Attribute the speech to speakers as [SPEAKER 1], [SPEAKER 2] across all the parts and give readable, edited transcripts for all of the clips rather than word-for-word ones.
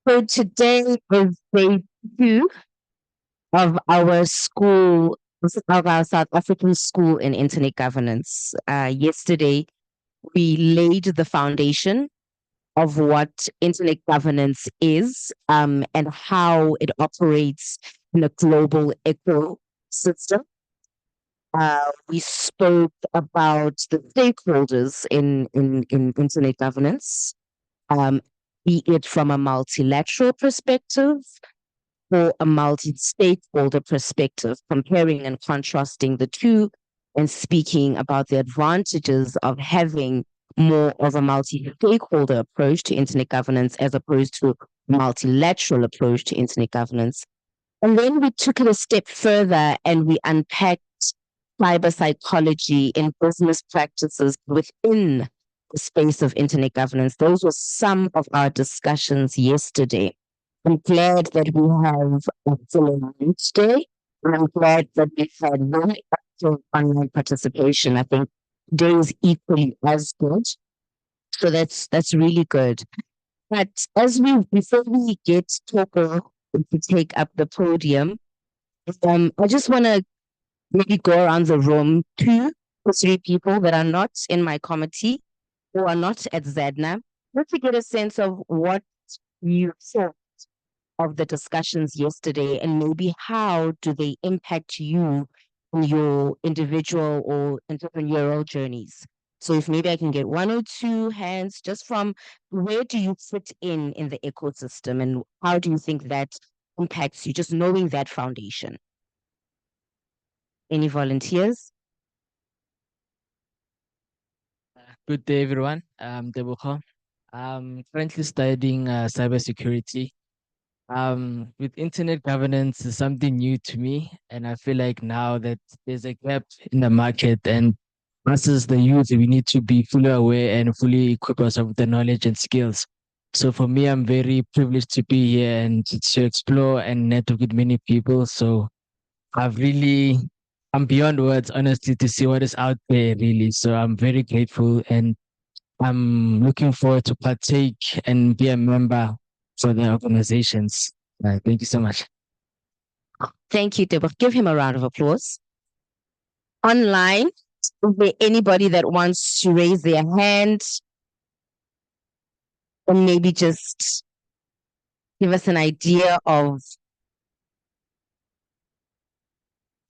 [SPEAKER 1] So today is day two of our school, of our South African school in internet governance. Yesterday, we laid the foundation of what internet governance is, and how it operates in a global ecosystem. We spoke about the stakeholders in internet governance, um, be it from a multilateral perspective or a multi-stakeholder perspective, comparing and contrasting the two and speaking about the advantages of having more of a multi-stakeholder approach to internet governance as opposed to a multilateral approach to internet governance. And then we took it a step further and we unpacked cyber psychology in business practices within the space of internet governance. Those were some of our discussions yesterday. I'm glad that we have a full launch day, and I'm glad that we've had very active online participation. I think today is equally as good. So that's really good. But before we get Toko to take up the podium, I just want to maybe go around the room, 2 or 3 people that are not in my committee who are not at ZADNA, just to get a sense of what you thought of the discussions yesterday and maybe how do they impact you in your individual or entrepreneurial journeys. So if maybe I can get 1 or 2 hands just from where do you fit in the ecosystem and how do you think that impacts you, just knowing that foundation. Any volunteers?
[SPEAKER 2] Good day, everyone. Debucho. I'm currently studying cybersecurity. With internet governance is something new to me, and I feel like now that there's a gap in the market, and us as the youth, we need to be fully aware and fully equip ourselves with the knowledge and skills. So for me, I'm very privileged to be here and to explore and network with many people. So I've really, I'm beyond words, honestly, to see what is out there, really. So I'm very grateful and I'm looking forward to partake and be a member for the organizations. Thank you so much.
[SPEAKER 1] Thank you, Deborah. Give him a round of applause. Online, is there anybody that wants to raise their hand and maybe just give us an idea of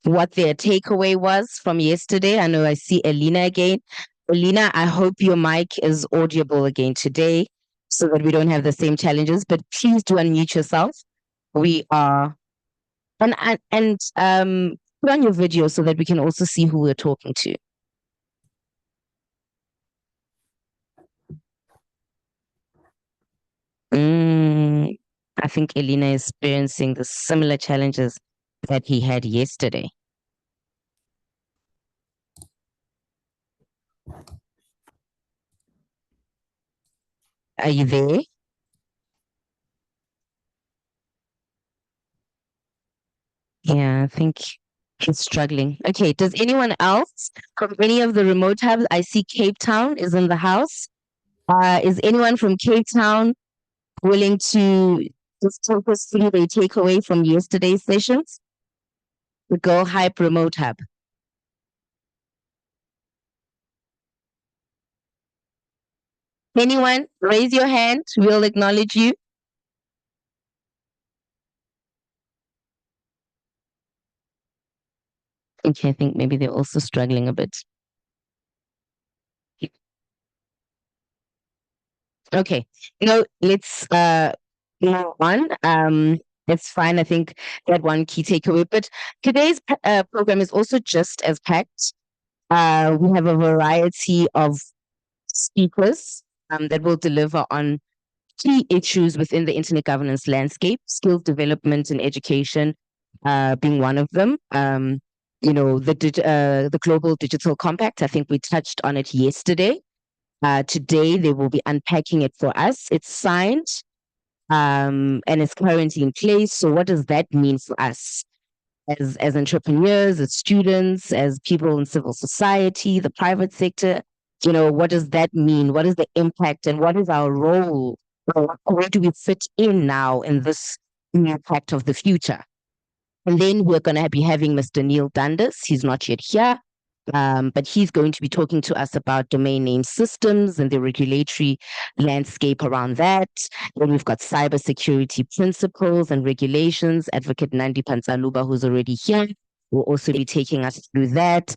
[SPEAKER 1] what their takeaway was from yesterday? I know I see Elena again. Elena, I hope your mic is audible again today so that we don't have the same challenges, but please do unmute yourself. We are, and put on your video so that we can also see who we're talking to. I think Elena is experiencing the similar challenges that he had yesterday. Are you there? Yeah, I think he's struggling. Okay, does anyone else from any of the remote hubs? I see Cape Town is in the house. Is anyone from Cape Town willing to just take us through their takeaway from yesterday's sessions? The Go Hype Remote Hub. Anyone? Raise your hand. We'll acknowledge you. Okay, I think maybe they're also struggling a bit. Okay, let's move on. It's fine. I think that one key takeaway. But today's program is also just as packed. We have a variety of speakers that will deliver on key issues within the internet governance landscape, skills development and education being one of them. The Global Digital Compact, I think we touched on it yesterday. Today, they will be unpacking it for us. It's signed and it's currently in place. So what does that mean for us as entrepreneurs, as students, as people in civil society, the private sector? What does that mean? What is the impact and what is our role Where do we fit in now in this new pact of the future? And then we're going to be having Mr. Neil Dundas. He's not yet here, but he's going to be talking to us about domain name systems and the regulatory landscape around that. Then we've got cybersecurity principles and regulations. Advocate Nandi Panzaluba, who's already here, will also be taking us through that.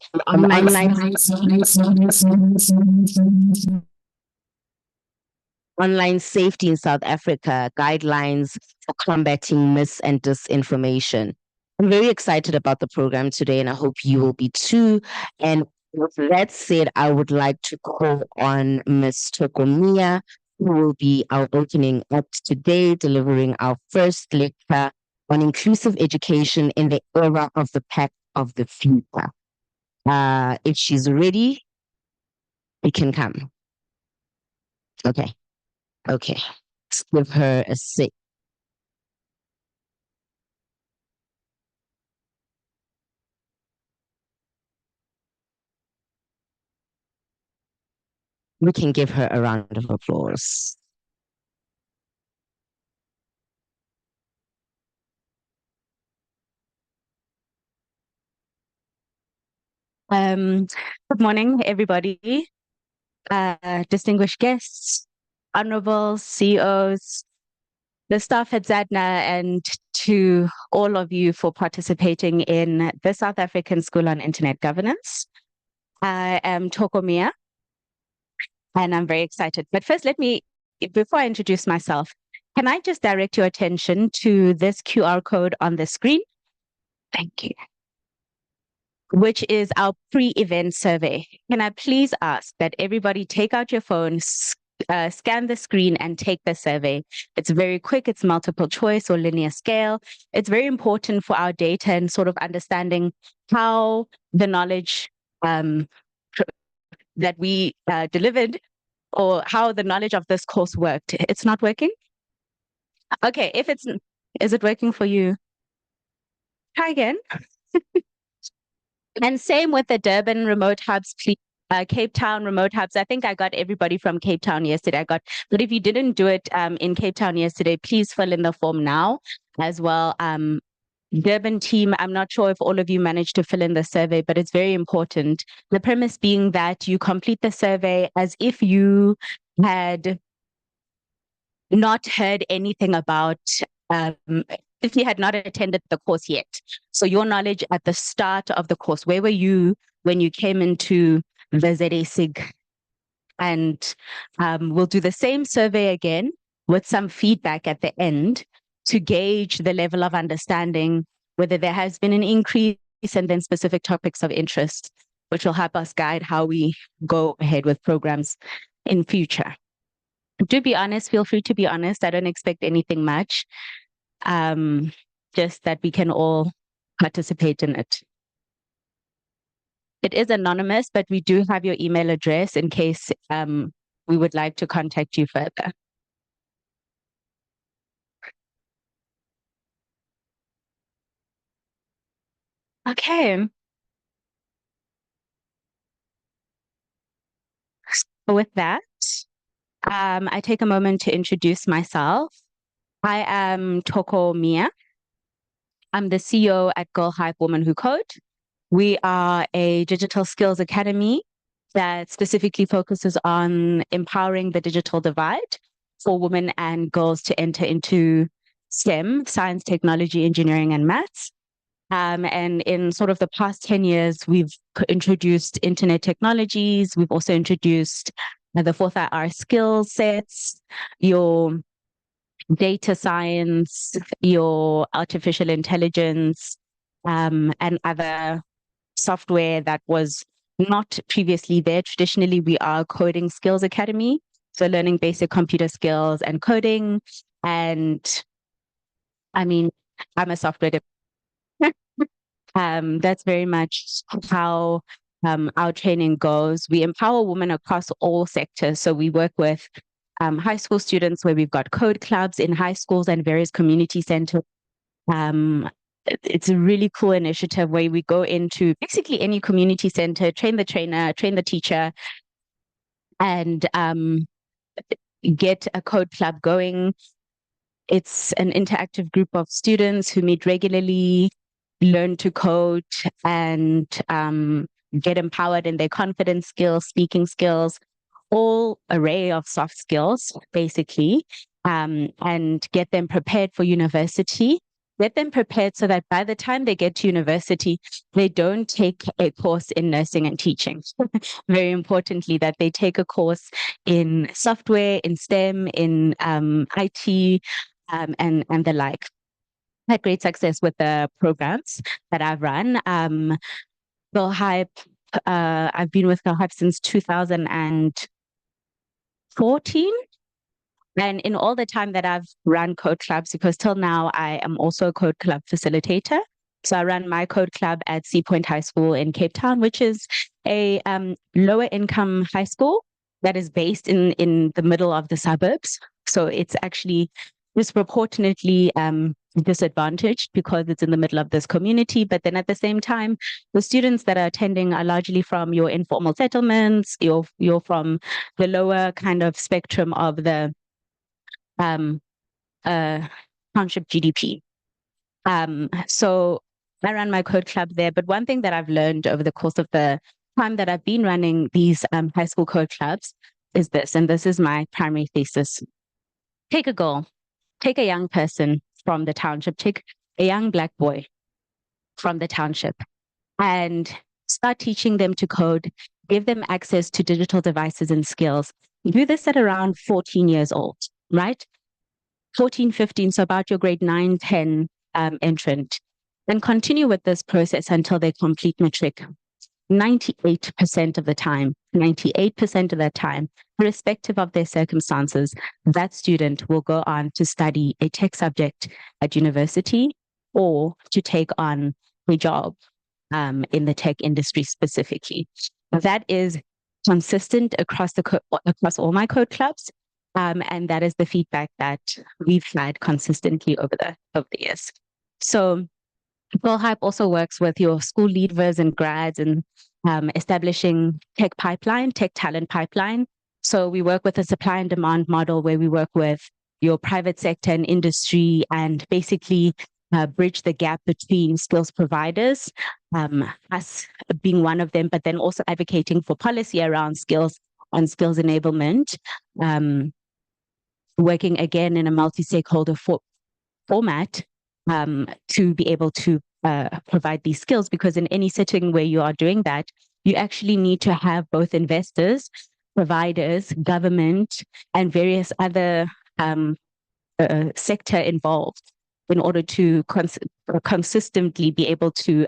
[SPEAKER 1] Online safety in South Africa, guidelines for combating mis and disinformation. I'm very excited about the program today, and I hope you will be too. And with that said, I would like to call on Ms. Tokomia, who will be our opening up today, delivering our first lecture on inclusive education in the era of the pact of the future. If she's ready, we can come. Okay. Okay. Let's give her a sec. We can give her a round of applause.
[SPEAKER 3] Good morning, everybody. Distinguished guests, honorable CEOs, the staff at ZADNA, and to all of you for participating in the South African School on Internet Governance. I am Tokomia, and I'm very excited. But first, before I introduce myself, can I just direct your attention to this QR code on the screen? Thank you. Which is our pre-event survey. Can I please ask that everybody take out your phones, scan the screen and take the survey. It's very quick, it's multiple choice or linear scale. It's very important for our data and sort of understanding how the knowledge that we delivered or how the knowledge of this course worked. It's not working? Okay, is it working for you? Try again. And same with the Durban remote hubs, Cape Town remote hubs. I think I got everybody from Cape Town yesterday. But if you didn't do it in Cape Town yesterday, please fill in the form now as well. Durban team, I'm not sure if all of you managed to fill in the survey, but it's very important. The premise being that you complete the survey as if you had not heard anything about if you had not attended the course yet. So your knowledge at the start of the course, where were you when you came into the ZAIGF? And we'll do the same survey again with some feedback at the end to gauge the level of understanding, whether there has been an increase and then specific topics of interest, which will help us guide how we go ahead with programs in future. Do be honest, feel free to be honest. I don't expect anything much. Just that we can all participate in it. It is anonymous, but we do have your email address in case we would like to contact you further. Okay. So with that, I take a moment to introduce myself. I am Toko Mia. I'm the CEO at Girl Hype Woman Who Code. We are a digital skills academy that specifically focuses on empowering the digital divide for women and girls to enter into STEM, science, technology, engineering, and maths. And in sort of the past 10 years, we've introduced internet technologies. We've also introduced the 4th skill sets, your data science, your artificial intelligence, and other software that was not previously there. Traditionally, we are a coding skills academy, so learning basic computer skills and coding. And I mean, I'm a software developer. That's very much how our training goes. We empower women across all sectors. So we work with high school students where we've got code clubs in high schools and various community centers. It's a really cool initiative where we go into basically any community center, train the trainer, train the teacher, and get a code club going. It's an interactive group of students who meet regularly, learn to code, and get empowered in their confidence skills, speaking skills, all array of soft skills, basically, and get them prepared for university. Get them prepared so that by the time they get to university, they don't take a course in nursing and teaching. Very importantly, that they take a course in software, in STEM, in IT, and the like. Had great success with the programs that I've run. Girl Hype, I've been with Girl Hype since 2014. And in all the time that I've run code clubs, because till now I am also a code club facilitator. So I run my code club at Sea Point High School in Cape Town, which is a lower income high school that is based in the middle of the suburbs. So it's actually disproportionately disadvantaged because it's in the middle of this community. But then at the same time, the students that are attending are largely from your informal settlements, you're from the lower kind of spectrum of the township GDP. So I ran my code club there. But one thing that I've learned over the course of the time that I've been running these high school code clubs is this, and this is my primary thesis. Take a girl, take a young person from the township, take a young Black boy from the township, and start teaching them to code, give them access to digital devices and skills. Do this at around 14 years old, right? 14, 15, so about your grade 9, 10 entrant. Then continue with this process until they complete matric. 98% of the time, 98% of the time, irrespective of their circumstances, that student will go on to study a tech subject at university or to take on a job in the tech industry specifically. That is consistent across all my code clubs. And that is the feedback that we've had consistently over the years. So Girl Hype also works with your school leavers and grads and establishing tech talent pipeline. So we work with a supply and demand model where we work with your private sector and industry and basically bridge the gap between skills providers, us being one of them, but then also advocating for policy around skills and skills enablement. Working again in a multi-stakeholder format to be able to provide these skills, because in any setting where you are doing that, you actually need to have both investors, providers, government, and various other sector involved in order to consistently be able to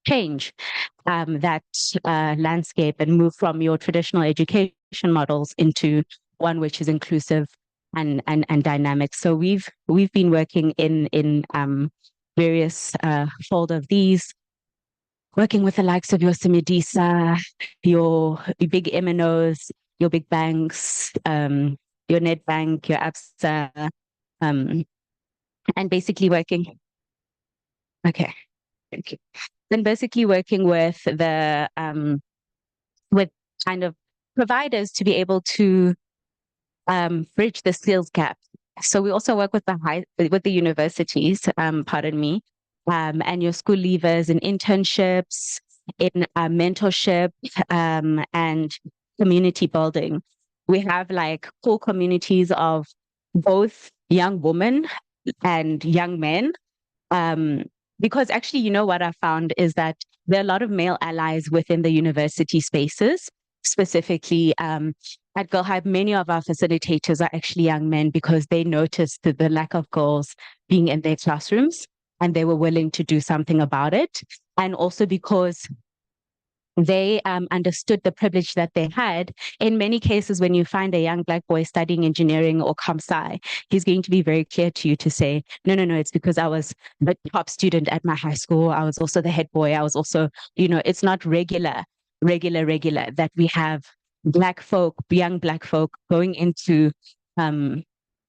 [SPEAKER 3] change that landscape and move from your traditional education models into one which is inclusive and dynamic. So we've been working in various fold of these, working with the likes of your Simedisa, your big MNOs, your big banks, your Nedbank, your ISSAC, and basically working. Okay, thank you. Then basically working with the with kind of providers to be able to bridge the skills gap. So we also work with the universities, pardon me, and your school leavers in internships, in mentorship, and community building. We have like core communities of both young women and young men. Because actually, you know what I found is that there are a lot of male allies within the university spaces, specifically at Girl Hype. Many of our facilitators are actually young men because they noticed the lack of girls being in their classrooms and they were willing to do something about it. And also because they understood the privilege that they had. In many cases, when you find a young Black boy studying engineering or comp-sci, he's going to be very clear to you to say, no, it's because I was the top student at my high school. I was also the head boy. I was also, it's not regular that we have Black folk, young Black folk going into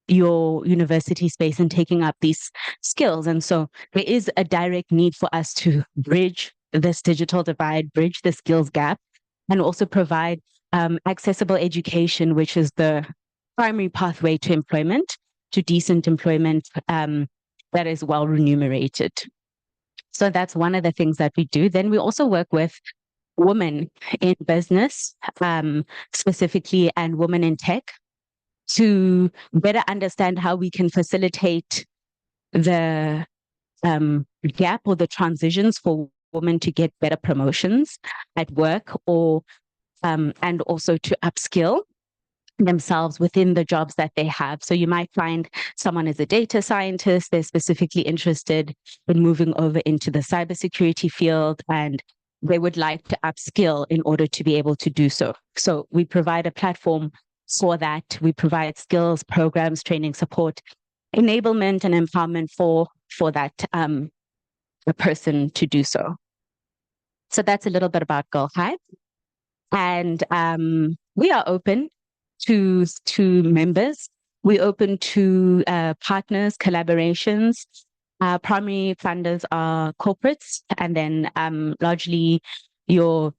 [SPEAKER 3] your university space and taking up these skills. And so there is a direct need for us to bridge this digital divide, bridge the skills gap, and also provide accessible education, which is the primary pathway to employment, to decent employment that is well remunerated. So that's one of the things that we do. Then we also work with women in business, specifically, and women in tech, to better understand how we can facilitate the gap or the transitions for women to get better promotions at work, or and also to upskill themselves within the jobs that they have. So you might find someone is a data scientist, they're specifically interested in moving over into the cybersecurity field, and they would like to upskill in order to be able to do so. So we provide a platform for that. We provide skills, programs, training, support, enablement, and empowerment for that a person to do so. So that's a little bit about Girl Hive. And we are open to members. We're open to partners, collaborations. Our primary funders are corporates, and then largely your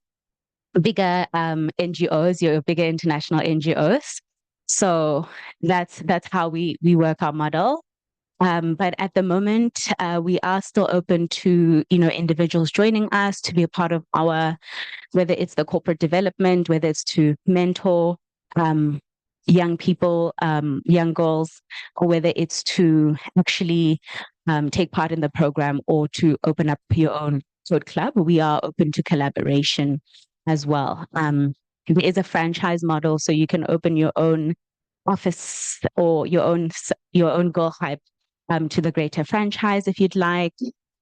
[SPEAKER 3] bigger NGOs, your bigger international NGOs. So that's how we work our model. But at the moment, we are still open to, individuals joining us to be a part of our, whether it's the corporate development, whether it's to mentor young people, young girls, or whether it's to actually take part in the program or to open up your own code club. We are open to collaboration as well. There is a franchise model, so you can open your own office or your own Girl Hive to the greater franchise if you'd like.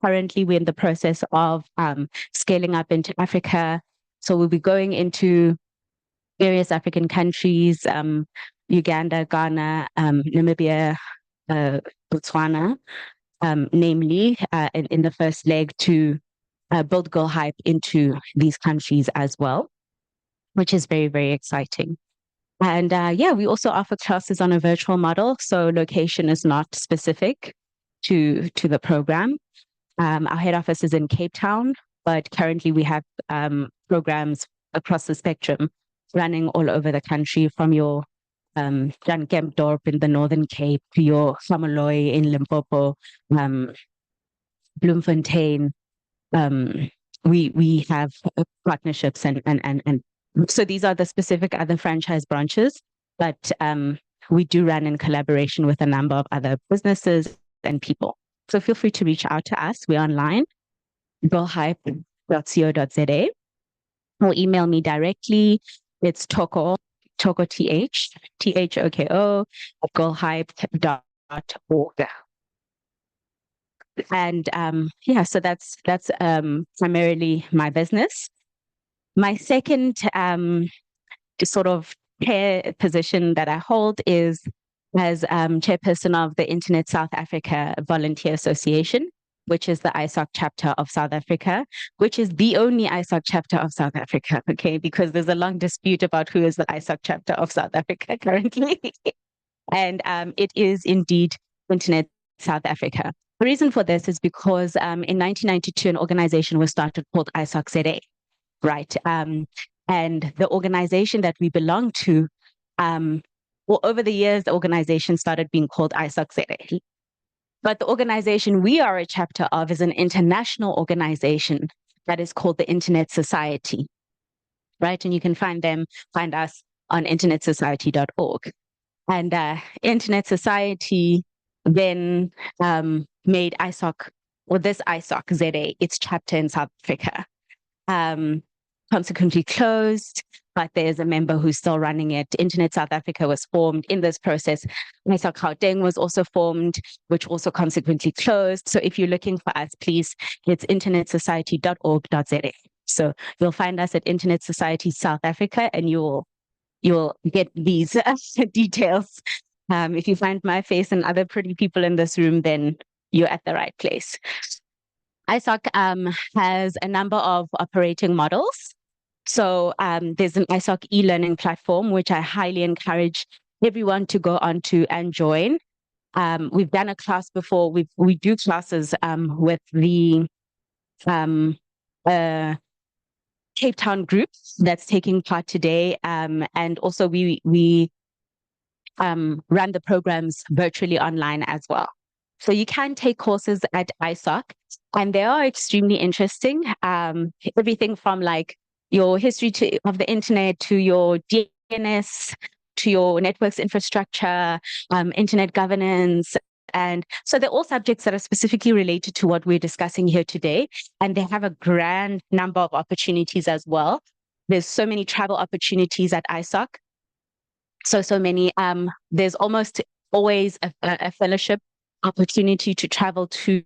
[SPEAKER 3] Currently, we're in the process of scaling up into Africa. So we'll be going into various African countries, Uganda, Ghana, Namibia, Botswana, namely in the first leg, to build Girl Hive into these countries as well, which is very, very exciting. And we also offer classes on a virtual model. So location is not specific to the program. Our head office is in Cape Town, but currently we have programs across the spectrum running all over the country, from your Jan Kempdorp in the Northern Cape to your Samaloi in Limpopo, Bloemfontein. We have partnerships and so these are the specific other franchise branches, but we do run in collaboration with a number of other businesses and people. So feel free to reach out to us. We're online, girlhive.co.za, or email me directly. It's Toko, THOKO, at girlhive.org. And so that's primarily my business. My second sort of chair position that I hold is as chairperson of the Internet South Africa Volunteer Association, which is the ISSAC chapter of South Africa, which is the only ISSAC chapter of South Africa, okay? Because there's a long dispute about who is the ISSAC chapter of South Africa currently. And it is indeed Internet South Africa. The reason for this is because in 1992, an organization was started called ISSAC ZA, right? And the organization that we belong to, over the years, the organization started being called ISSAC ZA. But the organization we are a chapter of is an international organization that is called the Internet Society, right? And you can find us on internetsociety.org. And Internet Society then made ISSAC, or this ISSAC ZA, its chapter in South Africa. Consequently closed, but there's a member who's still running it. Internet South Africa was formed in this process. ISSAC Gauteng was also formed, which also consequently closed. So if you're looking for us, please, it's internetsociety.org.za. So you'll find us at Internet Society South Africa, and you'll get these details. If you find my face and other pretty people in this room, then you're at the right place. ISSAC has a number of operating models. So there's an ISSAC e-learning platform, which I highly encourage everyone to go onto and join. We've done a class before. We do classes with the Cape Town group that's taking part today. And also we run the programs virtually online as well. So you can take courses at ISSAC, and they are extremely interesting. Everything from like your history of the internet to your DNS to your networks infrastructure, internet governance. And so they're all subjects that are specifically related to what we're discussing here today. And they have a grand number of opportunities as well. There's so many travel opportunities at ISSAC. So many, there's almost always a fellowship opportunity to travel to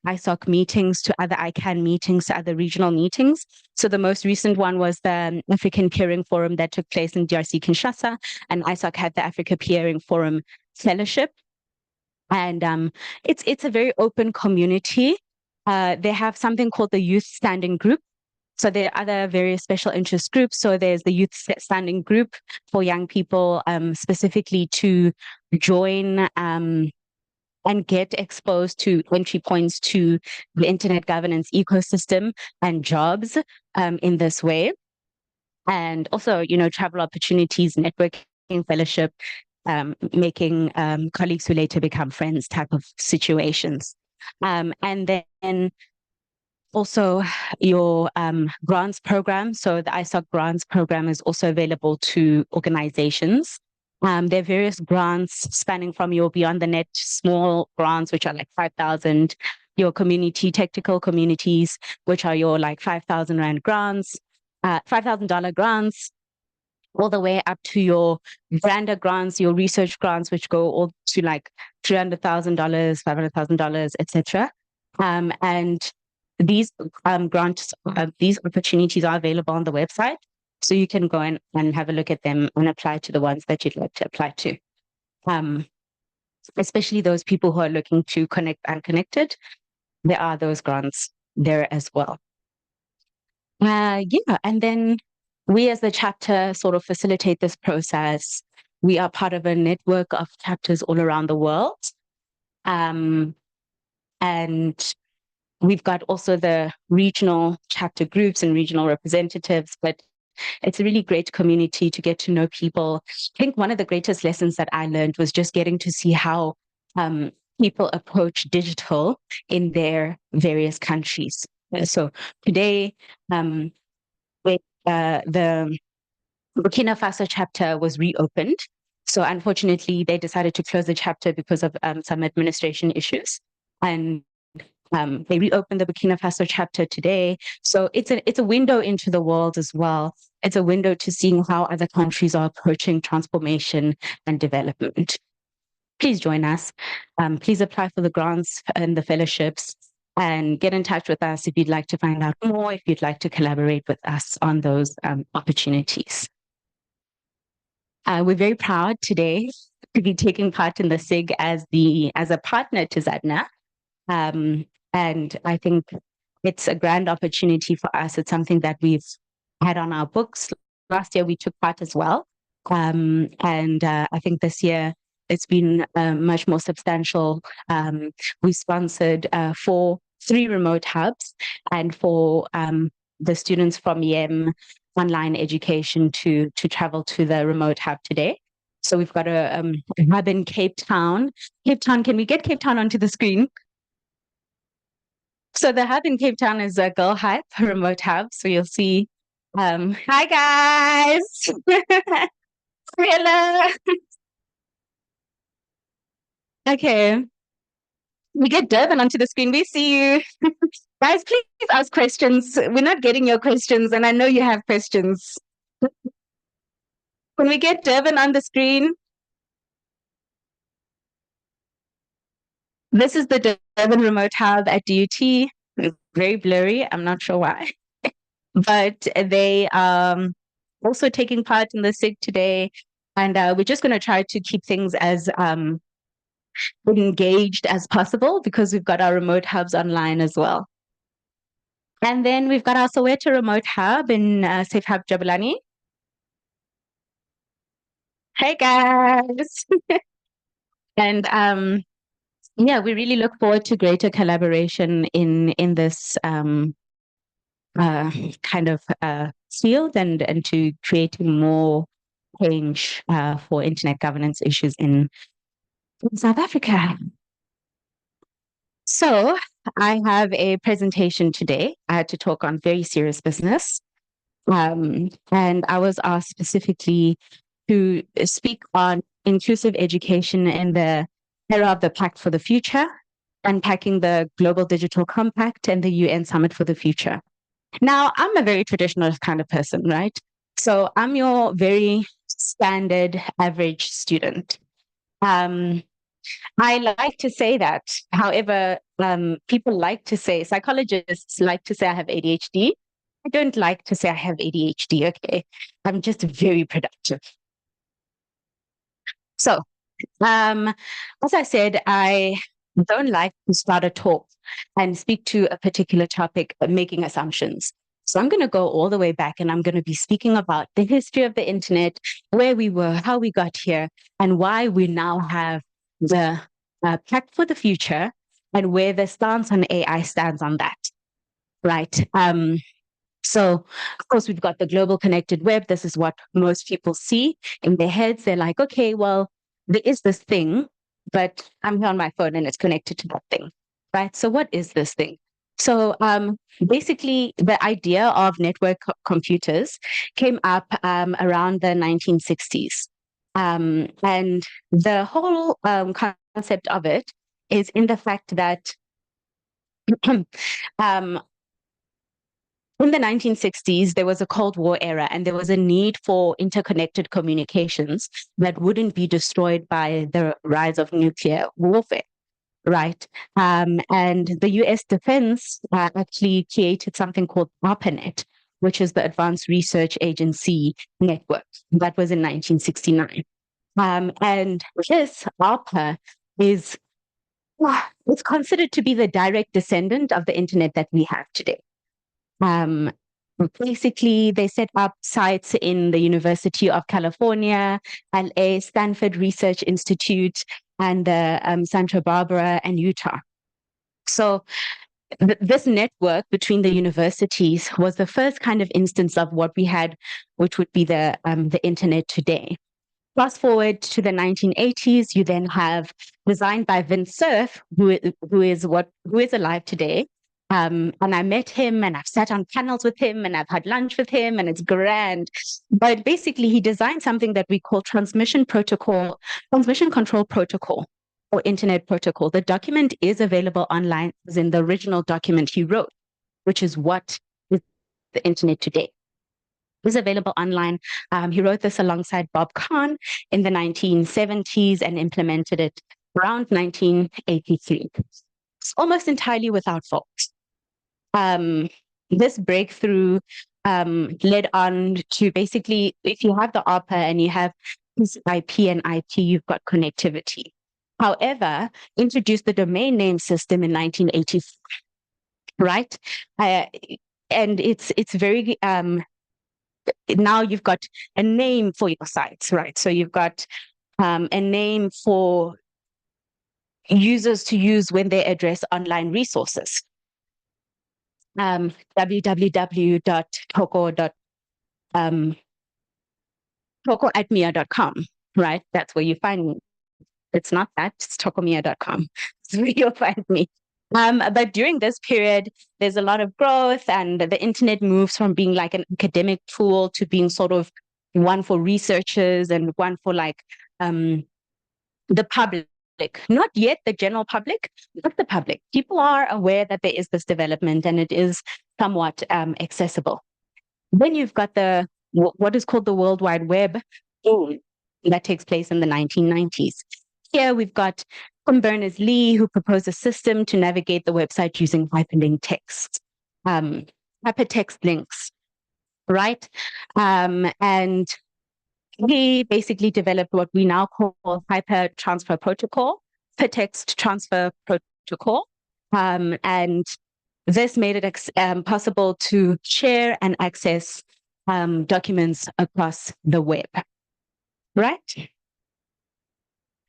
[SPEAKER 3] ISSAC meetings, to other ICANN meetings, to other regional meetings. So the most recent one was the African Peering Forum that took place in DRC Kinshasa, and ISSAC had the Africa Peering Forum Fellowship. And it's a very open community. They have something called the Youth Standing Group. So there are other various special interest groups. So there's the Youth Standing Group for young people, specifically to join and get exposed to entry points to the internet governance ecosystem and jobs in this way. And also, travel opportunities, networking, fellowship, making colleagues who later become friends type of situations. And then also your grants program. So the ISSAC grants program is also available to organizations. There are various grants spanning from your Beyond the Net small grants, which are like 5,000, your community, technical communities, which are your like 5,000 Rand grants, $5,000 grants, all the way up to your grander grants, your research grants, which go all to like $300,000, $500,000, etc. And these grants, these opportunities are available on the website. So you can go in and have a look at them and apply to the ones that you'd like to apply to. Especially those people who are looking to connect unconnected, there are those grants there as well. And then we as the chapter sort of facilitate this process. We are part of a network of chapters all around the world. And we've got also the regional chapter groups and regional representatives, but it's a really great community to get to know people. I think one of the greatest lessons that I learned was just getting to see how people approach digital in their various countries. So today, the Burkina Faso chapter was reopened. So unfortunately, they decided to close the chapter because of some administration issues. And they reopened the Burkina Faso chapter today. So it's a window into the world as well. It's a window to seeing how other countries are approaching transformation and development. Please join us. Please apply for the grants and the fellowships and get in touch with us if you'd like to find out more, if you'd like to collaborate with us on those opportunities. We're very proud today to be taking part in the SIG as a partner to ZADNA. And I think it's a grand opportunity for us. It's something that we've had on our books. Last year, we took part as well. And I think this year, it's been much more substantial. We sponsored for 3 remote hubs and for the students from YEM online education to travel to the remote hub today. So we've got a hub in Cape Town. Cape Town, can we get Cape Town onto the screen? So the hub in Cape Town is a Girl Hype remote hub. So you'll see, hi guys. Hello. Okay. We get Durban onto the screen. We see you. Guys, please ask questions. We're not getting your questions, and I know you have questions. Can we get Durban on the screen? This is the Durban Remote Hub at DUT. It's very blurry. I'm not sure why. But they also taking part in the SIG today. And we're just going to try to keep things as engaged as possible because we've got our remote hubs online as well. And then we've got our Soweto remote hub in Safe Hub Jabulani. Hey guys. And yeah, we really look forward to greater collaboration in this kind of field and to creating more change for internet governance issues in South Africa. So I have a presentation today. I had to talk on very serious business. And I was asked specifically to speak on inclusive education in the era of the Pact for the Future, unpacking the Global Digital Compact and the UN Summit for the Future. Now, I'm a very traditional kind of person, right? So I'm your very standard average student. I like to say that. However, people like to say, psychologists like to say I have ADHD. I don't like to say I have ADHD, okay? I'm just very productive. So, as I said, I don't like to start a talk and speak to a particular topic, making assumptions. So I'm going to go all the way back and I'm going to be speaking about the history of the internet, where we were, how we got here, and why we now have the Pact for the Future and where the stance on AI stands on that, right? So, of course, we've got the global connected web. This is what most people see in their heads. They're like, okay, well, there is this thing, but I'm here on my phone and it's connected to that thing, right? So what is this thing? So basically, the idea of network computers came up around the 1960s. And the whole concept of it is in the fact that in the 1960s, there was a Cold War era, and there was a need for interconnected communications that wouldn't be destroyed by the rise of nuclear warfare, right? And the US Defense actually created something called ARPANET, which is the Advanced Research Agency Network. That was in 1969. And this ARPA is it's considered to be the direct descendant of the internet that we have today. Basically, they set up sites in the University of California, LA, Stanford Research Institute, and Santa Barbara and Utah. So this network between the universities was the first kind of instance of what we had, which would be the internet today. Fast forward to the 1980s, you then have, designed by Vint Cerf, who is alive today. And I met him and I've sat on panels with him and I've had lunch with him and it's grand. But basically he designed something that we call transmission control protocol or internet protocol. The document is available online as in the original document he wrote, which is what is the internet today. It was available online. He wrote this alongside Bob Kahn in the 1970s and implemented it around 1983. It's almost entirely without fault. This breakthrough led on to basically, if you have the ARPA and you have IP and IP, you've got connectivity. However, introduced the domain name system in 1984, right? And it's very now you've got a name for your sites, right? So you've got a name for users to use when they address online resources. www.toko@mia.com, right? That's where you find me. It's not that, it's tokomia.com. That's where you'll find me. But during this period, there's a lot of growth and the internet moves from being like an academic tool to being sort of one for researchers and one for like the public. Not yet the general public, but the public. People are aware that there is this development and it is somewhat accessible. Then you've got what is called the World Wide Web boom that takes place in the 1990s. Here we've got from Berners-Lee, who proposed a system to navigate the website using hyperlink text, hypertext links, right? And he basically developed what we now call hypertext transfer protocol. And this made it possible to share and access documents across the web, right?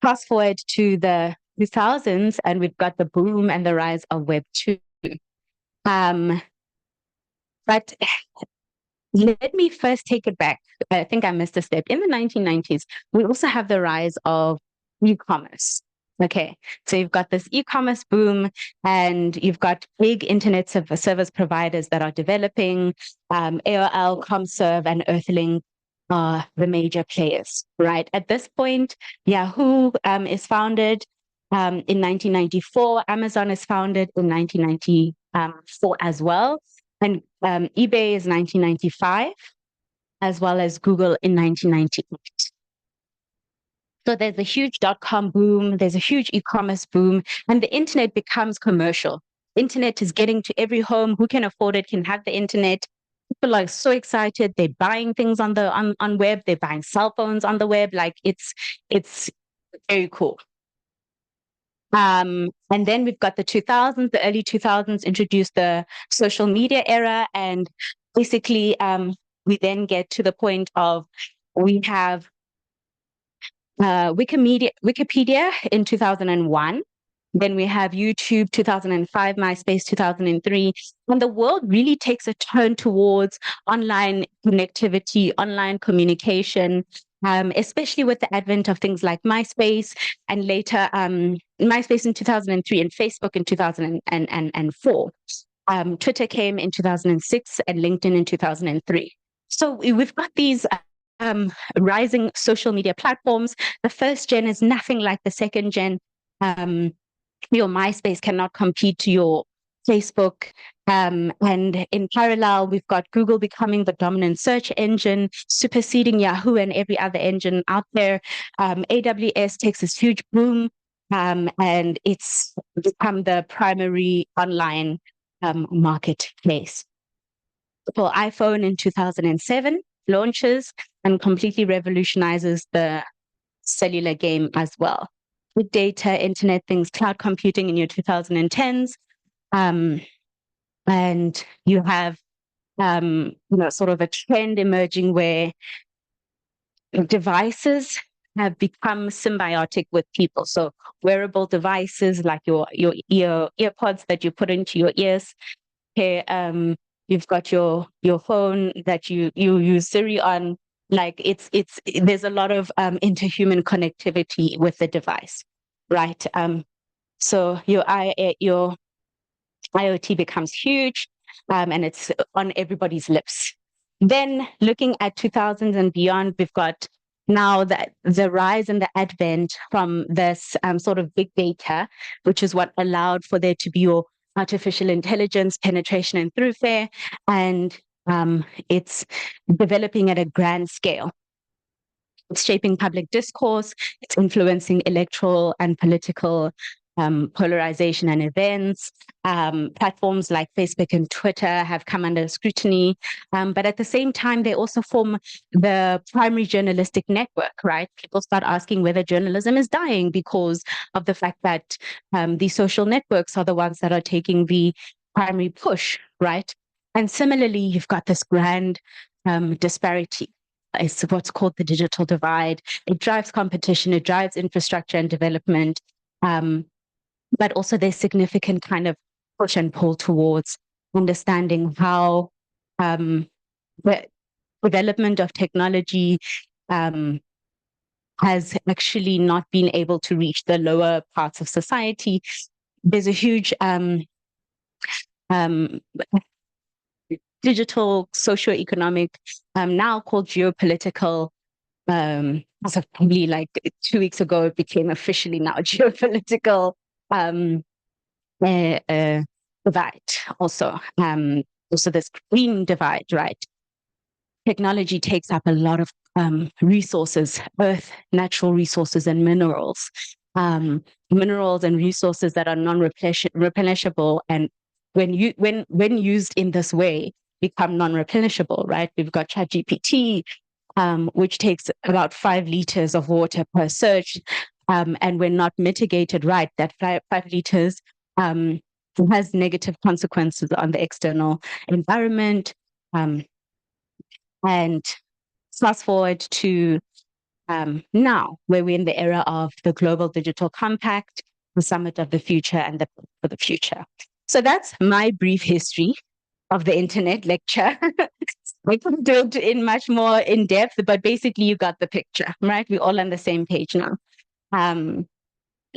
[SPEAKER 3] Fast forward to the 2000s, and we've got the boom and the rise of Web 2. But let me first take it back. I think I missed a step. In the 1990s, we also have the rise of e-commerce. Okay, so you've got this e-commerce boom, and you've got big internet service providers that are developing. AOL, ComServe, and Earthlink are the major players, right? At this point, Yahoo is founded in 1994. Amazon is founded in 1994 as well. And eBay is 1995, as well as Google in 1998. So there's a huge dot-com boom, there's a huge e-commerce boom, and the internet becomes commercial. Internet is getting to every home. Who can afford it can have the internet. People are so excited. They're buying things on the on web. They're buying cell phones on the web. Like it's very cool. And then we've got the 2000s, the early 2000s introduced the social media era, and basically we then get to the point of we have Wikipedia in 2001. Then we have YouTube 2005, MySpace 2003. And the world really takes a turn towards online connectivity, online communication, especially with the advent of things like MySpace, and later MySpace in 2003 and Facebook in 2004. Twitter came in 2006 and LinkedIn in 2003. So we've got these rising social media platforms. The first gen is nothing like the second gen. Your MySpace cannot compete to your Facebook. And in parallel, we've got Google becoming the dominant search engine, superseding Yahoo and every other engine out there. AWS takes this huge boom, and it's become the primary online marketplace. Apple iPhone in 2007 launches and completely revolutionizes the cellular game as well. Big data, internet things, cloud computing in your 2010s. And you have, sort of a trend emerging where devices have become symbiotic with people. So wearable devices like your earpods that you put into your ears. Here, you've got your phone that you use Siri on. Like there's a lot of interhuman connectivity with the device, right? So your IoT becomes huge, and it's on everybody's lips. Then looking at 2000s and beyond, we've got now that the rise and the advent from this sort of big data, which is what allowed for there to be your artificial intelligence penetration and throughfare, and it's developing at a grand scale. It's shaping public discourse, it's influencing electoral and political polarization and events. Platforms like Facebook and Twitter have come under scrutiny, but at the same time, they also form the primary journalistic network, right? People start asking whether journalism is dying because of the fact that these social networks are the ones that are taking the primary push, right? And similarly, you've got this grand disparity. It's what's called the digital divide. It drives competition, it drives infrastructure and development, but also there's significant kind of push and pull towards understanding how the development of technology has actually not been able to reach the lower parts of society. There's a huge digital socioeconomic, now called geopolitical, as of probably like 2 weeks ago, it became officially now geopolitical divide also. Also this green divide, right? Technology takes up a lot of resources, earth, natural resources, and minerals. Minerals and resources that are non-replenishable, and when used in this way, become non-replenishable, right? We've got ChatGPT, which takes about 5 liters of water per search, and when not mitigated right, that 5 liters has negative consequences on the external environment. And fast forward to now, where we're in the era of the Global Digital Compact, the Summit of the Future, and for the future. So that's my brief history of the internet lecture. I couldn't do it in much more in depth, but basically you got the picture, right? We're all on the same page now.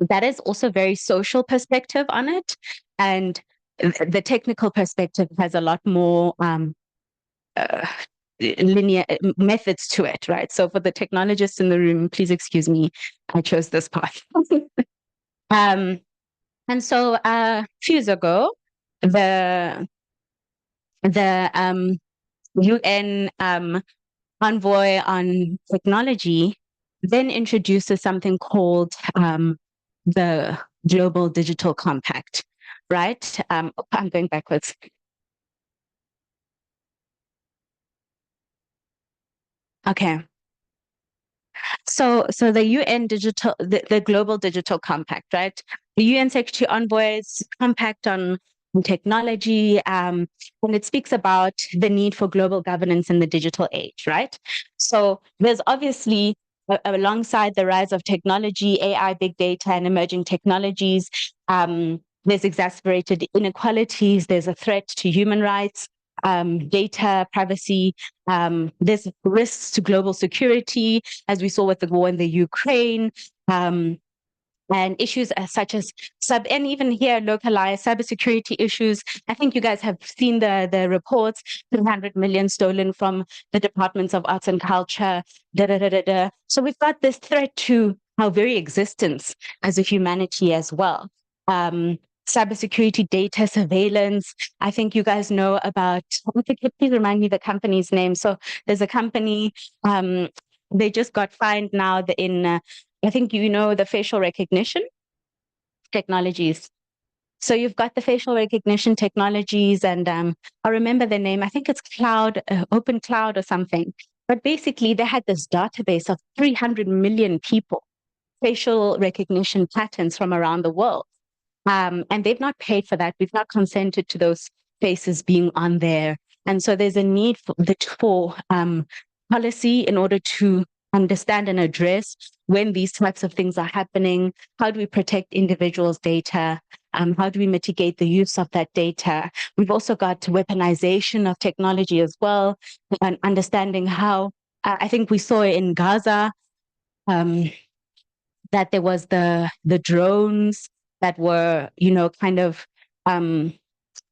[SPEAKER 3] That is also very social perspective on it. And the technical perspective has a lot more linear methods to it, right? So for the technologists in the room, please excuse me, I chose this path. And so a few years ago, the UN envoy on technology then introduces something called the Global Digital Compact, right? I'm going backwards. Okay. So the UN digital, the Global Digital Compact, right? The UN Secretary Envoy's compact on technology, and it speaks about the need for global governance in the digital age, right? So there's obviously, alongside the rise of technology, AI, big data, and emerging technologies, there's exacerbated inequalities, there's a threat to human rights, data privacy, there's risks to global security, as we saw with the war in the Ukraine, and issues such as and even here localized cybersecurity issues. I think you guys have seen the reports, 300 million stolen from the departments of arts and culture. So we've got this threat to our very existence as a humanity as well. Cybersecurity, data surveillance. I think you guys know about, please remind me the company's name. So there's a company, they just got fined now in, I think you know the facial recognition technologies. So you've got the facial recognition technologies, and I remember the name. I think it's Cloud, Open Cloud or something. But basically, they had this database of 300 million people, facial recognition patterns from around the world. And they've not paid for that. We've not consented to those faces being on there. And so there's a need for policy in order to understand and address when these types of things are happening. How do we protect individuals' data? How do we mitigate the use of that data? We've also got weaponization of technology as well, and understanding how, I think we saw in Gaza, that there was the drones that were, kind of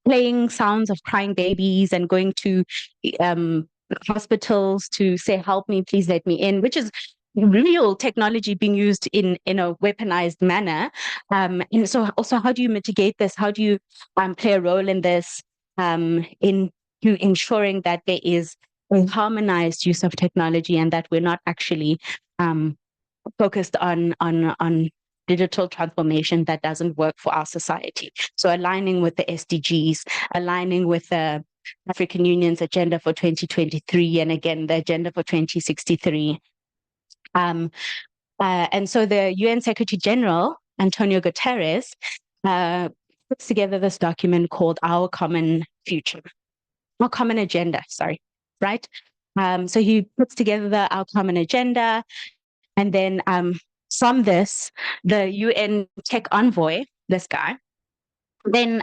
[SPEAKER 3] playing sounds of crying babies and going to hospitals to say, help me, please let me in, which is real technology being used in a weaponized manner. And so also, how do you mitigate this? How do you play a role in this, in ensuring that there is a harmonized use of technology and that we're not actually focused on digital transformation that doesn't work for our society. So aligning with the SDGs, aligning with the African Union's agenda for 2023, and again, the agenda for 2063. And so the UN Secretary General, Antonio Guterres, puts together this document called Our Common Future, or Common Agenda, sorry, right? So he puts together Our Common Agenda, and then from this, the UN tech envoy, this guy, then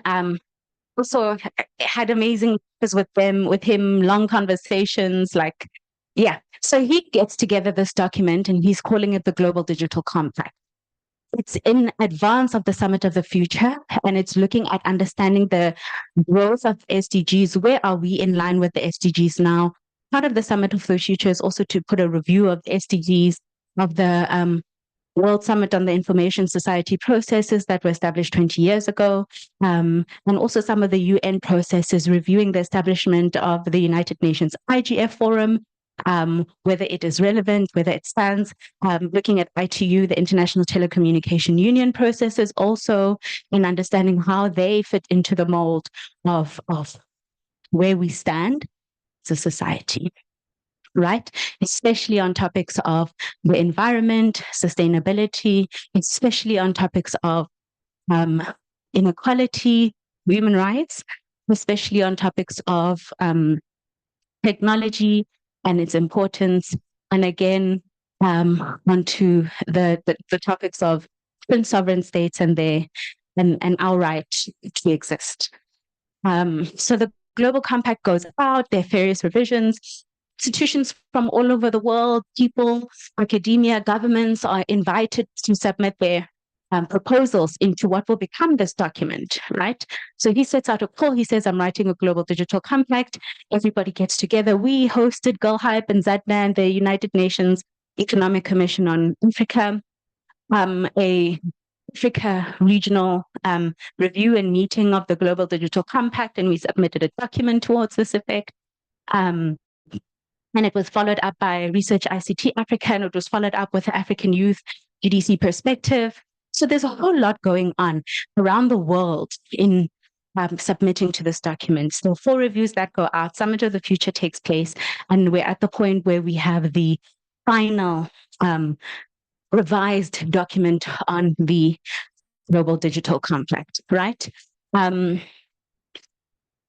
[SPEAKER 3] also had amazing with him, long conversations, like, yeah. So he gets together this document and he's calling it the Global Digital Compact. It's in advance of the Summit of the Future, and it's looking at understanding the growth of SDGs. Where are we in line with the SDGs now? Part of the Summit of the Future is also to put a review of the SDGs of the World Summit on the Information Society processes that were established 20 years ago, and also some of the UN processes, reviewing the establishment of the United Nations IGF Forum, whether it is relevant, whether it stands, looking at ITU, the International Telecommunication Union processes also, in understanding how they fit into the mold of where we stand as a society. Right? Especially on topics of the environment, sustainability, especially on topics of inequality, human rights, especially on topics of technology and its importance. And again, onto the topics of sovereign states and our right to exist. So the Global Compact goes out, there are various revisions. Institutions from all over the world, people, academia, governments are invited to submit their proposals into what will become this document, right? So he sets out a call. He says, I'm writing a global digital compact. Everybody gets together. We hosted Girl Hype and ZADNA and the United Nations Economic Commission on Africa, a Africa regional review and meeting of the Global Digital Compact, and we submitted a document towards this effect. And it was followed up by Research ICT Africa, and it was followed up with the African Youth GDC Perspective. So there's a whole lot going on around the world in submitting to this document. So 4 reviews that go out, Summit of the Future takes place, and we're at the point where we have the final revised document on the Global Digital Compact, right?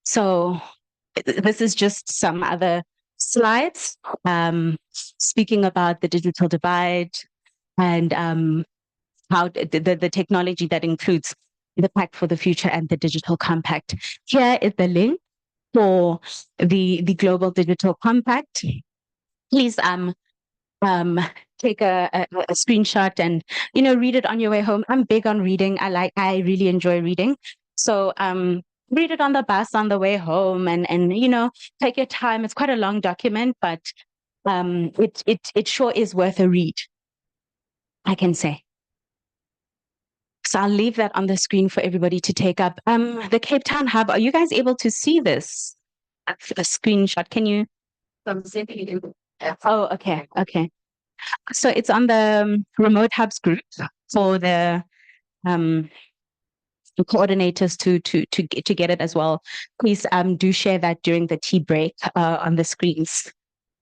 [SPEAKER 3] So this is just some other slides speaking about the digital divide and how the technology that includes the Pact for the Future and the Digital Compact. Here is the link for the Global Digital Compact. Please take a screenshot and read it on your way home. I'm big on reading. I really enjoy reading. So read it on the bus on the way home and take your time. It's quite a long document, but it sure is worth a read, I can say. So I'll leave that on the screen for everybody to take up. The Cape Town Hub, are you guys able to see this? A screenshot, can you? Oh, okay. So it's on the remote hubs group for the coordinators to get it as well. Please do share that during the tea break on the screens.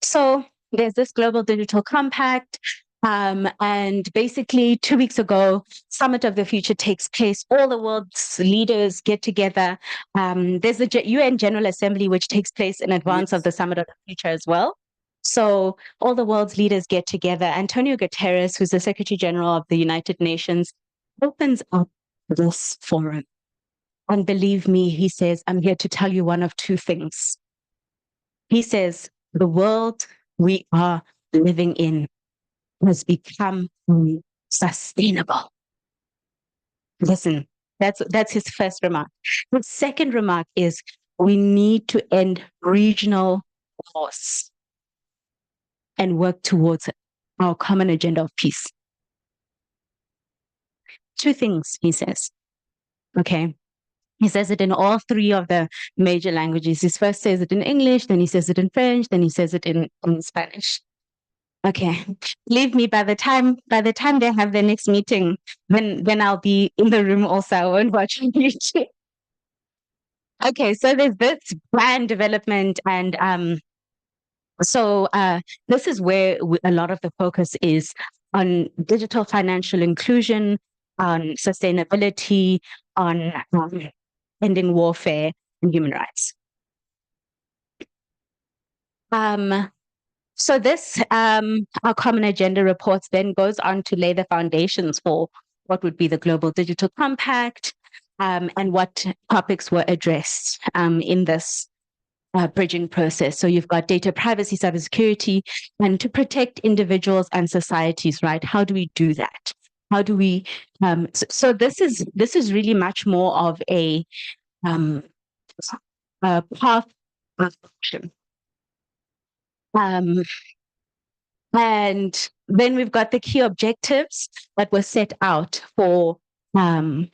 [SPEAKER 3] So there's this Global Digital Compact. And basically 2 weeks ago, Summit of the Future takes place. All the world's leaders get together. There's the UN General Assembly, which takes place in advance of the Summit of the Future as well. So all the world's leaders get together. Antonio Guterres, who's the Secretary General of the United Nations, opens up this forum. And believe me, he says, I'm here to tell you one of 2 things. He says, the world we are living in has become sustainable. Listen, that's his first remark. The second remark is we need to end regional wars and work towards our common agenda of peace. 2 things, he says. Okay. He says it in all 3 of the major languages. He first says it in English, then he says it in French, then he says it in Spanish. Okay, believe me, by the time they have their next meeting, then I'll be in the room also. I won't watch on YouTube. Okay, so there's this brand development, and so this is where a lot of the focus is on digital financial inclusion, on sustainability, on ending warfare and human rights. So this, our Common Agenda reports then goes on to lay the foundations for what would be the Global Digital Compact and what topics were addressed in this bridging process. So you've got data privacy, cybersecurity, and to protect individuals and societies, right? How do we do that? How do we? So this is really much more of a path of action. And then we've got the key objectives that were set out for the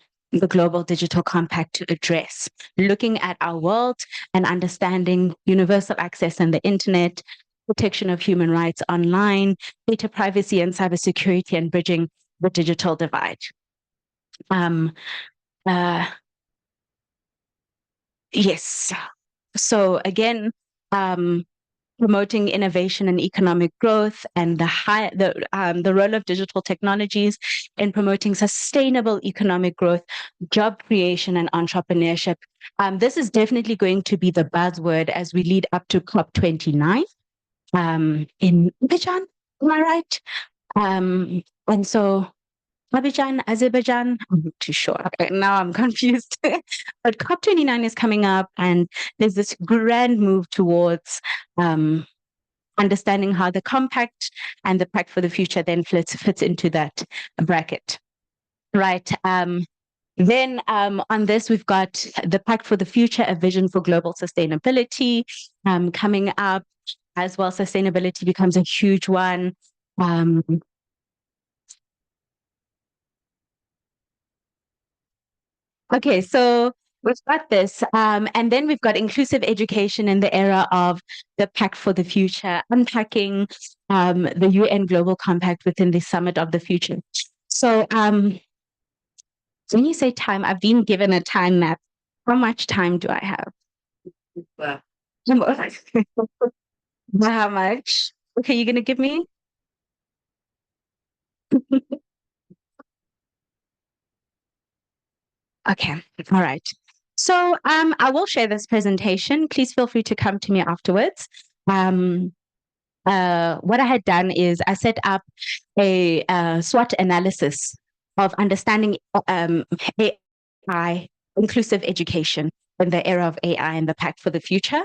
[SPEAKER 3] Global Digital Compact to address, looking at our world and understanding universal access and the internet, protection of human rights online, data privacy and cybersecurity, and bridging the digital divide. Yes. So again, promoting innovation and economic growth, and the role of digital technologies in promoting sustainable economic growth, job creation, and entrepreneurship. This is definitely going to be the buzzword as we lead up to COP29 in Abidjan, am I right? And so Abidjan, Azerbaijan. I'm not too sure. Okay, now I'm confused. But COP29 is coming up, and there's this grand move towards understanding how the compact and the pact for the future then fits into that bracket, right? Then on this, we've got the Pact for the Future, a vision for global sustainability coming up as well. Sustainability becomes a huge one. Okay, so we've got this. And then we've got inclusive education in the era of the Pact for the Future, unpacking the UN Global Compact within the Summit of the Future. So when you say time, I've been given a time map. How much time do I have? How much? Okay, you're going to give me? Okay, all right. So I will share this presentation. Please feel free to come to me afterwards. What I had done is I set up a SWOT analysis of understanding AI, inclusive education in the era of AI and the Pact for the Future.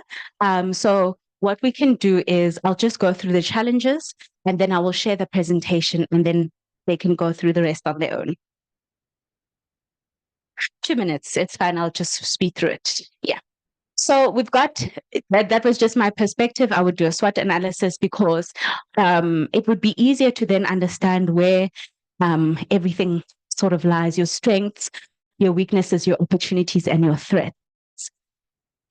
[SPEAKER 3] So what we can do is I'll just go through the challenges and then I will share the presentation and then they can go through the rest on their own. 2 minutes, it's fine. I'll just speed through it. Yeah. So we've got that was just my perspective. I would do a SWOT analysis because it would be easier to then understand where everything sort of lies, your strengths, your weaknesses, your opportunities, and your threats.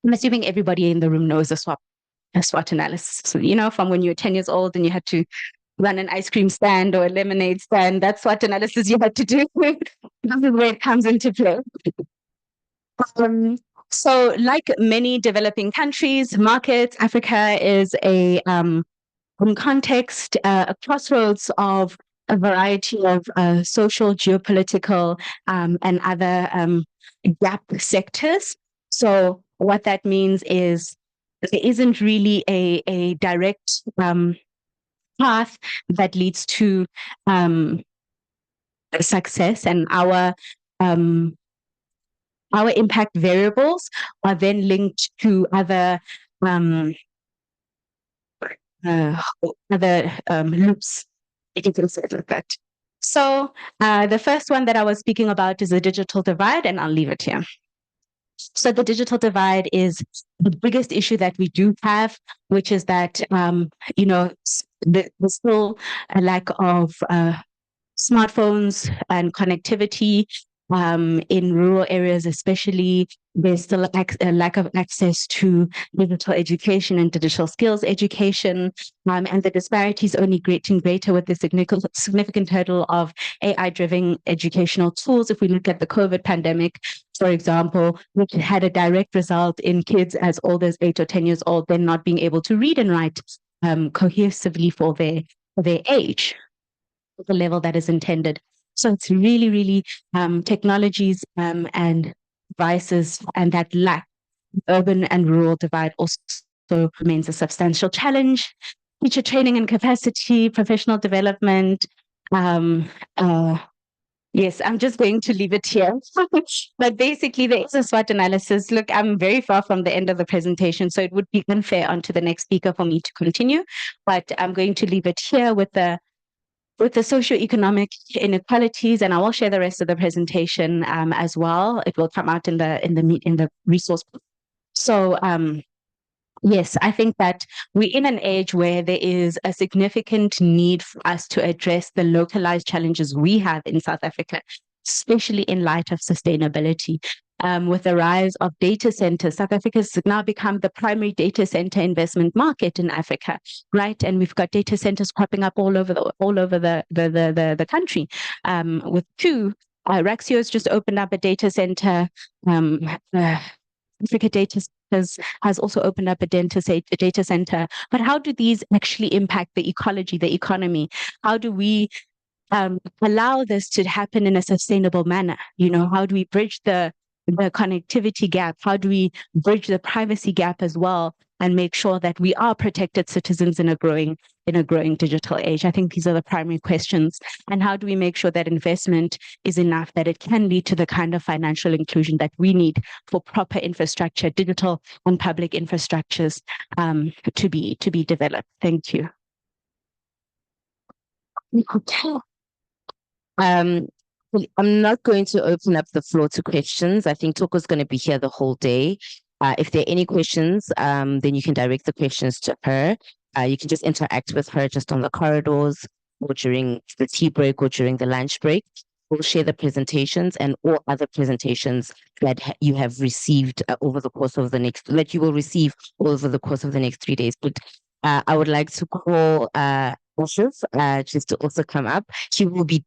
[SPEAKER 3] I'm assuming everybody in the room knows a SWOT analysis. So, you know, from when you were 10 years old and you had to run an ice cream stand or a lemonade stand, that's SWOT analysis you had to do. This is where it comes into play. So like many developing countries, markets, Africa is a context, a crossroads of a variety of social, geopolitical, and other gap sectors. So what that means is there isn't really a direct path that leads to success, and our impact variables are then linked to other loops, if you can say it like that. So the first one that I was speaking about is the digital divide, and I'll leave it here. So the digital divide is the biggest issue that we do have, which is that, you know, there's still a lack of smartphones and connectivity in rural areas, especially. There's still a lack of access to digital education and digital skills education, and the disparity is only getting greater with the significant hurdle of AI-driven educational tools. If we look at the COVID pandemic, for example, which had a direct result in kids as old as 8 or 10 years old then not being able to read and write cohesively for their age, the level that is intended. So it's really, really technologies and devices, and that lack, urban and rural divide also remains a substantial challenge. Teacher training and capacity, professional development. Yes, I'm just going to leave it here. But basically, there is a SWOT analysis. Look, I'm very far from the end of the presentation, so it would be unfair onto the next speaker for me to continue. But I'm going to leave it here with the socioeconomic inequalities, and I will share the rest of the presentation as well. It will come out in the resource. So yes, I think that we're in an age where there is a significant need for us to address the localized challenges we have in South Africa, especially in light of sustainability. With the rise of data centers, South Africa has now become the primary data center investment market in Africa, right? And we've got data centers popping up all over the country. With two, Raxio's just opened up a data center. Africa Data Centers has also opened up a data center. But how do these actually impact the ecology, the economy? How do we allow this to happen in a sustainable manner? You know, how do we bridge the connectivity gap? How do we bridge the privacy gap as well? and make sure that we are protected citizens in a growing digital age? I think these are the primary questions. And how do we make sure that investment is enough that it can lead to the kind of financial inclusion that we need for proper infrastructure, digital and public infrastructures to be developed? Thank you.
[SPEAKER 1] I'm not going to open up the floor to questions. I think Toko's going to be here the whole day. If there are any questions, then you can direct the questions to her. You can just interact with her just on the corridors or during the tea break or during the lunch break. We'll share the presentations and all other presentations that you have received over the course of the next, that you will receive over the course of the next 3 days. But I would like to call Ashif just to also come up. She will be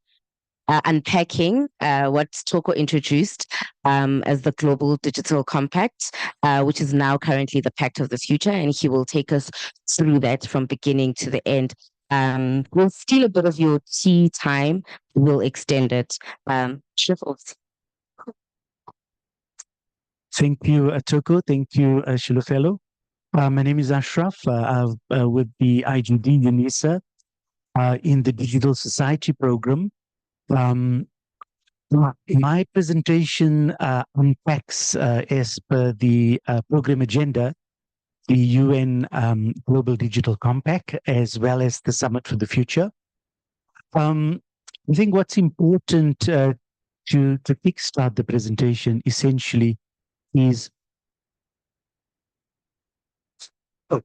[SPEAKER 1] unpacking what Toko introduced as the Global Digital Compact, which is now currently the Pact of the Future, and he will take us through that from beginning to the end. We'll steal a bit of your tea time. We'll extend it.
[SPEAKER 4] Thank you, Toko. Thank you, Shilofelo. My name is Ashraf. I'm with the IGD UNISA in the Digital Society program. My presentation unpacks, as per the program agenda, the UN Global Digital Compact, as well as the Summit for the Future. I think what's important to kickstart the presentation essentially is the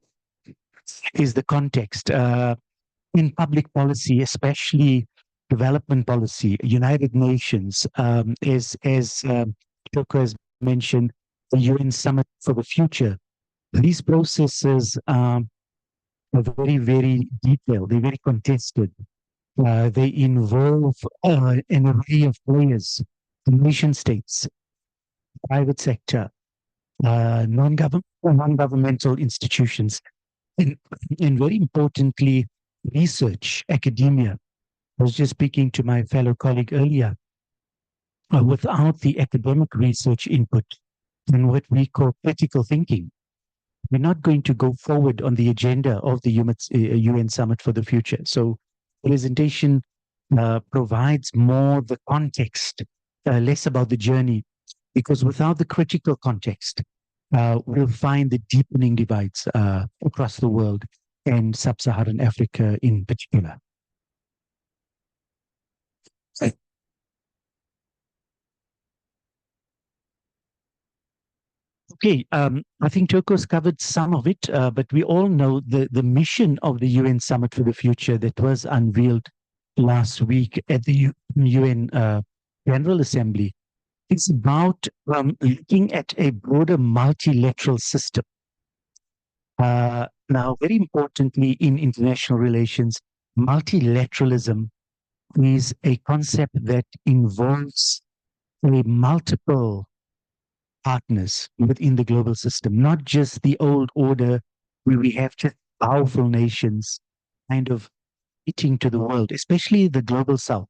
[SPEAKER 4] context. In public policy, especially development policy, United Nations, as Toko has mentioned, the UN Summit for the Future, these processes are very, very detailed. They're very contested. They involve an array of players, nation states, private sector, non-governmental institutions, and very importantly, research, academia. I was just speaking to my fellow colleague earlier. Without the academic research input and what we call critical thinking, we're not going to go forward on the agenda of the UN Summit for the Future. So the presentation provides more the context, less about the journey, because without the critical context, we'll find the deepening divides across the world and sub-Saharan Africa in particular. Okay, I think Toko's covered some of it, but we all know the mission of the UN Summit for the Future that was unveiled last week at the UN General Assembly. It's about looking at a broader multilateral system. Now, very importantly, in international relations, multilateralism is a concept that involves multiple partners within the global system, not just the old order where we have just powerful nations kind of eating to the world, especially the global south,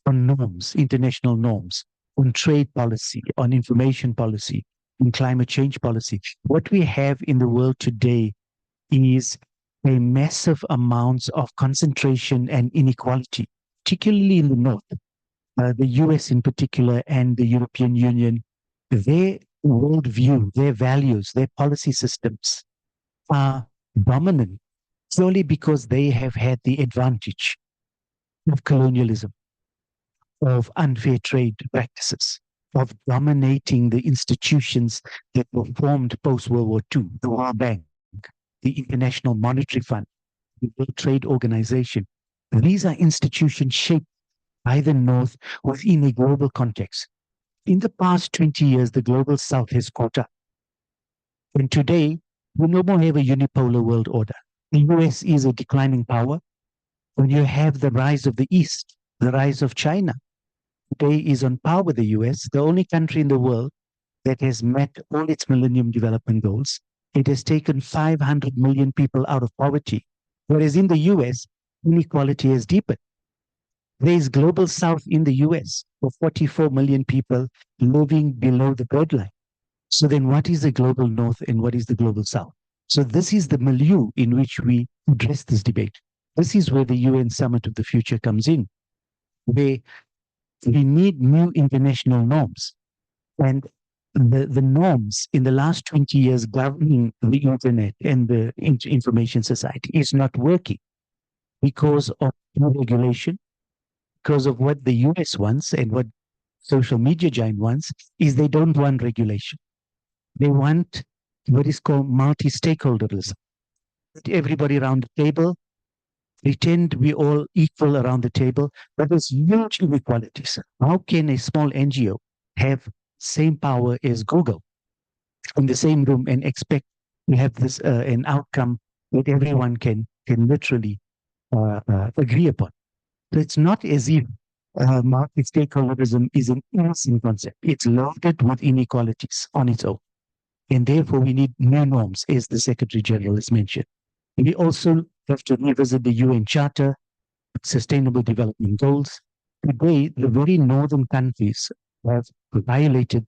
[SPEAKER 4] on norms, international norms, on trade policy, on information policy, on climate change policy. What we have in the world today is a massive amounts of concentration and inequality, particularly in the north. The US in particular and the European Union, their worldview, their values, their policy systems are dominant solely because they have had the advantage of colonialism, of unfair trade practices, of dominating the institutions that were formed post-World War II, the World Bank, the International Monetary Fund, the World Trade Organization. These are institutions shaped by the North within a global context. In the past 20 years, the global South has caught up. And today, we no more have a unipolar world order. The US is a declining power. When you have the rise of the East, the rise of China, today is on par with the US, the only country in the world that has met all its Millennium Development Goals. It has taken 500 million people out of poverty, whereas in the US, inequality has deepened. There is global south in the US for 44 million people living below the breadline. So then what is the global north and what is the global south? So this is the milieu in which we address this debate. This is where the UN Summit of the Future comes in, where we need new international norms. And the norms in the last 20 years governing the internet and the information society is not working because of regulation, because of what the US wants and what social media giant wants is they don't want regulation. They want what is called multi-stakeholderism. Everybody around the table, pretend we all equal around the table, but there's huge inequalities. How can a small NGO have same power as Google in the same room and expect to have this an outcome that everyone can literally agree upon? So it's not as if multi-stakeholderism is an innocent concept. It's loaded with inequalities on its own. And therefore, we need new norms, as the Secretary General has mentioned. We also have to revisit the UN Charter, Sustainable Development Goals. Today, the very northern countries have violated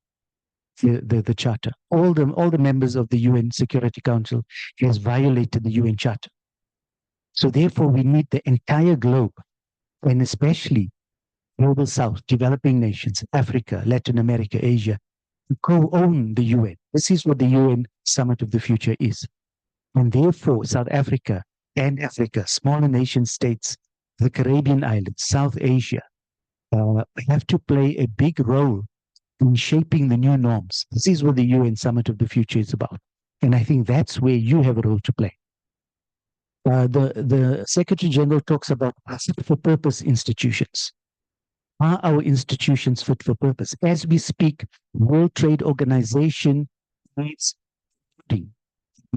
[SPEAKER 4] the Charter. All the members of the UN Security Council has violated the UN Charter. So therefore, we need the entire globe, and especially Global South, developing nations, Africa, Latin America, Asia, to co-own the UN. This is what the UN Summit of the Future is. And therefore, South Africa and Africa, smaller nation states, the Caribbean islands, South Asia, have to play a big role in shaping the new norms. This is what the UN Summit of the Future is about. And I think that's where you have a role to play. The Secretary General talks about fit for purpose institutions. Are our institutions fit for purpose? As we speak, World Trade Organization needs the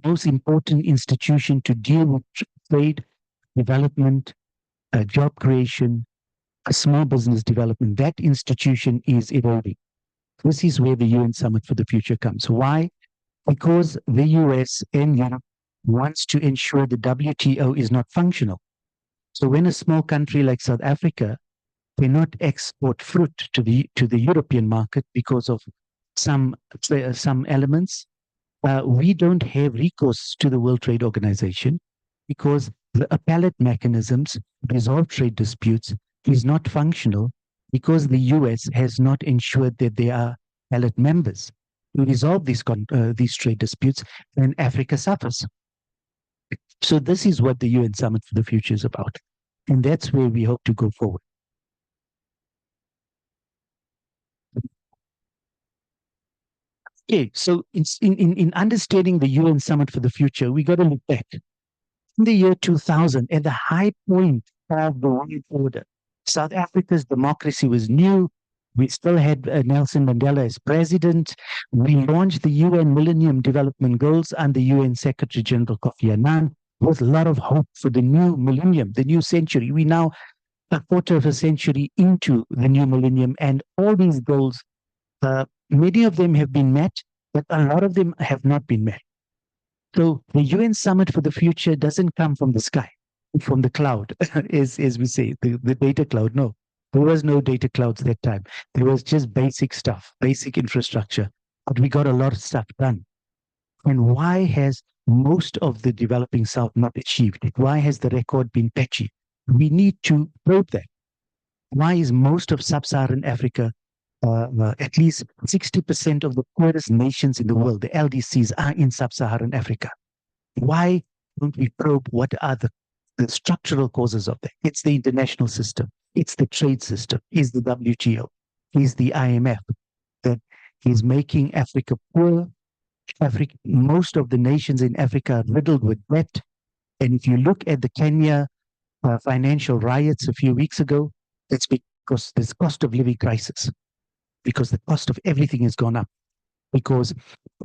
[SPEAKER 4] most important institution to deal with trade, development, job creation, small business development. That institution is evolving. This is where the UN Summit for the Future comes. Why? Because the US and Europe wants to ensure the WTO is not functional. So when a small country like South Africa cannot export fruit to the European market because of some elements, we don't have recourse to the World Trade Organization because the appellate mechanisms to resolve trade disputes is not functional because the US has not ensured that they are appellate members to resolve these trade disputes, and Africa suffers. So this is what the UN Summit for the Future is about, and that's where we hope to go forward. Okay, so in understanding the UN Summit for the Future, we got to look back. In the year 2000, at the high point of the world order, South Africa's democracy was new. We still had Nelson Mandela as president. We launched the UN Millennium Development Goals under UN Secretary General Kofi Annan with a lot of hope for the new millennium, the new century. We now a quarter of a century into the new millennium, and all these goals, many of them have been met, but a lot of them have not been met. So the UN Summit for the Future doesn't come from the sky, from the cloud, as we say, the data cloud. No, there was no data clouds that time. There was just basic stuff, basic infrastructure, but we got a lot of stuff done. And why has most of the developing South not achieved it? Why has the record been patchy? We need to probe that. Why is most of sub-Saharan Africa, at least 60% of the poorest nations in the world, the LDCs, are in sub-Saharan Africa? Why don't we probe what are the structural causes of that? It's the international system. It's the trade system. It's the WTO. It's the IMF that is making Africa poor. Most of the nations in Africa are riddled with debt. And if you look at the Kenya financial riots a few weeks ago, it's because there's cost of living crisis, because the cost of everything has gone up, because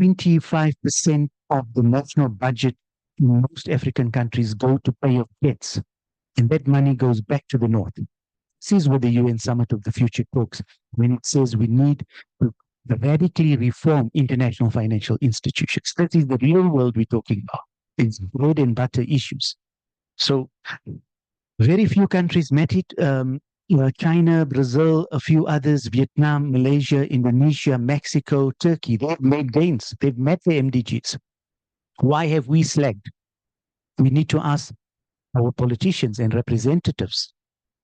[SPEAKER 4] 25% of the national budget in most African countries go to pay off debts, and that money goes back to the north. This is what the UN Summit of the Future talks when it says we need to radically reform international financial institutions. That is the real world we're talking about. It's bread and butter issues. So very few countries met it. China, Brazil, a few others, Vietnam, Malaysia, Indonesia, Mexico, Turkey, they've made gains. They've met the MDGs. Why have we slagged? We need to ask our politicians and representatives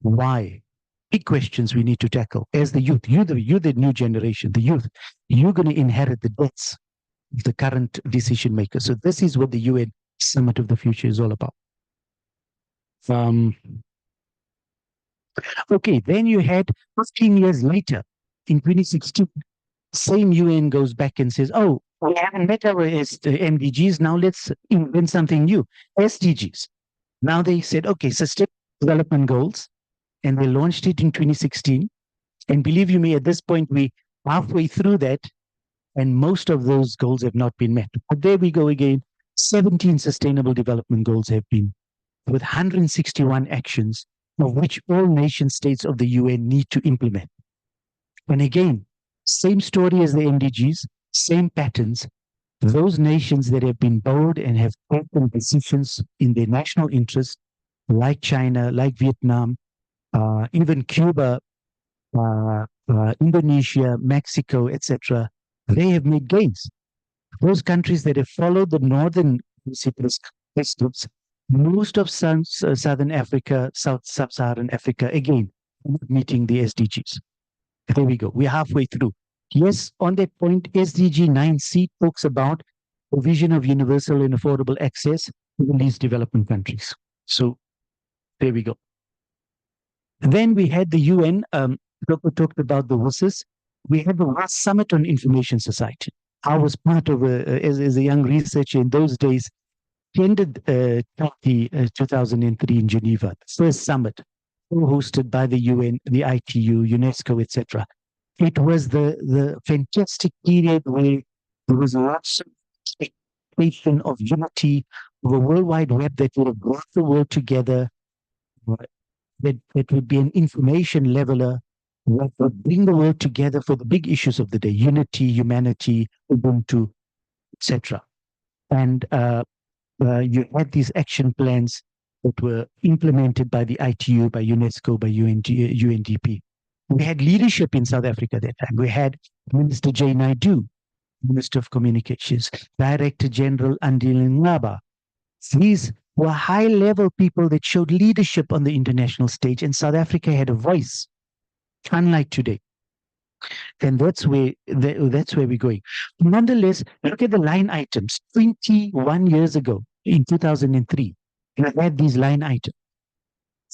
[SPEAKER 4] why. Big questions we need to tackle as the youth. You're the new generation, the youth. You're going to inherit the debts of the current decision makers. So this is what the UN Summit of the Future is all about. Okay, then you had 15 years later, in 2016, same UN goes back and says, oh, we haven't met our MDGs, now let's invent something new, SDGs. Now they said, okay, Sustainable Development Goals, and they launched it in 2016. And believe you me, at this point, we're halfway through that, and most of those goals have not been met. But there we go again. 17 Sustainable Development Goals have been, with 161 actions, of which all nation states of the UN need to implement. And again, same story as the MDGs, same patterns. Those nations that have been bold and have taken decisions in their national interest, like China, like Vietnam, even Cuba, Indonesia, Mexico, etc., they have made gains. Those countries that have followed the northern customs, most of Southern Africa, Sub-Saharan Africa, again, meeting the SDGs. There we go. We're halfway through. Yes, on that point, SDG 9C talks about provision of universal and affordable access to the least developing countries. So there we go. And then we had the UN, talked about the WSIS. We had the last Summit on Information Society. I was part of, as a young researcher in those days, attended 2003 in Geneva, the first summit, hosted by the UN, the ITU, UNESCO, etc. It was the fantastic period where there was lots of expectation of unity, of a World Wide Web that would have brought the world together, that would be an information leveler, that would bring the world together for the big issues of the day, unity, humanity, Ubuntu, etc. And you had these action plans that were implemented by the ITU, by UNESCO, by UNDP. We had leadership in South Africa at that time. We had Minister J. Naidu, Minister of Communications, Director General Andile Ngaba. These were high-level people that showed leadership on the international stage, and South Africa had a voice, unlike today. And that's where we're going. Nonetheless, look at the line items. 21 years ago, in 2003, we had these line items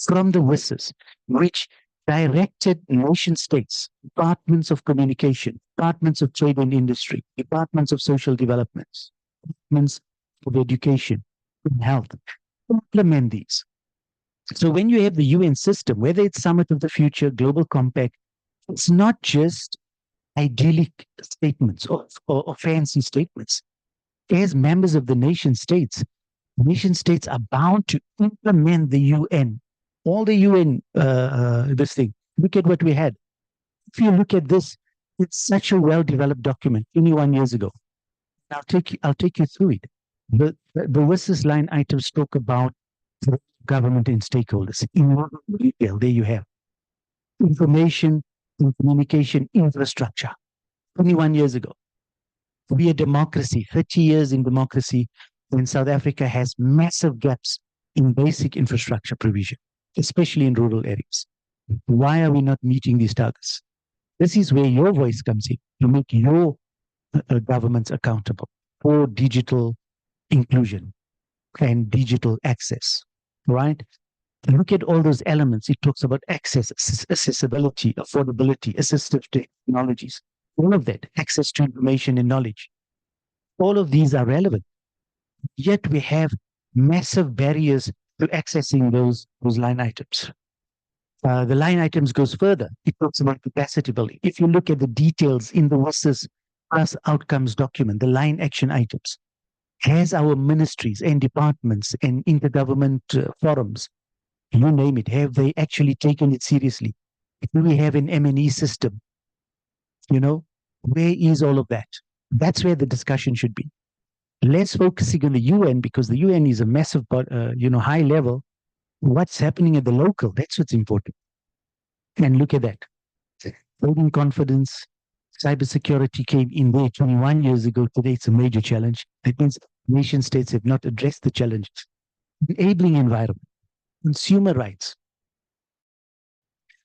[SPEAKER 4] from the WSIS, which directed nation states, departments of communication, departments of trade and industry, departments of social development, departments of education and health, implement these. So when you have the UN system, whether it's Summit of the Future, Global Compact, it's not just idyllic statements or fancy statements. As members of the nation states are bound to implement the UN. All the UN, this thing. Look at what we had. If you look at this, it's such a well-developed document, 21 years ago. I'll take you through it. The WSIS line items talk about government and stakeholders. In detail, there you have. Information and communication infrastructure, 21 years ago. We are democracy, 30 years in democracy, when South Africa has massive gaps in basic infrastructure provision, especially in rural areas. Why are we not meeting these targets? This is where your voice comes in, to make your governments accountable for digital inclusion and digital access, right? Look at all those elements. It talks about access, accessibility, affordability, assistive technologies, all of that, access to information and knowledge. All of these are relevant. Yet we have massive barriers to accessing those line items. The line items goes further. It talks about capacity building. If you look at the details in the WSIS plus outcomes document, the line action items, has our ministries and departments and intergovernment forums, you name it, have they actually taken it seriously? Do we have an M&E system? You know, where is all of that? That's where the discussion should be. Less focusing on the UN, because the UN is a massive, high level. What's happening at the local? That's what's important. And look at that. Building confidence, cybersecurity came in there 21 years ago. Today, it's a major challenge. That means nation states have not addressed the challenges. Enabling environment, consumer rights.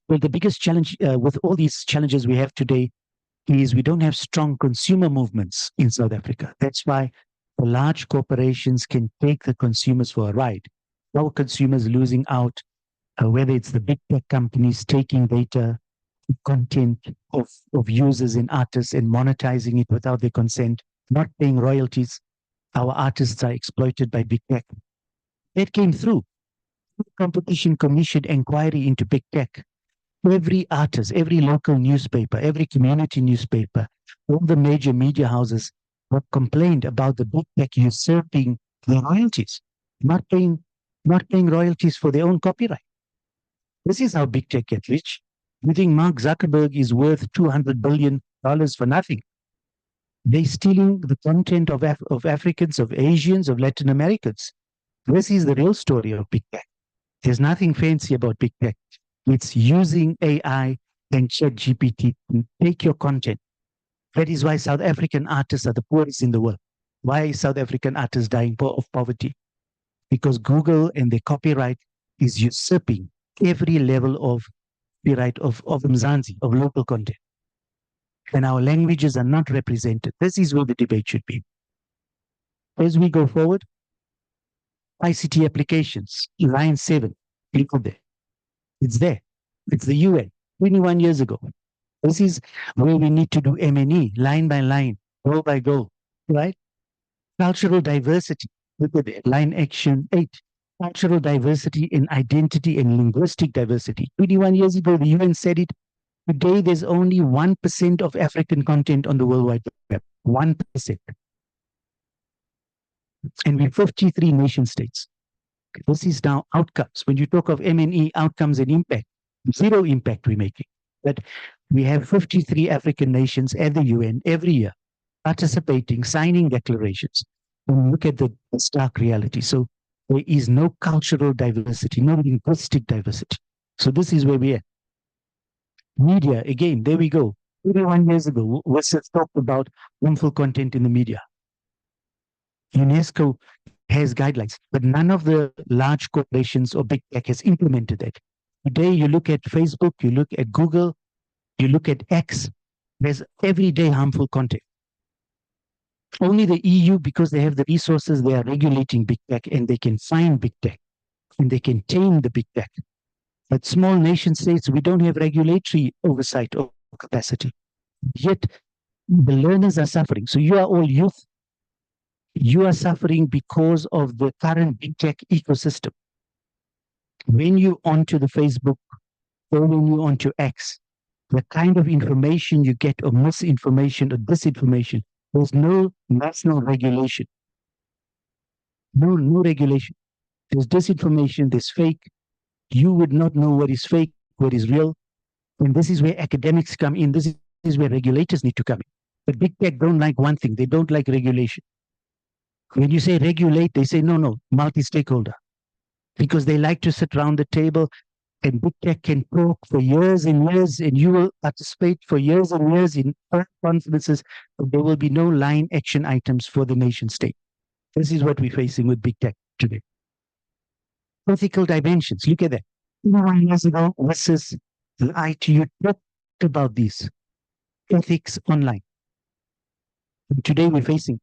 [SPEAKER 4] Well, the biggest challenge with all these challenges we have today is we don't have strong consumer movements in South Africa. That's why the large corporations can take the consumers for a ride. Our consumers losing out, whether it's the big tech companies taking data, content of users and artists and monetizing it without their consent, not paying royalties. Our artists are exploited by big tech. That came through. The Competition Commission inquiry into big tech. Every artist, every local newspaper, every community newspaper, all the major media houses have complained about the big tech usurping the royalties, not paying royalties for their own copyright. This is how big tech gets rich. You think Mark Zuckerberg is worth $200 billion for nothing? They're stealing the content of Africans, of Asians, of Latin Americans. This is the real story of big tech. There's nothing fancy about big tech. It's using AI and ChatGPT to take your content. That is why South African artists are the poorest in the world. Why is South African artists dying of poverty? Because Google and the copyright is usurping every level of copyright of Mzansi, of local content. And our languages are not represented. This is where the debate should be. As we go forward, ICT applications, line 7, click on there. It's there. It's the UN, 21 years ago. This is where we need to do M&E, line by line, goal by goal, right? Cultural diversity, look at it, line action 8. Cultural diversity in identity and linguistic diversity. 21 years ago, the UN said it. Today, there's only 1% of African content on the World Wide Web. 1%. And we're 53 nation states. This is now outcomes. When you talk of M&E, outcomes and impact, zero impact we're making. But we have 53 African nations at the UN every year participating, signing declarations. And look at the stark reality. So there is no cultural diversity, no linguistic diversity. So this is where we are. Media, again, there we go. 21 years ago, was talked about harmful content in the media. UNESCO has guidelines, but none of the large corporations or big tech has implemented that. Today, you look at Facebook, you look at Google, you look at X, there's everyday harmful content. Only the EU, because they have the resources, they are regulating big tech and they can find big tech and they can tame the big tech. But small nation states, we don't have regulatory oversight or capacity. Yet the learners are suffering. So you are all youth. You are suffering because of the current big tech ecosystem. When you onto the Facebook or when you onto X, the kind of information you get or misinformation or disinformation, there's no national regulation. No regulation. There's disinformation, there's fake. You would not know what is fake, what is real. And this is where academics come in. This is where regulators need to come in. But big tech don't like one thing. They don't like regulation. When you say regulate, they say, no, multi-stakeholder. Because they like to sit around the table and big tech can talk for years and years, and you will participate for years and years in conferences, but there will be no line action items for the nation state. This is what we're facing with big tech today. Ethical dimensions, look at that. 1 years ago, versus the ITU talked about these ethics online. And today we're facing.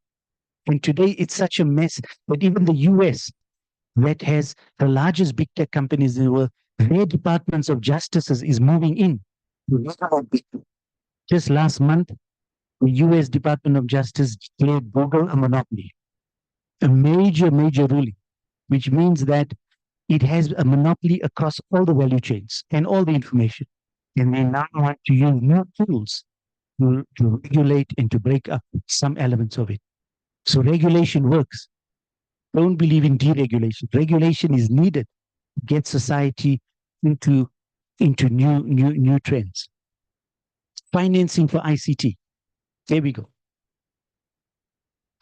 [SPEAKER 4] And today it's such a mess that even the US, that has the largest big tech companies in the world, their departments of justice is moving in. Just last month, the US Department of Justice declared Google a monopoly. A major ruling, which means that it has a monopoly across all the value chains and all the information. And they now want to use new tools to regulate and to break up some elements of it. So regulation works. Don't believe in deregulation. Regulation is needed to get society into new trends. Financing for ICT. There we go.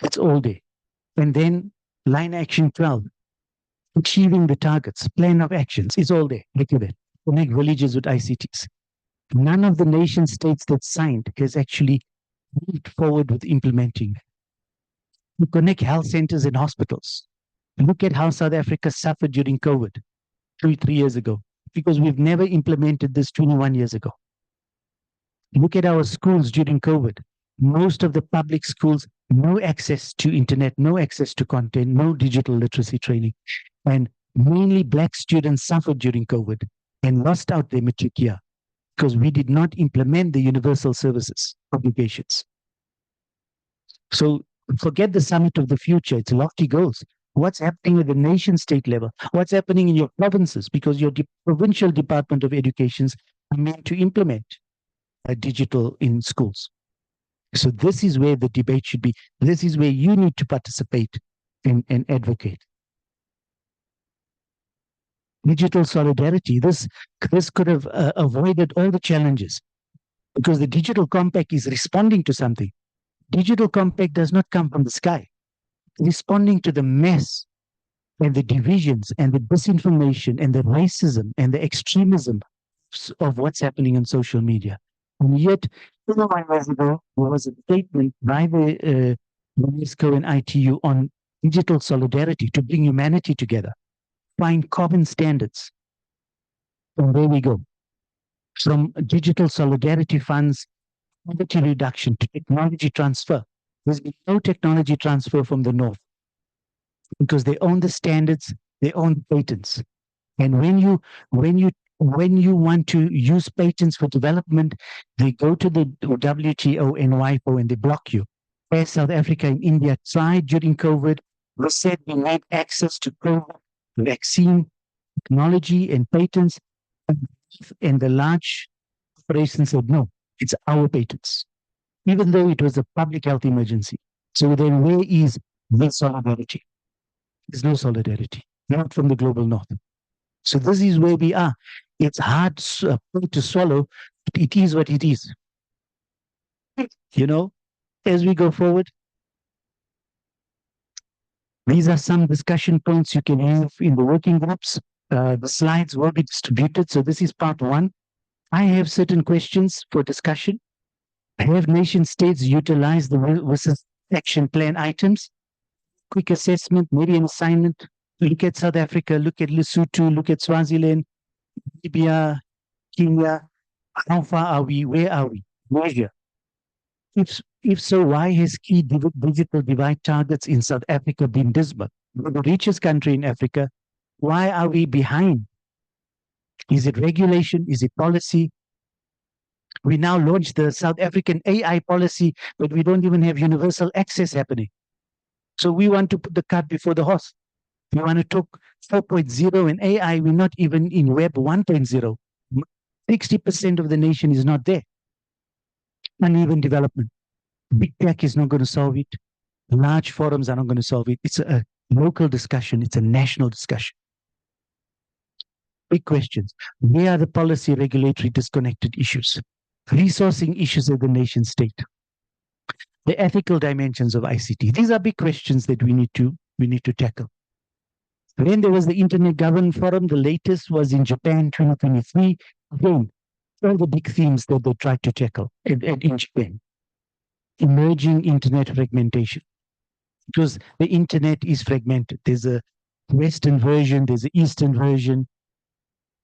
[SPEAKER 4] That's all day. And then line action 12. Achieving the targets, plan of actions is all there. Look at it. Connect villages with ICTs. None of the nation states that signed has actually moved forward with implementing. to connect health centers and hospitals. Look at how South Africa suffered during COVID 3 years ago, because we've never implemented this 21 years ago. Look at our schools during COVID. Most of the public schools, no access to internet, no access to content, no digital literacy training. And mainly Black students suffered during COVID and lost out their matric year because we did not implement the universal services obligations. So forget the summit of the future. It's lofty goals. What's happening at the nation state level? What's happening in your provinces? Because your provincial Department of Educations are meant to implement digital in schools. So this is where the debate should be. This is where you need to participate and advocate. Digital solidarity. This could have avoided all the challenges because the digital compact is responding to something. Digital compact does not come from the sky. Responding to the mess and the divisions and the disinformation and the racism and the extremism of what's happening on social media. And yet, 21 years ago, there was a statement by the UNESCO and ITU on digital solidarity to bring humanity together, find common standards. And there we go. From digital solidarity funds, poverty reduction to technology transfer. There's been no technology transfer from the North because they own the standards, they own the patents. And when you want to use patents for development, they go to the WTO and WIPO and they block you. As South Africa and India tried during COVID, we said we need access to COVID vaccine technology and patents, and the large corporations said no, it's our patents, even though it was a public health emergency. So then where is the solidarity? There's no solidarity, not from the global North. So this is where we are. It's hard to swallow, but it is what it is. You know, as we go forward, these are some discussion points you can have in the working groups. The slides will be distributed. So this is part one. I have certain questions for discussion. Have nation states utilize the versus action plan items? Quick assessment, maybe an assignment. Look at South Africa, look at Lesotho, look at Swaziland, Libya, Kenya. How far are we? Where are we? Measure. If so, why has key digital divide targets in South Africa been dismal? The richest country in Africa, why are we behind? Is it regulation? Is it policy? We now launched the South African AI policy, but we don't even have universal access happening. So we want to put the cart before the horse. We want to talk 4.0 and AI. We're not even in Web 1.0. 60% of the nation is not there. Uneven development. Big tech is not going to solve it. Large forums are not going to solve it. It's a local discussion. It's a national discussion. Big questions. Where are the policy regulatory disconnected issues? Resourcing issues at the nation state. The ethical dimensions of ICT. These are big questions that we need to tackle. Then there was the Internet Governance Forum. The latest was in Japan 2023. Again, all the big themes that they tried to tackle in Japan. Emerging internet fragmentation. Because the internet is fragmented. There's a Western version, there's an Eastern version.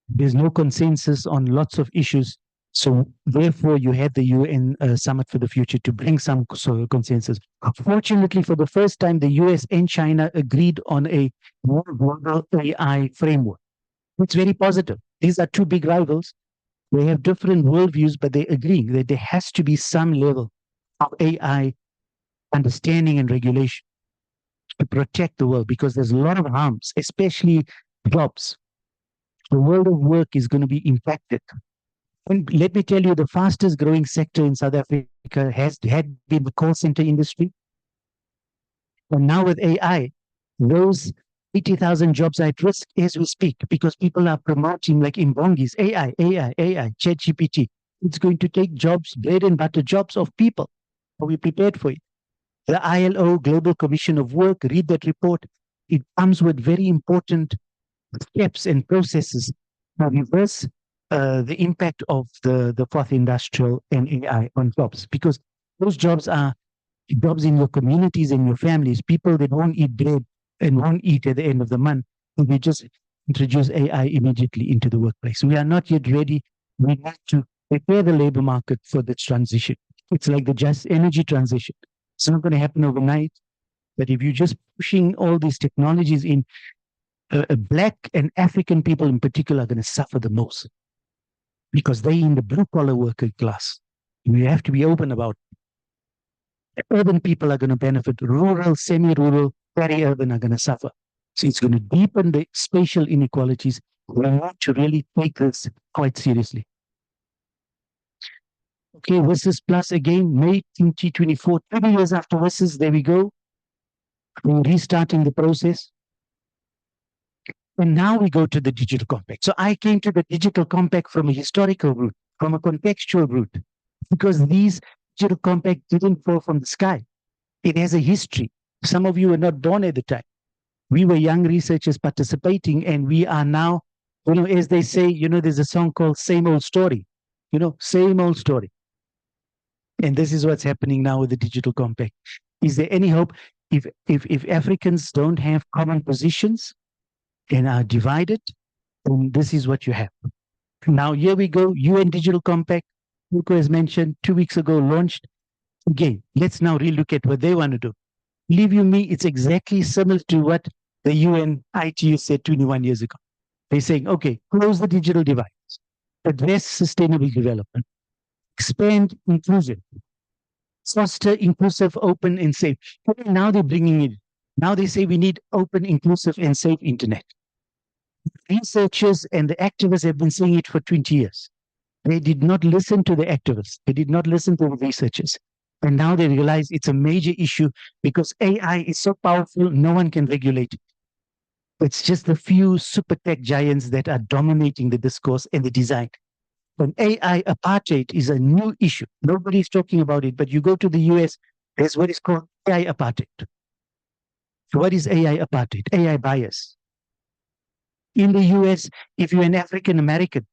[SPEAKER 4] There's no consensus on lots of issues. So therefore, you had the UN Summit for the Future to bring some sort of consensus. Fortunately, for the first time, the US and China agreed on a more global AI framework. It's very positive. These are two big rivals. They have different worldviews, but they agree that there has to be some level of AI understanding and regulation to protect the world, because there's a lot of harms, especially jobs. The world of work is going to be impacted. And let me tell you, the fastest growing sector in South Africa had been the call center industry. And now with AI, those 80,000 jobs are at risk as we speak, because people are promoting like Imbongis, AI, ChatGPT. It's going to take jobs, bread and butter jobs of people. Are we prepared for it? The ILO Global Commission of Work, read that report. It comes with very important steps and processes to reverse the impact of the fourth industrial and AI on jobs, because those jobs are jobs in your communities and your families, people that won't eat bread and won't eat at the end of the month. If we just introduce AI immediately into the workplace. We are not yet ready. We need to prepare the labor market for this transition. It's like the just energy transition. It's not going to happen overnight. But if you're just pushing all these technologies in, Black and African people in particular are going to suffer the most because they're in the blue collar worker class. We have to be open about it. Urban people are going to benefit. Rural, semi-rural, peri-urban are going to suffer. So it's going to deepen the spatial inequalities. We want to really take this quite seriously. Okay, WSIS Plus again, May 2024, 20 years after WSIS, there we go. We're restarting the process. And now we go to the digital compact. So I came to the digital compact from a historical route, from a contextual route, because these digital compact didn't fall from the sky. It has a history. Some of you were not born at the time. We were young researchers participating, and we are now, as they say, there's a song called Same Old Story, same old story. And this is what's happening now with the digital compact. Is there any hope? If Africans don't have common positions and are divided, then this is what you have. Now, here we go. UN Digital Compact, Hugo has mentioned 2 weeks ago, launched. Again, let's now relook at what they want to do. Believe you me, it's exactly similar to what the UN ITU said 21 years ago. They're saying, okay, close the digital divides, address sustainable development, expand inclusion, foster inclusive, open, and safe. Now they're bringing it. Now they say we need open, inclusive, and safe internet. Researchers and the activists have been saying it for 20 years. They did not listen to the activists. They did not listen to the researchers. And now they realize it's a major issue because AI is so powerful, no one can regulate it. It's just the few super tech giants that are dominating the discourse and the design. And AI apartheid is a new issue. Nobody's talking about it, but you go to the US, there's what is called AI apartheid. So what is AI apartheid? AI bias. In the US, if you're an African American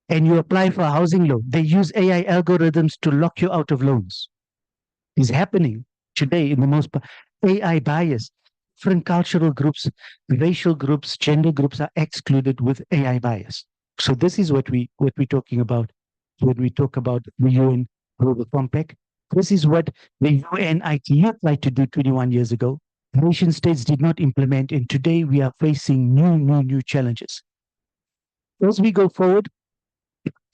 [SPEAKER 4] and you apply for a housing loan, they use AI algorithms to lock you out of loans. It's happening today in the most AI bias. Different cultural groups, racial groups, gender groups are excluded with AI bias. So this is what we're talking about when we talk about the UN Global Compact. This is what the UN ITU tried to do 21 years ago. Nation states did not implement, and today we are facing new challenges. As we go forward,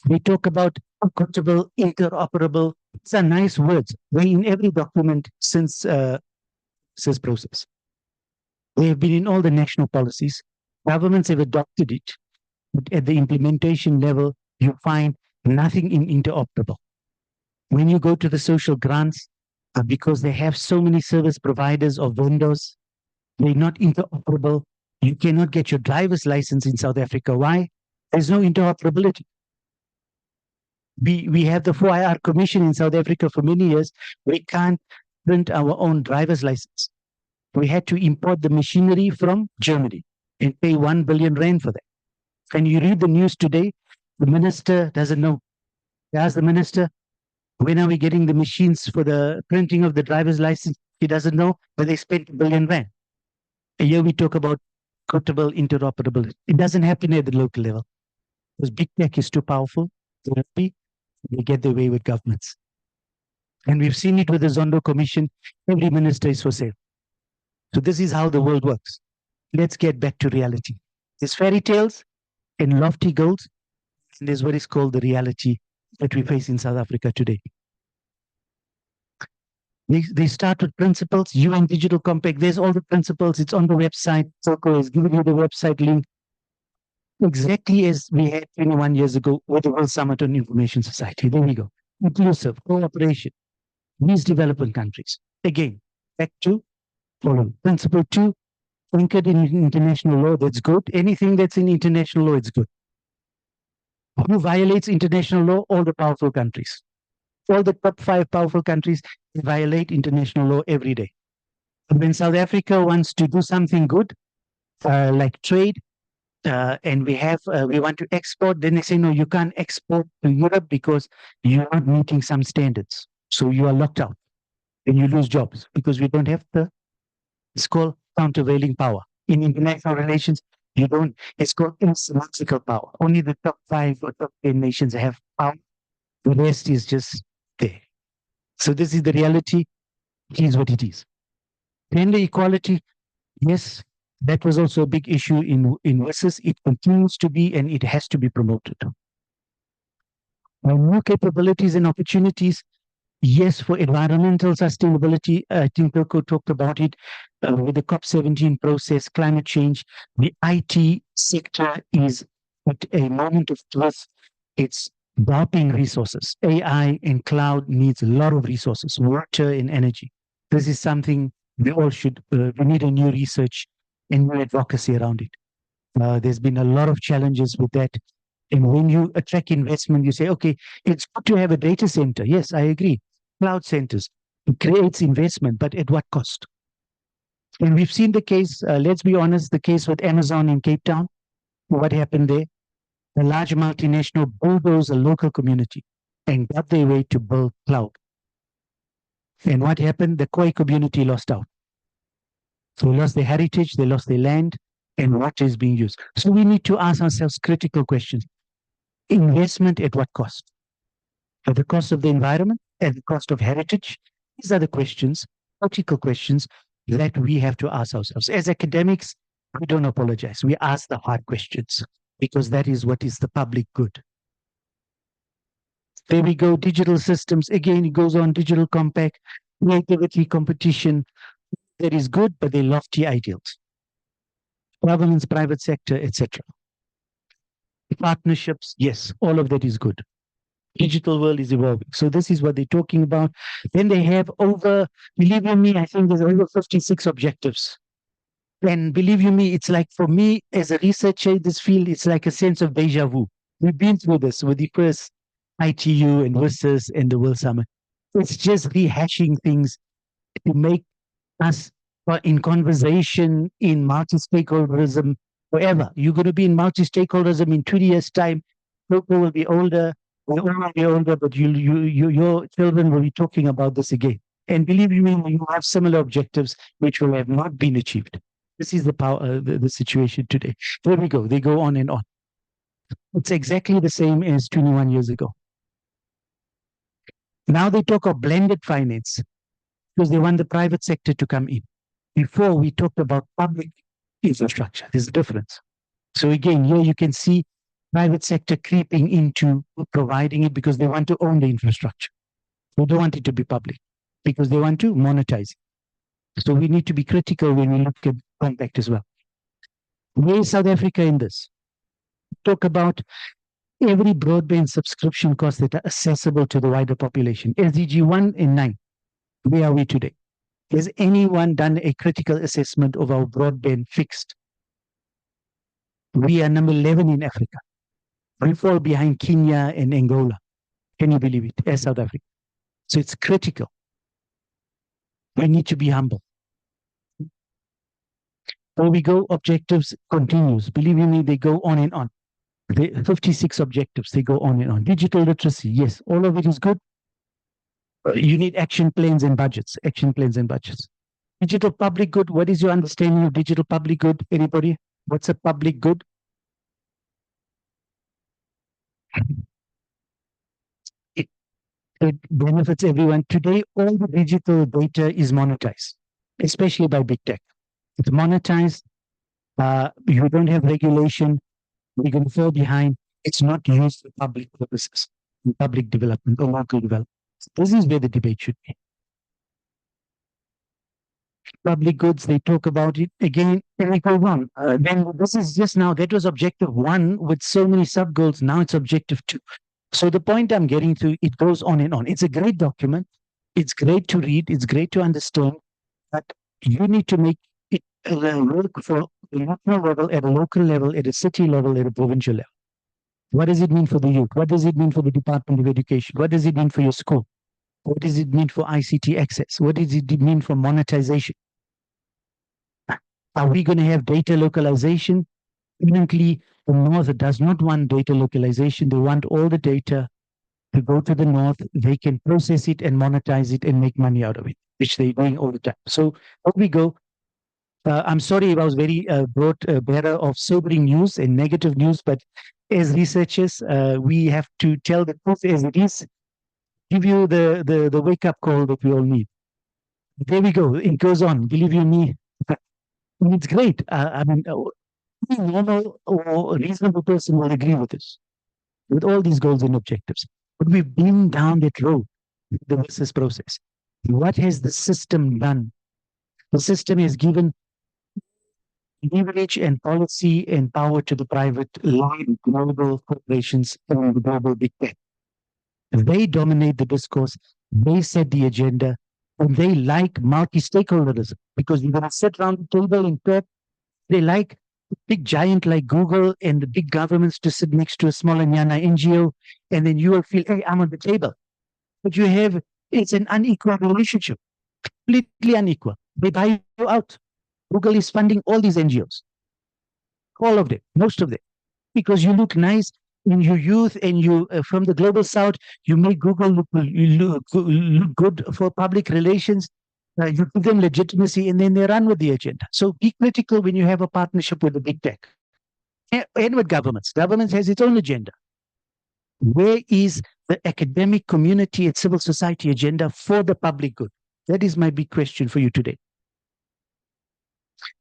[SPEAKER 4] we talk about accountable, interoperable. These are nice words. They're in every document since this process. They have been in all the national policies. Governments have adopted it. But at the implementation level, you find nothing in interoperable. When you go to the social grants, because they have so many service providers or vendors, they're not interoperable. You cannot get your driver's license in South Africa. Why? There's no interoperability. We have the 4IR Commission in South Africa for many years. We can't print our own driver's license. We had to import the machinery from Germany and pay 1 billion rand for that. When you read the news today, the minister doesn't know. They ask the minister, when are we getting the machines for the printing of the driver's license? He doesn't know, but they spent 1 billion rand. And here we talk about equitable interoperability. It doesn't happen at the local level because big tech is too powerful. They get their way with governments. And we've seen it with the Zondo Commission. Every minister is for sale. So this is how the world works. Let's get back to reality. There's fairy tales and lofty goals, and there's what is called the reality that we face in South Africa today. They start with principles, UN Digital Compact. There's all the principles. It's on the website. Soko has given you the website link. Exactly as we had 21 years ago with the World Summit on Information Society. There we go. Inclusive, cooperation, these developing countries. Again, back to following. Principle 2, anchored in international law, that's good. Anything that's in international law, it's good. Who violates international law? All the powerful countries. All the top 5 powerful countries violate international law every day. And when South Africa wants to do something good, like trade, and we want to export, then they say, no, you can't export to Europe because you're not meeting some standards. So you are locked out. when you lose jobs because we don't have it's called countervailing power. In international relations, you don't, it's called asymmetrical power. Only the top 5 or top 10 nations have power. The rest is just there. So this is the reality. It is what it is. Gender equality, yes, that was also a big issue in WSIS. It continues to be, and it has to be promoted. New capabilities and opportunities, yes, for environmental sustainability. I think Pilko talked about it with the COP17 process, climate change. The IT sector is at a moment of truth. It's dropping resources. AI and cloud needs a lot of resources, water and energy. This is something we all should, we need a new research and new advocacy around it. There's been a lot of challenges with that. And when you attract investment, you say, okay, it's good to have a data center. Yes, I agree. Cloud centers, it creates investment, but at what cost? And we've seen the case, let's be honest, the case with Amazon in Cape Town. What happened there? A large multinational bulldozed a local community and got their way to build cloud. And what happened? The Khoi community lost out. So they lost their heritage, they lost their land, and what is being used. So we need to ask ourselves critical questions. Investment at what cost? At the cost of the environment? At the cost of heritage? These are the questions, critical questions that we have to ask ourselves. As academics, we don't apologize. We ask the hard questions because that is what is the public good. There we go, digital systems. Again, it goes on, digital compact, creativity, competition. That is good, but they're lofty ideals. Governance, private sector, etc. Partnerships, yes, all of that is good. Digital world is evolving. So this is what they're talking about. Then they have over, believe you me, I think there's over 56 objectives. And believe you me, it's like for me as a researcher in this field, it's like a sense of deja vu. We've been through this with the first ITU and WSIS and the World Summit. It's just rehashing things to make us in conversation, in multi-stakeholderism, forever. You're going to be in multi-stakeholderism in 20 years' time. People will be older, we'll all be older, but your children will be talking about this again. And believe me, you have similar objectives which will have not been achieved. This is the power, the situation today. There we go. They go on and on. It's exactly the same as 21 years ago. Now they talk of blended finance because they want the private sector to come in. Before we talked about public infrastructure. There's a difference. So again, here you can see private sector creeping into providing it because they want to own the infrastructure. They don't want it to be public because they want to monetize it. So we need to be critical when we look at compact as well. Where is South Africa in this? Talk about every broadband subscription costs that are accessible to the wider population. SDG 1 and 9. Where are we today? Has anyone done a critical assessment of our broadband fixed? We are number 11 in Africa. We fall behind Kenya and Angola. Can you believe it? As South Africa. So it's critical. We need to be humble. There we go. Objectives continues. Believe me, they go on and on. The 56 objectives, they go on and on. Digital literacy, yes, all of it is good. You need action plans and budgets. Action plans and budgets. Digital public good. What is your understanding of digital public good? Anybody? What's a public good? It benefits everyone. Today, all the digital data is monetized, especially by big tech. It's monetized. You don't have regulation. We're going to fall behind. It's not used for public purposes, public development or local development. This is where the debate should be. Public goods, they talk about it again, and it goes on. Then this is just now, that was objective 1 with so many sub goals. Now it's objective 2. So the point I'm getting to, it goes on and on. It's a great document. It's great to read. It's great to understand. But you need to make it work for the national level, at a local level, at a city level, at a provincial level. What does it mean for the youth? What does it mean for the Department of Education? What does it mean for your school? What does it mean for ICT access? What does it mean for monetization? Are we going to have data localization? Evidently, the North does not want data localization. They want all the data to go to the North. They can process it and monetize it and make money out of it. which they're doing all the time. So here we go. I'm sorry if I was very broad bearer of sobering news and negative news, but as researchers, we have to tell the truth as it is, give you the wake up call that we all need. There we go. It goes on. Believe you me, it's great. I mean, any normal or reasonable person will agree with this, with all these goals and objectives. But we've been down that road, the versus process. What has the system done? The system has given leverage and policy and power to the private global corporations and the global big tech. They dominate the discourse, they set the agenda, and they like multi-stakeholderism because you're going to sit around the table and talk. They like a big giant like Google and the big governments to sit next to a small Nyana NGO, and then you will feel, hey, I'm on the table. But you have, it's an unequal relationship, completely unequal. They buy you out. Google is funding all these NGOs, all of them, most of them, because you look nice in your youth and you, from the global south, you make Google look good for public relations. You give them legitimacy and then they run with the agenda. So be critical when you have a partnership with the big tech and with governments. Government has its own agenda. Where is the academic community and civil society agenda for the public good? That is my big question for you today.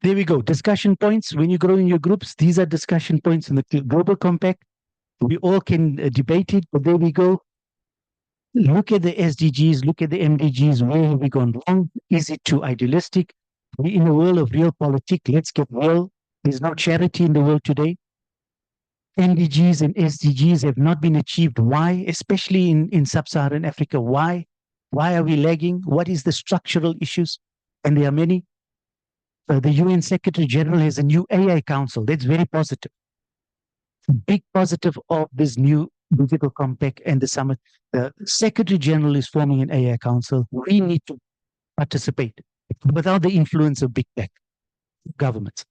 [SPEAKER 4] There we go. Discussion points. When you grow in your groups, these are discussion points in the Global Compact. We all can debate it, but there we go. Look at the SDGs, look at the MDGs. Where have we gone wrong? Is it too idealistic? We're in a world of real politics. Let's get real. There's no charity in the world today. MDGs and SDGs have not been achieved. Why? Especially in sub-Saharan Africa. Why? Why are we lagging? What is the structural issues? And there are many. The UN Secretary General has a new AI Council. That's very positive. Big positive of this new digital compact and the summit. The Secretary General is forming an AI Council. We need to participate without the influence of big tech governments.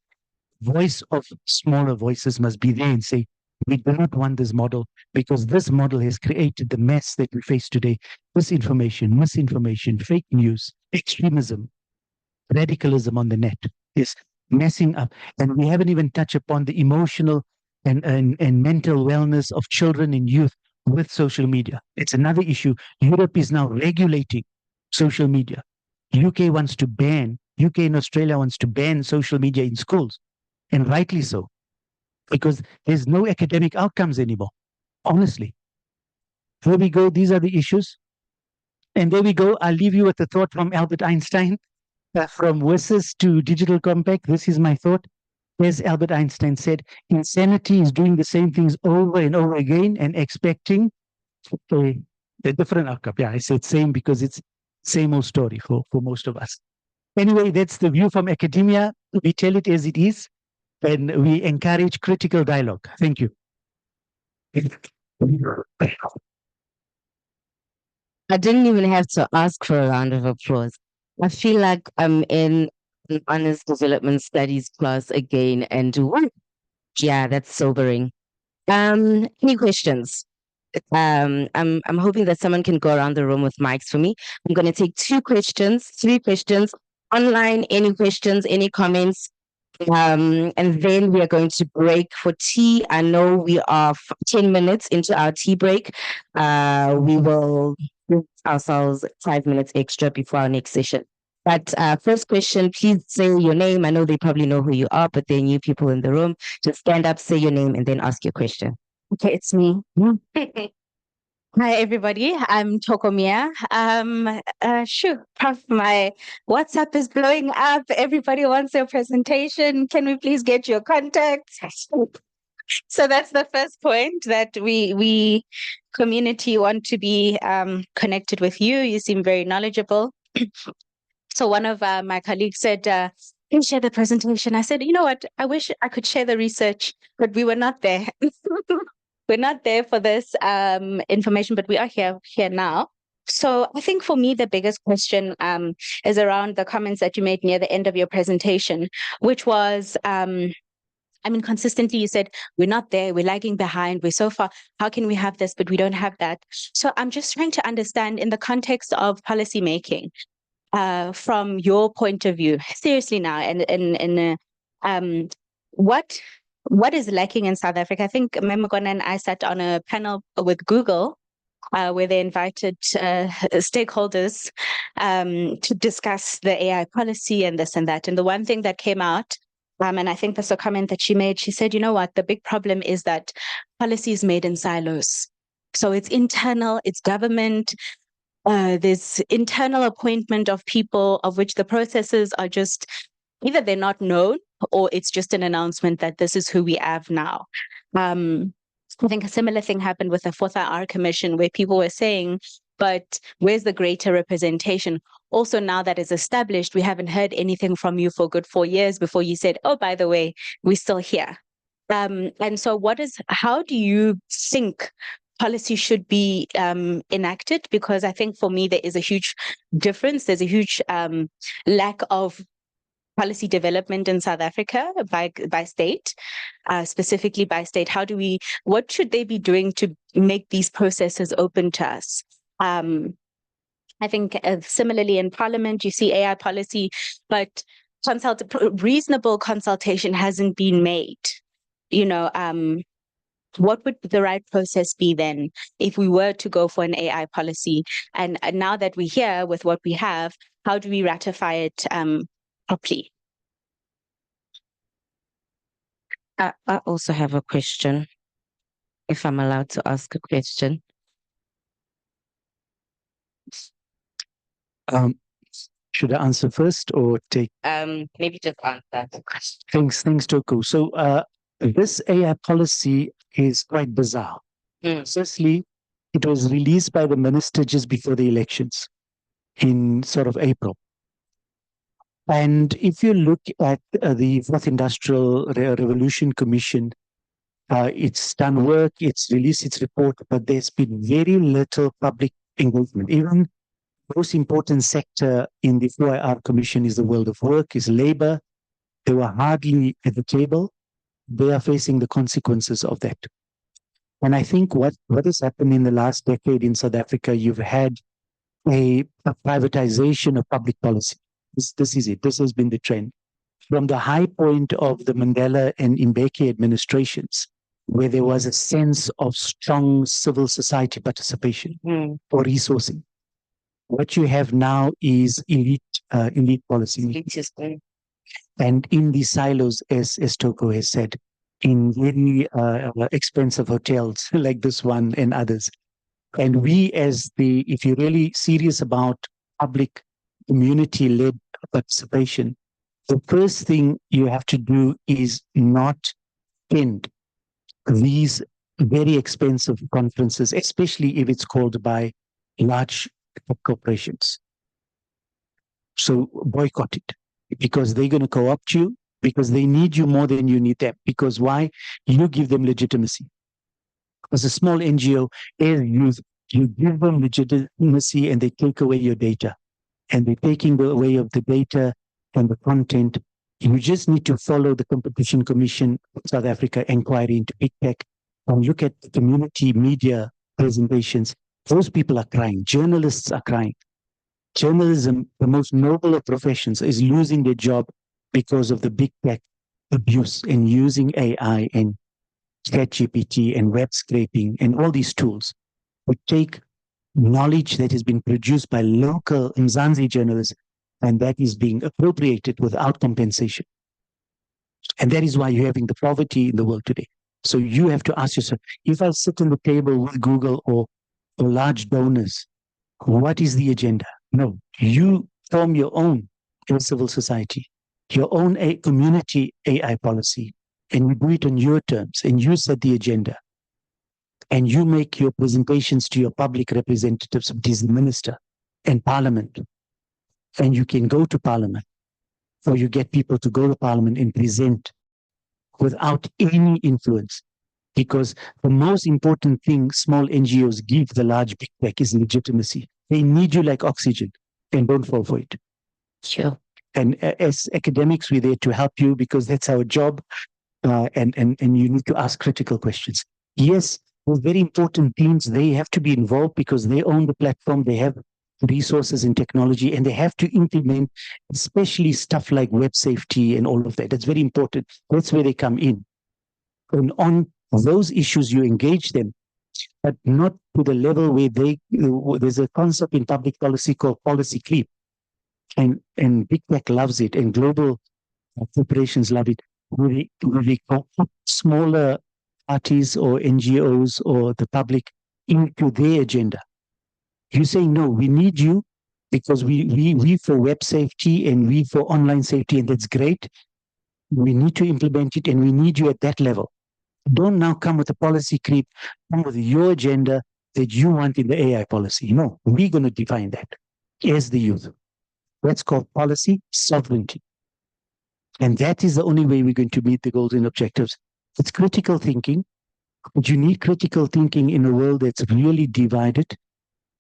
[SPEAKER 4] Voice of smaller voices must be there and say, we do not want this model because this model has created the mess that we face today. Disinformation, misinformation, fake news, extremism, radicalism on the net is messing up. And we haven't even touched upon the emotional and mental wellness of children and youth with social media. It's another issue. Europe is now regulating social media. UK wants to ban, UK and Australia wants to ban social media in schools. And rightly so, because there's no academic outcomes anymore, honestly. Here we go. These are the issues. And there we go. I'll leave you with a thought from Albert Einstein. From versus to digital compact, this is my thought. As Albert Einstein said, insanity is doing the same things over and over again and expecting a different outcome. Yeah, I said same because it's same old story for most of us. Anyway, that's the view from academia. We tell it as it is, and we encourage critical dialogue. Thank you.
[SPEAKER 1] I didn't even have to ask for a round of applause. I feel like I'm in an honors development studies class again, and yeah, that's sobering. Any questions? I'm hoping that someone can go around the room with mics for me. I'm going to take 3 questions online. Any questions, any comments? And then we are going to break for tea. I know we are 10 minutes into our tea break. We will give ourselves 5 minutes extra before our next session. But first question, please say your name. I know they probably know who you are, but they're new people in the room. Just stand up, say your name, and then ask your question.
[SPEAKER 3] Okay, it's me. Hi, everybody. I'm Tokomia. Prof, my WhatsApp is blowing up. Everybody wants your presentation. Can we please get your contacts? So that's the first point, that we community want to be connected with you. You seem very knowledgeable. So one of my colleagues said, can you share the presentation? I said, you know what? I wish I could share the research, but we were not there. We're not there for this information, but we are here now. So I think for me, the biggest question is around the comments that you made near the end of your presentation, which was, consistently you said, we're not there, we're lagging behind, we're so far. How can we have this, but we don't have that? So I'm just trying to understand in the context of policy making, from your point of view, seriously now, what is lacking in South Africa? I think Memagona and I sat on a panel with Google where they invited stakeholders to discuss the AI policy and this and that. And the one thing that came out, and I think that's a comment that she made, she said, you know what, the big problem is that policy is made in silos. So it's internal, it's government, there's internal appointment of people of which the processes are just, either they're not known or it's just an announcement that this is who we have now. I think a similar thing happened with the 4th IR Commission where people were saying, but where's the greater representation? Also, now that is established, we haven't heard anything from you for a good 4 years before you said, oh, by the way, we're still here. And so how do you think policy should be enacted? Because I think for me, there is a huge difference. There's a huge lack of policy development in South Africa by state, specifically by state. What should they be doing to make these processes open to us? I think similarly in Parliament, you see AI policy, but reasonable consultation hasn't been made. You know, what would the right process be then if we were to go for an AI policy? And now that we're here with what we have, how do we ratify it properly?
[SPEAKER 1] I also have a question, if I'm allowed to ask a question.
[SPEAKER 4] Should I answer first or take?
[SPEAKER 1] Maybe just answer the question.
[SPEAKER 4] Thanks, Toko. So this AI policy is quite bizarre. Firstly, it was released by the minister just before the elections in sort of April. And if you look at the Fourth Industrial Revolution Commission, it's done work, it's released its report, but there's been very little public engagement. Even the most important sector in the 4IR Commission is the world of work, is labor. They were hardly at the table. They are facing the consequences of that. And I think what has happened in the last decade in South Africa, you've had a privatization of public policy. This is it. This has been the trend. From the high point of the Mandela and Mbeki administrations, where there was a sense of strong civil society participation or resourcing. What you have now is elite policy. And in these silos, as Toko has said, in very expensive hotels like this one and others. And we if you're really serious about public community-led participation, the first thing you have to do is not end these very expensive conferences, especially if it's called by large corporations. So boycott it, because they're going to co-opt you, because they need you more than you need them. Because why? You give them legitimacy. As a small NGO, you give them legitimacy and they take away your data. And they're taking away of the data and the content. You just need to follow the Competition Commission of South Africa inquiry into big tech and look at the community media presentations. Those people are crying. Journalists are crying. Journalism, the most noble of professions, is losing their job because of the big tech abuse and using AI and ChatGPT and web scraping and all these tools would take knowledge that has been produced by local Mzansi journalists, and that is being appropriated without compensation. And that is why you're having the poverty in the world today. So you have to ask yourself, if I sit on the table with Google or large donors, what is the agenda? No, you form your own civil society, your own community AI policy, and you do it on your terms, and you set the agenda. And you make your presentations to your public representatives, which is the minister and parliament. And you can go to parliament, or you get people to go to parliament and present without any influence. Because the most important thing small NGOs give the large big tech is legitimacy. They need you like oxygen, and don't fall for it.
[SPEAKER 1] Sure.
[SPEAKER 4] And as academics, we're there to help you because that's our job. And you need to ask critical questions. Yes, with very important teams, they have to be involved because they own the platform. They have resources and technology, and they have to implement, especially stuff like web safety and all of that. That's very important. That's where they come in. And on those issues, you engage them, but not to the level where there's a concept in public policy called policy creep. And big tech loves it, and global corporations love it, where they put smaller parties or NGOs or the public into their agenda. You say, no, we need you because we for web safety and we for online safety, and that's great. We need to implement it, and we need you at that level. Don't now come with a policy creep, come with your agenda that you want in the AI policy. No, we're going to define that as the youth. That's called policy sovereignty. And that is the only way we're going to meet the goals and objectives. It's critical thinking, but you need critical thinking in a world that's really divided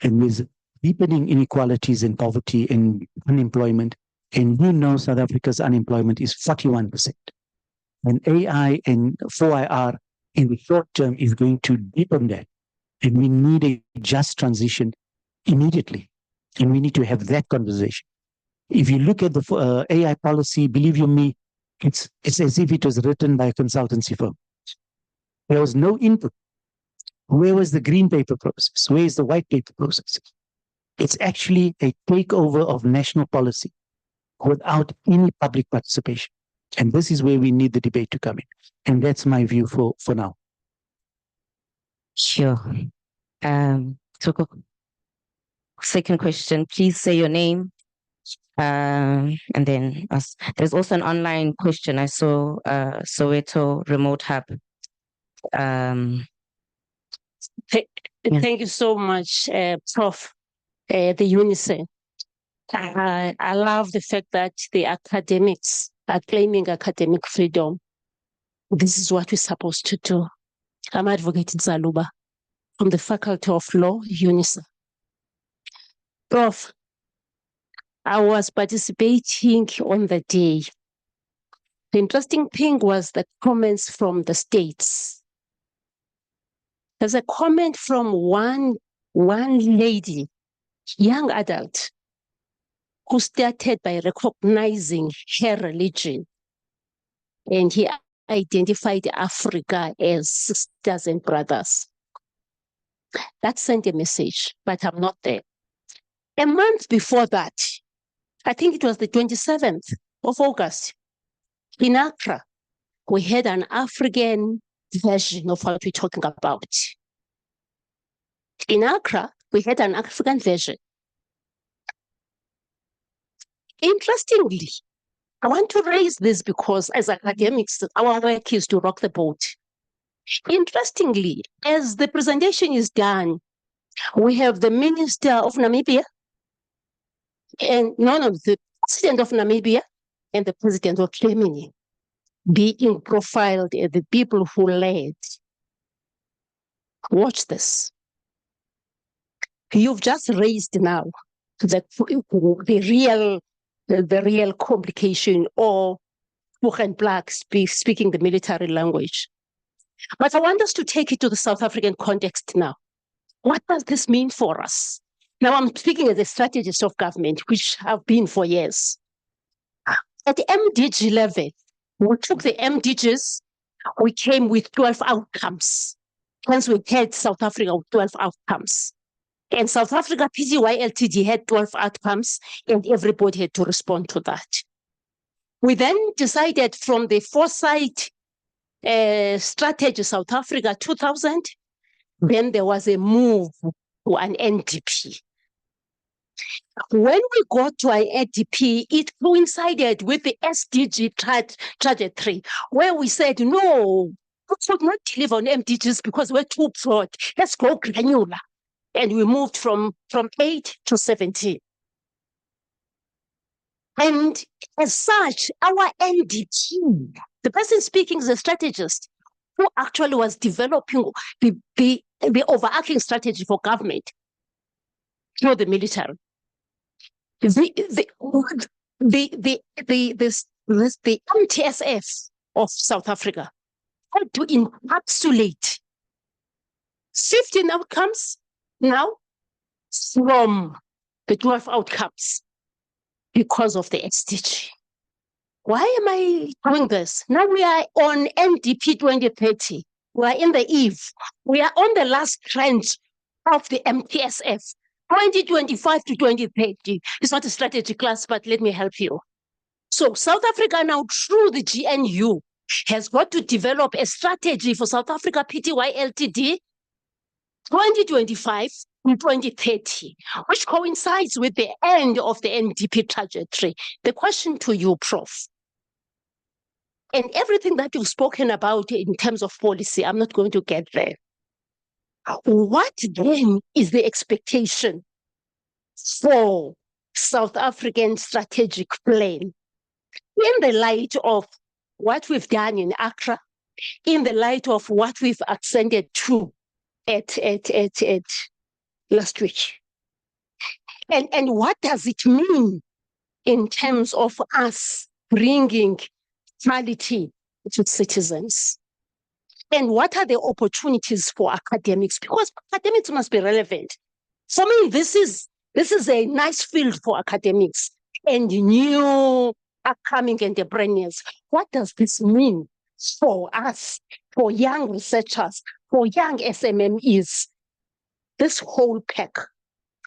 [SPEAKER 4] and with deepening inequalities and poverty and unemployment. And you know South Africa's unemployment is 41%. And AI and 4IR in the short term is going to deepen that. And we need a just transition immediately. And we need to have that conversation. If you look at the AI policy, believe you me, it's as if it was written by a consultancy firm. There was no input. Where was the green paper process? Where is the white paper process? It's actually a takeover of national policy without any public participation. And this is where we need the debate to come in. And that's my view for now.
[SPEAKER 1] Sure. Toko, second question, please say your name. And then there's also an online question. I saw Soweto Remote Hub.
[SPEAKER 5] Thank you so much, Prof. The UNICEF. I love the fact that the academics are claiming academic freedom. This is what we're supposed to do. I'm Advocate Zaluba from the Faculty of Law, UNICEF. Prof, I was participating on the day. The interesting thing was the comments from the states. There's a comment from one lady, young adult, who started by recognizing her religion. And he identified Africa as sisters and brothers. That sent a message, but I'm not there. A month before that, I think it was the 27th of August, in Accra, we had an African version of what we're talking about. In Accra, we had an African version. Interestingly, I want to raise this because as academics, our work is to rock the boat. Interestingly, as the presentation is done, we have the Minister of Namibia, and the President of Namibia and the President of Germany being profiled as the people who led. Watch this. You've just raised now the real complication, or Black speaking the military language. But I want us to take it to the South African context now. What does this mean for us? Now I'm speaking as a strategist of government, which I've been for years. At the MDG level, we took the MDGs, we came with 12 outcomes. Hence we had South Africa with 12 outcomes. And South Africa PTY Ltd had 12 outcomes, and everybody had to respond to that. We then decided from the foresight strategy South Africa 2000, then there was a move to an NDP. When we got to an NDP, it coincided with the SDG trajectory, where we said, no, we could not deliver on MDGs because we're too broad. Let's go granular. And we moved from 8 to 17. And as such, our NDP, the person speaking is a strategist who actually was developing the overarching strategy for government through the military. The MTSF of South Africa had to encapsulate 15 outcomes now from the 12 outcomes because of the SDG. Why am I doing this? Now we are on NDP 2030. We are in the eve. We are on the last tranche of the MTSF. 2025 to 2030. It's not a strategy class, but let me help you. So South Africa now, through the GNU, has got to develop a strategy for South Africa Pty Ltd 2025 to 2030, which coincides with the end of the NDP trajectory. The question to you, Prof, and everything that you've spoken about in terms of policy, I'm not going to get there. What then is the expectation for South African strategic plan in the light of what we've done in Accra, in the light of what we've ascended to at last week? And what does it mean in terms of us bringing quality to citizens? And what are the opportunities for academics? Because academics must be relevant. For me, this is a nice field for academics and new upcoming entrepreneurs. What does this mean for us, for young researchers, for young SMMEs? This whole pack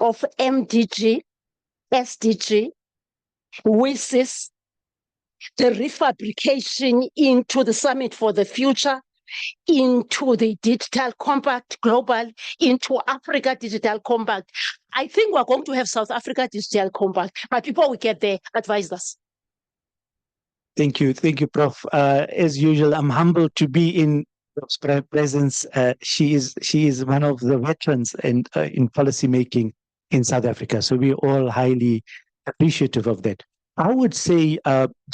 [SPEAKER 5] of MDG, SDG, WISIS, the refabrication into the Summit for the Future, into the Digital Compact Global, into Africa Digital Compact. I think we're going to have South Africa Digital Compact, but before we get there, advise us.
[SPEAKER 4] Thank you, Prof. As usual, I'm humbled to be in Prof's presence. She is one of the veterans in policy making in South Africa, so we're all highly appreciative of that. I would say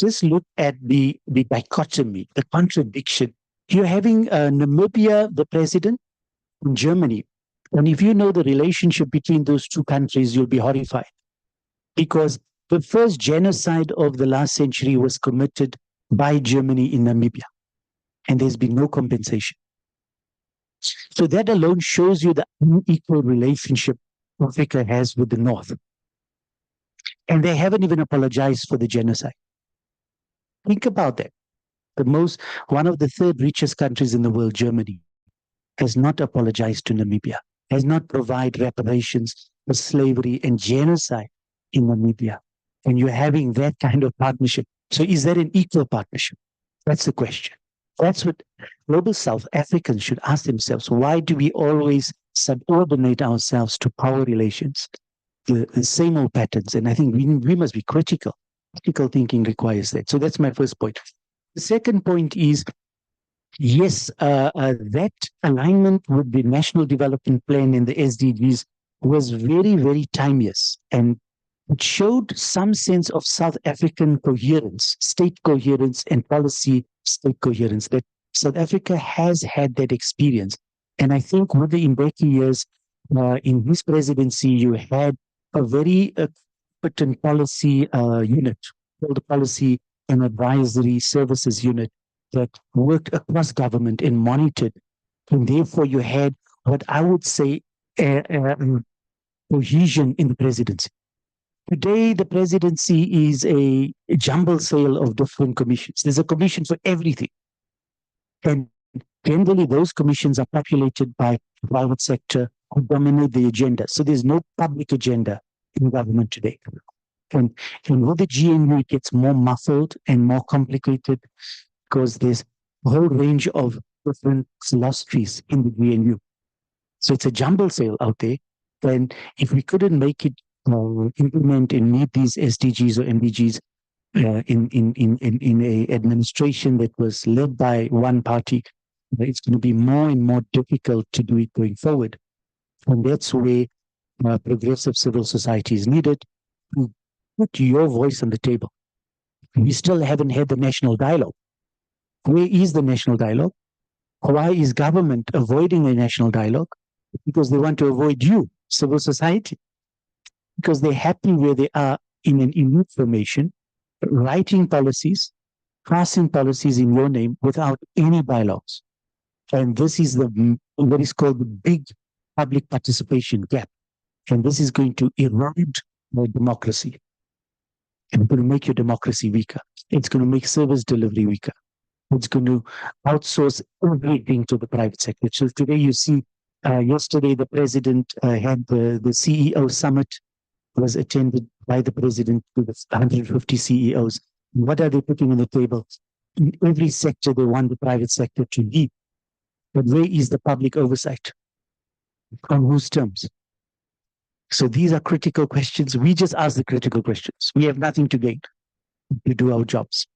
[SPEAKER 4] just look at the dichotomy, the contradiction. You're having Namibia, the president, in Germany. And if you know the relationship between those two countries, you'll be horrified. Because the first genocide of the last century was committed by Germany in Namibia. And there's been no compensation. So that alone shows you the unequal relationship Africa has with the North. And they haven't even apologized for the genocide. Think about that. One of the third richest countries in the world, Germany, has not apologized to Namibia, has not provided reparations for slavery and genocide in Namibia. And you're having that kind of partnership. So is that an equal partnership? That's the question. That's what global South Africans should ask themselves. Why do we always subordinate ourselves to power relations? The same old patterns. And I think we must be critical. Critical thinking requires that. So that's my first point. The second point is, yes, that alignment with the National Development Plan and the SDGs was very, very timeless. And it showed some sense of South African coherence, state coherence and policy state coherence, that South Africa has had that experience. And I think with the Mbeki years, in his presidency, you had a very competent policy unit called the Policy and Advisory Services Unit that worked across government and monitored. And therefore, you had what I would say cohesion in the presidency. Today, the presidency is a jumble sale of different commissions. There's a commission for everything. And generally, those commissions are populated by the private sector who dominate the agenda. So there's no public agenda in government today. And with the GNU, it gets more muffled and more complicated because there's a whole range of different philosophies in the GNU. So it's a jumble sale out there. And if we couldn't make it implement and meet these SDGs or MDGs in a administration that was led by one party, it's going to be more and more difficult to do it going forward. And that's where progressive civil society is needed to put your voice on the table. We still haven't had the national dialogue. Where is the national dialogue? Why is government avoiding a national dialogue? Because they want to avoid you, civil society. Because they're happy where they are in an elite formation, writing policies, passing policies in your name without any dialogues. And this is what is called the big public participation gap. And this is going to erode democracy. It's going to make your democracy weaker. It's going to make service delivery weaker. It's going to outsource everything to the private sector. So today you see, yesterday the president had the CEO summit was attended by the president with 150 CEOs. What are they putting on the table? In every sector, they want the private sector to lead. But where is the public oversight? On whose terms? So these are critical questions. We just ask the critical questions. We have nothing to gain to do our jobs.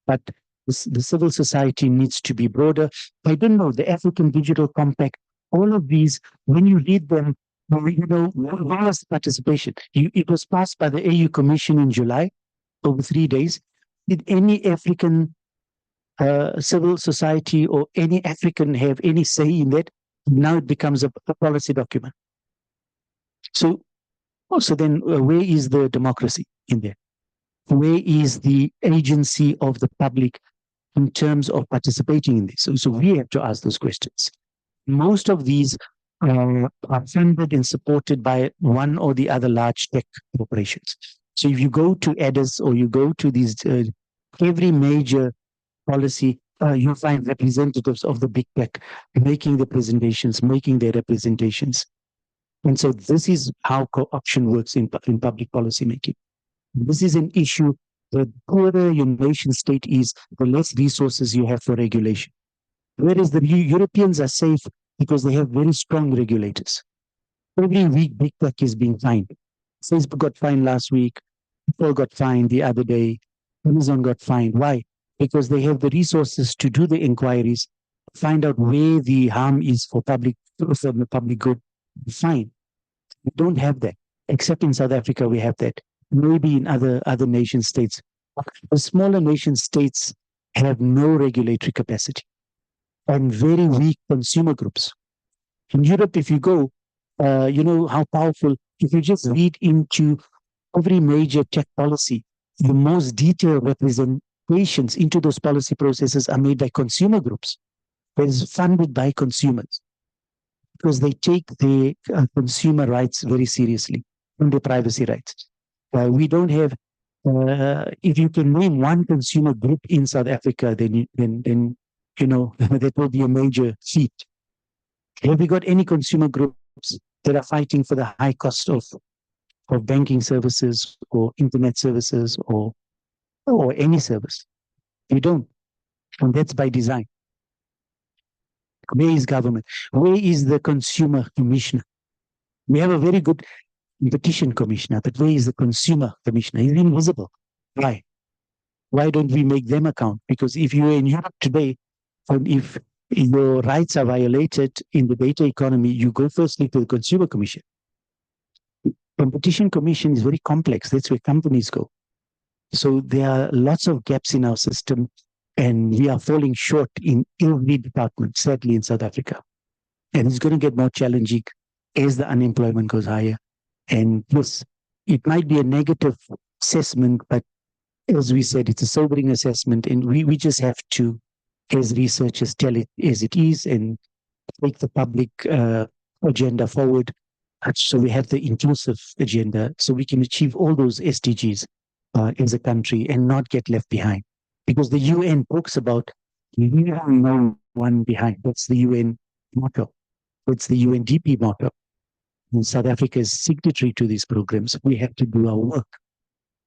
[SPEAKER 4] But the civil society needs to be broader. I don't know, the African Digital Compact, all of these, when you read them, you know, where was participation? It was passed by the AU Commission in July, over 3 days. Did any African civil society or any African have any say in that? Now it becomes a policy document. So also then, where is the democracy in there? Where is the agency of the public in terms of participating in this? So we have to ask those questions. Most of these are funded and supported by one or the other large tech corporations. So if you go to EDIS or you go to these, every major policy, you'll find representatives of the big tech making the presentations, making their representations. And so this is how co-option works in public policy making. This is an issue. The poorer your nation state is, the less resources you have for regulation. Whereas the Europeans are safe because they have very strong regulators. Every week, big tech is being fined. Facebook got fined last week. Apple got fined the other day. Amazon got fined. Why? Because they have the resources to do the inquiries, find out where the harm is for the public good. Fine. We don't have that. Except in South Africa, we have that. Maybe in other nation states. The smaller nation states have no regulatory capacity and very weak consumer groups. In Europe, if you go, you know how powerful, if you just read into every major tech policy, the most detailed representations into those policy processes are made by consumer groups. That is funded by consumers because they take the consumer rights very seriously and the privacy rights. We don't have, if you can name one consumer group in South Africa, then you know, that will be a major feat. Have we got any consumer groups that are fighting for the high cost of banking services or internet services or any service? We don't. And that's by design. Where is government? Where is the consumer commissioner? We have a very good competition commissioner, but where is the consumer commissioner? He's invisible. Why? Why don't we make them account? Because if you're in Europe today, and if your rights are violated in the data economy, you go firstly to the Consumer Commission. Competition Commission is very complex. That's where companies go. So there are lots of gaps in our system, and we are falling short in every department, sadly, in South Africa. And it's going to get more challenging as the unemployment goes higher. And yes, it might be a negative assessment, but as we said, it's a sobering assessment, and we just have to, as researchers, tell it as it is and take the public agenda forward. So we have the inclusive agenda, so we can achieve all those SDGs as a country and not get left behind. Because the UN talks about leaving no one behind. That's the UN motto. That's the UNDP motto. And South Africa is signatory to these programs. We have to do our work.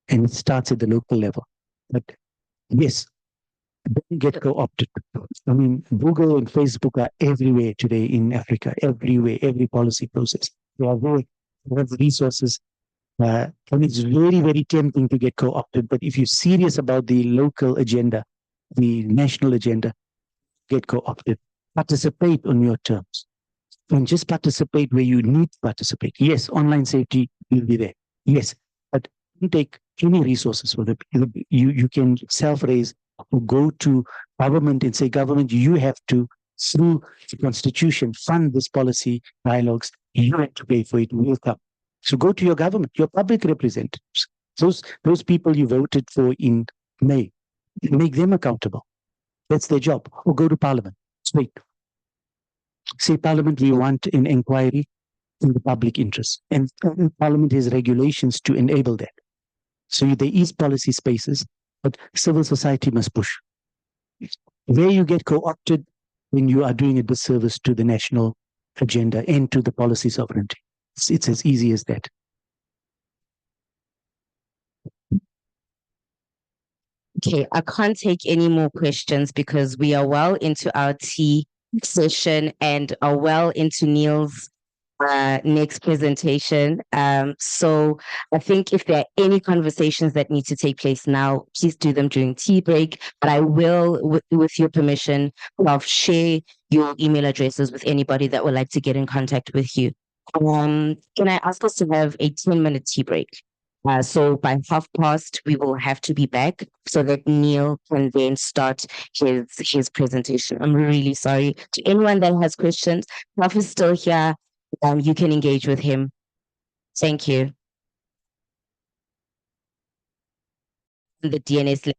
[SPEAKER 4] And it starts at the local level. But yes, don't get co-opted. I mean, Google and Facebook are everywhere today in Africa, everywhere, every policy process. They are there, they have the resources. And it's very, very tempting to get co-opted. But if you're serious about the local agenda, the national agenda, get co-opted. Participate on your terms. And just participate where you need to participate. Yes, online safety will be there. Yes, but don't take any resources for them. You can self-raise or go to government and say, government, you have to, through the constitution, fund this policy dialogues. You have to pay for it. We'll come. So go to your government, your public representatives, those people you voted for in May, make them accountable. That's their job. Or go to Parliament. Wait. Say, Parliament, we want an inquiry in the public interest. And Parliament has regulations to enable that. So there is policy spaces, but civil society must push. Where you get co-opted, when you are doing a disservice to the national agenda and to the policy sovereignty. It's as easy as that.
[SPEAKER 1] Okay, I can't take any more questions because we are well into our tea session and are well into Neil's next presentation. So I think if there are any conversations that need to take place now, please do them during tea break. But I will, with your permission, share your email addresses with anybody that would like to get in contact with you. Can I ask us to have a 10-minute tea break? So by 12:30, we will have to be back so that Neil can then start his presentation. I'm really sorry. To anyone that has questions, Prof is still here. You can engage with him. Thank you. The DNS.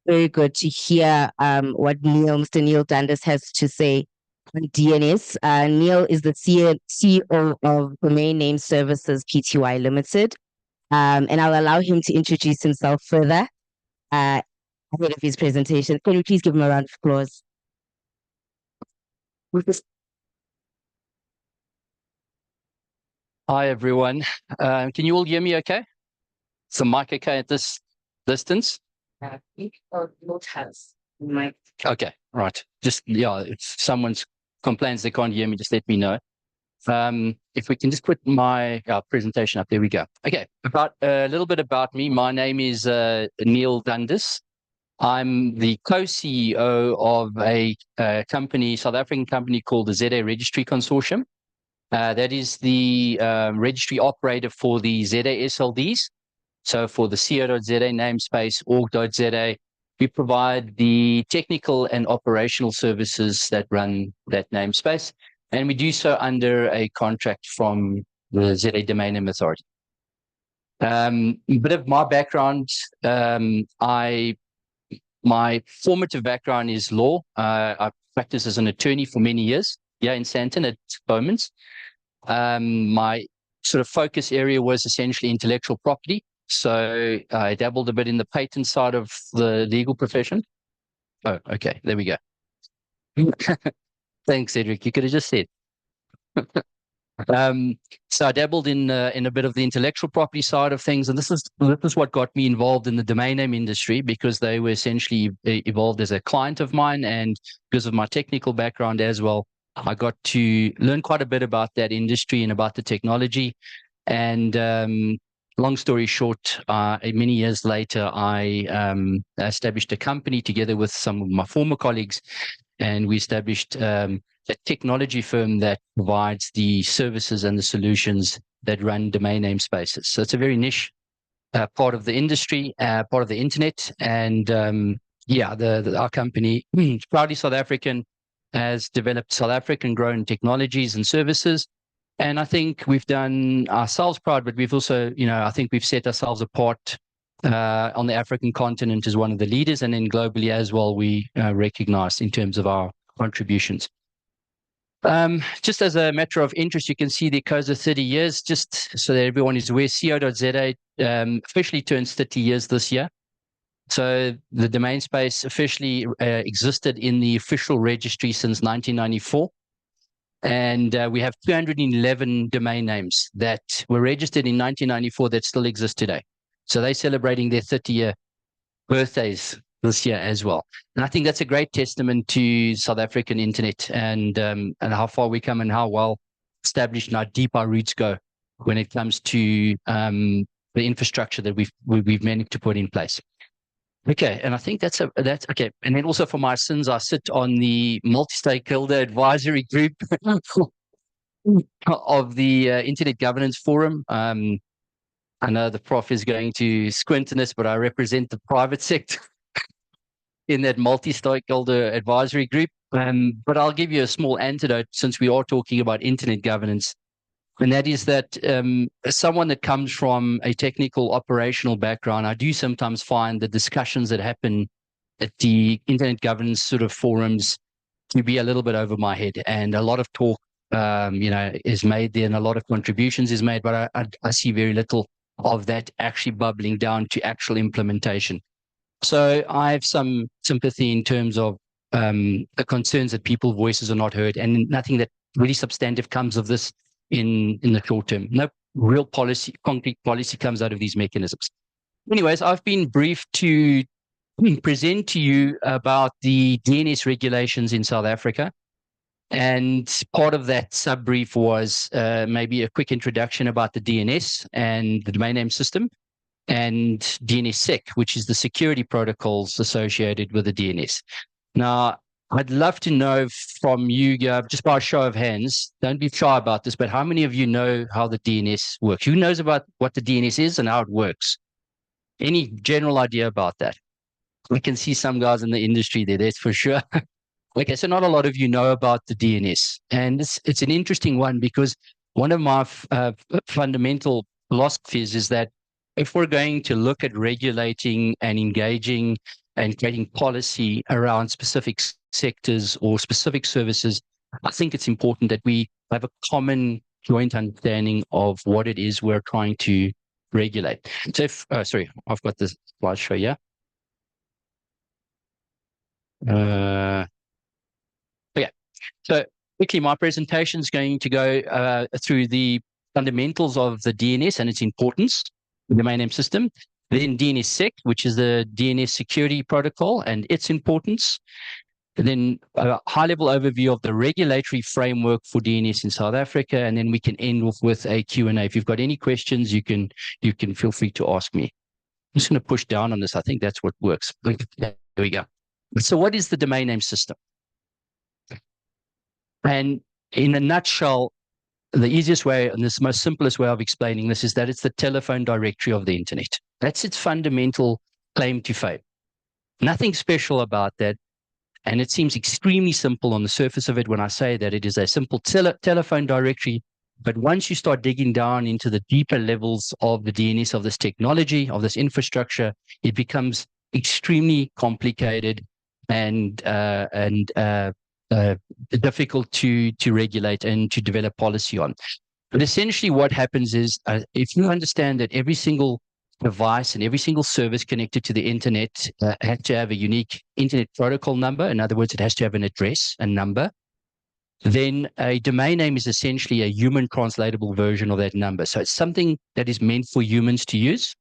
[SPEAKER 1] Very good to hear what Mr. Neil Dundas has to say on DNS. Neil is the CEO of Domain Name Services Pty Limited. And I'll allow him to introduce himself further ahead of his presentation. Can we please give him a round of applause?
[SPEAKER 6] Hi, everyone. Can you all hear me okay? Is the mic okay at this distance? Okay, right. Just, yeah, if someone complains they can't hear me, just let me know. If we can just put my presentation up, there we go. Okay, about a little bit about me. My name is Neil Dundas. I'm the co-CEO of a company, South African company called the ZA Registry Consortium. That is the registry operator for the ZA SLDs. So for the co.za namespace, org.za, we provide the technical and operational services that run that namespace. And we do so under a contract from the ZA Domain Name Authority. A bit of my background, my formative background is law. I practiced as an attorney for many years here in Sandton at Bowman's. My sort of focus area was essentially intellectual property. So I dabbled a bit in the patent side of the legal profession. Oh, okay, there we go. Thanks, Cedric. You could have just said. So I dabbled in a bit of the intellectual property side of things, and this is what got me involved in the domain name industry, because they were essentially evolved as a client of mine, and because of my technical background as well, I got to learn quite a bit about that industry and about the technology. And long story short, many years later, I established a company together with some of my former colleagues, and we established a technology firm that provides the services and the solutions that run domain name spaces. So it's a very niche part of the industry, part of the internet. And yeah, our company, proudly South African, has developed South African grown technologies and services. And I think we've done ourselves proud, but we've also, I think we've set ourselves apart on the African continent as one of the leaders, and then globally as well, we recognized in terms of our contributions. Just as a matter of interest, you can see the COSA 30 years, just so that everyone is aware, co.za officially turns 30 years this year. So the domain space officially existed in the official registry since 1994. And we have 211 domain names that were registered in 1994 that still exist today. So they're celebrating their 30-year birthdays this year as well. And I think that's a great testament to South African internet and how far we come and how well established and how deep our roots go when it comes to the infrastructure that we've managed to put in place. Okay, and I think that's okay. And then also for my sins, I sit on the multi-stakeholder advisory group of the Internet Governance Forum. I know the prof is going to squint in this, but I represent the private sector in that multi-stakeholder advisory group. But I'll give you a small antidote since we are talking about internet governance. And that is that as someone that comes from a technical operational background, I do sometimes find the discussions that happen at the internet governance sort of forums to be a little bit over my head, and a lot of talk is made there, and a lot of contributions is made, but I see very little of that actually bubbling down to actual implementation. So I have some sympathy in terms of the concerns that people's voices are not heard, and nothing that really substantive comes of this in the short term. No real policy, concrete policy comes out of these mechanisms. Anyways, I've been briefed to present to you about the DNS regulations in South Africa. And part of that sub-brief was maybe a quick introduction about the DNS and the domain name system, and DNSSEC, which is the security protocols associated with the DNS. Now, I'd love to know from you, just by a show of hands, don't be shy about this, but how many of you know how the DNS works? Who knows about what the DNS is and how it works? Any general idea about that? We can see some guys in the industry there, that's for sure. Okay, so not a lot of you know about the DNS. And it's an interesting one, because one of my fundamental philosophies is that if we're going to look at regulating and engaging and creating policy around specific sectors or specific services, I think it's important that we have a common joint understanding of what it is we're trying to regulate. So if, sorry, I've got this slideshow here. Okay, so quickly, my presentation is going to go through the fundamentals of the DNS and its importance, the domain name system, then DNSSEC, which is the DNS security protocol and its importance, and then a high-level overview of the regulatory framework for DNS in South Africa, and then we can end off with a Q&A. If you've got any questions, you can feel free to ask me. I'm just going to push down on this. I think that's what works. There we go. So what is the domain name system? And in a nutshell, the easiest way and the most simplest way of explaining this is that it's the telephone directory of the internet. That's its fundamental claim to fame. Nothing special about that. And it seems extremely simple on the surface of it when I say that it is a simple telephone directory. But once you start digging down into the deeper levels of the DNS, of this technology, of this infrastructure, it becomes extremely complicated and difficult to regulate and to develop policy on. But essentially what happens is, if you understand that every single device and every single service connected to the internet has to have a unique internet protocol number, in other words, it has to have an address, a number, then a domain name is essentially a human translatable version of that number. So it's something that is meant for humans to use,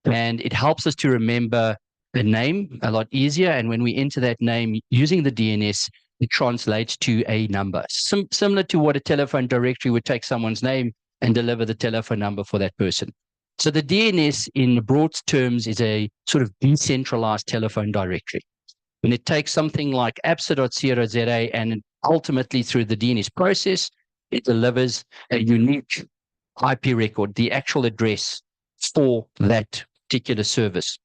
[SPEAKER 6] and it helps us to remember the name a lot easier. And when we enter that name using the DNS, it translates to a number, similar to what a telephone directory would take someone's name and deliver the telephone number for that person. So the DNS, in broad terms, is a sort of decentralized telephone directory. When it takes something like absa.co.za and ultimately through the DNS process, it delivers a unique IP record, the actual address for that particular service.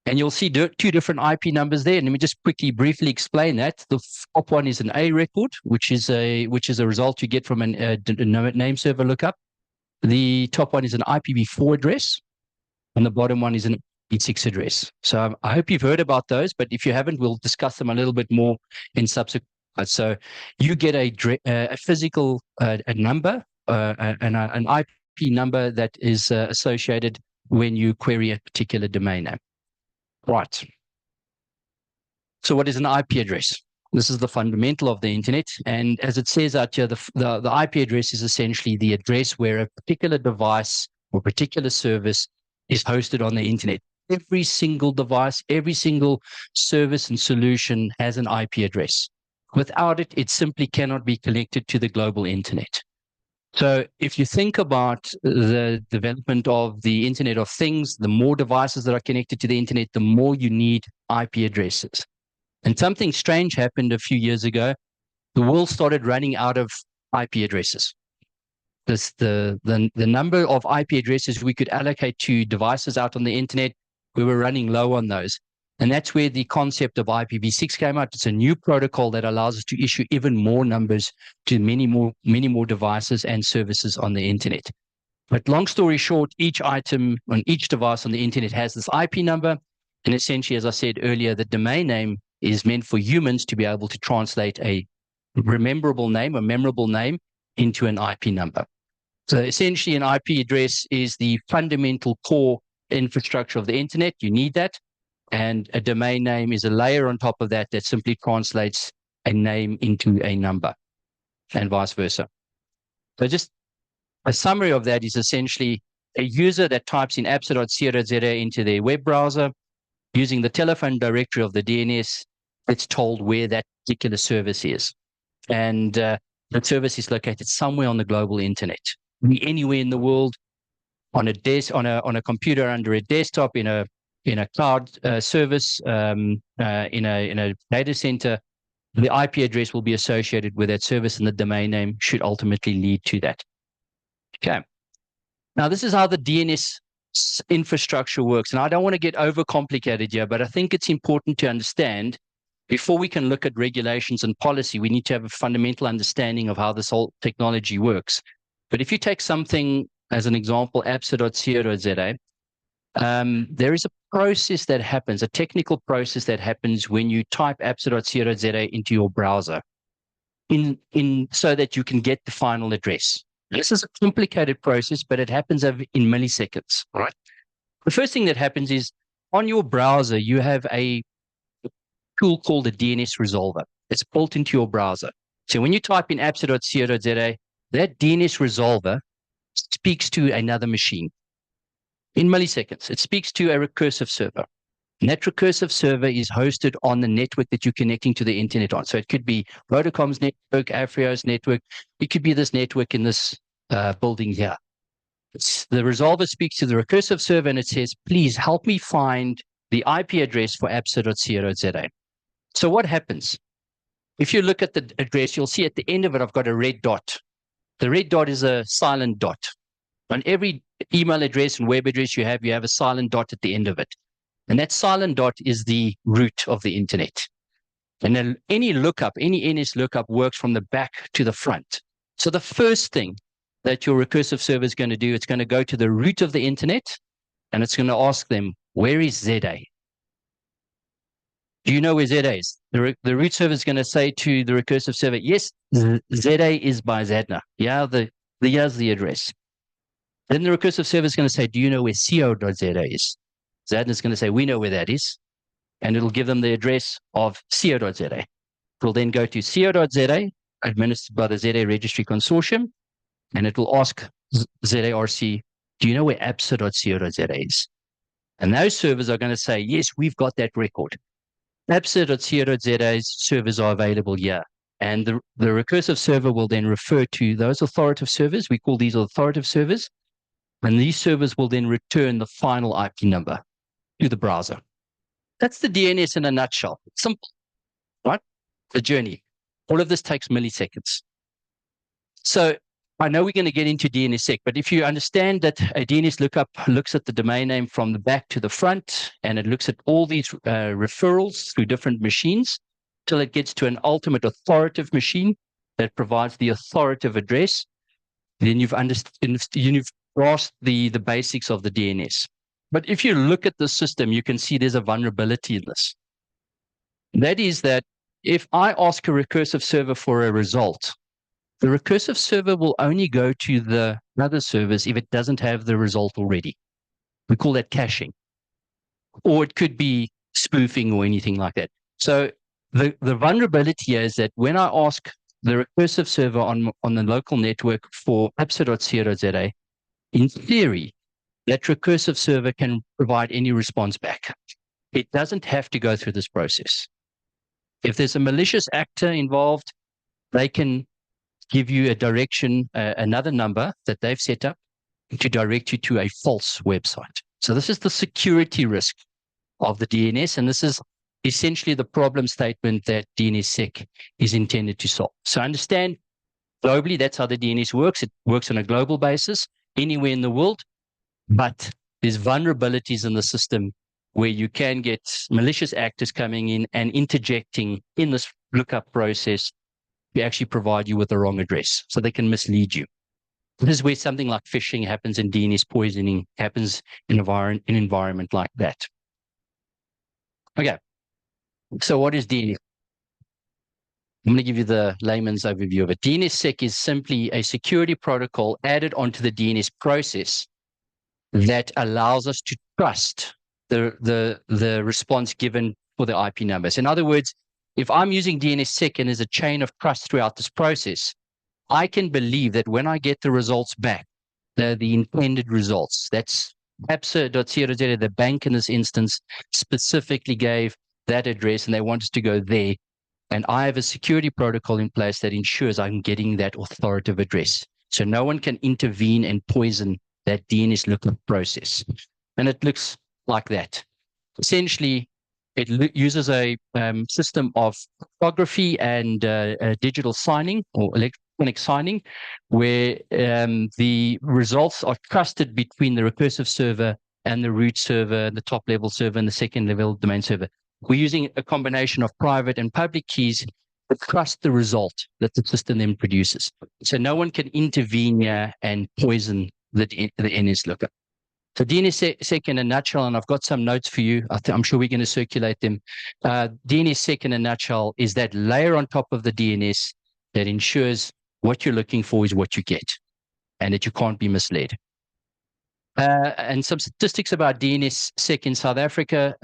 [SPEAKER 6] And you'll see two different IP numbers there. And let me just quickly, briefly explain that. The top one is an A record, which is a result you get from a name server lookup. The top one is an IPv4 address, and the bottom one is an IPv6 address. So I hope you've heard about those, but if you haven't, we'll discuss them a little bit more in subsequent. So you get a physical a number, an IP number that is associated when you query a particular domain name. Right. So what is an IP address? This is the fundamental of the internet. And as it says out here, the IP address is essentially the address where a particular device or particular service is hosted on the internet. Every single device, every single service and solution has an IP address. Without it, it simply cannot be connected to the global internet. So if you think about the development of the Internet of Things, the more devices that are connected to the internet, the more you need IP addresses. And something strange happened a few years ago. The world started running out of IP addresses. The number of IP addresses we could allocate to devices out on the internet, we were running low on those. And that's where the concept of IPv6 came out. It's a new protocol that allows us to issue even more numbers to many more devices and services on the internet. But long story short, each item on each device on the internet has this IP number. And essentially, as I said earlier, the domain name is meant for humans to be able to translate a memorable name into an IP number. So essentially an IP address is the fundamental core infrastructure of the internet. You need that. And a domain name is a layer on top of that that simply translates a name into a number and vice versa. So just a summary of that is essentially a user that types in absa.co.za into their web browser using the telephone directory of the DNS, it's told where that particular service is. And that service is located somewhere on the global internet. Be anywhere in the world, on a desk, on a computer under a desktop, in a cloud service, in a data center. The IP address will be associated with that service, and the domain name should ultimately lead to that. Okay. Now, this is how the DNS infrastructure works. And I don't want to get overcomplicated here, but I think it's important to understand before we can look at regulations and policy, we need to have a fundamental understanding of how this whole technology works. But if you take something as an example, absa.co.za, there is a process that happens, a technical process that happens when you type absa.co.za into your browser so that you can get the final address. This is a complicated process, but it happens in milliseconds, right? The first thing that happens is on your browser, you have a tool called a DNS resolver. It's built into your browser. So when you type in absa.co.za, that DNS resolver speaks to another machine in milliseconds. It speaks to a recursive server. And that recursive server is hosted on the network that you're connecting to the internet on. So it could be Vodacom's network, Afrio's network. It could be this network in this building here. The resolver speaks to the recursive server and it says, please help me find the IP address for absa.co.za. So what happens? If you look at the address, you'll see at the end of it, I've got a red dot. The red dot is a silent dot. On every email address and web address you have a silent dot at the end of it. And that silent dot is the root of the internet. And then any lookup, any NS lookup works from the back to the front. So the first thing that your recursive server is going to do, it's going to go to the root of the internet and it's going to ask them, where is ZA? Do you know where ZA is? The root server is going to say to the recursive server, yes, ZA is by ZADNA. Yeah, here's the address. Then the recursive server is going to say, do you know where co.za is? ZADNA is going to say, we know where that is. And it'll give them the address of co.za. It will then go to co.za, administered by the ZA Registry Consortium, and it will ask ZARC, do you know where absa.co.za is? And those servers are going to say, yes, we've got that record. absa.co.za's servers are available here. And the recursive server will then refer to those authoritative servers. We call these authoritative servers. And these servers will then return the final IP number to the browser. That's the DNS in a nutshell. Simple, right? The journey. All of this takes milliseconds. So I know we're going to get into DNSSEC, but if you understand that a DNS lookup looks at the domain name from the back to the front, and it looks at all these referrals through different machines till it gets to an ultimate authoritative machine that provides the authoritative address, then you've grasped the basics of the DNS. But if you look at the system, you can see there's a vulnerability in this. That is that if I ask a recursive server for a result, the recursive server will only go to the other servers if it doesn't have the result already. We call that caching. Or it could be spoofing or anything like that. So the vulnerability is that when I ask the recursive server on the local network for absa.co.za, in theory, that recursive server can provide any response back. It doesn't have to go through this process. If there's a malicious actor involved, they can give you a direction, another number that they've set up to direct you to a false website. So this is the security risk of the DNS, and this is essentially the problem statement that DNSSEC is intended to solve. So understand, globally, that's how the DNS works. It works on a global basis, anywhere in the world, but there's vulnerabilities in the system where you can get malicious actors coming in and interjecting in this lookup process to actually provide you with the wrong address. So they can mislead you. This is where something like phishing happens and DNS poisoning happens in an environment like that. Okay. So what is DNS? I'm going to give you the layman's overview of it. DNSSEC is simply a security protocol added onto the DNS process that allows us to trust the response given for the IP numbers. In other words, if I'm using DNSSEC and there's a chain of trust throughout this process, I can believe that when I get the results back, the intended results, that's absa.co.za, the bank in this instance specifically gave that address and they want us to go there. And I have a security protocol in place that ensures I'm getting that authoritative address. So no one can intervene and poison that DNS lookup process. And it looks like that. Essentially, it uses a system of cryptography and digital signing or electronic signing, where the results are trusted between the recursive server and the root server, the top level server and the second level domain server. We're using a combination of private and public keys to trust the result that the system then produces. So no one can intervene here and poison the NS lookup. So DNSSEC in a nutshell, and I've got some notes for you. I'm sure we're going to circulate them. DNSSEC in a nutshell is that layer on top of the DNS that ensures what you're looking for is what you get and that you can't be misled. And some statistics about DNSSEC in South Africa.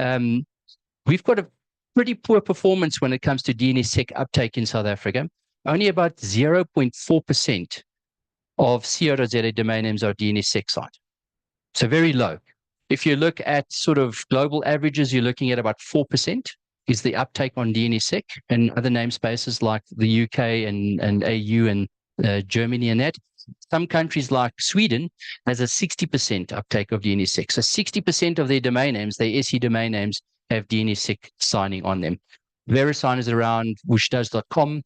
[SPEAKER 6] We've got a pretty poor performance when it comes to DNSSEC uptake in South Africa. Only about 0.4% of co.za domain names are DNSSEC site. So very low. If you look at sort of global averages, you're looking at about 4% is the uptake on DNSSEC and other namespaces like the UK and AU and Germany and that. Some countries like Sweden has a 60% uptake of DNSSEC. So 60% of their domain names, their SE domain names, have DNSSEC signing on them. VeriSign is around, wishdoes.com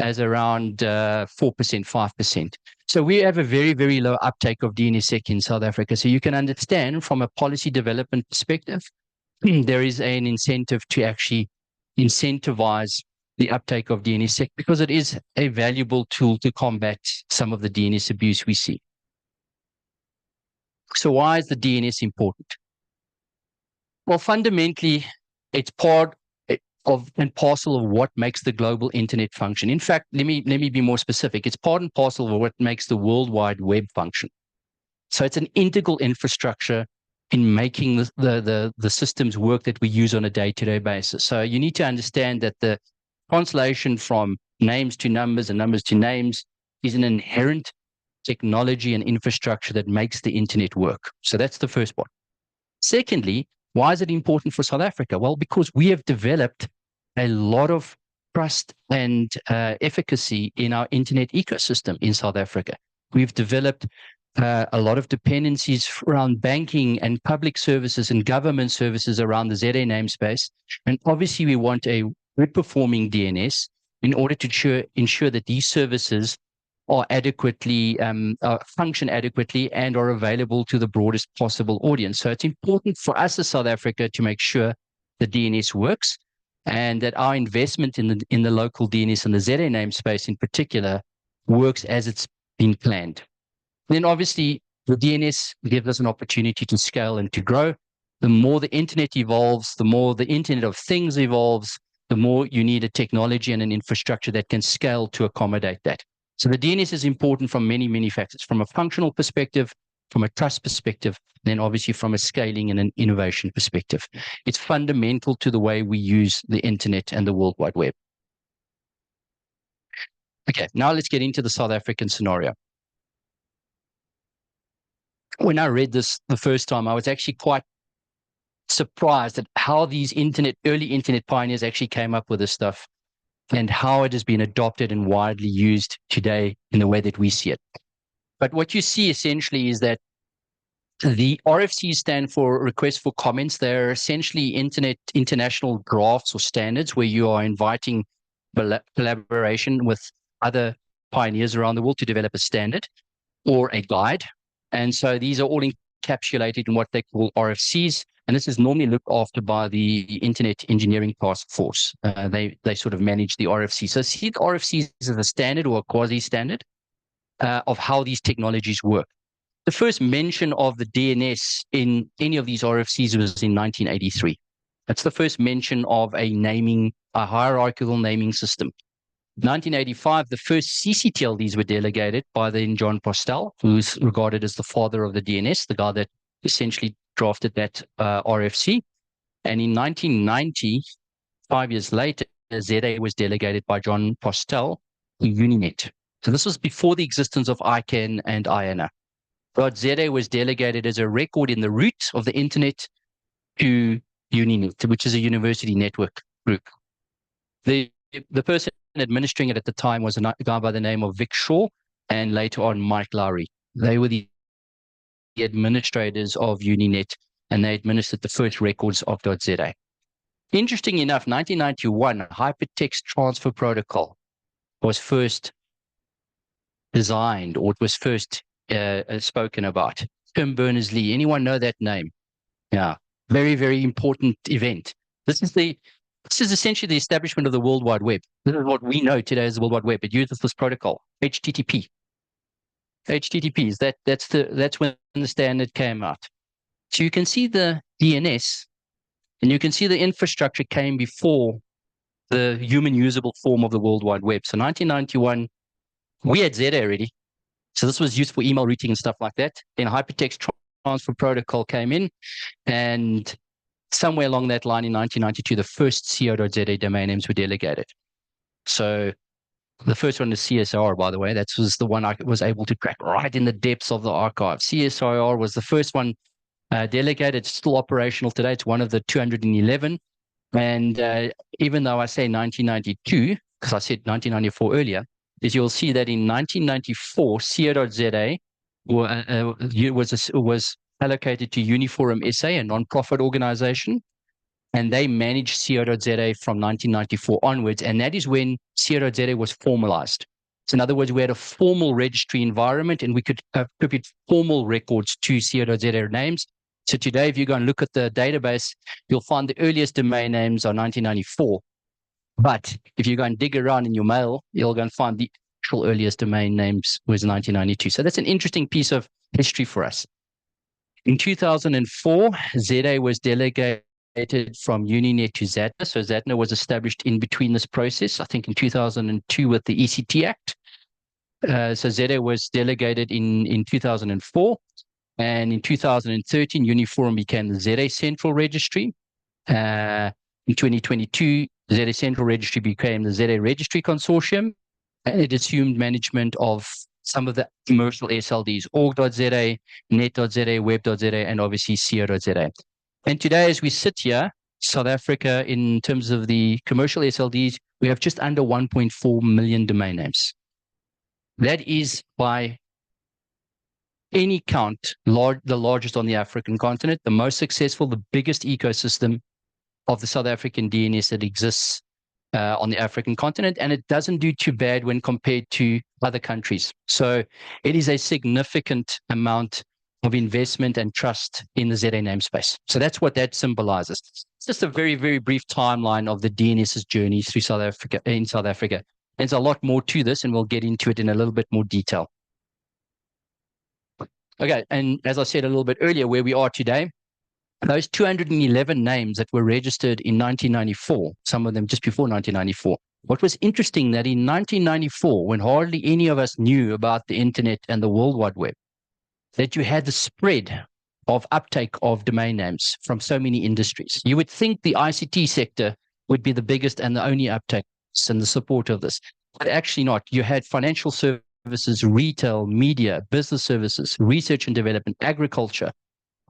[SPEAKER 6] has around 4%, 5%. So we have a very, very low uptake of DNSSEC in South Africa. So you can understand from a policy development perspective, there is an incentive to actually incentivize the uptake of DNSSEC because it is a valuable tool to combat some of the DNS abuse we see. So why is the DNS important? Well, fundamentally, it's part of and parcel of what makes the global internet function. In fact, let me be more specific. It's part and parcel of what makes the World Wide Web function. So it's an integral infrastructure in making the systems work that we use on a day-to-day basis. So you need to understand that the translation from names to numbers and numbers to names is an inherent technology and infrastructure that makes the internet work. So that's the first part. Secondly, why is it important for South Africa? Well, because we have developed a lot of trust and efficacy in our internet ecosystem in South Africa. We've developed a lot of dependencies around banking and public services and government services around the ZA namespace. And obviously, we want a good performing DNS in order to ensure that these services are adequately, function adequately and are available to the broadest possible audience. So it's important for us as South Africa to make sure the DNS works and that our investment in the local DNS and the ZA namespace in particular works as it's been planned. Then obviously the DNS gives us an opportunity to scale and to grow. The more the internet evolves, the more the Internet of Things evolves, the more you need a technology and an infrastructure that can scale to accommodate that. So the DNS is important from many, many factors, from a functional perspective, from a trust perspective, then obviously from a scaling and an innovation perspective. It's fundamental to the way we use the internet and the World Wide Web. Okay, now let's get into the South African scenario. When I read this the first time, I was actually quite surprised at how these early internet pioneers actually came up with this stuff and how it has been adopted and widely used today in the way that we see it. But what you see essentially is that the RFCs stand for requests for comments. They're essentially international drafts or standards where you are inviting collaboration with other pioneers around the world to develop a standard or a guide. And so these are all encapsulated in what they call RFCs. And this is normally looked after by the Internet Engineering Task Force. They sort of manage the RFC. So see the RFCs as a standard or a quasi-standard of how these technologies work. The first mention of the DNS in any of these RFCs was in 1983. That's the first mention of a hierarchical naming system. 1985, the first CCTLDs were delegated by then John Postel, who's regarded as the father of the DNS, the guy that essentially drafted that RFC. And in 1990, 5 years later, ZA was delegated by John Postel to Uninet. So this was before the existence of ICANN and IANA. But ZA was delegated as a record in the root of the internet to Uninet, which is a university network group. The person administering it at the time was a guy by the name of Vic Shaw and later on Mike Lowry. They were the administrators of Uninet and they administered the first records of .za. Interesting enough, 1991, Hypertext Transfer Protocol was first designed, or it was first spoken about. Tim Berners-Lee, anyone know that name? Yeah, very, very important event. This is essentially the establishment of the World Wide Web. This is what we know today as the World Wide Web. It uses this protocol, HTTP. HTTPs, that's when the standard came out. So you can see the DNS, and you can see the infrastructure came before the human usable form of the World Wide Web. So 1991, we had ZA already. So this was used for email routing and stuff like that. Then Hypertext Transfer Protocol came in, and somewhere along that line in 1992, the first co.za domain names were delegated. So the first one is CSIR, by the way. That was the one I was able to crack right in the depths of the archive. CSIR was the first one delegated. It's still operational today. It's one of the 211. And even though I say 1992, because I said 1994 earlier, is you'll see that in 1994, co.za was allocated to Uniforum SA, a non-profit organization, and they managed co.za from 1994 onwards, and that is when co.za was formalized. So in other words, we had a formal registry environment, and we could attribute formal records to co.za names. So today, if you go and look at the database, you'll find the earliest domain names are 1994. But if you go and dig around in your mail, you'll go and find the actual earliest domain names was 1992. So that's an interesting piece of history for us. In 2004, ZA was delegated from Uninet to ZADNA. So ZADNA was established in between this process, I think in 2002 with the ECT Act. So ZA was delegated in 2004. And in 2013, Uniforum became the ZA Central Registry. In 2022, ZA Central Registry became the ZA Registry Consortium, and it assumed management of some of the commercial SLDs, org.za, net.za, web.za, and obviously co.za. And today, as we sit here, South Africa, in terms of the commercial SLDs, we have just under 1.4 million domain names. That is, by any count, the largest on the African continent, the most successful, the biggest ecosystem of the South African DNS that exists on the African continent, and it doesn't do too bad when compared to other countries. So it is a significant amount of investment and trust in the ZA namespace. So that's what that symbolizes. It's just a very, very brief timeline of the DNS's journey through South Africa, in South Africa. There's a lot more to this, and we'll get into it in a little bit more detail. Okay, and as I said a little bit earlier, where we are today, those 211 names that were registered in 1994, some of them just before 1994. What was interesting that in 1994, when hardly any of us knew about the internet and the World Wide Web, that you had the spread of uptake of domain names from so many industries. You would think the ICT sector would be the biggest and the only uptake and the support of this, but actually not. You had financial services, retail, media, business services, research and development, agriculture,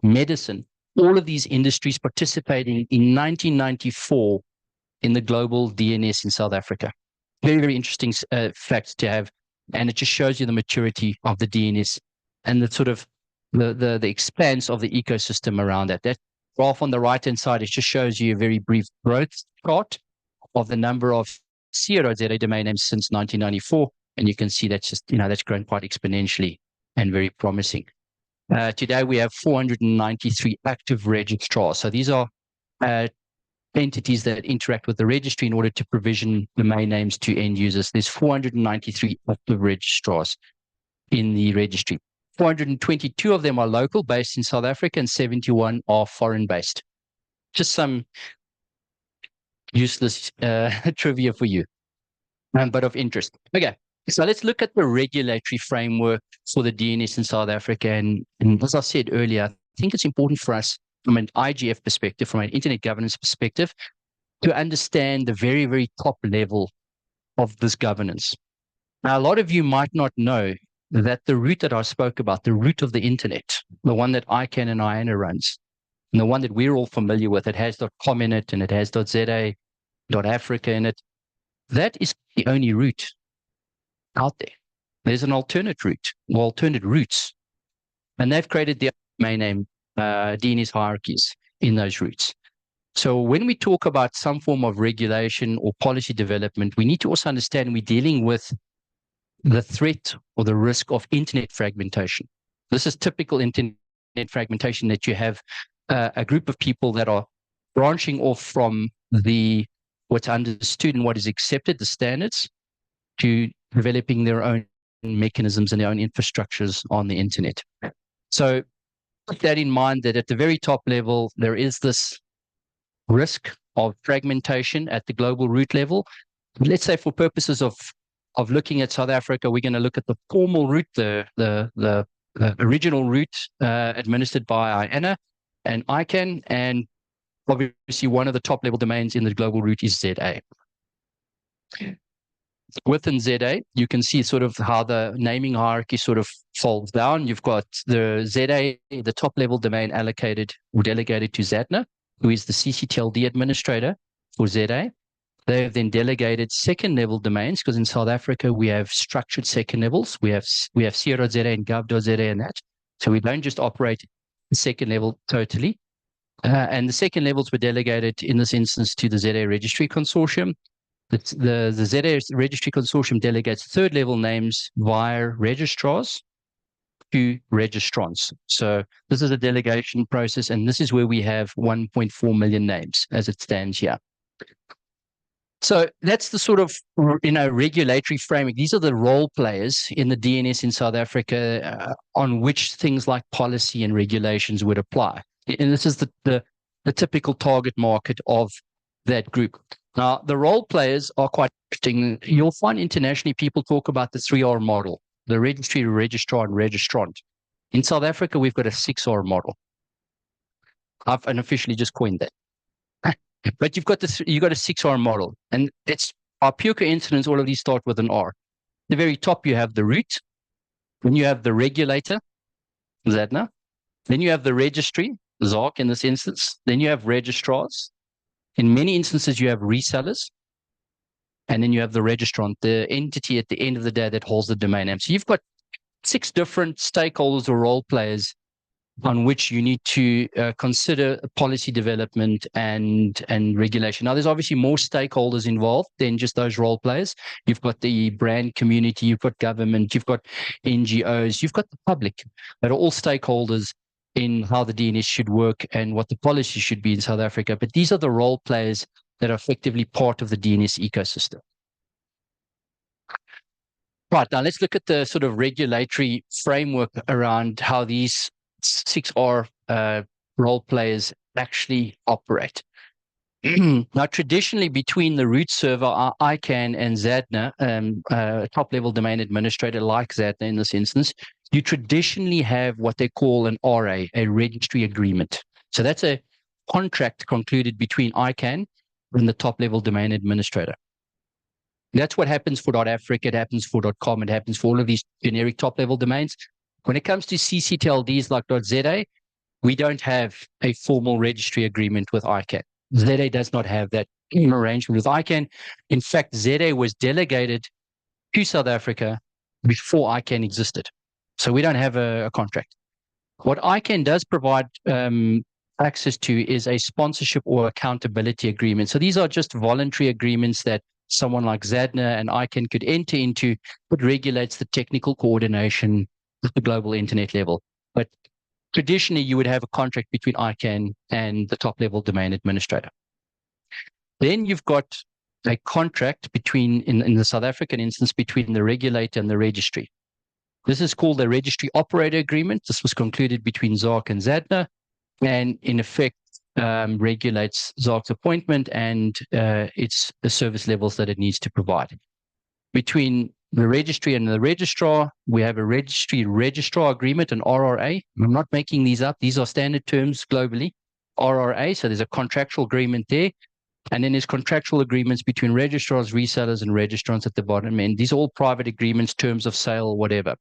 [SPEAKER 6] medicine, all of these industries participating in 1994 in the global DNS in South Africa. Very, very interesting facts to have. And it just shows you the maturity of the DNS and the sort of the expanse of the ecosystem around that. That graph on the right-hand side, it just shows you a very brief growth chart of the number of co.za domain names since 1994. And you can see that's just, that's grown quite exponentially and very promising. Today, we have 493 active registrars. So these are entities that interact with the registry in order to provision domain names to end users. There's 493 active registrars in the registry. 422 of them are local, based in South Africa, and 71 are foreign based. Just some useless trivia for you. but of interest. Okay, so let's look at the regulatory framework for the DNS in South Africa. And as I said earlier, I think it's important for us from an IGF perspective, from an internet governance perspective, to understand the very, very top level of this governance. Now, a lot of you might not know that the root that I spoke about, the root of the internet, the one that ICANN and IANA runs, and the one that we're all familiar with, it has .com in it and it has .za, .africa in it, that is the only route out there. There's an alternate route, or alternate routes, and they've created their domain name DNS hierarchies in those routes. So when we talk about some form of regulation or policy development, we need to also understand we're dealing with the threat or the risk of internet fragmentation. This is typical internet fragmentation, that you have a group of people that are branching off from what's understood and what is accepted, the standards, to developing their own mechanisms and their own infrastructures on the internet. So keep that in mind, that at the very top level, there is this risk of fragmentation at the global root level. Let's say for purposes of looking at South Africa, we're going to look at the formal route, the original route administered by IANA and ICANN, and obviously one of the top level domains in the global route is ZA. Within ZA, you can see sort of how the naming hierarchy sort of folds down. You've got the ZA, the top level domain allocated or delegated to ZADNA, who is the CCTLD administrator for ZA. They have then delegated second level domains, because in South Africa we have structured second levels. We have co.za and gov.za and that. So we don't just operate the second level totally. And the second levels were delegated in this instance to the ZA Registry Consortium. The ZA Registry Consortium delegates third level names via registrars to registrants. So this is a delegation process, and this is where we have 1.4 million names as it stands here. So that's the sort of, regulatory framework. These are the role players in the DNS in South Africa on which things like policy and regulations would apply. And this is the typical target market of that group. Now, the role players are quite interesting. You'll find internationally people talk about the 3R model, the registry, registrar, and registrant. In South Africa, we've got a 6R model. I've unofficially just coined that. But you've got a 6R model, and it's our pure coincidence. All of these start with an R. At the very top, you have the root. Then you have the regulator, ZADNA. Then you have the registry, ZARC in this instance. Then you have registrars. In many instances, you have resellers. And then you have the registrant, the entity at the end of the day that holds the domain name. So you've got 6 different stakeholders or role players on which you need to consider policy development and regulation. Now, there's obviously more stakeholders involved than just those role players. You've got the brand community, you've got government, you've got NGOs, you've got the public that are all stakeholders in how the DNS should work and what the policy should be in South Africa. But these are the role players that are effectively part of the DNS ecosystem. Right, now let's look at the sort of regulatory framework around how these 6R role players actually operate. Now, traditionally, between the root server, ICANN, and ZADNA, top-level domain administrator like ZADNA in this instance, you traditionally have what they call an RA, a registry agreement. So that's a contract concluded between ICANN and the top-level domain administrator. That's what happens for .africa, it happens for .com, it happens for all of these generic top-level domains. When it comes to CCTLDs like .za, we don't have a formal registry agreement with ICANN. ZA does not have that arrangement with ICANN. In fact, ZA was delegated to South Africa before ICANN existed. So we don't have a contract. What ICANN does provide access to is a sponsorship or accountability agreement. So these are just voluntary agreements that someone like ZADNA and ICANN could enter into, that regulates the technical coordination at the global internet level. But traditionally, you would have a contract between ICANN and the top-level domain administrator. Then you've got a contract between, in the South African instance, between the regulator and the registry. This is called the Registry Operator Agreement. This was concluded between ZARC and ZADNA, and in effect regulates ZARC's appointment and the service levels that it needs to provide. between the registry and the registrar. We have a registry-registrar agreement, an RRA. I'm not making these up. These are standard terms globally, RRA. So there's a contractual agreement there. And then there's contractual agreements between registrars, resellers, and registrants at the bottom. And these are all private agreements, terms of sale, whatever.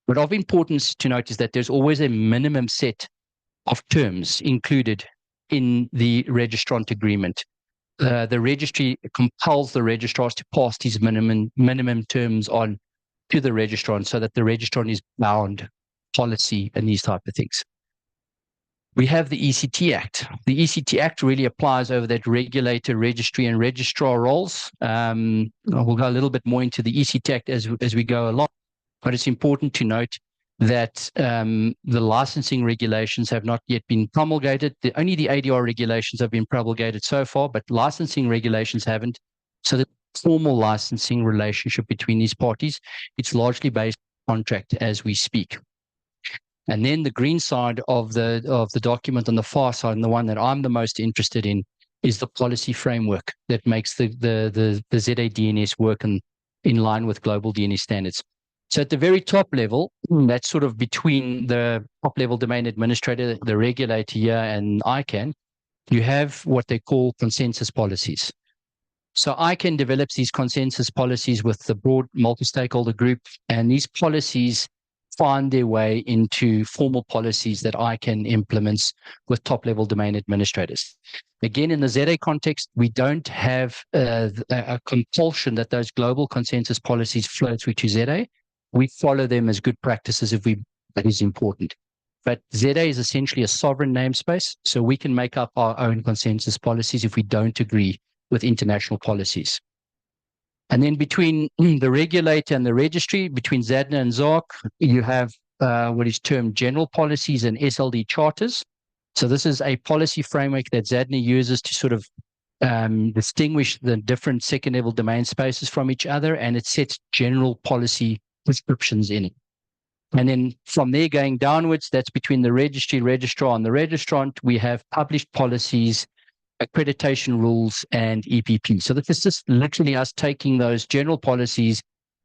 [SPEAKER 6] But of importance to note is that there's always a minimum set of terms included in the registrant agreement. The registry compels the registrars to pass these minimum terms on to the registrant so that the registrant is bound policy and these type of things. We have the ECT Act. The ECT Act really applies over that regulator, registry, and registrar roles. We'll go a little bit more into the ECT Act as we go along, but it's important to note that the licensing regulations have not yet been promulgated. Only the ADR regulations have been promulgated so far, but licensing regulations haven't. So the formal licensing relationship between these parties, it's largely based on contract as we speak. And then the green side of the document on the far side, and the one that I'm the most interested in, is the policy framework that makes the ZADNS work in line with global DNS standards. So at the very top level, that's sort of between the top level domain administrator, the regulator here, and ICANN, you have what they call consensus policies. So ICANN develops these consensus policies with the broad multi-stakeholder group, and these policies find their way into formal policies that ICANN implements with top-level domain administrators. Again, in the ZA context, we don't have a compulsion that those global consensus policies flow through to ZA. We follow them as good practices that is important. But ZA is essentially a sovereign namespace, so we can make up our own consensus policies if we don't agree with international policies. And then between the regulator and the registry, between ZADNA and ZARC, you have what is termed general policies and SLD charters. So this is a policy framework that ZADNA uses to sort of distinguish the different second-level domain spaces from each other, and it sets general policy prescriptions in it. And then from there going downwards, that's between the registry, registrar, and the registrant, we have published policies, accreditation rules, and EPP. So this is just literally us taking those general policies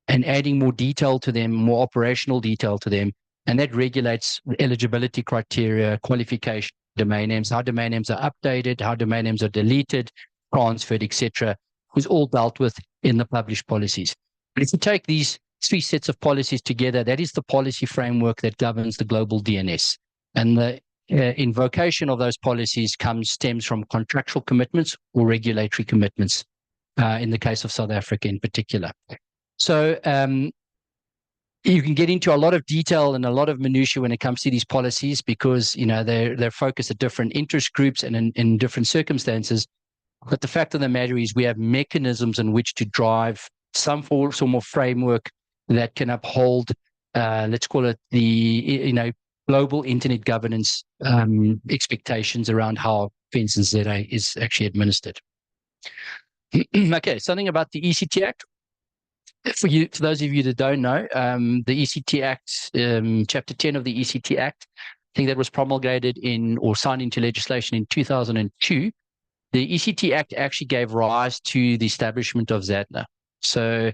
[SPEAKER 6] and adding more detail to them, more operational detail to them. And that regulates eligibility criteria, qualification, domain names, how domain names are updated, how domain names are deleted, transferred, etc. was all dealt with in the published policies. But if you take these three sets of policies together, that is the policy framework that governs the global DNS. And the invocation of those policies stems from contractual commitments or regulatory commitments, in the case of South Africa in particular. So you can get into a lot of detail and a lot of minutiae when it comes to these policies because they're focused at different interest groups and in different circumstances. But the fact of the matter is we have mechanisms in which to drive some form of framework that can uphold, let's call it the global internet governance expectations around how, for instance, ZA is actually administered. Okay, something about the ECT Act. For those of you that don't know, the ECT Act, Chapter 10 of the ECT Act, I think that was promulgated or signed into legislation in 2002. The ECT Act actually gave rise to the establishment of ZADNA. So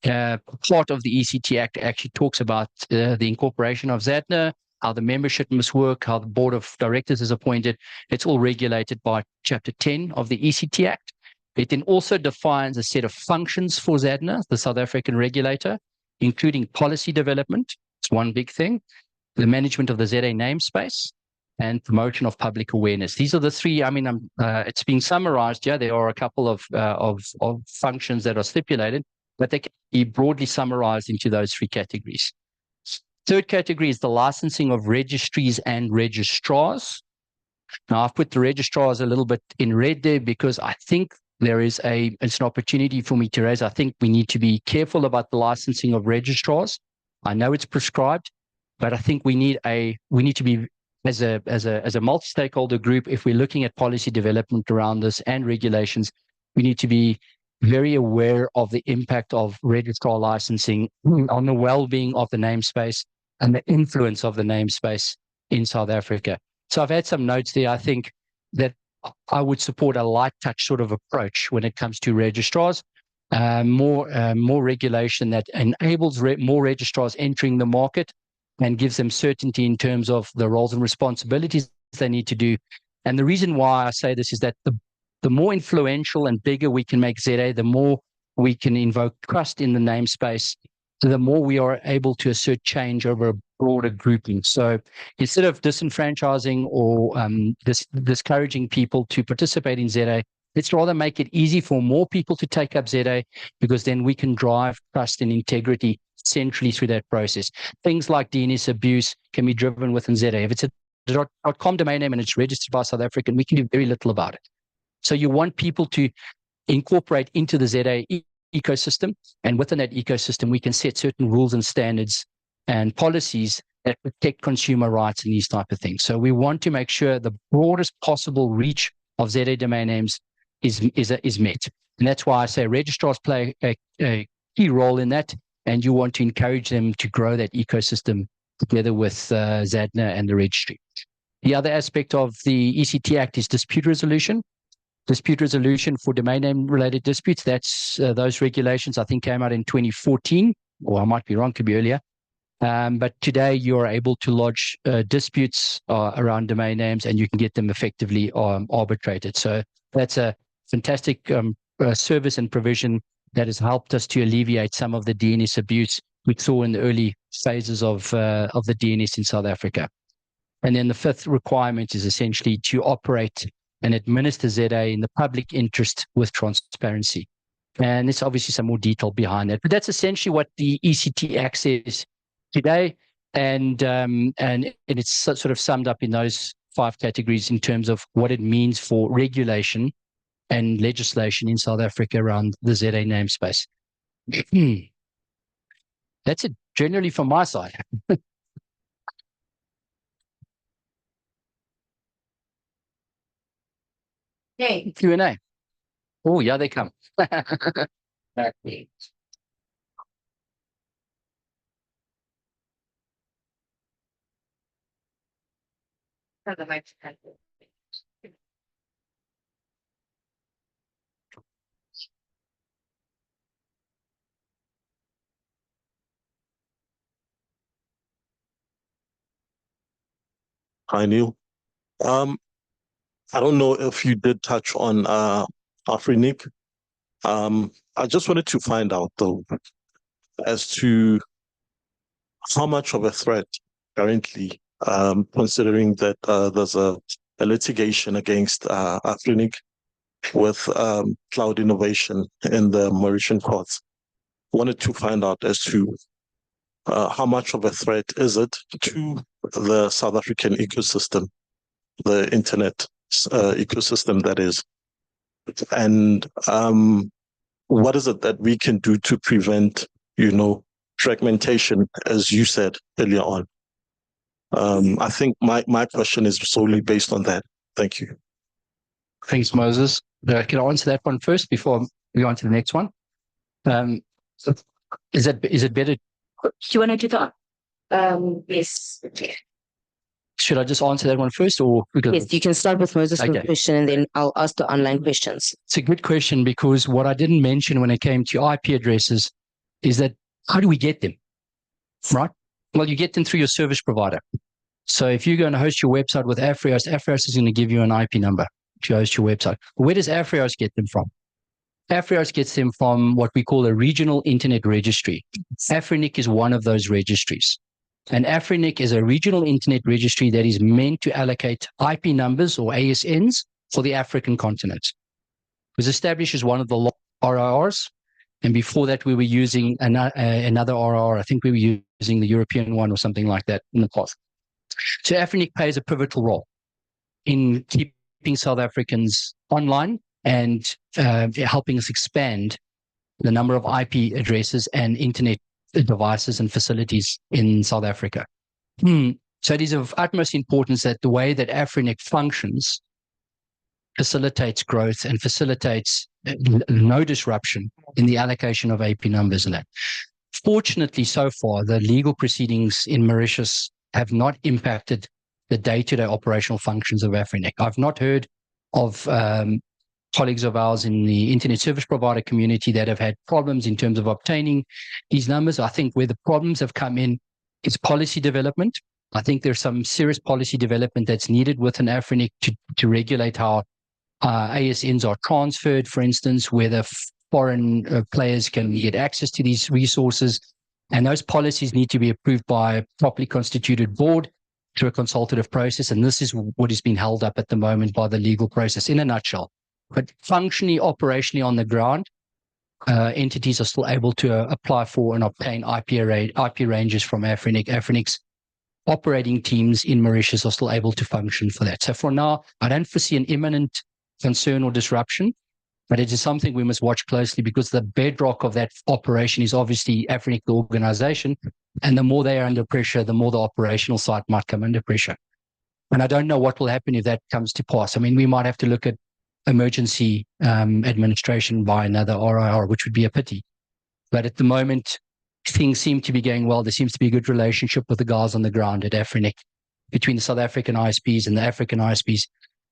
[SPEAKER 6] part of the ECT Act actually talks about the incorporation of ZADNA, how the membership must work, how the board of directors is appointed. It's all regulated by Chapter 10 of the ECT Act. It then also defines a set of functions for ZADNA, the South African regulator, including policy development. It's one big thing. The management of the ZA namespace and promotion of public awareness. These are the three. I mean, it's being summarized. Yeah, there are a couple of functions that are stipulated, but they can be broadly summarized into those three categories. Third category is the licensing of registries and registrars. Now, I've put the registrars a little bit in red there because I think it's an opportunity for me to raise. I think we need to be careful about the licensing of registrars. I know it's prescribed, but I think we need to be as a multi-stakeholder group. If we're looking at policy development around this and regulations, we need to be very aware of the impact of registrar licensing on the well-being of the namespace and the influence of the namespace in South Africa. So I've had some notes there. I think that I would support a light touch sort of approach when it comes to registrars. more regulation that enables more registrars entering the market and gives them certainty in terms of the roles and responsibilities they need to do. And the reason why I say this is that the more influential and bigger we can make ZA, the more we can invoke trust in the namespace, the more we are able to assert change over a broader grouping. So instead of disenfranchising or discouraging people to participate in ZA, let's rather make it easy for more people to take up ZA, because then we can drive trust and integrity centrally through that process. Things like DNS abuse can be driven within ZA. If it's a .com domain name and it's registered by South African, we can do very little about it. So you want people to incorporate into the ZA ecosystem, and within that ecosystem, we can set certain rules and standards and policies that protect consumer rights and these type of things. So we want to make sure the broadest possible reach of ZA domain names is met. And that's why I say registrars play a key role in that, and you want to encourage them to grow that ecosystem together with ZADNA and the registry. The other aspect of the ECT Act is dispute resolution. Dispute resolution for domain name related disputes. That's those regulations, I think, came out in 2014, or I might be wrong, could be earlier. But today you are able to lodge disputes around domain names, and you can get them effectively arbitrated. So that's a fantastic service and provision that has helped us to alleviate some of the DNS abuse we saw in the early phases of the DNS in South Africa. And then the fifth requirement is essentially to operate and administer ZA in the public interest with transparency. And there's obviously some more detail behind that, but that's essentially what the ECT Act says today. And it's sort of summed up in those 5 categories in terms of what it means for regulation and legislation in South Africa around the ZA namespace. That's it generally from my side.
[SPEAKER 1] Okay.
[SPEAKER 6] Q&A. Oh, yeah, they come.
[SPEAKER 7] Hi, Neil. I don't know if you did touch on Afrinic. I just wanted to find out, though, as to how much of a threat currently, considering that there's a litigation against Afrinic with cloud innovation in the Mauritian courts. Wanted to find out as to how much of a threat is it to the South African ecosystem, the internet ecosystem that is, and what is it that we can do to prevent, fragmentation, as you said earlier on? I think my question is solely based on that. Thank you.
[SPEAKER 6] Thanks, Moses. Can I answer that one first before we go on to the next one? Is it better?
[SPEAKER 3] Do you want to do that? Yes.
[SPEAKER 6] Should I just answer that one first, or
[SPEAKER 1] Yes, you can start with Moses' question, and then I'll ask the online questions.
[SPEAKER 6] It's a good question, because what I didn't mention when it came to IP addresses is that how do we get them, right? Well, you get them through your service provider. So if you're going to host your website with Afrios, Afrios is going to give you an IP number to host your website. Where does Afrios get them from? Afrios gets them from what we call a regional internet registry. Afrinic is one of those registries. And Afrinic is a regional internet registry that is meant to allocate IP numbers or ASNs for the African continent. It was established as one of the RRRs. And before that, we were using another RRR. I think we were using the European one or something like that in the past. So Afrinic plays a pivotal role in keeping South Africans online and helping us expand the number of IP addresses and internet devices and facilities in South Africa. So it is of utmost importance that the way that Afrinic functions facilitates growth and facilitates no disruption in the allocation of IP numbers and that. Fortunately, so far, the legal proceedings in Mauritius have not impacted the day-to-day operational functions of Afrinic. I've not heard of colleagues of ours in the internet service provider community that have had problems in terms of obtaining these numbers. I think where the problems have come in is policy development. I think there's some serious policy development that's needed within Afrinic to regulate how ASNs are transferred, for instance, whether foreign players can get access to these resources. And those policies need to be approved by a properly constituted board through a consultative process. And this is what is being held up at the moment by the legal process in a nutshell. But functionally, operationally on the ground, entities are still able to apply for and obtain IP ranges from Afrinic. Afrinic's operating teams in Mauritius are still able to function for that. So for now, I don't foresee an imminent concern or disruption, but it is something we must watch closely because the bedrock of that operation is obviously Afrinic, the organization, and the more they are under pressure, the more the operational side might come under pressure. And I don't know what will happen if that comes to pass. I mean, we might have to look at emergency administration by another RIR, which would be a pity. But at the moment, things seem to be going well. There seems to be a good relationship with the guys on the ground at Afrinic between the South African ISPs and the African ISPs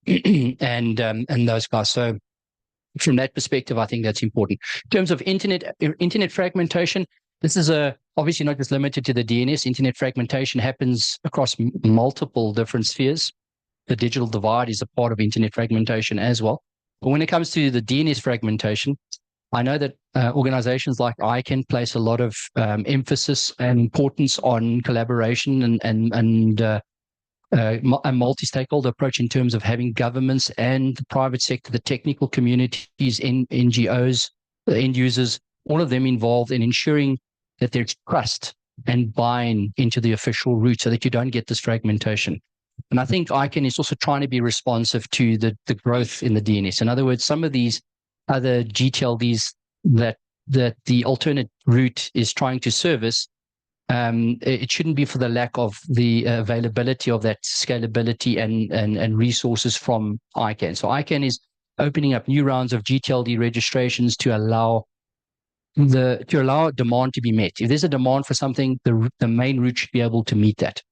[SPEAKER 6] and those guys. So from that perspective, I think that's important. In terms of internet fragmentation, this is obviously not just limited to the DNS. Internet fragmentation happens across multiple different spheres. The digital divide is a part of internet fragmentation as well. But when it comes to the DNS fragmentation, I know that organizations like ICANN place a lot of emphasis and importance on collaboration and a multi-stakeholder approach in terms of having governments and the private sector, the technical communities, NGOs, the end users, all of them involved in ensuring that there's trust and buy-in into the official route so that you don't get this fragmentation. And I think ICANN is also trying to be responsive to the growth in the DNS. In other words, some of these other GTLDs that the alternate route is trying to service, it shouldn't be for the lack of the availability of that scalability and resources from ICANN. So ICANN is opening up new rounds of GTLD registrations to allow demand to be met. If there's a demand for something, the main route should be able to meet that.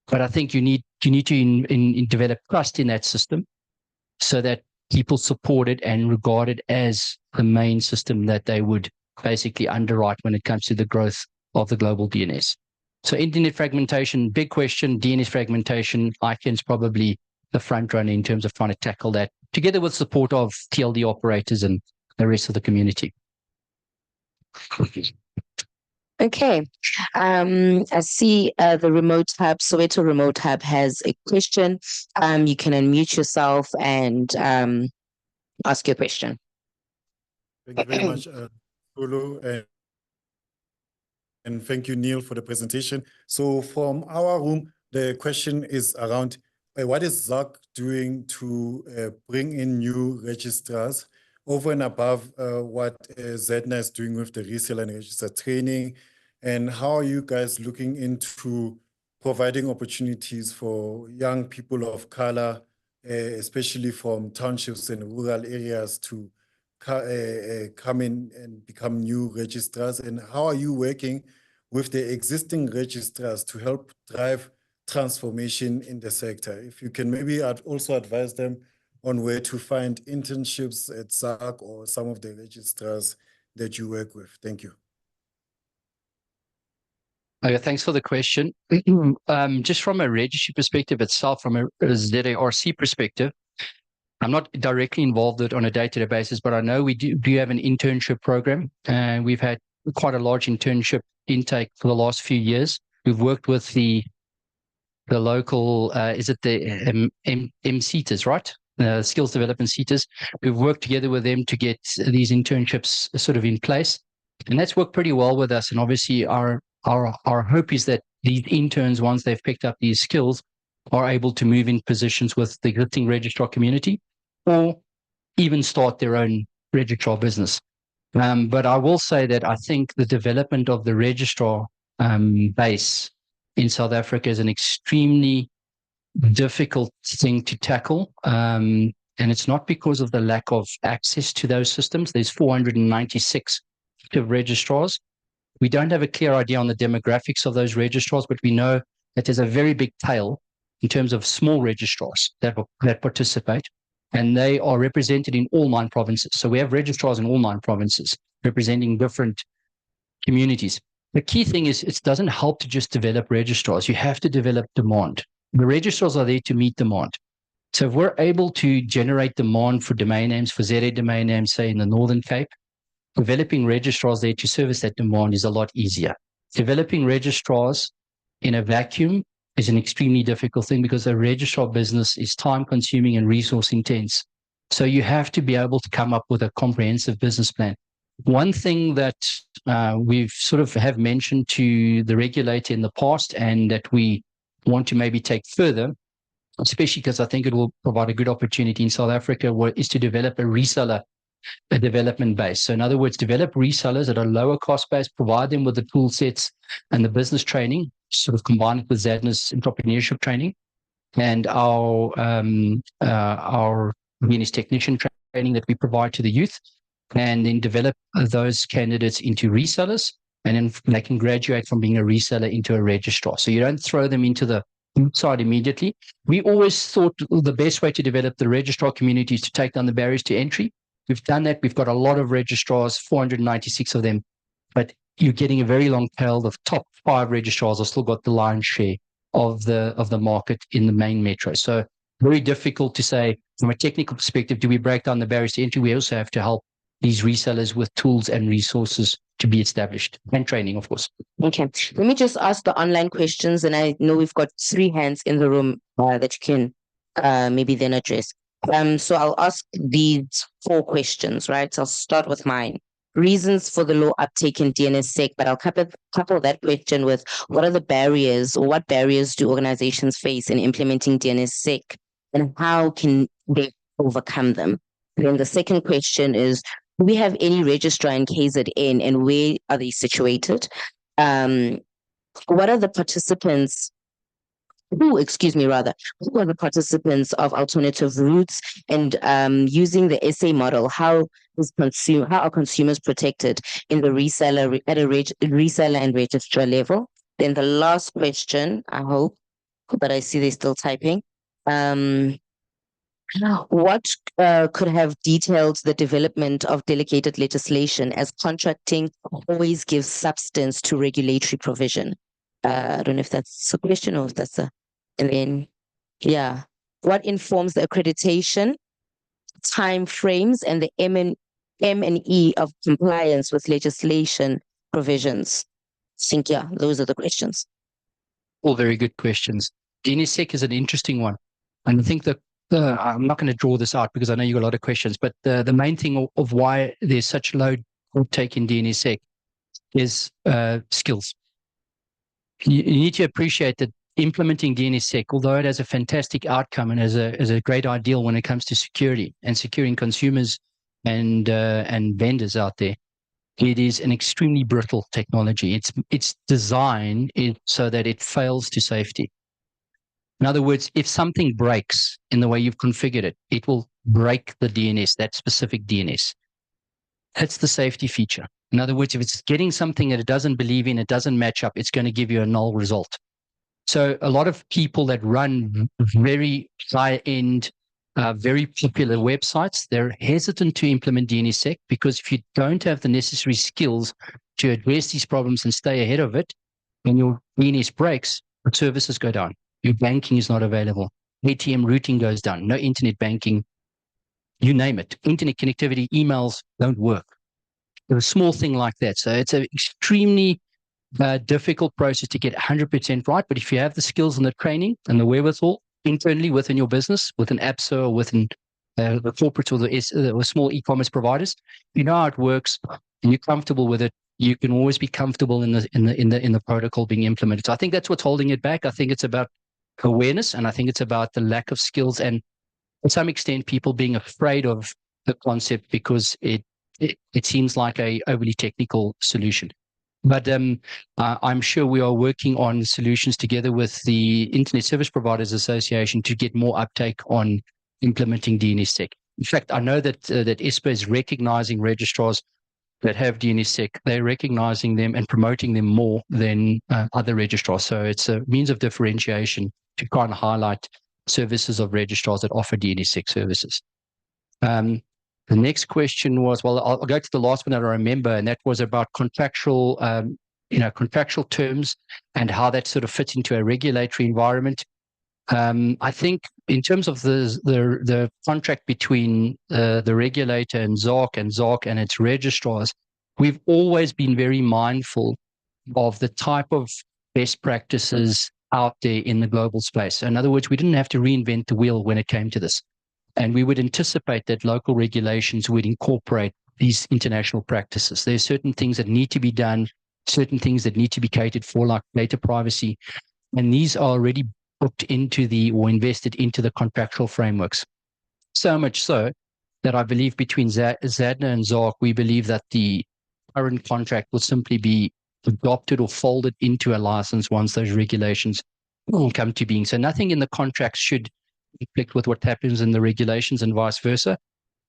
[SPEAKER 6] But I think you need to develop trust in that system so that people support it and regard it as the main system that they would basically underwrite when it comes to the growth of the global DNS. So internet fragmentation, big question. DNS fragmentation, ICANN's probably the front runner in terms of trying to tackle that, together with support of TLD operators and the rest of the community.
[SPEAKER 1] Okay. I see the remote hub, Soweto remote hub has a question. You can unmute yourself and ask your question.
[SPEAKER 8] Thank you very much, Olu, and thank you, Neil, for the presentation. So from our room, the question is around what is ZAIGF doing to bring in new registrars over and above what ZADNA is doing with the resale and register training, and how are you guys looking into providing opportunities for young people of color, especially from townships and rural areas, to come in and become new registrars? And how are you working with the existing registrars to help drive transformation in the sector? If you can maybe also advise them on where to find internships at ZAIGF or some of the registrars that you work with. Thank you.
[SPEAKER 6] Okay, thanks for the question. Just from a registry perspective itself, from a ZARC perspective, I'm not directly involved with it on a day-to-day basis, but I know we do have an internship program, and we've had quite a large internship intake for the last few years. We've worked with the local, is it the MCTers, right? Skills Development Centers. We've worked together with them to get these internships sort of in place, and that's worked pretty well with us. And obviously our hope is that these interns, once they've picked up these skills, are able to move in positions with the existing registrar community or even start their own registrar business. But I will say that I think the development of the registrar base in South Africa is an extremely difficult thing to tackle. And it's not because of the lack of access to those systems. There's 496 active registrars. We don't have a clear idea on the demographics of those registrars, but we know that there's a very big tail in terms of small registrars that participate. and they are represented in all 9 provinces. So we have registrars in all 9 provinces representing different communities. The key thing is it doesn't help to just develop registrars. You have to develop demand. The registrars are there to meet demand. So if we're able to generate demand for domain names, for ZA domain names, say in the Northern Cape, developing registrars there to service that demand is a lot easier. Developing registrars in a vacuum is an extremely difficult thing because a registrar business is time consuming and resource intense. So you have to be able to come up with a comprehensive business plan. One thing that we've sort of have mentioned to the regulator in the past and that we want to maybe take further, especially because I think it will provide a good opportunity in South Africa, is to develop a reseller, a development base. So in other words, develop resellers at a lower cost base, provide them with the tool sets and the business training, sort of combine it with ZADNA's entrepreneurship training and our DNS technician training that we provide to the youth, and then develop those candidates into resellers, and then they can graduate from being a reseller into a registrar. So you don't throw them into the side immediately. We always thought the best way to develop the registrar community is to take down the barriers to entry. We've done that. We've got a lot of registrars, 496 of them, but you're getting a very long tail. The top 5 registrars have still got the lion's share of the market in the main metro. So very difficult to say from a technical perspective, do we break down the barriers to entry? We also have to help these resellers with tools and resources to be established, and training, of course.
[SPEAKER 1] Okay, let me just ask the online questions, and I know we've got 3 hands in the room that you can maybe then address. So I'll ask these 4 questions, right? So I'll start with mine. Reasons for the low uptake in DNSSEC, but I'll couple that question with what are the barriers, or what barriers do organizations face in implementing DNSSEC, and how can they overcome them? And then the second question is, do we have any registrar in KZN, and where are they situated? What are the participants? Who are the participants of alternative routes, and using the SA model, how are consumers protected in the reseller at a reseller and registrar level? Then the last question, I hope, but I see they're still typing. What could have detailed the development of delegated legislation, as contracting always gives substance to regulatory provision? I don't know if that's a question or if that's a, and then, yeah. What informs the accreditation time frames and the M&E of compliance with legislation provisions? I think, yeah, those are the questions.
[SPEAKER 6] All very good questions. DNSSEC is an interesting one. And I think that I'm not going to draw this out because I know you got a lot of questions, but the main thing of why there's such low uptake in DNSSEC is skills. You need to appreciate that implementing DNSSEC, although it has a fantastic outcome and has a great ideal when it comes to security and securing consumers and vendors out there, it is an extremely brittle technology. It's designed so that it fails to safety. In other words, if something breaks in the way you've configured it, it will break the DNS, that specific DNS. That's the safety feature. In other words, if it's getting something that it doesn't believe in, it doesn't match up, it's going to give you a null result. So a lot of people that run very high-end, very popular websites, they're hesitant to implement DNSSEC because if you don't have the necessary skills to address these problems and stay ahead of it, when your DNS breaks, the services go down. Your banking is not available. ATM routing goes down. No internet banking. You name it. Internet connectivity, emails don't work. A small thing like that. So it's an extremely difficult process to get 100% right. But if you have the skills and the training and the wherewithal internally within your business, within APSA or within the corporate or the small e-commerce providers, you know how it works and you're comfortable with it, you can always be comfortable in the protocol being implemented. So I think that's what's holding it back. I think it's about awareness, and I think it's about the lack of skills, and to some extent people being afraid of the concept because it seems like a overly technical solution. But I'm sure we are working on solutions together with the Internet Service Providers Association to get more uptake on implementing DNSSEC. In fact, I know that ISPA is recognizing registrars that have DNSSEC. They're recognizing them and promoting them more than other registrars. So it's a means of differentiation to kind of highlight services of registrars that offer DNSSEC services. The next question was, well, I'll go to the last one that I remember, and that was about contractual, contractual terms and how that sort of fits into a regulatory environment. I think in terms of the contract between the regulator and ZAIGF and its registrars, we've always been very mindful of the type of best practices out there in the global space. In other words, we didn't have to reinvent the wheel when it came to this. And we would anticipate that local regulations would incorporate these international practices. There are certain things that need to be done, certain things that need to be catered for, like data privacy. And these are already booked into or invested into the contractual frameworks. So much so that I believe between ZADNA and ZAIGF, we believe that the current contract will simply be adopted or folded into a license once those regulations will come to being. So nothing in the contract should conflict with what happens in the regulations and vice versa.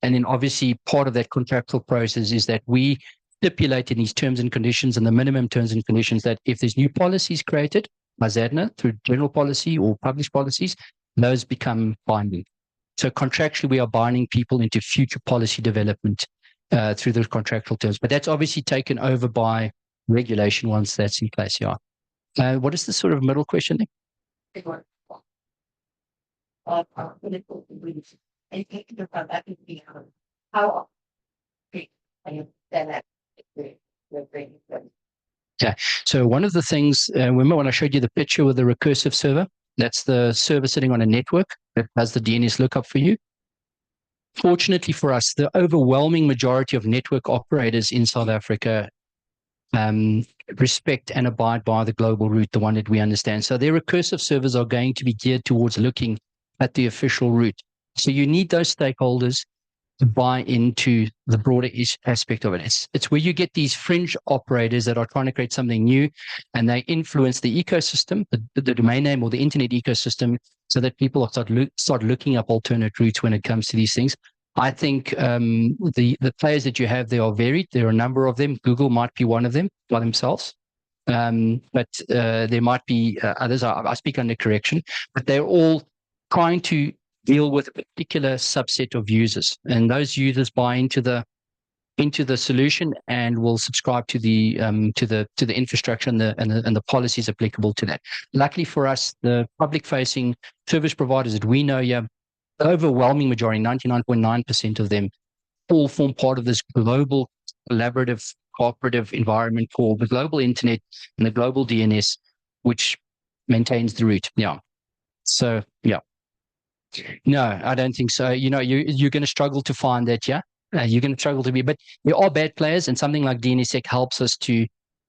[SPEAKER 6] And then obviously part of that contractual process is that we stipulate in these terms and conditions and the minimum terms and conditions that if there's new policies created by ZADNA through general policy or published policies, those become binding. So contractually, we are binding people into future policy development through those contractual terms. But that's obviously taken over by regulation once that's in place, yeah. What is the sort of middle question there? Yeah, so one of the things, remember when I showed you the picture with the recursive server? That's the server sitting on a network that does the DNS lookup for you. Fortunately for us, the overwhelming majority of network operators in South Africa respect and abide by the global route, the one that we understand. So their recursive servers are going to be geared towards looking at the official route. So you need those stakeholders to buy into the broader aspect of it. It's where you get these fringe operators that are trying to create something new, and they influence the ecosystem, the domain name or the internet ecosystem, so that people start looking up alternate routes when it comes to these things. I think the players that you have there are varied. There are a number of them. Google might be one of them by themselves. But there might be others. I speak under correction, but they're all trying to deal with a particular subset of users, and those users buy into the solution and will subscribe to the infrastructure and the policies applicable to that. Luckily for us, the public-facing service providers that we know here, the overwhelming majority, 99.9% of them, all form part of this global collaborative cooperative environment called the global internet and the global DNS, which maintains the route. Yeah. So yeah. No, I don't think so. You know, you're going to struggle to find that. Yeah. You're going to struggle to be, but there are bad players, and something like DNSSEC helps us to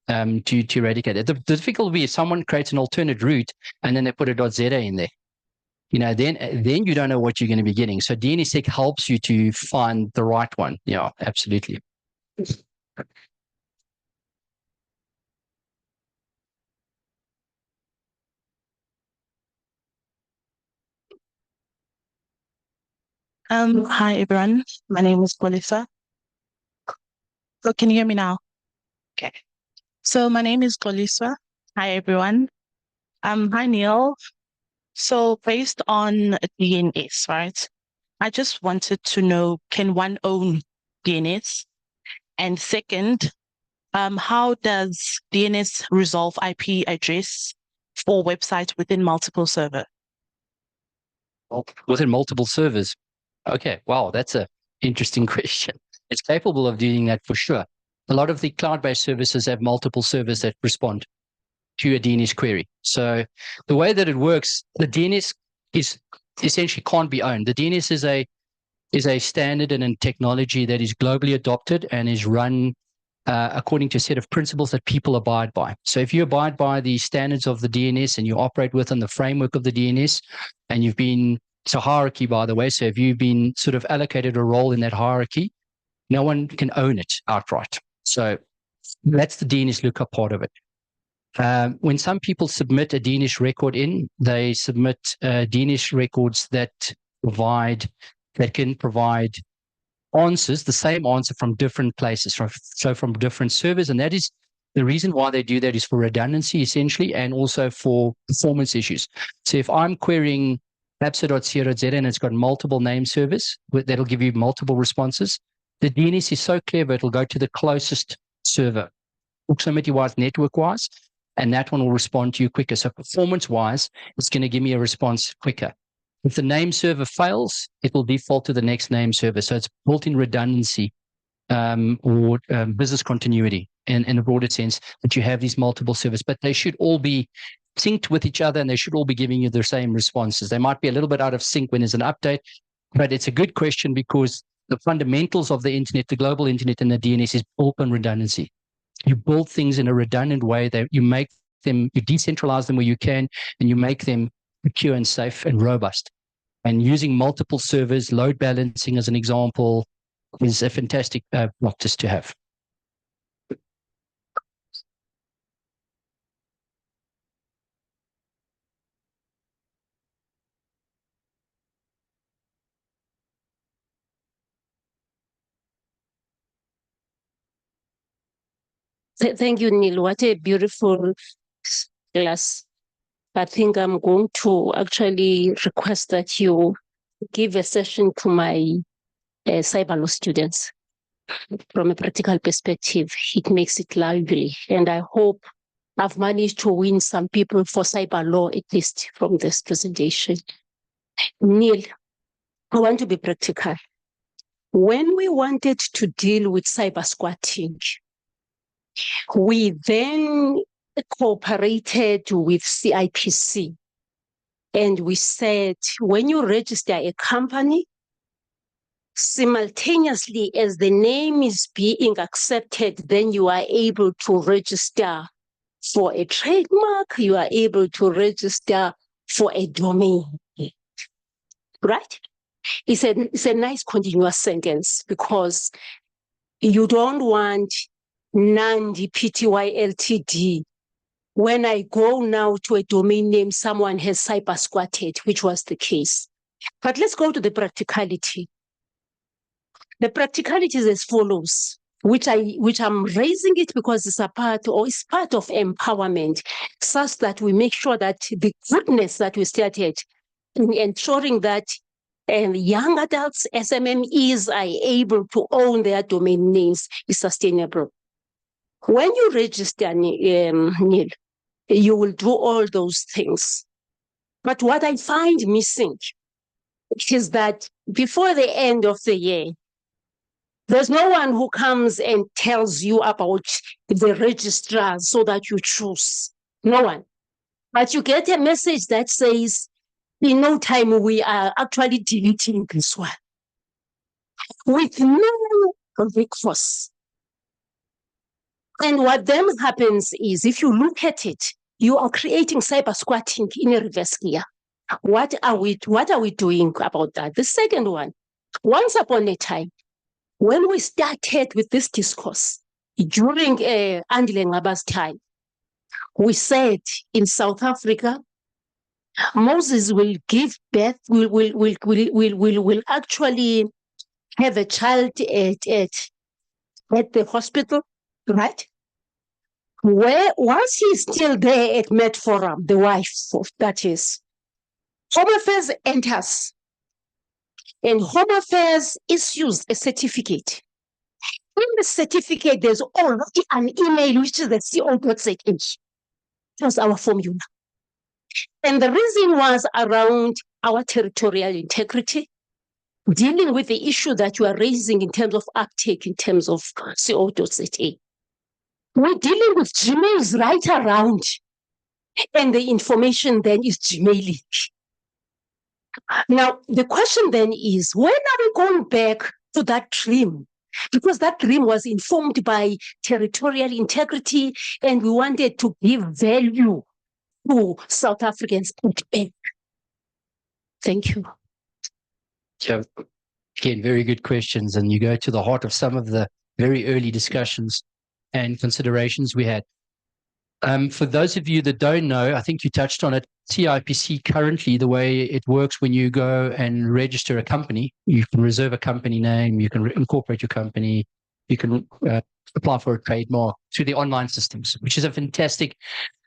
[SPEAKER 6] eradicate it. The difficulty is someone creates an alternate route and then they put a .za in there. You know, then you don't know what you're going to be getting. So DNSSEC helps you to find the right one. Yeah, absolutely.
[SPEAKER 9] Hi everyone. My name is Kolisa. So can you hear me now? Okay. So my name is Kolisa. Hi everyone. Hi Neil. So based on DNS, right? I just wanted to know, can one own DNS? And second, how does DNS resolve IP address for websites within multiple servers?
[SPEAKER 6] Within multiple servers. Okay, wow, that's an interesting question. It's capable of doing that for sure. A lot of the cloud-based services have multiple servers that respond to a DNS query. So the way that it works, the DNS is essentially can't be owned. The DNS is a standard and a technology that is globally adopted and is run according to a set of principles that people abide by. So if you abide by the standards of the DNS and you operate within the framework of the DNS, and it's a hierarchy, by the way. So if you've been sort of allocated a role in that hierarchy, no one can own it outright. So that's the DNS lookup part of it. When some people submit a DNS record in, they submit DNS records that can provide answers, the same answer from different places, from different servers. And that is the reason why they do that is for redundancy, essentially, and also for performance issues. So if I'm querying absa.co.za, and it's got multiple name servers that'll give you multiple responses. The DNS is so clever, it'll go to the closest server, proximity-wise, network-wise, and that one will respond to you quicker. So performance-wise, it's going to give me a response quicker. If the name server fails, it will default to the next name server. So it's built-in redundancy or business continuity in a broader sense, that you have these multiple servers, but they should all be synced with each other and they should all be giving you the same responses. They might be a little bit out of sync when there's an update, but it's a good question because the fundamentals of the internet, the global internet and the DNS is built on redundancy. You build things in a redundant way that you make them, you decentralize them where you can, and you make them secure and safe and robust. And using multiple servers, load balancing as an example, is a fantastic practice to have.
[SPEAKER 5] Thank you, Neil. What a beautiful class. I think I'm going to actually request that you give a session to my cyber law students. From a practical perspective, it makes it lively. And I hope I've managed to win some people for cyber law, at least from this presentation. Neil, I want to be practical. When we wanted to deal with cyber squatting, we then cooperated with CIPC. And we said, when you register a company, simultaneously as the name is being accepted, then you are able to register for a trademark, you are able to register for a domain. Right? It's a nice continuous sentence because you don't want Nandi Pty Ltd. When I go now to a domain name, someone has cyber squatted, which was the case. But let's go to the practicality. The practicality is as follows, which I'm raising it because it's part of empowerment, such that we make sure that the goodness that we started in ensuring that young adults, SMMEs, are able to own their domain names is sustainable. When you register, Neil, you will do all those things. But what I find missing is that before the end of the year, there's no one who comes and tells you about the registrar so that you choose. No one. But you get a message that says, in no time, we are actually deleting this one. With no recourse. And what then happens is, if you look at it, you are creating cyber squatting in a reverse gear. What are we doing about that? The second one, once upon a time, when we started with this discourse during Andile Ngaba's time, we said in South Africa, Moses will give birth, will actually have a child at the hospital, right? Where once he's still there at Med Forum, the wife, that is, Home Affairs enters, and Home Affairs issues a certificate. In the certificate, there's already an email which is the CO.ZH. It was our formula. And the reason was around our territorial integrity, dealing with the issue that you are raising in terms of uptake, in terms of CO.ZA. We're dealing with Gmails right around, and the information then is Gmailing. Now, the question then is, when are we going back to that dream? Because that dream was informed by territorial integrity, and we wanted to give value to South Africans. Thank you.
[SPEAKER 6] So, again, very good questions. And you go to the heart of some of the very early discussions and considerations we had. For those of you that don't know, I think you touched on it, CIPC currently, the way it works when you go and register a company, you can reserve a company name, you can incorporate your company, you can apply for a trademark through the online systems, which is a fantastic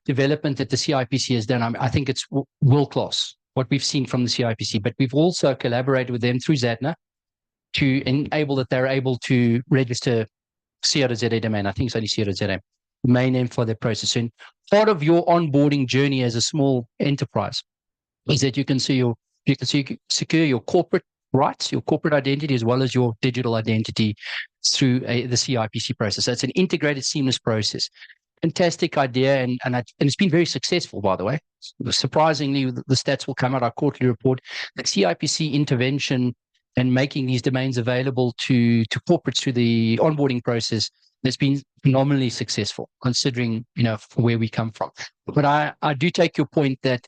[SPEAKER 6] development that the CIPC has done. I think it's world class. what we've seen from the CIPC, but we've also collaborated with them through ZADNA to enable that they're able to register .co.za domain. I think it's only .co.za main name for their process. And part of your onboarding journey as a small enterprise is that you can secure your corporate rights, your corporate identity, as well as your digital identity through the CIPC process. That's an integrated, seamless process. Fantastic idea, and it's been very successful, by the way. Surprisingly, the stats will come out, our quarterly report, the CIPC intervention and making these domains available to corporates through the onboarding process has been phenomenally successful, considering, where we come from. But I do take your point that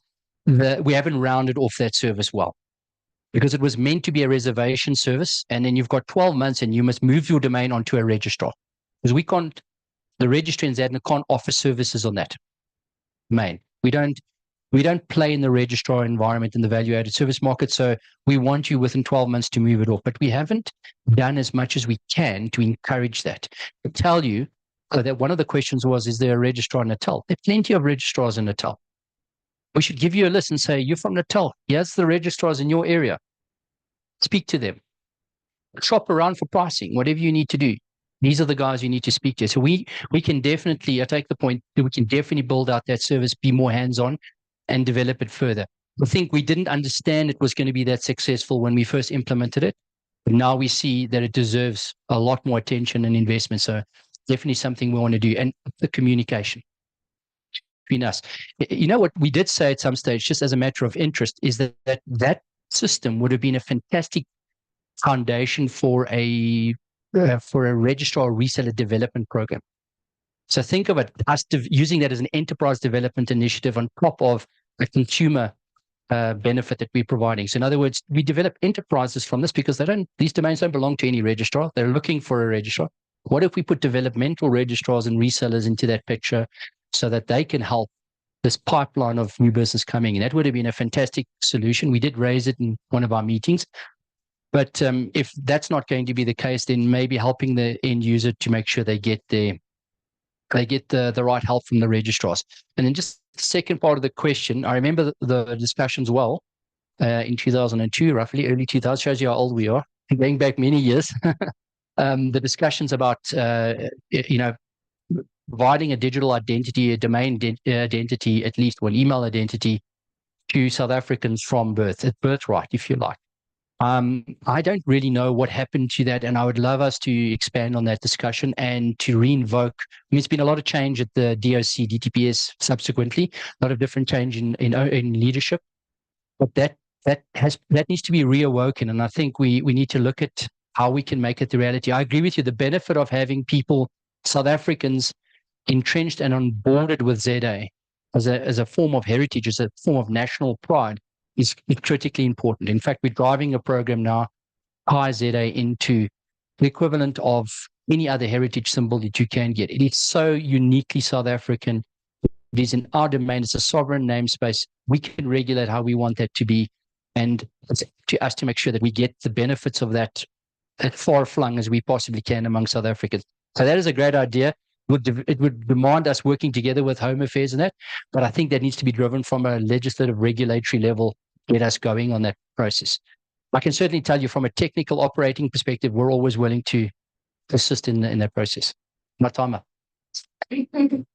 [SPEAKER 6] we haven't rounded off that service well, because it was meant to be a reservation service, and then you've got 12 months and you must move your domain onto a registrar, because the registry and ZADNA can't offer services on that domain. We don't play in the registrar environment in the value-added service market, so we want you within 12 months to move it off. But we haven't done as much as we can to encourage that. To tell you that one of the questions was, is there a registrar in Natal? There are plenty of registrars in Natal. We should give you a list and say, you're from Natal. Here's the registrars in your area. Speak to them. Shop around for pricing, whatever you need to do. These are the guys you need to speak to. So we can definitely, I take the point, that we can definitely build out that service, be more hands-on, and develop it further. I think we didn't understand it was going to be that successful when we first implemented it. But now we see that it deserves a lot more attention and investment. So definitely something we want to do. And the communication between us. What we did say at some stage, just as a matter of interest, is that system would have been a fantastic foundation for a registrar reseller development program. So think of it, us using that as an enterprise development initiative on top of a consumer benefit that we're providing. So in other words, we develop enterprises from this because these domains don't belong to any registrar. They're looking for a registrar. What if we put developmental registrars and resellers into that picture so that they can help this pipeline of new business coming in? That would have been a fantastic solution. We did raise it in one of our meetings. But if that's not going to be the case, then maybe helping the end user to make sure they get the right help from the registrars. And then just the second part of the question, I remember the discussions well in 2002, roughly early 2000, shows you how old we are, going back many years. The discussions about, providing a digital identity, a domain identity, at least one email identity to South Africans from birth, at birthright, if you like. I don't really know what happened to that, and I would love us to expand on that discussion and to reinvoke. There's been a lot of change at the DOC, DTPS subsequently, a lot of different change in leadership, but that needs to be reawoken, and I think we need to look at how we can make it the reality. I agree with you. The benefit of having people, South Africans, entrenched and onboarded with ZA as a form of heritage, as a form of national pride, is critically important. In fact, we're driving a program now, tie ZA into the equivalent of any other heritage symbol that you can get. It is so uniquely South African. It is in our domain. It's a sovereign namespace. We can regulate how we want that to be. And it's to us to make sure that we get the benefits of that as far flung as we possibly can among South Africans. So that is a great idea. It would demand us working together with Home Affairs and that, but I think that needs to be driven from a legislative regulatory level, get us going on that process. I can certainly tell you from a technical operating perspective, we're always willing to assist in that process. My timer. Thank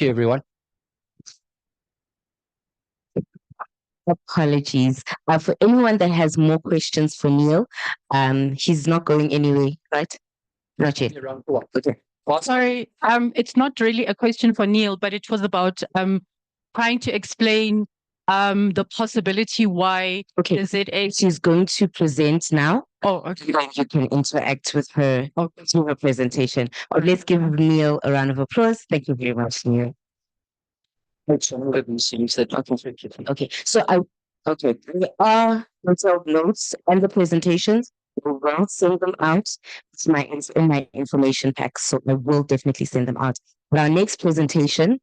[SPEAKER 6] you, everyone.
[SPEAKER 1] Apologies. For anyone that has more questions for Neil, he's not going anywhere, right? Not yet.
[SPEAKER 6] Okay.
[SPEAKER 10] Sorry, it's not really a question for Neil, but it was about trying to explain the possibility why the ZA.
[SPEAKER 1] She's going to present now.
[SPEAKER 10] Oh, okay.
[SPEAKER 1] And you can interact with her through her presentation. But let's give Neil a round of applause. Thank you very much, Neil. Okay, so there are detailed notes and the presentations. We will send them out in my information pack, so I will definitely send them out. But our next presentation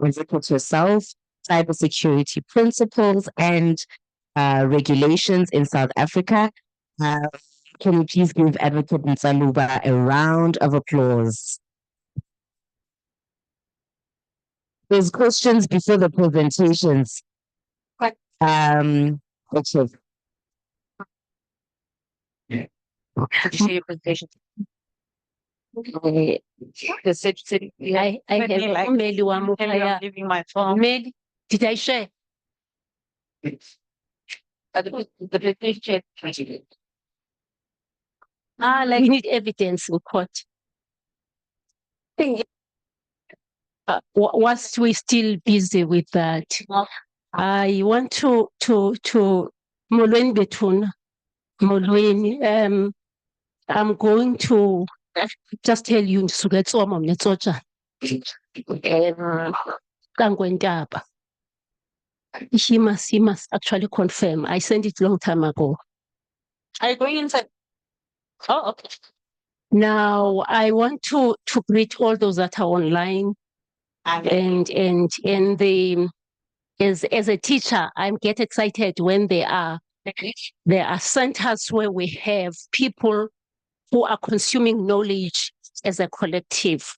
[SPEAKER 1] is equal yourself, cybersecurity principles and regulations in South Africa. Can you please give Advocate Nsaluba a round of applause? There's questions before the presentations. Also,
[SPEAKER 5] I have ummeli wami uphaya.
[SPEAKER 9] Leaving my phone.
[SPEAKER 5] Ummeli, did I share? Like we need evidence in court. Whilst we're still busy with that, I want to Molweni Betuna. Molweni, I'm going to just tell you Sugatsoma Netsocha. Kangwentaba. He must actually confirm. I sent it long time ago.
[SPEAKER 9] Are you going inside? Oh, okay.
[SPEAKER 5] Now I want to greet all those that are online and the as a teacher, I get excited when there are centers where we have people who are consuming knowledge as a collective.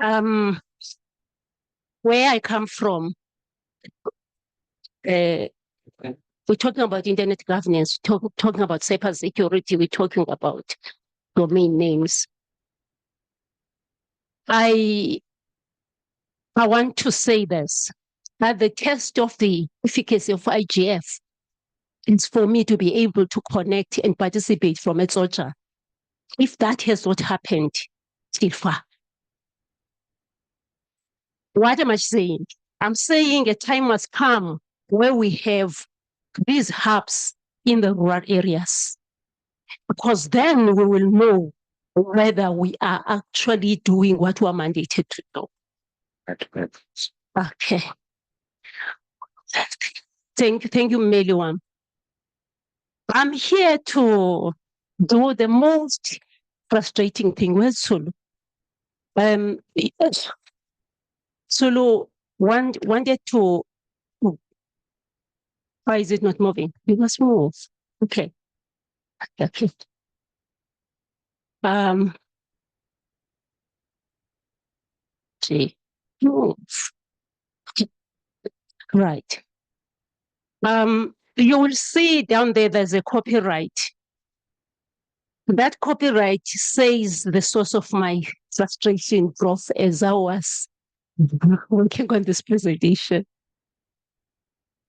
[SPEAKER 5] Where I come from, we're talking about internet governance, talking about cybersecurity, we're talking about domain names. I want to say this, that the test of the efficacy of IGF is for me to be able to connect and participate from Etsocha. If that has not happened, still far. What am I saying? I'm saying a time must come where we have these hubs in the rural areas, because then we will know whether we are actually doing what we are mandated to do. Okay. Thank you, Meliwam. I'm here to do the most frustrating thing with Sulu. Sulu wanted to. Why is it not moving? You must move. Okay. Okay. Move. Right. You will see down there, there's a copyright. That copyright says the source of my frustration, Prof, as I was working on this presentation.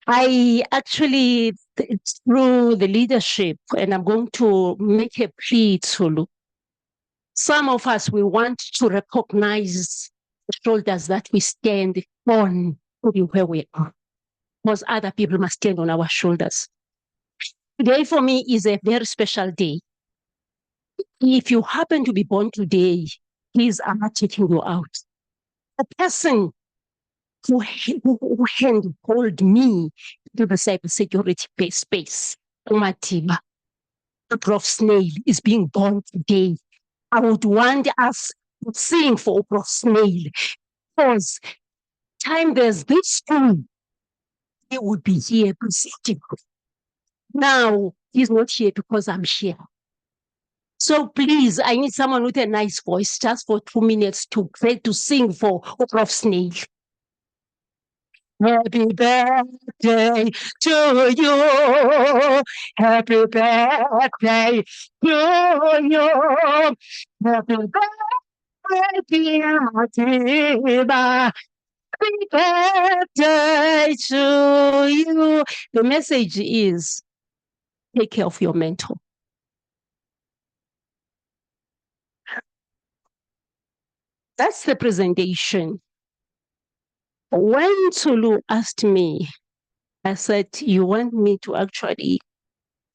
[SPEAKER 5] I actually, through the leadership, and I'm going to make a plea to some of us, we want to recognize the shoulders that we stand on where we are, because other people must stand on our shoulders. Today for me is a very special day. If you happen to be born today, please, I'm not taking you out. The person who handhold me to the cybersecurity space, Umatiba, the Prof Snail, is being born today. I would want us to sing for Prof Snail, because time there's this school, he would be here presenting. Now, he's not here because I'm here. So please, I need someone with a nice voice just for 2 minutes to sing for Prof Snail. Happy birthday to you. Happy birthday to you. Happy birthday, dear Atiba. Happy birthday to you. The message is, take care of your mentor. That's the presentation. When Tulu asked me, I said, you want me to actually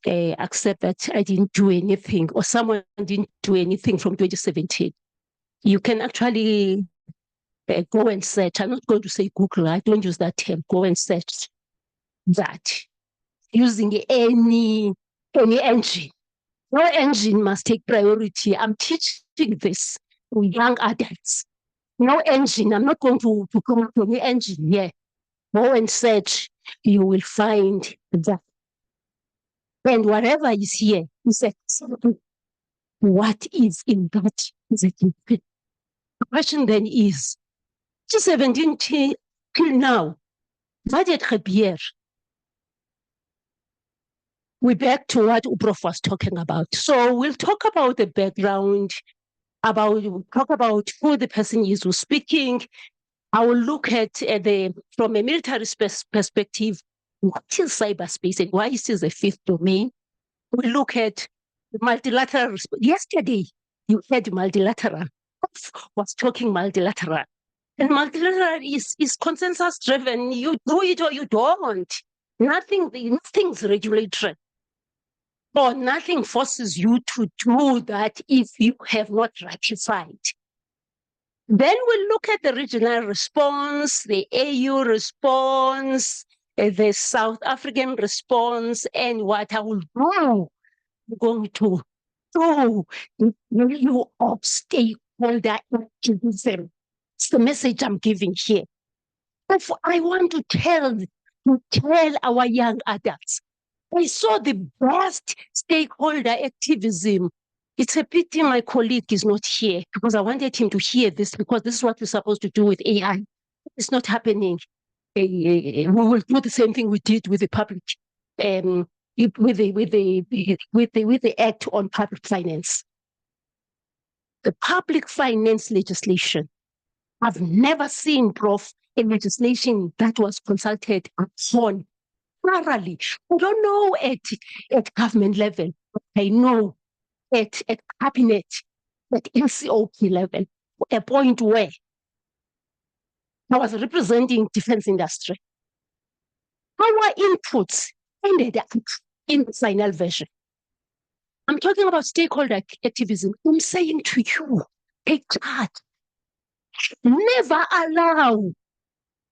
[SPEAKER 5] accept that I didn't do anything, or someone didn't do anything from 2017. You can actually go and search. I'm not going to say Google. I don't use that term. Go and search that using any engine. No engine must take priority. I'm teaching this to young adults. No engine. I'm not going to go to any engine here. Go and search. You will find that. And whatever is here is exactly what is in that ZAIGF. The question then is, 2017 till now, what did Javier? we're back to what Uprof was talking about. So we'll talk about the background, we'll talk about who the person is who's speaking. I will look at from a military perspective, what is cyberspace and why it is a fifth domain. We look at the multilateral. Yesterday, you had multilateral. Was talking multilateral. And multilateral is consensus driven. You do it or you don't. Nothing's regulatory. Or nothing forces you to do that if you have not ratified. Then we look at the regional response, the AU response, the South African response, and what I will do. I'm going to do the review of stakeholder activism. It's the message I'm giving here. If I want to tell our young adults, I saw the best stakeholder activism. It's a pity my colleague is not here because I wanted him to hear this because this is what we're supposed to do with AI. It's not happening. We will do the same thing we did with the public, with the Act on Public Finance. The public finance legislation. I've never seen, Prof, a legislation that was consulted upon thoroughly. I don't know at government level, but I know at cabinet, at NCOP level, a point where I was representing defense industry. Our inputs ended up in the final version. I'm talking about stakeholder activism. I'm saying to you, take charge. Never allow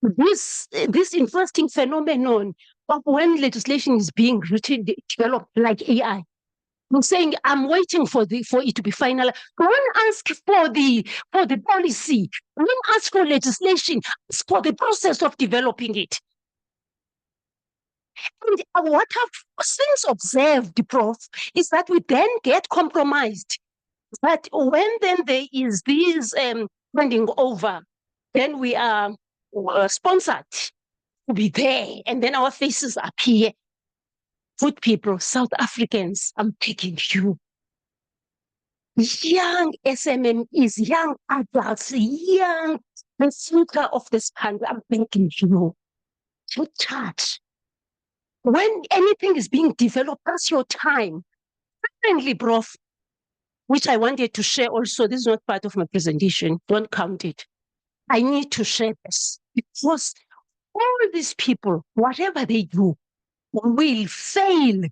[SPEAKER 5] this interesting phenomenon of when legislation is being written, developed like AI. I'm saying I'm waiting for it to be final. Don't ask for the policy. Don't ask for legislation. Ask for the process of developing it. And what I've since observed, Prof, is that we then get compromised. But when then there is this handing over, then we are sponsored to be there, and then our faces appear. Good people, South Africans, I'm picking you. Young SMMEs, young adults, young, the future of this country, I'm picking you. Take charge. When anything is being developed, that's your time. Finally, Prof, which I wanted to share also, this is not part of my presentation, don't count it. I need to share this because all these people, whatever they do, will fail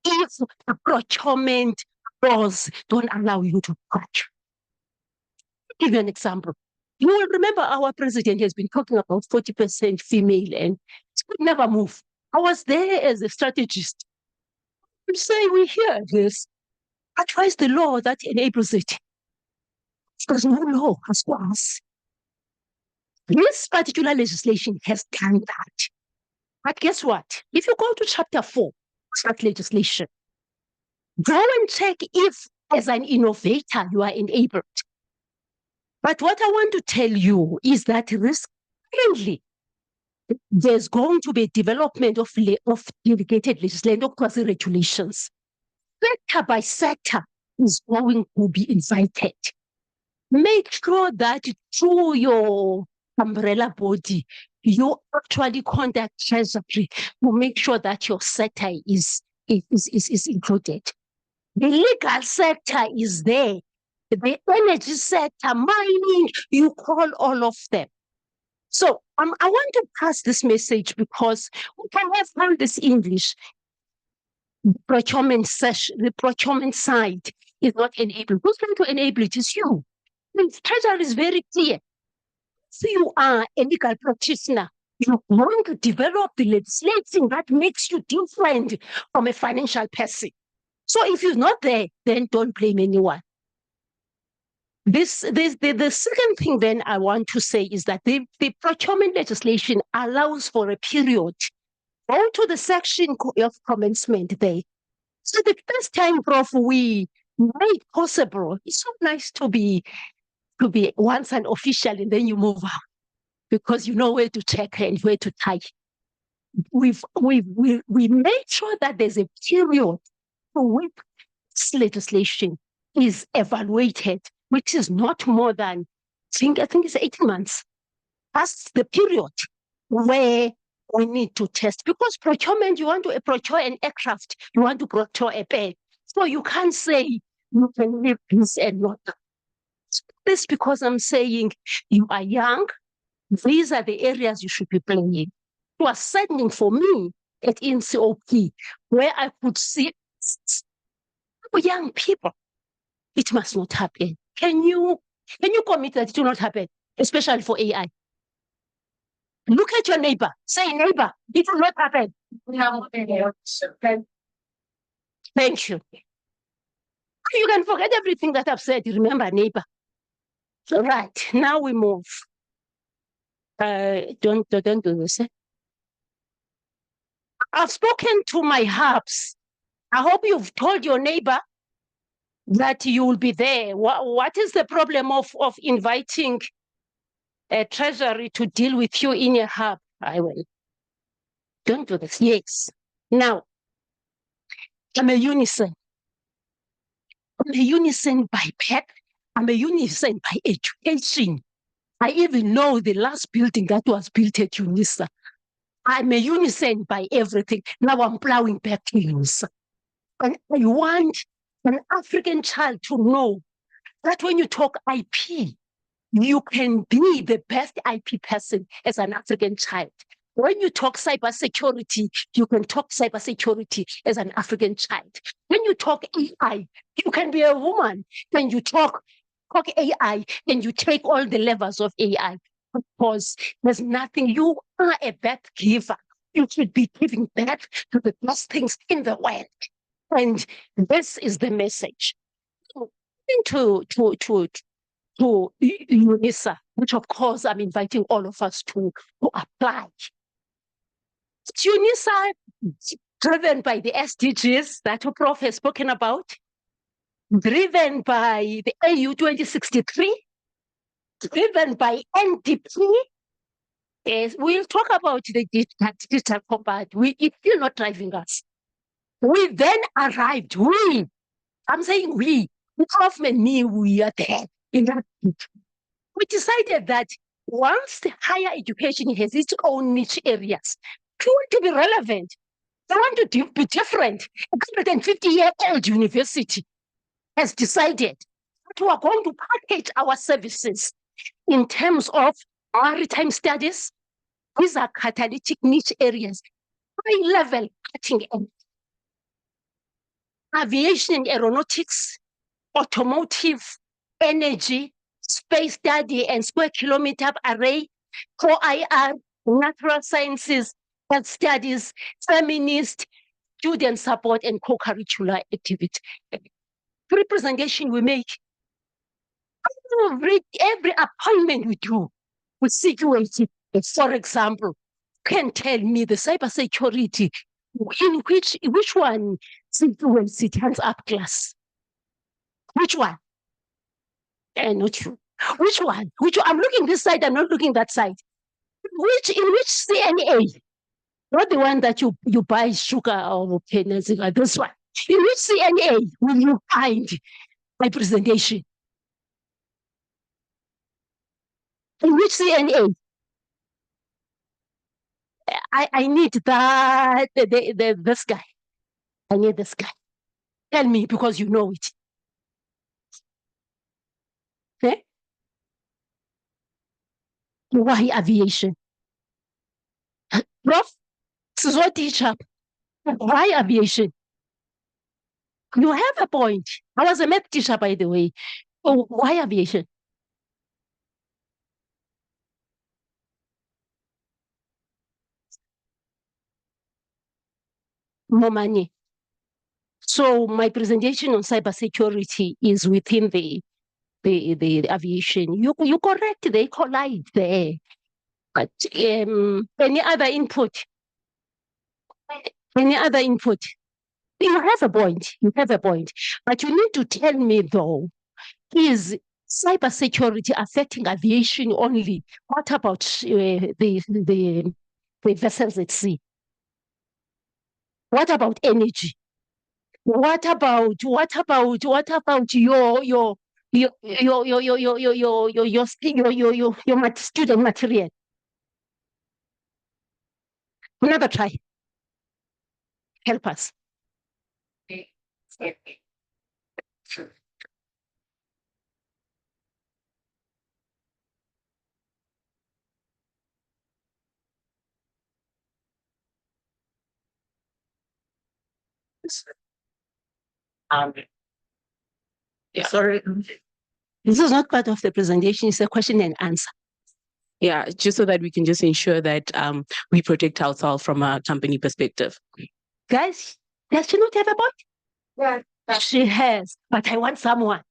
[SPEAKER 5] if the procurement laws don't allow you to catch. I'll give you an example. You will remember our president has been talking about 40% female and it could never move. I was there as a strategist. You say we hear this, but why is the law that enables it? There's no law as for us. This particular legislation has done that. But guess what? If you go to chapter 4, that legislation, go and check if, as an innovator, you are enabled. But what I want to tell you is that currently, there's going to be a development of delegated legislation, of quasi regulations. Sector by sector is going to be invited. Make sure that through your umbrella body, you actually contact Treasury to make sure that your sector is included. The legal sector is there. The energy sector, mining, you call all of them. So I want to pass this message because we can have all this English. The procurement side is not enabled. Who's going to enable it? Is you. The Treasury is very clear. If you are a legal practitioner, you're going to develop the legislation that makes you different from a financial person. So if you're not there, then don't blame anyone. The second thing then I want to say is that the procurement legislation allows for a period. Go to the section of commencement there. So the first time, Prof, we made possible, it's so nice to be once an official and then you move out because you know where to check and where to tie. we made sure that there's a period for which this legislation is evaluated, which is not more than, I think it's 18 months. That's the period where we need to test. Because procurement, you want to procure an aircraft, you want to procure a bed. So you can't say you can leave this and not. This because I'm saying you are young. These are the areas you should be playing. It was saddening for me at NCOP, where I could see young people. It must not happen. Can you commit that it will not happen, especially for AI? Look at your neighbor. Say, neighbor, it will not happen. Thank you. You can forget everything that I've said. Remember, neighbor. So, right, now we move. Don't do this. I've spoken to my hubs. I hope you've told your neighbor that you will be there. What is the problem of inviting a treasury to deal with you in your hub? I will. Don't do this. Yes. Now, I'm a unison. I'm a unison by PEP. I'm a unison by education. I even know the last building that was built at UNISA. I'm a unison by everything. Now I'm plowing back to UNISA. And I want an African child to know that when you talk IP, you can be the best IP person as an African child. When you talk cybersecurity, you can talk cybersecurity as an African child. When you talk AI, you can be a woman. When you talk AI, and you take all the levels of AI, because there's nothing. You are a birth giver. You should be giving birth to the best things in the world. And this is the message. To UNISA, which of course I'm inviting all of us to apply. UNISA, driven by the SDGs that Prof has spoken about, driven by the AU 2063, driven by NDP. Yes, we'll talk about the digital combat. It's still not driving us. We then arrived, I'm saying we, Prof and me, we are there in that group. We decided that once the higher education has its own niche areas, we want to be relevant. We want to be different. A 150-year-old university has decided that we are going to package our services in terms of maritime studies. These are catalytic niche areas, high-level cutting edge. Aviation and aeronautics, automotive, energy, space study and square kilometer array, co-IR, natural sciences, health studies, feminist, student support, and co-curricular activity. Representation we make. Every appointment we do with security, for example, can tell me the cybersecurity in which one security hands up class. Which one? Not you. Which one? I'm looking this side, I'm not looking that side. In which CNA? Not the one that you buy sugar or peanuts, this one. In which CNA will you find my presentation? In which CNA? I need that this guy. I need this guy. Tell me because you know it. Okay? Why aviation? Prof, this is what teacher. Why aviation? You have a point. I was a math teacher, by the way. Oh, why aviation? More money. So my presentation on cybersecurity is within the aviation. You correct, they collide there. But any other input? Any other input? You have a point. You have a point. But you need to tell me though, is cybersecurity affecting aviation only? What about the vessels at sea? What about energy? What about your student material? Another try. Help us. Sorry. This is not part of the presentation, it's a question and answer.
[SPEAKER 11] Yeah, just so that we can just ensure that we protect ourselves from a company perspective.
[SPEAKER 5] Guys, does she not have a boy? Yeah. She has, but I want someone.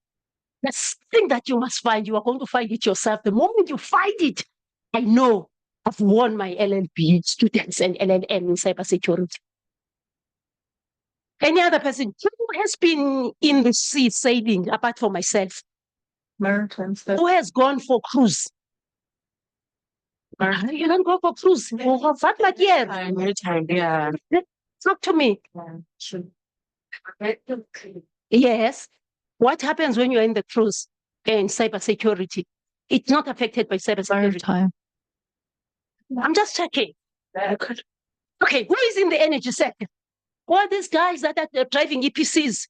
[SPEAKER 5] The thing that you must find, you are going to find it yourself. The moment you find it, I know I've won my LLB students and LLM in cybersecurity. Any other person who has been in the sea sailing apart from myself? Who has gone for cruise? You don't go for cruise. Yeah. Talk to me. Yes. What happens when you're in the cruise and cybersecurity? It's not affected by cybersecurity. I'm just checking. Okay, who is in the energy sector? Who are these guys that are driving EPCs?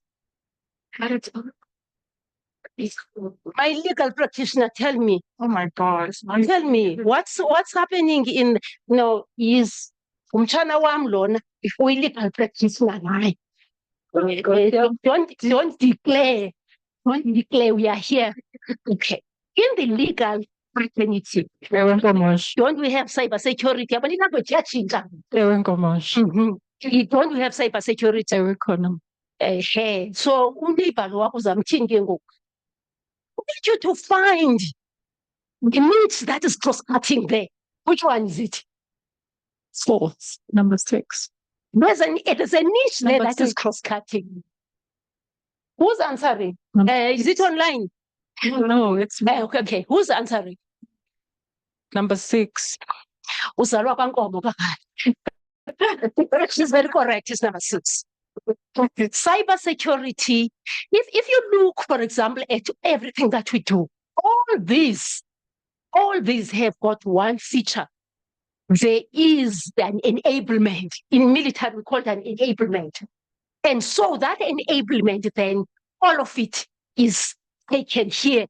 [SPEAKER 5] My legal practitioner, tell me. Oh my gosh. Tell me, what's happening in, is umchana wam lona, if we legal practitioner, don't declare. Don't declare we are here. Okay. In the legal fraternity, don't we have cybersecurity? Don't we have cybersecurity? So we need you to find the niche that is cross-cutting there. Which one is it? Fourth. Number 6. There's a niche there that is cross-cutting. Who's answering? Is it online? No, it's okay. Who's answering? Number 6. She's very correct. It's number 6. Cybersecurity. If you look, for example, at everything that we do, all these have got one feature. There is an enablement. In military, we call it an enablement. And so that enablement, then all of it is taken here.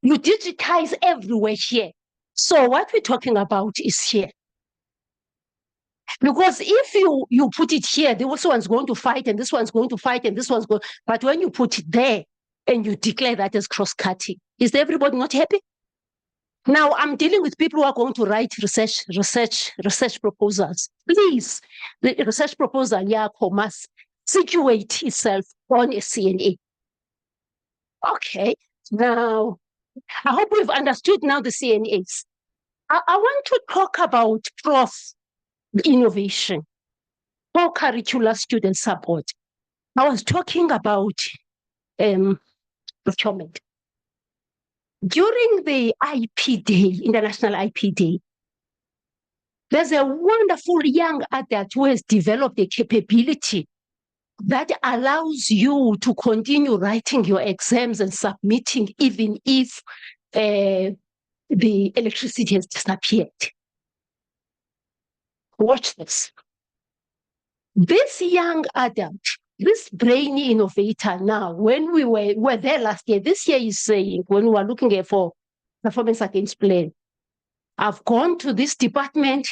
[SPEAKER 5] You digitize everywhere here. So what we're talking about is here. Because if you put it here, this one's going to fight, and this one's going to fight, and this one's going. But when you put it there and you declare that as cross-cutting, is everybody not happy? Now I'm dealing with people who are going to write research proposals. Please, the research proposal, must situate itself on a CNA. Okay, now I hope we've understood now the CNAs. I want to talk about innovation, co-curricular student support. I was talking about procurement. During the IP Day, International IP Day, there's a wonderful young adult who has developed a capability that allows you to continue writing your exams and submitting even if the electricity has disappeared. Watch this. This young adult, this brainy innovator now, when we were there last year, this year is saying, when we were looking for performance against plan, I've gone to this department,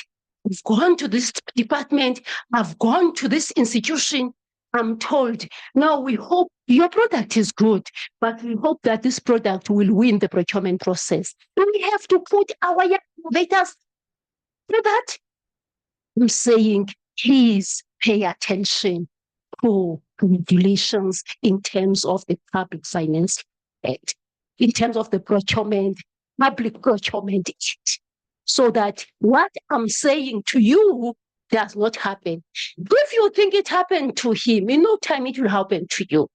[SPEAKER 5] I've gone to this department, I've gone to this institution, I'm told, no, we hope your product is good, but we hope that this product will win the procurement process. Do we have to put our young innovators through that? I'm saying, please pay attention to regulations in terms of the Public Finance Act, in terms of the procurement, Public Procurement Act, so that what I'm saying to you does not happen. If you think it happened to him, in no time it will happen to you.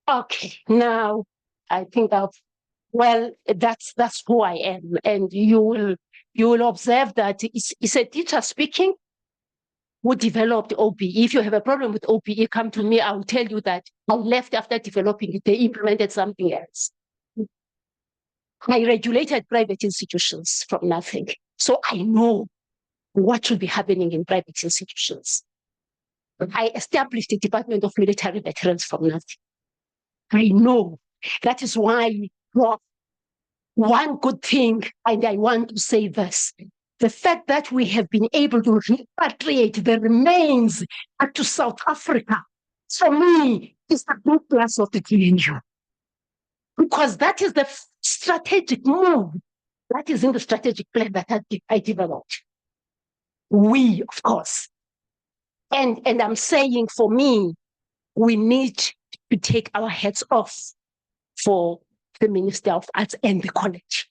[SPEAKER 5] Okay, now I think that's who I am, and you will observe that it's a teacher speaking. who developed OBE. If you have a problem with OBE, come to me. I will tell you that I left after developing it. They implemented something else. I regulated private institutions from nothing. So I know what should be happening in private institutions. I established the Department of Military Veterans from nothing. I know. That is why one good thing, and I want to say this, the fact that we have been able to repatriate the remains back to South Africa, for me, is a good plus of the GNU. Because that is the strategic move that is in the strategic plan that I developed. We, of course. And I'm saying, for me, we need to take our heads off for the Minister of Arts and the college,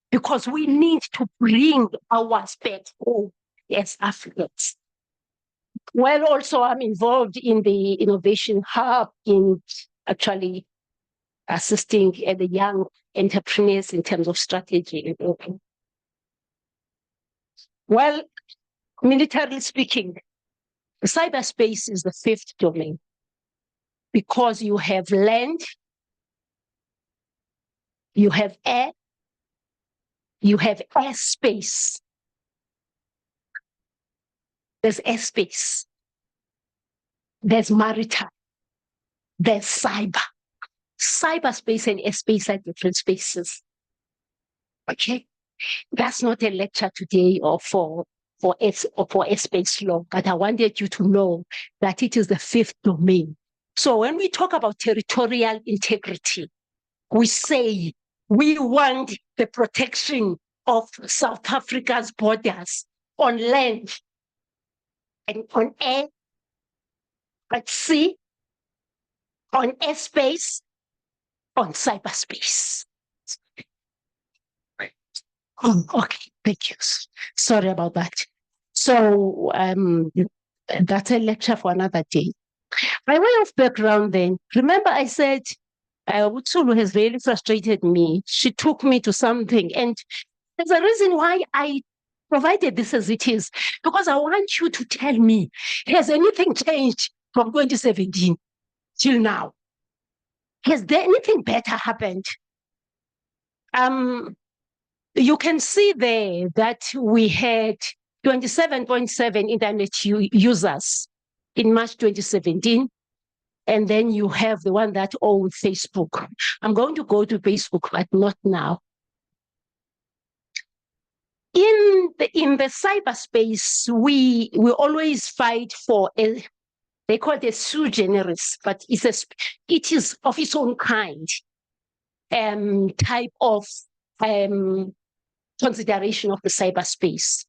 [SPEAKER 5] because we need to bring our back home as Africans. Well, also, I'm involved in the Innovation Hub in actually assisting the young entrepreneurs in terms of strategy. Well, militarily speaking, cyberspace is the fifth domain, because you have land, you have air, you have airspace. There's airspace. There's maritime. There's cyber. Cyberspace and airspace are different spaces. Okay? That's not a lecture today or for airspace law, but I wanted you to know that it is the fifth domain. So when we talk about territorial integrity, we say we want the protection of South Africa's borders on land and on air, at sea, on airspace, on cyberspace. Oh, okay, thank you. Sorry about that. So that's a lecture for another day. By way of background then, remember I said Utsulu has really frustrated me. She took me to something, and there's a reason why I provided this as it is, because I want you to tell me, has anything changed from 2017 till now? Has there anything better happened? You can see there that we had 27.7 internet users in March 2017. And then you have the one that owns Facebook. I'm going to go to Facebook, but not now. In the cyberspace, we always fight for they call it a sui generis, but it is of its own kind, type of consideration of the cyberspace.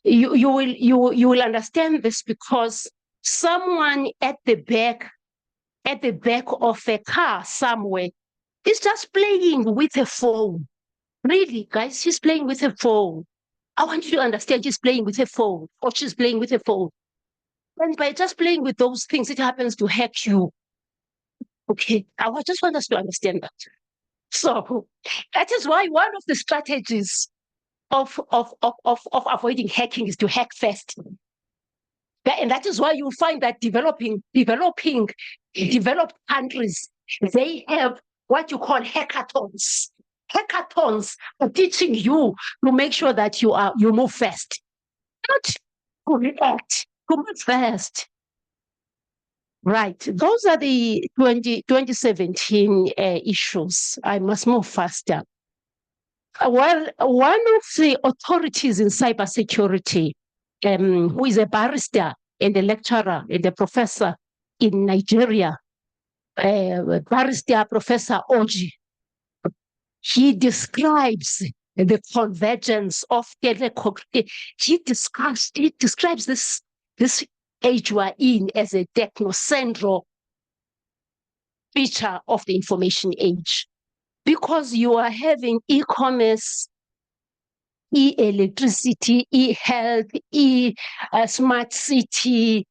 [SPEAKER 5] You will understand this because someone at the back of a car somewhere is just playing with a phone. Really, guys, she's playing with a phone. I want you to understand she's playing with a phone, or she's playing with a phone. And by just playing with those things, it happens to hack you. Okay, I just want us to understand that. So that is why one of the strategies of avoiding hacking is to hack first. And that is why you find that developed countries, they have what you call hackathons. Hackathons are teaching you to make sure that you move fast, not to react, to move fast. Right, those are the 2017 issues. I must move faster. Well, one of the authorities in cybersecurity, who is a barrister and a lecturer and a professor in Nigeria, barrister Professor Oji, he describes the convergence of telecom. He describes this age we're in as a technocentral feature of the information age, because you are having e-commerce, e-electricity, e-health, smart city,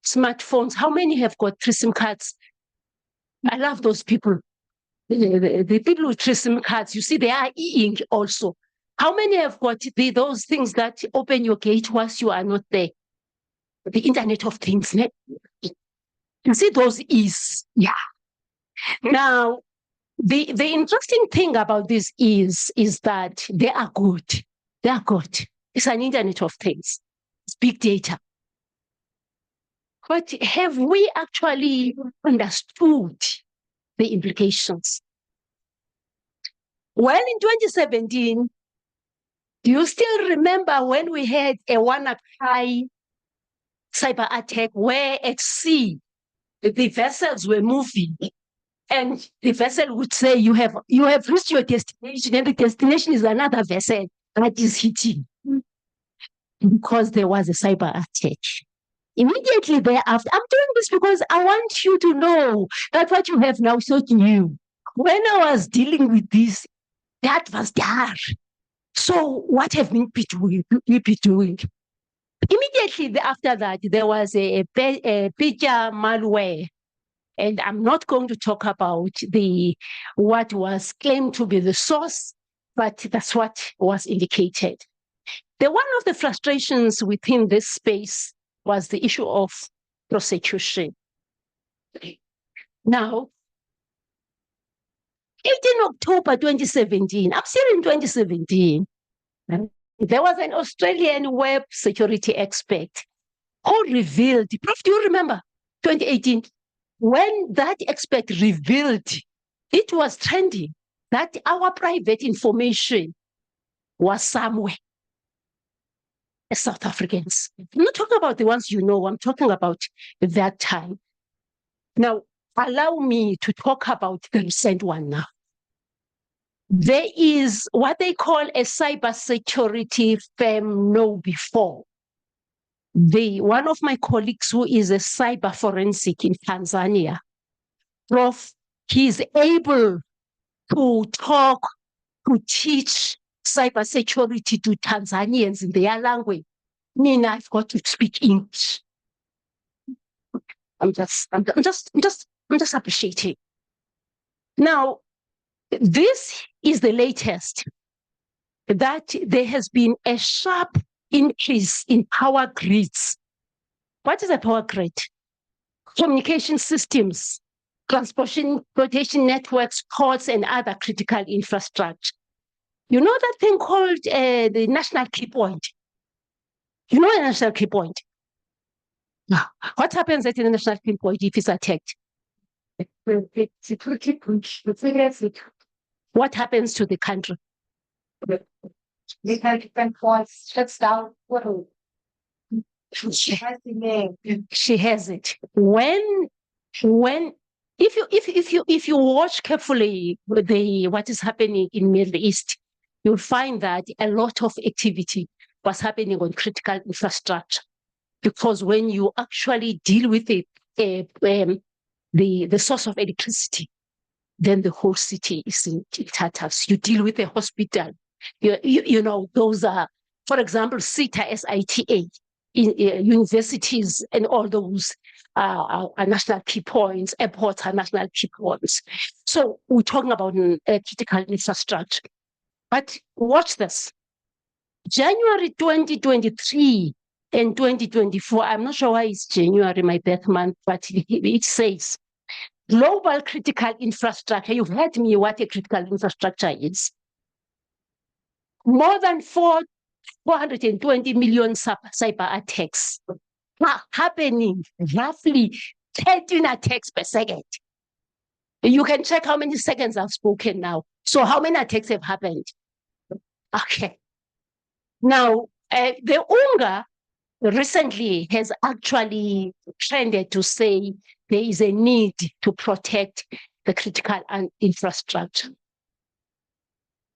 [SPEAKER 5] smartphones. How many have got 3 SIM cards? I love those people. The people with 3 SIM cards, you see, they are e-ing also. How many have got those things that open your gate once you are not there? The Internet of Things. You see those is, yeah. Now, the interesting thing about this is that they are good. They are good. It's an Internet of Things. It's big data. But have we actually understood the implications? Well, in 2017, do you still remember when we had a WannaCry cyber attack where at sea the vessels were moving and the vessel would say you have reached your destination and the destination is another vessel that is hitting because there was a cyber attack. Immediately thereafter, I'm doing this because I want you to know that what you have now is not new. When I was dealing with this, that was there. So what have we been doing? Immediately after that, there was a picture malware. And I'm not going to talk about what was claimed to be the source, but that's what was indicated. One of the frustrations within this space was the issue of prosecution. Now, 18 October 2017, I'm still in 2017, there was an Australian web security expert who revealed, Prof, do you remember 2018? When that expert revealed, it was trending that our private information was somewhere as South Africans. I'm not talking about the ones you know, I'm talking about that time. Now, allow me to talk about the recent one now. There is what they call a cybersecurity firm know before. One of my colleagues who is a cyber forensic in Tanzania, Prof, he is able to talk, to teach cybersecurity to Tanzanians in their language. Nina, I've got to speak English. I'm just appreciating. Now, this is the latest, that there has been a sharp increase in power grids. What is a power grid? Communication systems, transportation networks, ports, and other critical infrastructure. You know that thing called the national key point? You know a national key point? What happens at the national key point if it's attacked? What happens to the country? Shuts down. She has it. If you watch carefully what is happening in Middle East, you'll find that a lot of activity was happening on critical infrastructure. Because when you actually deal with the source of electricity, then the whole city is in tatters. You deal with a hospital. You know, those are, for example, SITA, SITA, universities and all those are national key points, airports are national key points. So we're talking about critical infrastructure. But watch this. January 2023 and 2024, I'm not sure why it's January, my birth month, but it says global critical infrastructure. You've heard me what a critical infrastructure is. More than 420 million cyber attacks are happening, roughly 13 attacks per second. You can check how many seconds I've spoken now. So how many attacks have happened? Okay. Now, the UNGA recently has actually trended to say there is a need to protect the critical infrastructure.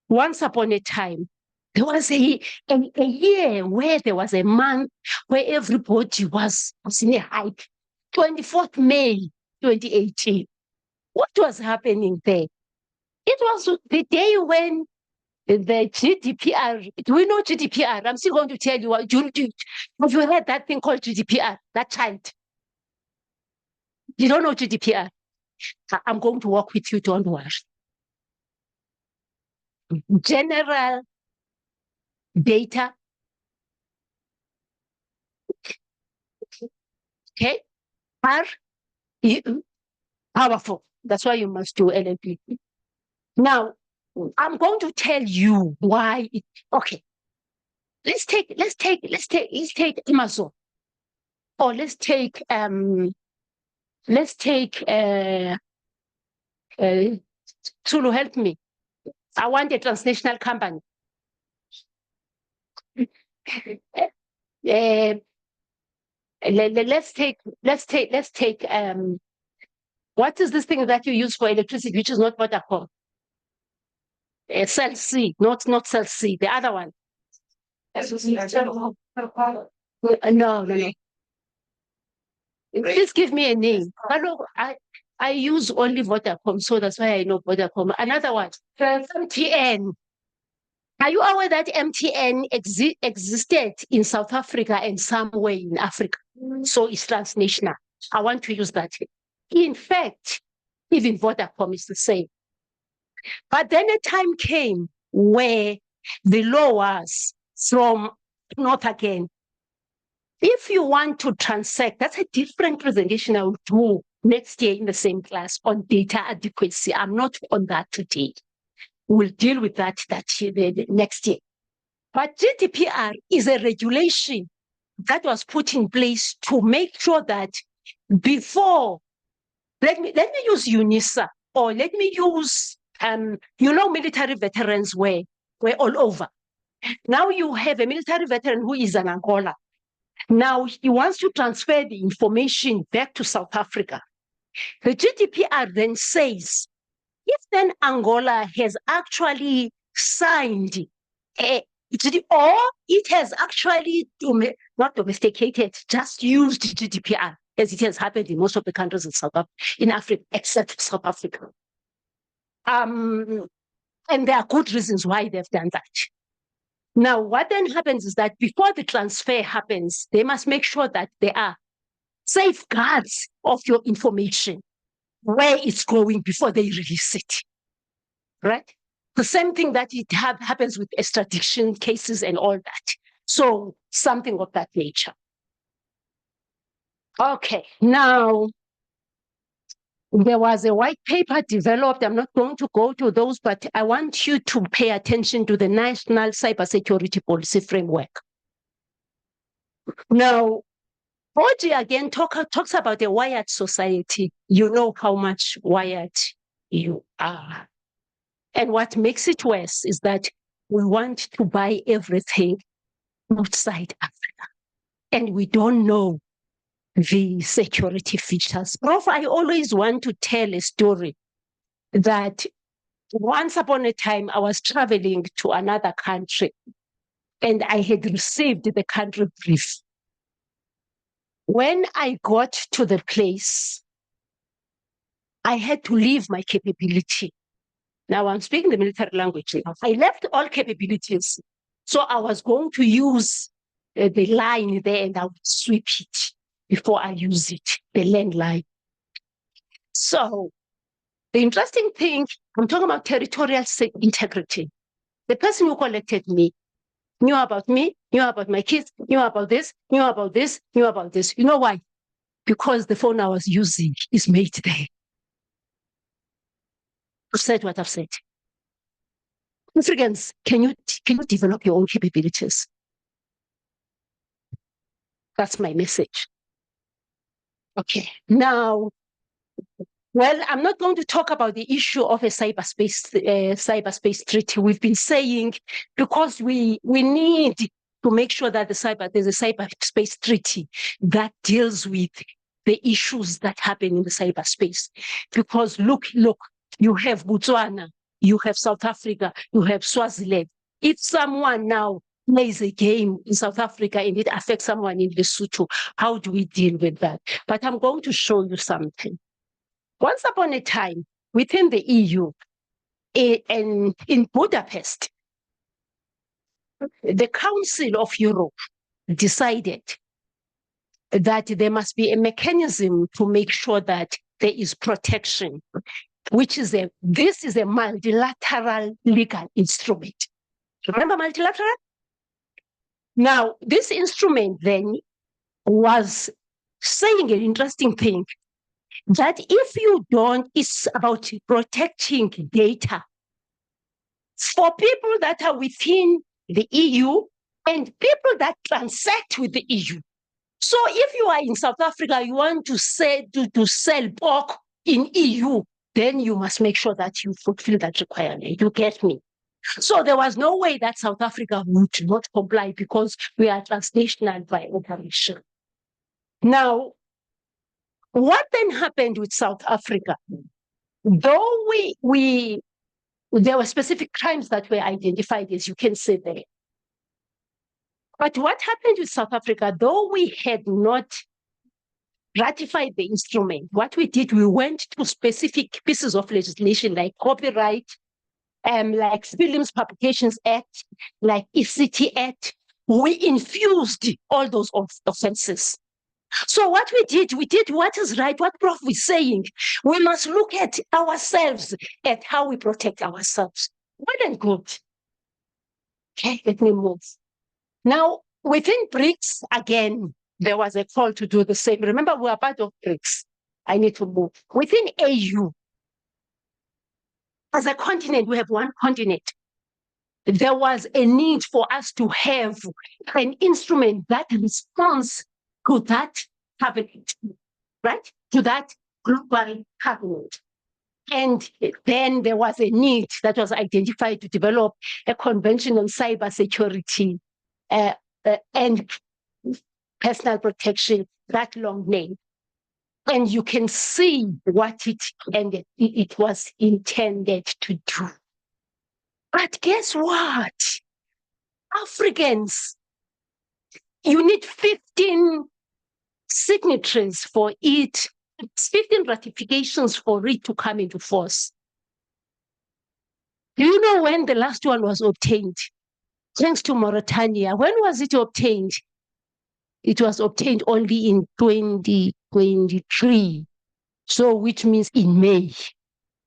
[SPEAKER 5] Once upon a time, there was a year where there was a month where everybody was in a hype. 24th May 2018. What was happening there? It was the day when the GDPR, do we know GDPR? I'm still going to tell you, have you heard that thing called GDPR, that child? You don't know GDPR? I'm going to work with you, don't worry. General data. Okay, powerful. That's why you must do LLP. Now, I'm going to tell you why it, okay. Let's take Amazon. Or let's take Tulu, help me. I want a transnational company. Let's take what is this thing that you use for electricity, which is not Vodacom? Cell C, not Cell C, the other one. No. Please give me a name. Hello, I use only Vodacom, so that's why I know Vodacom. Another one, MTN. Are you aware that MTN existed in South Africa and somewhere in Africa? So it's transnational. I want to use that. In fact, even Vodacom is the same. But then a time came where the law was from North again. If you want to transact, that's a different presentation I will do next year in the same class on data adequacy. I'm not on that today. We'll deal with that year, the next year. But GDPR is a regulation that was put in place to make sure that before, let me use UNISA, or let me use, military veterans were all over. Now you have a military veteran who is in Angola. Now he wants to transfer the information back to South Africa. The GDPR then says, if then Angola has actually signed, or it has actually not domesticated, just used GDPR, as it has happened in most of the countries in Africa, except South Africa. And there are good reasons why they've done that. Now, what then happens is that before the transfer happens, they must make sure that there are safeguards of your information, where it's going before they release it, right? The same thing that happens with extradition cases and all that. So something of that nature. Okay, now, there was a white paper developed. I'm not going to go to those, but I want you to pay attention to the National Cybersecurity Policy Framework. Now, Oji again talks about a wired society. You know how much wired you are. And what makes it worse is that we want to buy everything outside Africa. And we don't know the security features. Prof, I always want to tell a story that once upon a time I was traveling to another country and I had received the country brief. When I got to the place, I had to leave my capability. Now I'm speaking the military language. I left all capabilities. So I was going to use the line there and I would sweep it before I use it, the landline. So the interesting thing, I'm talking about territorial integrity. The person who collected me knew about me, knew about my kids, knew about this, knew about this, knew about this. You know why? Because the phone I was using is made there. I've said what I've said. Africans, can you develop your own capabilities? That's my message. Okay, now, well, I'm not going to talk about the issue of a cyberspace treaty. We've been saying because we need to make sure that there's a cyberspace treaty that deals with the issues that happen in the cyberspace. Because look, you have Botswana, you have South Africa, you have Swaziland. If someone now plays a game in South Africa and it affects someone in Lesotho, how do we deal with that? But I'm going to show you something. Once upon a time, within the EU, in Budapest, the Council of Europe decided that there must be a mechanism to make sure that there is protection, this is a multilateral legal instrument. Remember multilateral? Now, this instrument then was saying an interesting thing, that if you don't, it's about protecting data for people that are within the EU and people that transact with the EU. So if you are in South Africa, you want to sell pork in EU, then you must make sure that you fulfill that requirement. You get me? So there was no way that South Africa would not comply because we are transnational by operation. Now, what then happened with South Africa? Though there were specific crimes that were identified, as you can see there. But what happened with South Africa, though we had not ratified the instrument, what we did, we went to specific pieces of legislation like copyright, like Films Publications Act, like ISSAC Act. We infused all those offenses. So what we did what is right, what Prof is saying. We must look at ourselves, at how we protect ourselves. Well and good. Okay, let me move. Now, within BRICS, again, there was a call to do the same. Remember, we are part of BRICS. I need to move. Within AU, as a continent, we have one continent. There was a need for us to have an instrument that responds to that covenant, right? To that global covenant. And then there was a need that was identified to develop a convention on cybersecurity and personal protection, that long name. And you can see what it was intended to do. But guess what? Africans, you need 15 signatories for it, 15 ratifications for it to come into force. Do you know when the last one was obtained? Thanks to Mauritania. When was it obtained? It was obtained only in 2023. So which means in May,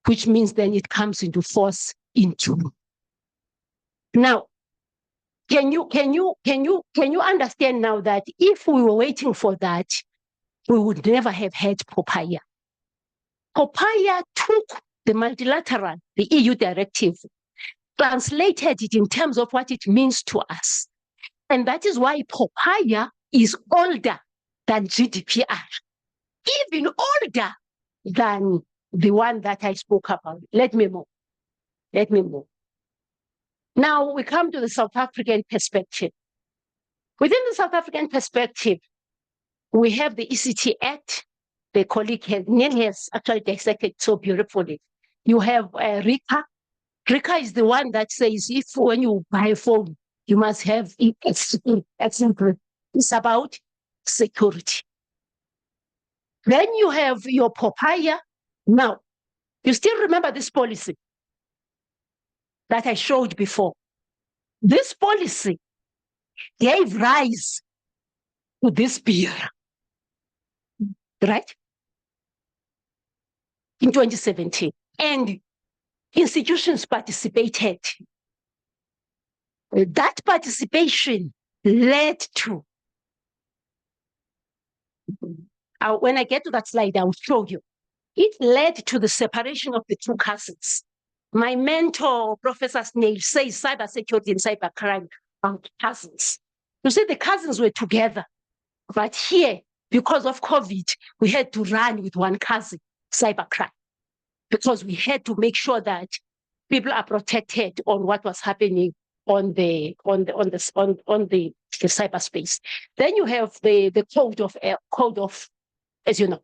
[SPEAKER 5] which means then it comes into force in June. Now, can you understand now that if we were waiting for that, we would never have had POPIA. POPIA took the multilateral, the EU directive, translated it in terms of what it means to us. And that is why POPIA is older than GDPR, even older than the one that I spoke about. Let me move. Now we come to the South African perspective. Within the South African perspective, we have the ISSAC Act. The colleague Neil has actually dissected so beautifully. You have RICA. RICA is the one that says if when you buy a phone, you must have it. It's about security. Then you have your POPIA. Now, you still remember this policy that I showed before. This policy gave rise to this bill, right? In 2017. And institutions participated. That participation led to, when I get to that slide, I will show you. It led to the separation of the two cousins. My mentor, Professor Snail, says cybersecurity and cybercrime are cousins. You see, the cousins were together. But here, because of COVID, we had to run with one cousin, cybercrime, because we had to make sure that people are protected on what was happening on the cyberspace. Then you have the code of, as you know.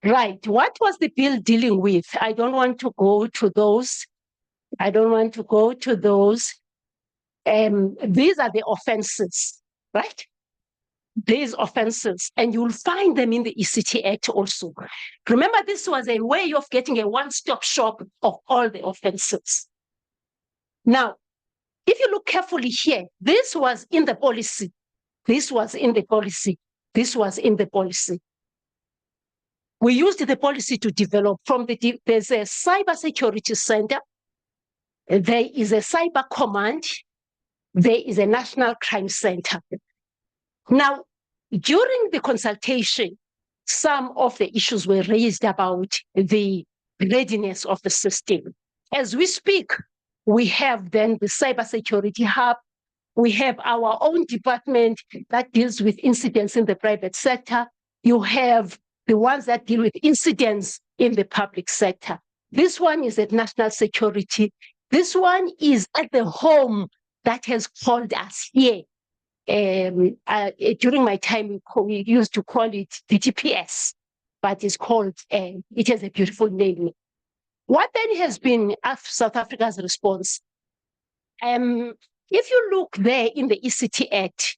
[SPEAKER 5] Right. What was the bill dealing with? I don't want to go to those. These are the offenses, right? These offenses, and you'll find them in the ISSAC Act also. Remember, this was a way of getting a one-stop shop of all the offenses. Now, if you look carefully here, this was in the policy. This was in the policy. We used the policy to develop there's a cybersecurity center. There is a cyber command. there is a national crime center. Now, during the consultation, some of the issues were raised about the readiness of the system. As we speak, we have then the cybersecurity hub. We have our own department that deals with incidents in the private sector. You have the ones that deal with incidents in the public sector. This one is at national security. This one is at the home that has called us here. During my time, we used to call it DTPS, but it's called, it has a beautiful name. What then has been South Africa's response? If you look there in the ECT Act,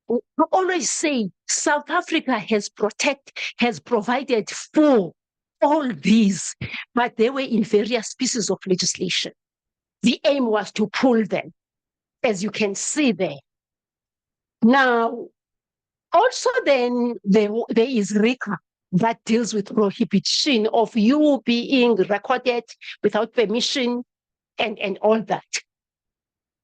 [SPEAKER 5] we always say South Africa has provided for all these, but they were in various pieces of legislation. The aim was to pull them, as you can see there. Now, also then there is RICA that deals with prohibition of you being recorded without permission and all that.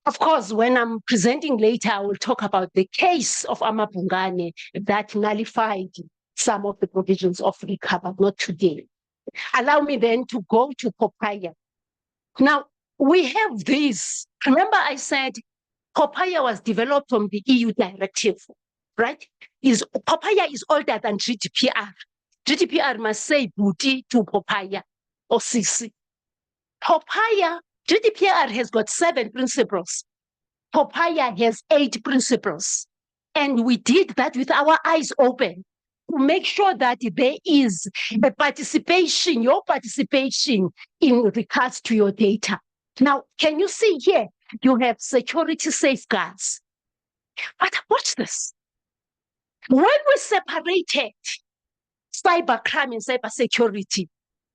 [SPEAKER 5] Of course, when I'm presenting later, I will talk about the case of Amabungane that nullified some of the provisions of RICA, but not today. Allow me then to go to Popeye. Now, we have this. Remember I said Popeye was developed from the EU directive, right? Popeye is older than GDPR. GDPR must say booty to Popeye or Sisi. Popeye, GDPR has got 7 principles. Popeye has 8 principles. And we did that with our eyes open to make sure that there is a participation, your participation in regards to your data. Now, can you see here? You have security safeguards. But watch this. When we separated cybercrime and cybersecurity,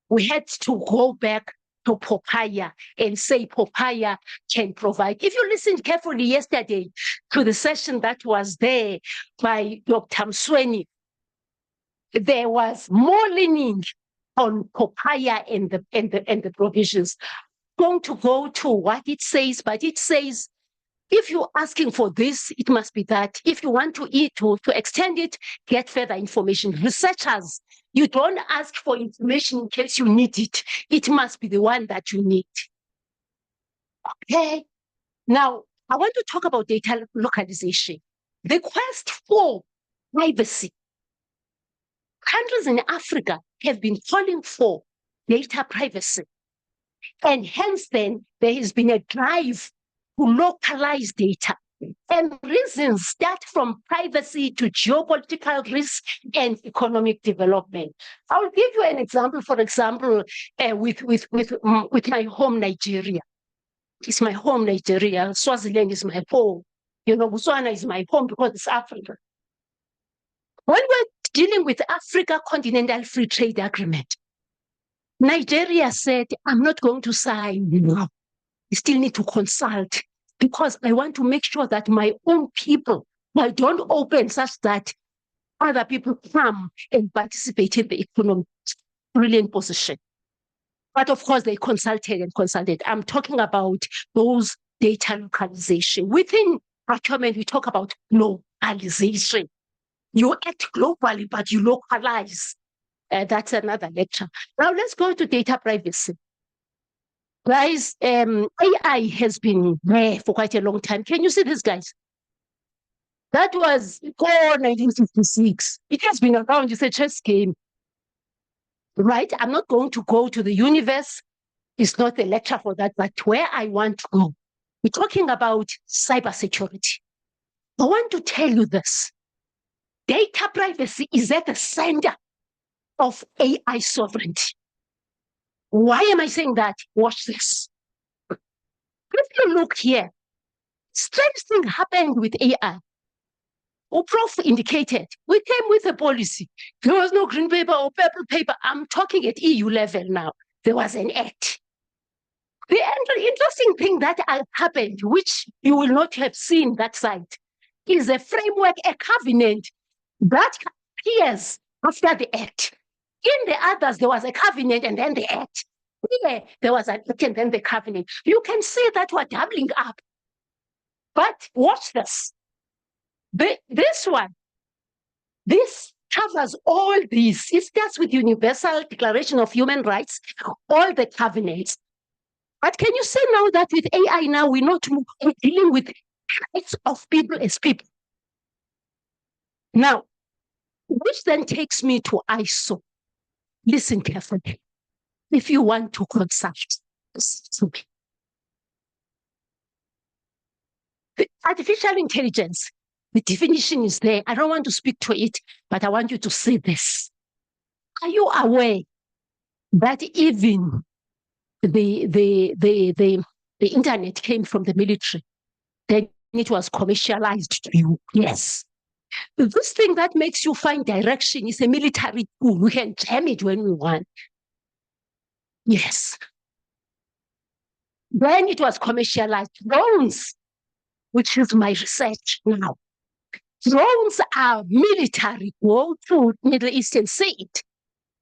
[SPEAKER 5] we had to go back to Popeye and say Popeye can provide. If you listened carefully yesterday to the session that was there by Dr. Msweni, there was more leaning on Popeye and the provisions. Going to go to what it says, but it says if you're asking for this, it must be that. If you want to extend it, get further information. Researchers, you don't ask for information in case you need it. It must be the one that you need. Okay. Now, I want to talk about data localization. The quest for privacy. Countries in Africa have been calling for data privacy. And hence then, there has been a drive to localize data. And reasons start from privacy to geopolitical risk and economic development. I'll give you an example, for example, with my home, Nigeria. It's my home, Nigeria. Swaziland is my home. You know, Botswana is my home because it's Africa. When we're dealing with Africa Continental Free Trade Agreement, Nigeria said, I'm not going to sign now. I still need to consult because I want to make sure that my own people, I don't open such that other people come and participate in the economic brilliant position. But of course, they consulted and consulted. I'm talking about those data localization. Within procurement, we talk about localization. You act globally, but you localize. That's another lecture. Now let's go to data privacy. Guys, AI has been there for quite a long time. Can you see this, guys? That was core 1956. It has been around. It's a chess game. Right? I'm not going to go to the universe. It's not a lecture for that, but where I want to go. We're talking about cybersecurity. I want to tell you this. Data privacy is at the center of AI sovereignty. Why am I saying that? Watch this. If you look here, strange thing happened with AI. Prof indicated, we came with a policy. There was no green paper or purple paper. I'm talking at EU level now. There was an act. The interesting thing that happened, which you will not have seen that side, is a framework, a covenant that appears after the act. In the others, there was a covenant and then the act. Here, there was an act and then the covenant. You can see that we're doubling up. But watch this. This one, this covers all these. It starts with Universal Declaration of Human Rights, all the covenants. But can you say now that with AI now we're not dealing with rights of people as people? Now, which then takes me to ISO. Listen carefully. If you want to consult, the artificial intelligence, the definition is there. I don't want to speak to it, but I want you to see this. Are you aware that even the internet came from the military? Then it was commercialized to you. Yes. This thing that makes you find direction is a military tool. We can jam it when we want. Yes. Then it was commercialized. Drones, which is my research now. Drones are military. Go to Middle East and see it.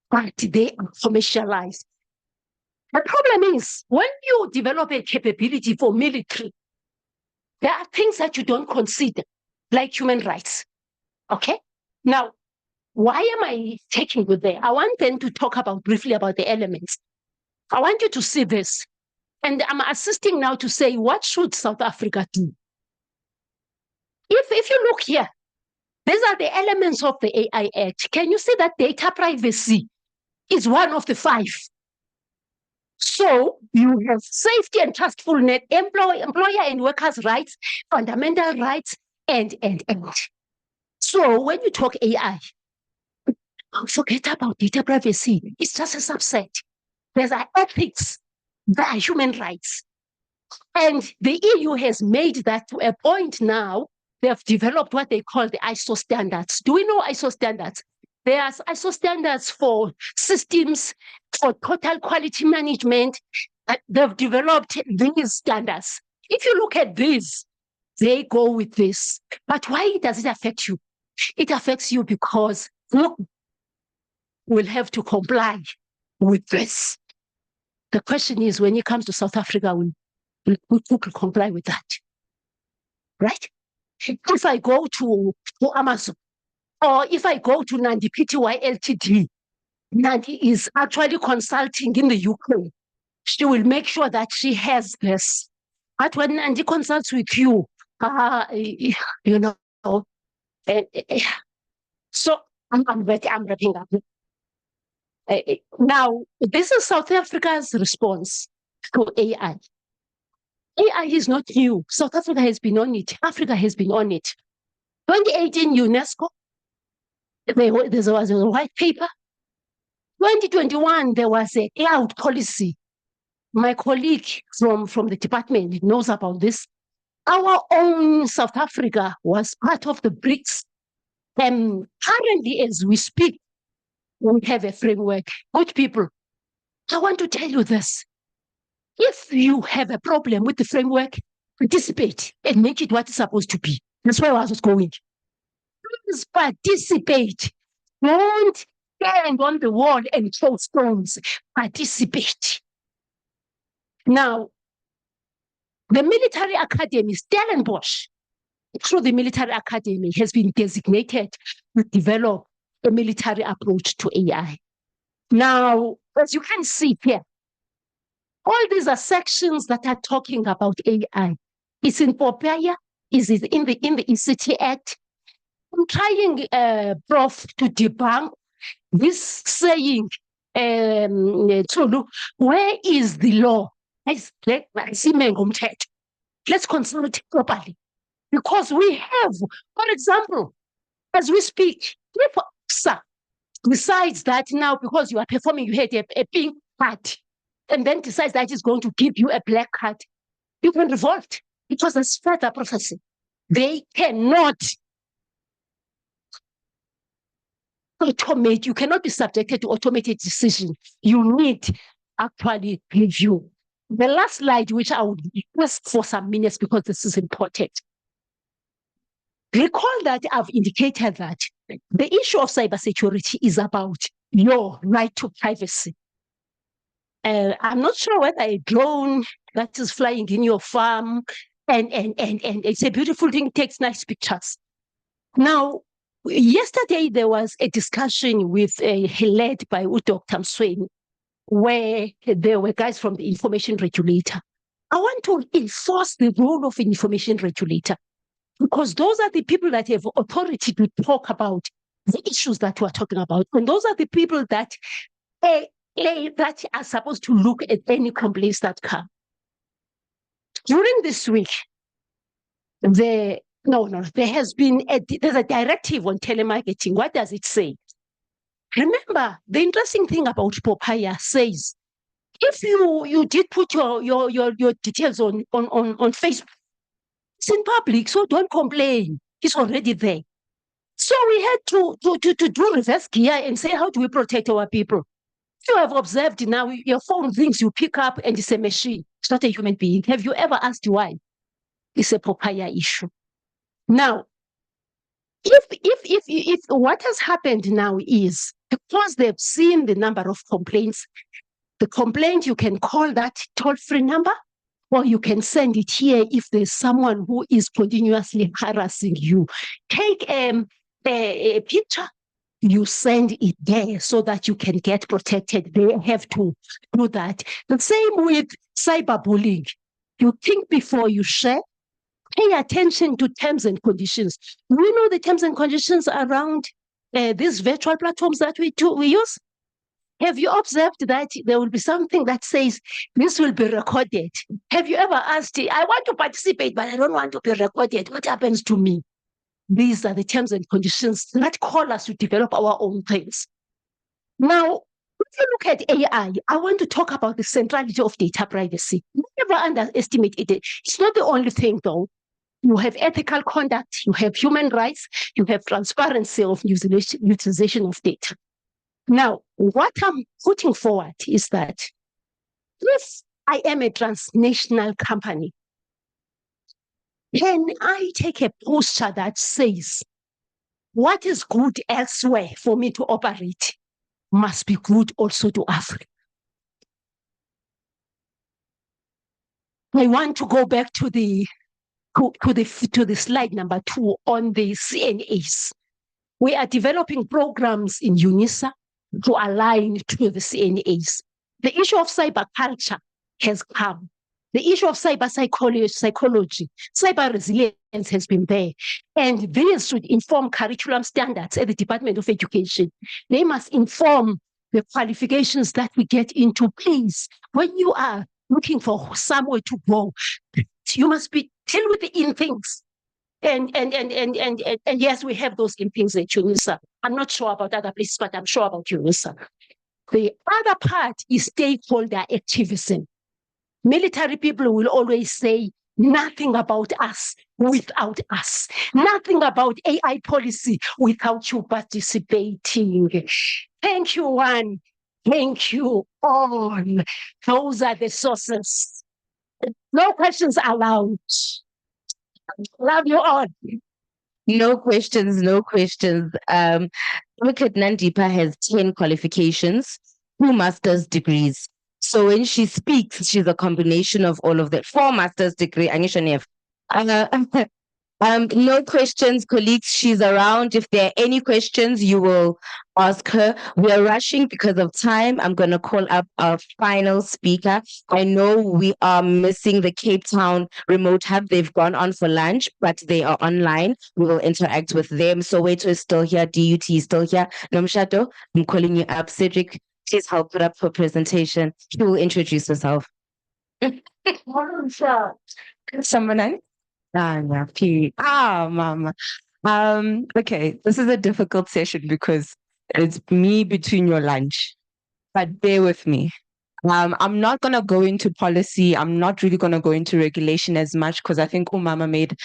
[SPEAKER 5] But they are commercialized. The problem is, when you develop a capability for military, there are things that you don't consider, like human rights. Okay? Now, why am I taking you there? I want them to talk briefly about the elements. I want you to see this. And I'm assisting now to say, what should South Africa do? If you look here, these are the elements of the AI Act. Can you see that data privacy is one of the 5? So you have safety and trustfulness, employer and workers' rights, fundamental rights, and. So when you talk AI, forget about data privacy. It's just a subset. There's ethics, there are human rights. And the EU has made that to a point now. They have developed what they call the ISO standards. Do we know ISO standards? There's ISO standards for systems, for total quality management. They've developed these standards. If you look at these, they go with this. But why does it affect you? It affects you because you will have to comply with this. The question is, when it comes to South Africa, who will comply with that? Right? If I go to Amazon, or if I go to Nandi Pty Ltd, Nandi is actually consulting in the UK. She will make sure that she has this. But when Nandi consults with you, you know, so I'm wrapping up. Now, this is South Africa's response to AI. AI is not new. South Africa has been on it. Africa has been on it. 2018 UNESCO, there was a white paper. 2021, there was a cloud policy. My colleague from the department knows about this. Our own South Africa was part of the BRICS. And currently, as we speak, we have a framework. Good people, I want to tell you this. If you have a problem with the framework, participate and make it what it's supposed to be. That's where I was going. Please participate. Don't stand on the wall and throw stones. Participate. Now, the military academy, Stellenbosch, through the military academy, has been designated to develop a military approach to AI. Now, as you can see here, all these are sections that are talking about AI. It's in Popeye, is it in the ISSAC Act? I'm trying, Prof, to debunk this saying, Tulu, where is the law? Let's consult it properly. Because we have, for example, as we speak, if ISSAC decides that now because you are performing, you had a pink card, and then decides that it's going to give you a black card, you can revolt. It was a further prophecy. They cannot automate. You cannot be subjected to automated decision. You need actually review. The last slide, which I would request for some minutes because this is important. Recall that I've indicated that the issue of cybersecurity is about your right to privacy. I'm not sure whether a drone that is flying in your farm And it's a beautiful thing, takes nice pictures. Now, yesterday there was a discussion with led by Dr. Msweni, where there were guys from the information regulator. I want to enforce the role of an information regulator, because those are the people that have authority to talk about the issues that we're talking about. And those are the people that, that are supposed to look at any complaints that come. During this week, there has been there's a directive on telemarketing. What does it say? Remember, the interesting thing about Popeye says, if you did put your details on Facebook, it's in public, so don't complain. It's already there. So we had to do reverse gear and say, how do we protect our people? If you have observed now, your phone rings, you pick up, and it's a machine. It's not a human being. Have you ever asked why? It's a Popeye issue. Now, if what has happened now is, because they've seen the number of complaints, the complaint, you can call that toll-free number, or you can send it here if there's someone who is continuously harassing you. Take a picture, you send it there so that you can get protected. They have to do that. The same with cyberbullying. You think before you share. Pay attention to terms and conditions. We know the terms and conditions around these virtual platforms that we use. Have you observed that there will be something that says this will be recorded? Have you ever asked, I want to participate, but I don't want to be recorded. What happens to me? These are the terms and conditions that call us to develop our own things. Now, if you look at AI, I want to talk about the centrality of data privacy. Never underestimate it. It's not the only thing, though. You have ethical conduct, you have human rights, you have transparency of utilization of data. Now, what I'm putting forward is that if I am a transnational company, can I take a posture that says, what is good elsewhere for me to operate must be good also to Africa? I want to go back to the slide number 2 on the CNAs. We are developing programs in UNISA to align to the CNAs. The issue of cyber culture has come. The issue of cyber psychology, cyber resilience has been there. And these should inform curriculum standards at the Department of Education. They must inform the qualifications that we get into. Please, when you are looking for somewhere to go, you must deal with the in things. And yes, we have those in things at UNISA. I'm not sure about other places, but I'm sure about UNISA. The other part is stakeholder activism. Military people will always say nothing about us without us. Nothing about AI policy without you participating. Thank you, one. Thank you all. Those are the sources. No questions allowed. Love you all.
[SPEAKER 1] No questions, no questions. Look at Nandipa has 10 qualifications, 2 master's degrees. So when she speaks, she's a combination of all of that. 4 master's degree. No questions, colleagues. She's around. If there are any questions, you will ask her. We are rushing because of time. I'm going to call up our final speaker. I know we are missing the Cape Town remote hub. They've gone on for lunch, but they are online. We will interact with them. Soweto is still here. DUT is still here. Nomshato, I'm calling you up. Cedric, please help put up her presentation. She will introduce herself. Someone else?
[SPEAKER 12] Mama. Okay, this is a difficult session because it's me between your lunch, but bear with me. I'm not going to go into policy. I'm not really going to go into regulation as much because I think Umama made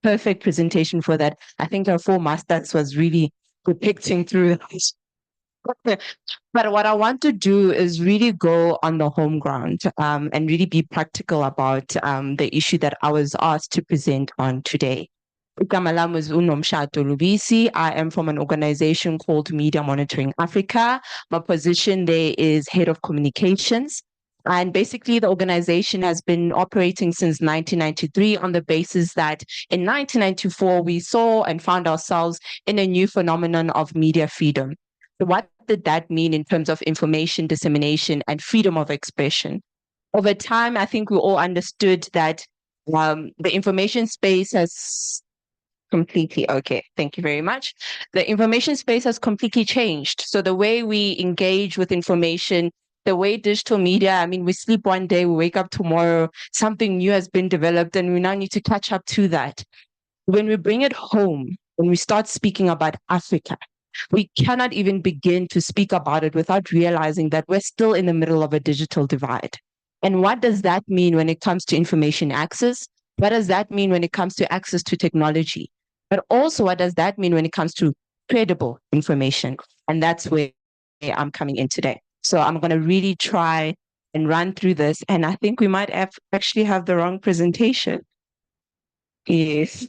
[SPEAKER 12] perfect presentation for that. I think her 4 masters was really depicting through this. But what I want to do is really go on the home ground and really be practical about the issue that I was asked to present on today. I am from an organization called Media Monitoring Africa. My position there is Head of Communications. And basically, the organization has been operating since 1993 on the basis that in 1994, we saw and found ourselves in a new phenomenon of media freedom. So what did that mean in terms of information dissemination and freedom of expression? Over time, I think we all understood that the information space has completely, okay, thank you very much. The information space has completely changed. So the way we engage with information, the way digital media, I mean, we sleep one day, we wake up tomorrow, something new has been developed, and we now need to catch up to that. When we bring it home, when we start speaking about Africa, we cannot even begin to speak about it without realizing that we're still in the middle of a digital divide. And what does that mean when it comes to information access? What does that mean when it comes to access to technology? But also, what does that mean when it comes to credible information? And that's where I'm coming in today. So I'm going to really try and run through this. And I think we might actually have the wrong presentation. Yes,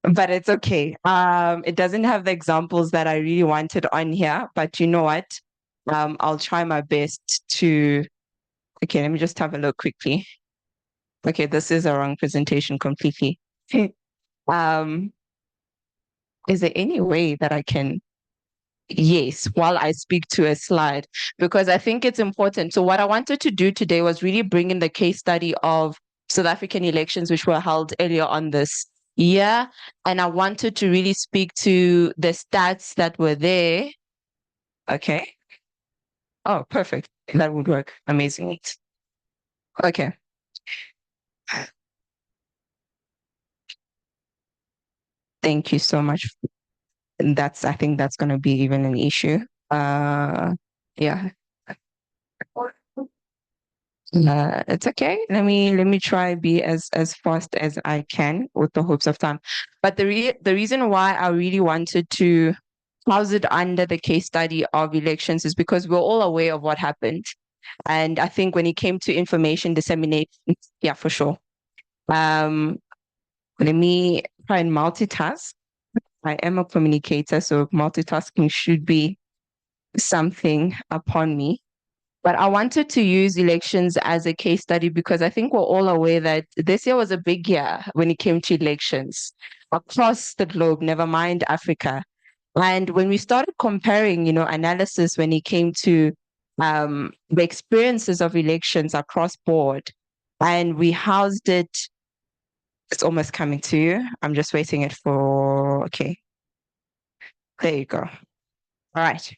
[SPEAKER 12] but it's okay. It doesn't have the examples that I really wanted on here, but you know what? I'll try my best to, okay, let me just have a look quickly. Okay, this is a wrong presentation completely. Is there any way that I can, yes, while I speak to a slide, because I think it's important. So what I wanted to do today was really bring in the case study of South African elections, which were held earlier on this year. And I wanted to really speak to the stats that were there. Okay. Oh, perfect. That would work. Amazing. Okay. Thank you so much. And I think that's going to be even an issue. Yeah. It's okay. Let me try be as fast as I can with the hopes of time. But the reason why I really wanted to house it under the case study of elections is because we're all aware of what happened. And I think when it came to information dissemination, yeah, for sure. Let me try and multitask. I am a communicator, so multitasking should be something upon me. But I wanted to use elections as a case study because I think we're all aware that this year was a big year when it came to elections across the globe, never mind Africa. And when we started comparing, analysis when it came to the experiences of elections across board, and we housed it, it's almost coming to you. I'm just waiting it for, okay. There you go. All right.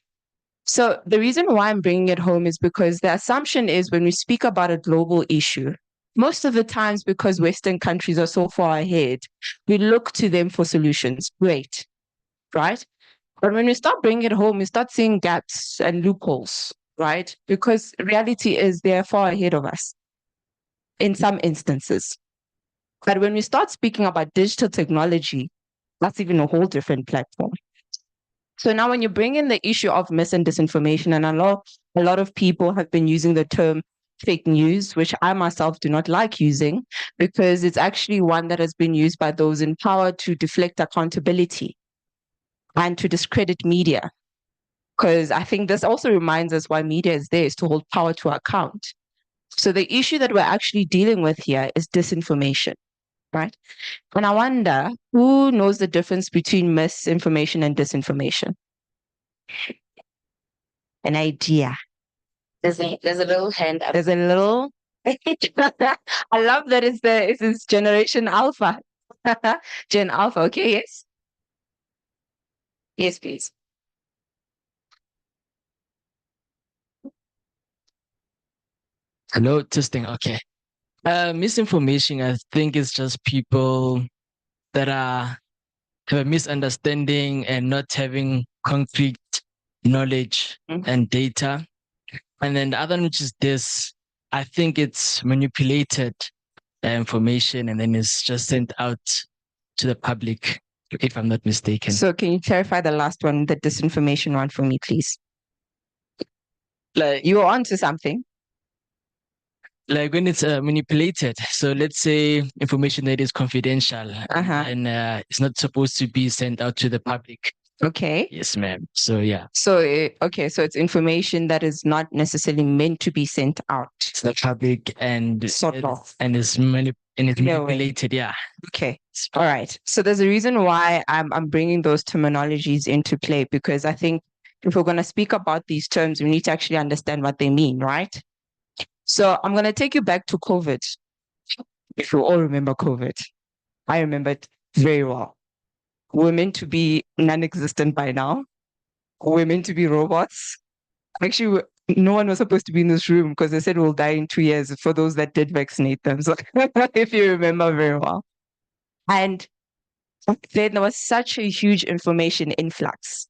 [SPEAKER 12] So the reason why I'm bringing it home is because the assumption is when we speak about a global issue, most of the times because Western countries are so far ahead, we look to them for solutions. Great, right? But when we start bringing it home, we start seeing gaps and loopholes, right? Because reality is they're far ahead of us in some instances. But when we start speaking about digital technology, that's even a whole different platform. So now when you bring in the issue of mis and disinformation, and a lot of people have been using the term fake news, which I myself do not like using, because it's actually one that has been used by those in power to deflect accountability and to discredit media. Because I think this also reminds us why media is there, is to hold power to account. So the issue that we're actually dealing with here is disinformation, right? And I wonder who knows the difference between misinformation and disinformation? An idea. There's a little hand up. There's a little. I love that it's Generation Alpha. Gen Alpha. Okay, yes. Yes, please.
[SPEAKER 2] Hello, testing. Okay. Misinformation, I think, is just people that have a misunderstanding and not having concrete knowledge and data. And then the other one, which is this, I think it's manipulated information and then it's just sent out to the public, if I'm not mistaken.
[SPEAKER 12] So can you clarify the last one, the disinformation one for me, please?
[SPEAKER 2] Like
[SPEAKER 12] you were onto something.
[SPEAKER 2] Like when it's manipulated. So let's say information that is confidential and it's not supposed to be sent out to the public.
[SPEAKER 12] Okay.
[SPEAKER 2] Yes, ma'am. So yeah,
[SPEAKER 12] So, okay, so it's information that is not necessarily meant to be sent out.
[SPEAKER 2] it's the public and
[SPEAKER 12] Sort of.
[SPEAKER 2] and it's
[SPEAKER 12] Yeah, wait.
[SPEAKER 2] manipulated. Yeah.
[SPEAKER 12] Okay. All right. So there's a reason why I'm bringing those terminologies into play, because I think if we're going to speak about these terms, we need to actually understand what they mean, right? So I'm going to take you back to COVID. If you all remember COVID, I remember it very well. We're meant to be non-existent by now. We're meant to be robots. Actually, no one was supposed to be in this room because they said we'll die in 2 years for those that did vaccinate them. So if you remember very well. And then there was such a huge information influx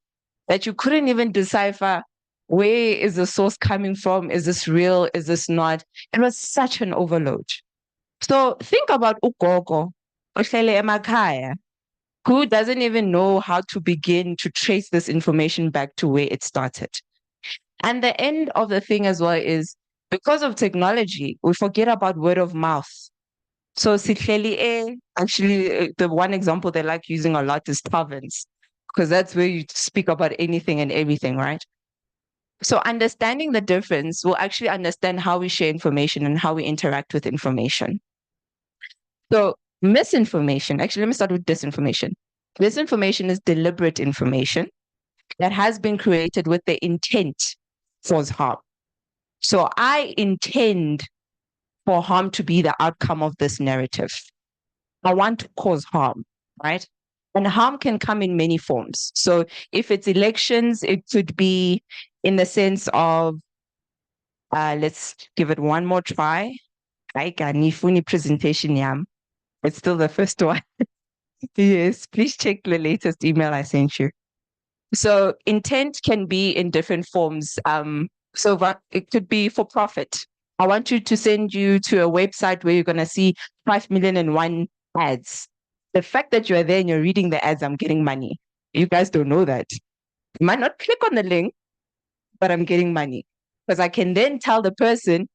[SPEAKER 12] that you couldn't even decipher, where is the source coming from? Is this real? Is this not? It was such an overload. So think about ugogo, ohlele emakhaya, who doesn't even know how to begin to trace this information back to where it started. And the end of the thing as well is, because of technology, we forget about word of mouth. So sihleli actually, the one example they like using a lot is taverns, because that's where you speak about anything and everything, right? So understanding the difference will actually understand how we share information and how we interact with information. So misinformation, actually, let me start with disinformation. Disinformation is deliberate information that has been created with the intent for harm. So I intend for harm to be the outcome of this narrative. I want to cause harm, right? And harm can come in many forms. So if it's elections, it could be in the sense of, let's give it one more try. Presentation yam. It's still the first one. Yes, please check the latest email I sent you. So intent can be in different forms. So that it could be for profit. I want you to send you to a website where you're going to see 5,000,001 ads. The fact that you're there and you're reading the ads, I'm getting money. You guys don't know that. You might not click on the link, but I'm getting money. Because I can then tell the person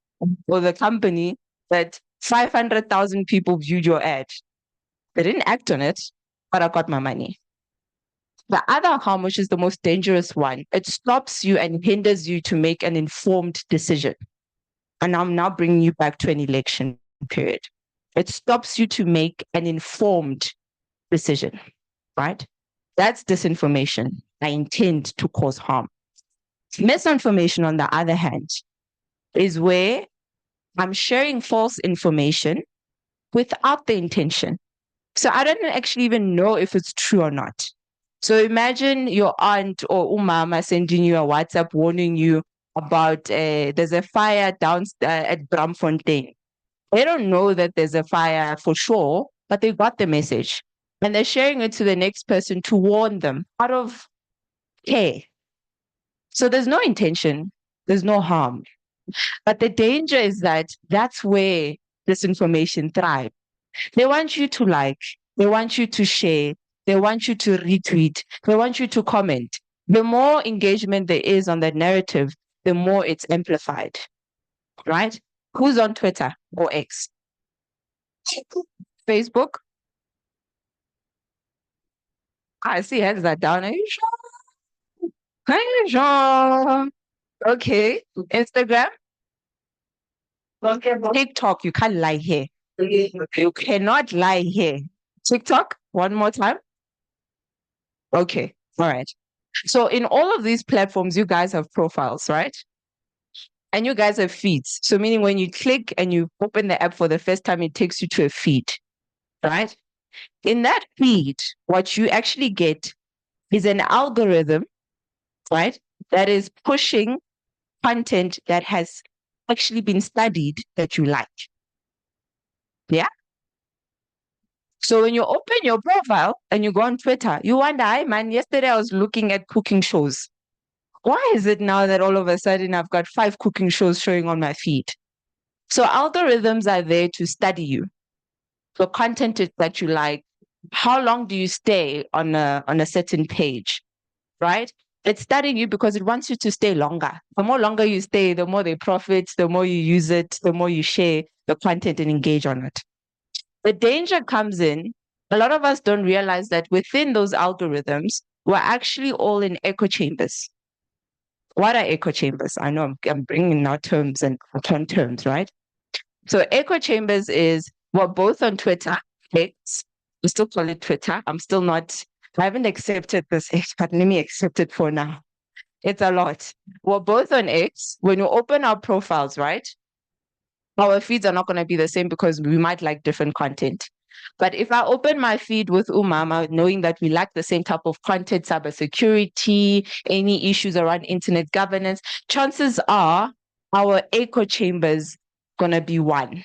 [SPEAKER 12] or the company that 500,000 people viewed your ad. They didn't act on it, but I got my money. The other harm, which is the most dangerous one, it stops you and hinders you to make an informed decision. And I'm now bringing you back to an election period. It stops you to make an informed decision, right? That's disinformation. I intend to cause harm. Misinformation, on the other hand, is where I'm sharing false information without the intention. So I don't actually even know if it's true or not. So imagine your aunt or umama sending you a WhatsApp warning you about there's a fire down at Bramfontein. They don't know that there's a fire for sure, but they got the message. And they're sharing it to the next person to warn them out of care. So there's no intention, there's no harm. But the danger is that that's where disinformation thrives. They want you to like, they want you to share, they want you to retweet, they want you to comment. The more engagement there is on that narrative, the more it's amplified, right? Who's on Twitter or X? Facebook? I see hands that down. Are you sure? Are you sure? Okay. Instagram? TikTok, you can't lie here. You cannot lie here. TikTok, one more time. Okay, all right. So in all of these platforms, you guys have profiles, right? And you guys have feeds. So meaning when you click and you open the app for the first time, it takes you to a feed, right? In that feed, what you actually get is an algorithm, right? That is pushing content that has actually been studied that you like. Yeah. So when you open your profile and you go on Twitter, you wonder, hey man, yesterday I was looking at cooking shows. Why is it now that all of a sudden I've got 5 cooking shows showing on my feed? So algorithms are there to study you. The content that you like, how long do you stay on a certain page, right? It's studying you because it wants you to stay longer. The more longer you stay, the more they profit, the more you use it, the more you share the content and engage on it. The danger comes in, a lot of us don't realize that within those algorithms, we're actually all in echo chambers. What are echo chambers? I know I'm bringing now terms and terms, right? So echo chambers is, we're both on Twitter, X. We still call it Twitter. I haven't accepted this X, but let me accept it for now. It's a lot. We're both on X. When you open our profiles, right? Our feeds are not going to be the same because we might like different content. But if I open my feed with Umama, knowing that we like the same type of content, cybersecurity, any issues around internet governance, chances are our echo chambers going to be one.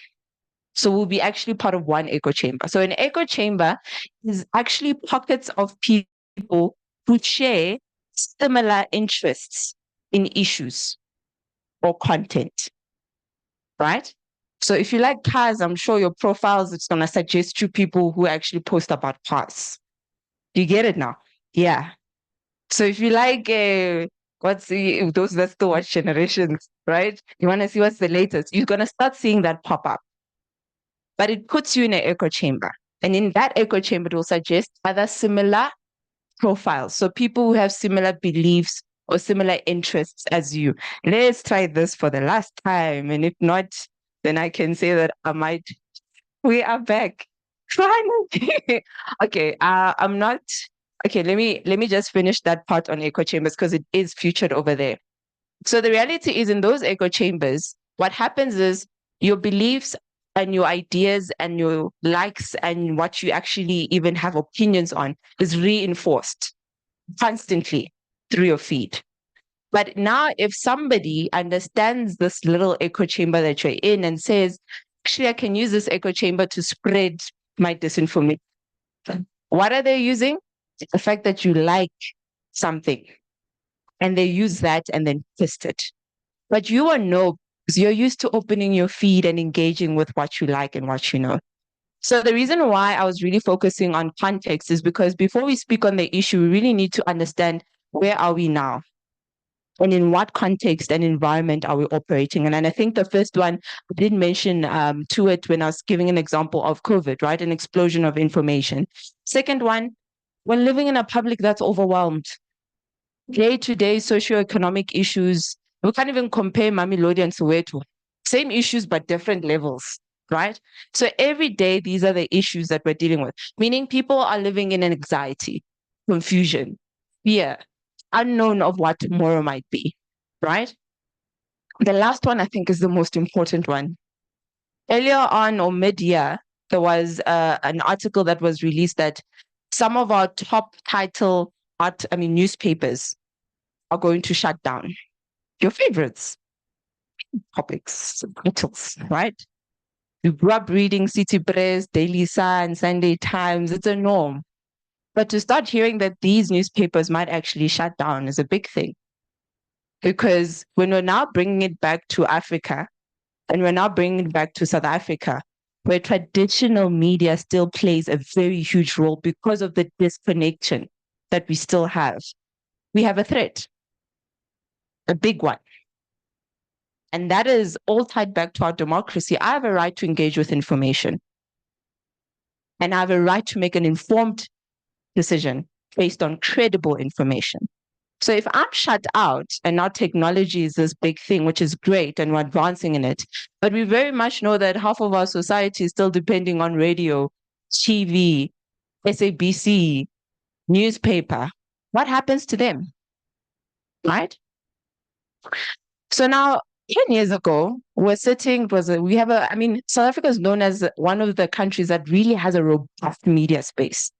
[SPEAKER 12] So we'll be actually part of one echo chamber. So an echo chamber is actually pockets of people who share similar interests in issues or content, right? So if you like cars, I'm sure your profiles, it's going to suggest you people who actually post about cars. Do you get it now? Yeah. So if you like, those that still watch Generations, right? You want to see what's the latest, you're going to start seeing that pop up. But it puts you in an echo chamber. And in that echo chamber, it will suggest other similar profiles. So people who have similar beliefs or similar interests as you. Let's try this for the last time. And if not, then I can say that we are back. Finally. Okay, I'm not, okay, let me just finish that part on echo chambers because it is featured over there. So the reality is, in those echo chambers, what happens is your beliefs and your ideas and your likes and what you actually even have opinions on is reinforced constantly through your feed. But now if somebody understands this little echo chamber that you're in and says, actually, I can use this echo chamber to spread my disinformation. What are they using? The fact that you like something. And they use that and then twist it. But you are no, because you're used to opening your feed and engaging with what you like and what you know. So the reason why I was really focusing on context is because before we speak on the issue, we really need to understand, where are we now? And in what context and environment are we operating? And I think the first one I did mention to it when I was giving an example of COVID, right? An explosion of information. Second one, when living in a public that's overwhelmed, day-to-day socioeconomic issues, we can't even compare Mamelodi and Soweto. Same issues, but different levels, right? So every day, these are the issues that we're dealing with, meaning people are living in anxiety, confusion, fear, unknown of what tomorrow might be, right? The last one, I think, is the most important one. Earlier on, or mid-year, there was an article that was released that some of our top title newspapers are going to shut down. Your favorites, topics, titles, right? You grew up reading City Press, Daily Sun, Sunday Times, it's a norm. But to start hearing that these newspapers might actually shut down is a big thing. Because when we're now bringing it back to Africa, and we're now bringing it back to South Africa, where traditional media still plays a very huge role because of the disconnection that we still have, we have a threat, a big one. And that is all tied back to our democracy. I have a right to engage with information. And I have a right to make an informed decision based on credible information. So if I'm shut out, and now technology is this big thing, which is great, and we're advancing in it, but we very much know that half of our society is still depending on radio, TV, SABC, newspaper. What happens to them? Right? So now, 10 years ago, South Africa is known as one of the countries that really has a robust media space,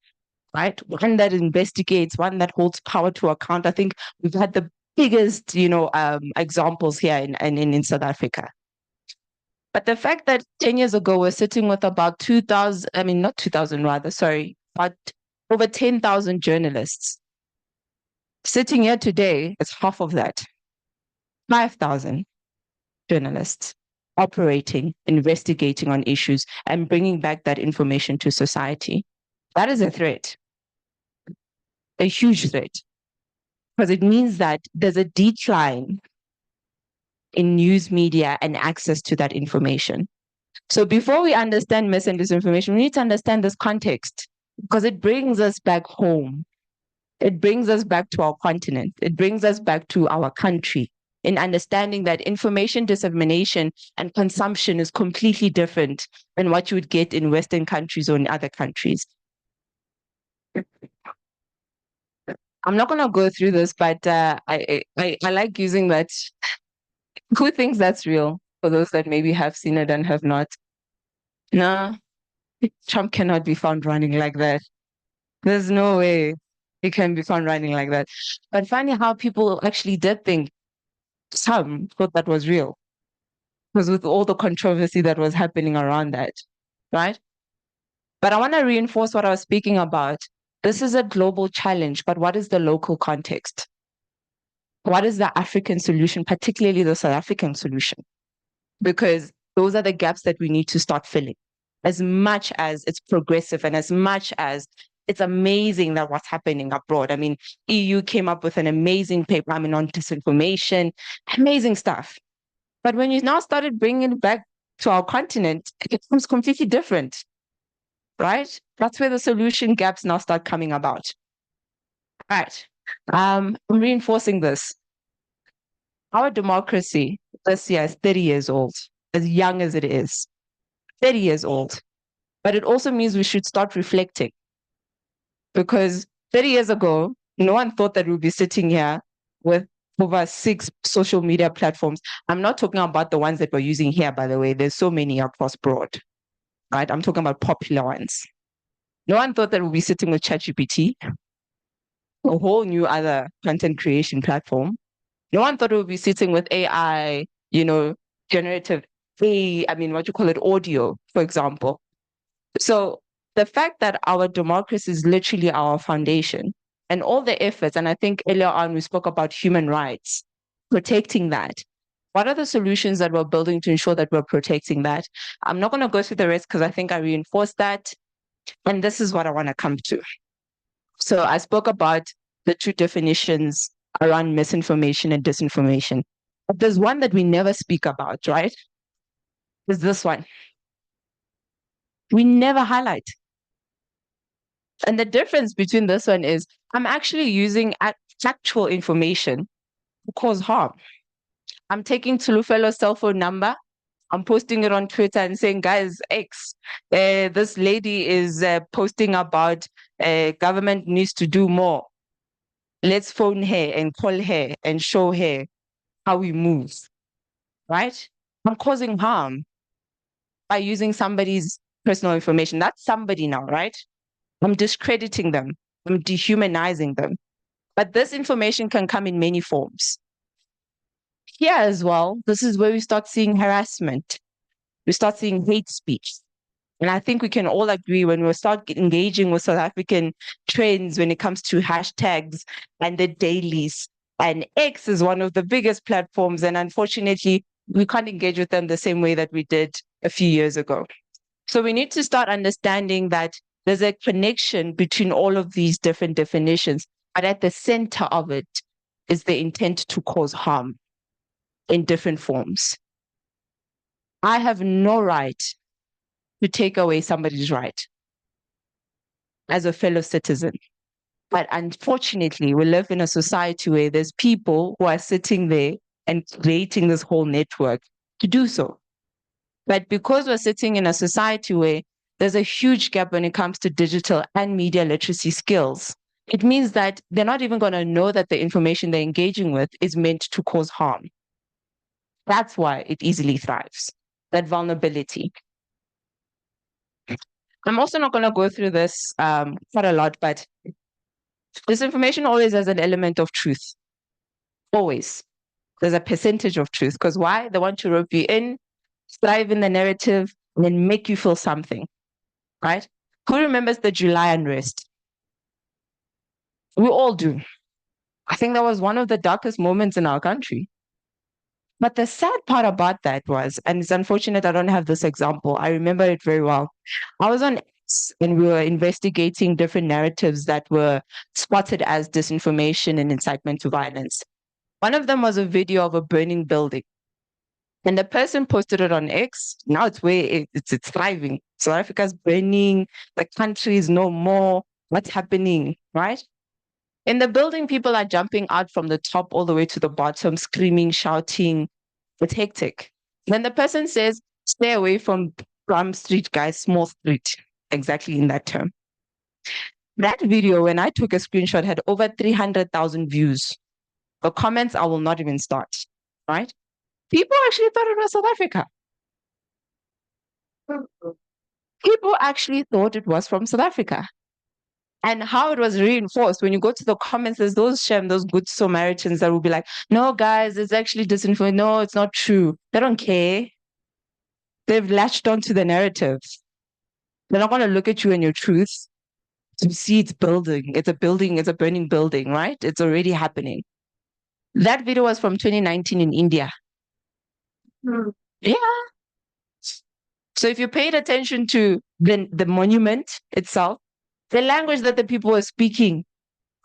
[SPEAKER 12] right? One that investigates, one that holds power to account. I think we've had the biggest, examples here in South Africa. But the fact that 10 years ago, we're sitting with about about over 10,000 journalists. Sitting here today, it's half of that. 5,000 journalists operating, investigating on issues, and bringing back that information to society. That is a threat, a huge threat, because it means that there's a decline in news media and access to that information. So before we understand mis and disinformation, we need to understand this context, because it brings us back home. It brings us back to our continent. It brings us back to our country in understanding that information dissemination and consumption is completely different than what you would get in Western countries or in other countries. I'm not going to go through this, but I like using that. Who thinks that's real? For those that maybe have seen it and have not. No, Trump cannot be found running like that. There's no way he can be found running like that. But funny how people actually did think some thought that was real. Because with all the controversy that was happening around that, right? But I want to reinforce what I was speaking about. This is a global challenge, but what is the local context? What is the African solution, particularly the South African solution? Because those are the gaps that we need to start filling. As much as it's progressive and as much as it's amazing that what's happening abroad. I mean, EU came up with an amazing paper, on disinformation, amazing stuff. But when you now started bringing it back to our continent, it becomes completely different, right? That's where the solution gaps now start coming about. Right. I'm reinforcing this. Our democracy this year is 30 years old, as young as it is, 30 years old. But it also means we should start reflecting. Because 30 years ago, no one thought that we'd be sitting here with over 6 social media platforms. I'm not talking about the ones that we're using here, by the way. There's so many across broad, right? I'm talking about popular ones. No one thought that we'd be sitting with ChatGPT, a whole new other content creation platform. No one thought we would be sitting with AI, generative audio, for example. So the fact that our democracy is literally our foundation and all the efforts, and I think earlier on we spoke about human rights, protecting that. What are the solutions that we're building to ensure that we're protecting that? I'm not going to go through the rest because I think I reinforced that. And this is what I want to come to. So I spoke about the 2 definitions around misinformation and disinformation. But there's one that we never speak about, right? Is this one. We never highlight. And the difference between this one is I'm actually using factual information to cause harm. I'm taking Tulufelo's cell phone number. I'm posting it on Twitter and saying, guys, this lady is posting about government needs to do more. Let's phone her and call her and show her how we move, right? I'm causing harm by using somebody's personal information. That's somebody now, right? I'm discrediting them. I'm dehumanizing them. But this information can come in many forms. Here as well, this is where we start seeing harassment. We start seeing hate speech. And I think we can all agree when we start engaging with South African trends when it comes to hashtags and the dailies. And X is one of the biggest platforms. And unfortunately, we can't engage with them the same way that we did a few years ago. So we need to start understanding that there's a connection between all of these different definitions, but at the center of it is the intent to cause harm in different forms. I have no right to take away somebody's right as a fellow citizen. But unfortunately, we live in a society where there's people who are sitting there and creating this whole network to do so. But because we're sitting in a society where there's a huge gap when it comes to digital and media literacy skills, it means that they're not even going to know that the information they're engaging with is meant to cause harm. That's why it easily thrives, that vulnerability. I'm also not going to go through this quite a lot, but this information always has an element of truth. Always. There's a percentage of truth. Because why? They want to rope you in, thrive in the narrative, and then make you feel something. Right? Who remembers the July unrest? We all do. I think that was one of the darkest moments in our country. But the sad part about that was, and it's unfortunate I don't have this example, I remember it very well. I was on X and we were investigating different narratives that were spotted as disinformation and incitement to violence. One of them was a video of a burning building. And the person posted it on X. Now it's where it's thriving. South Africa's burning, the country is no more. What's happening, right? In the building, people are jumping out from the top all the way to the bottom, screaming, shouting. It's hectic. Then the person says, stay away from Plum Street, guys, small street, exactly in that term. That video, when I took a screenshot, had over 300,000 views. The comments, I will not even start, right? People actually thought it was South Africa. People actually thought it was from South Africa. And how it was reinforced, when you go to the comments, there's those good Samaritans that will be like, no, guys, it's actually disinformation. No, it's not true. They don't care. They've latched onto the narrative. They're not going to look at you and your truth to see it's building. It's a burning building, right? It's already happening. That video was from 2019 in India. Yeah. So if you paid attention to the monument itself, the language that the people were speaking,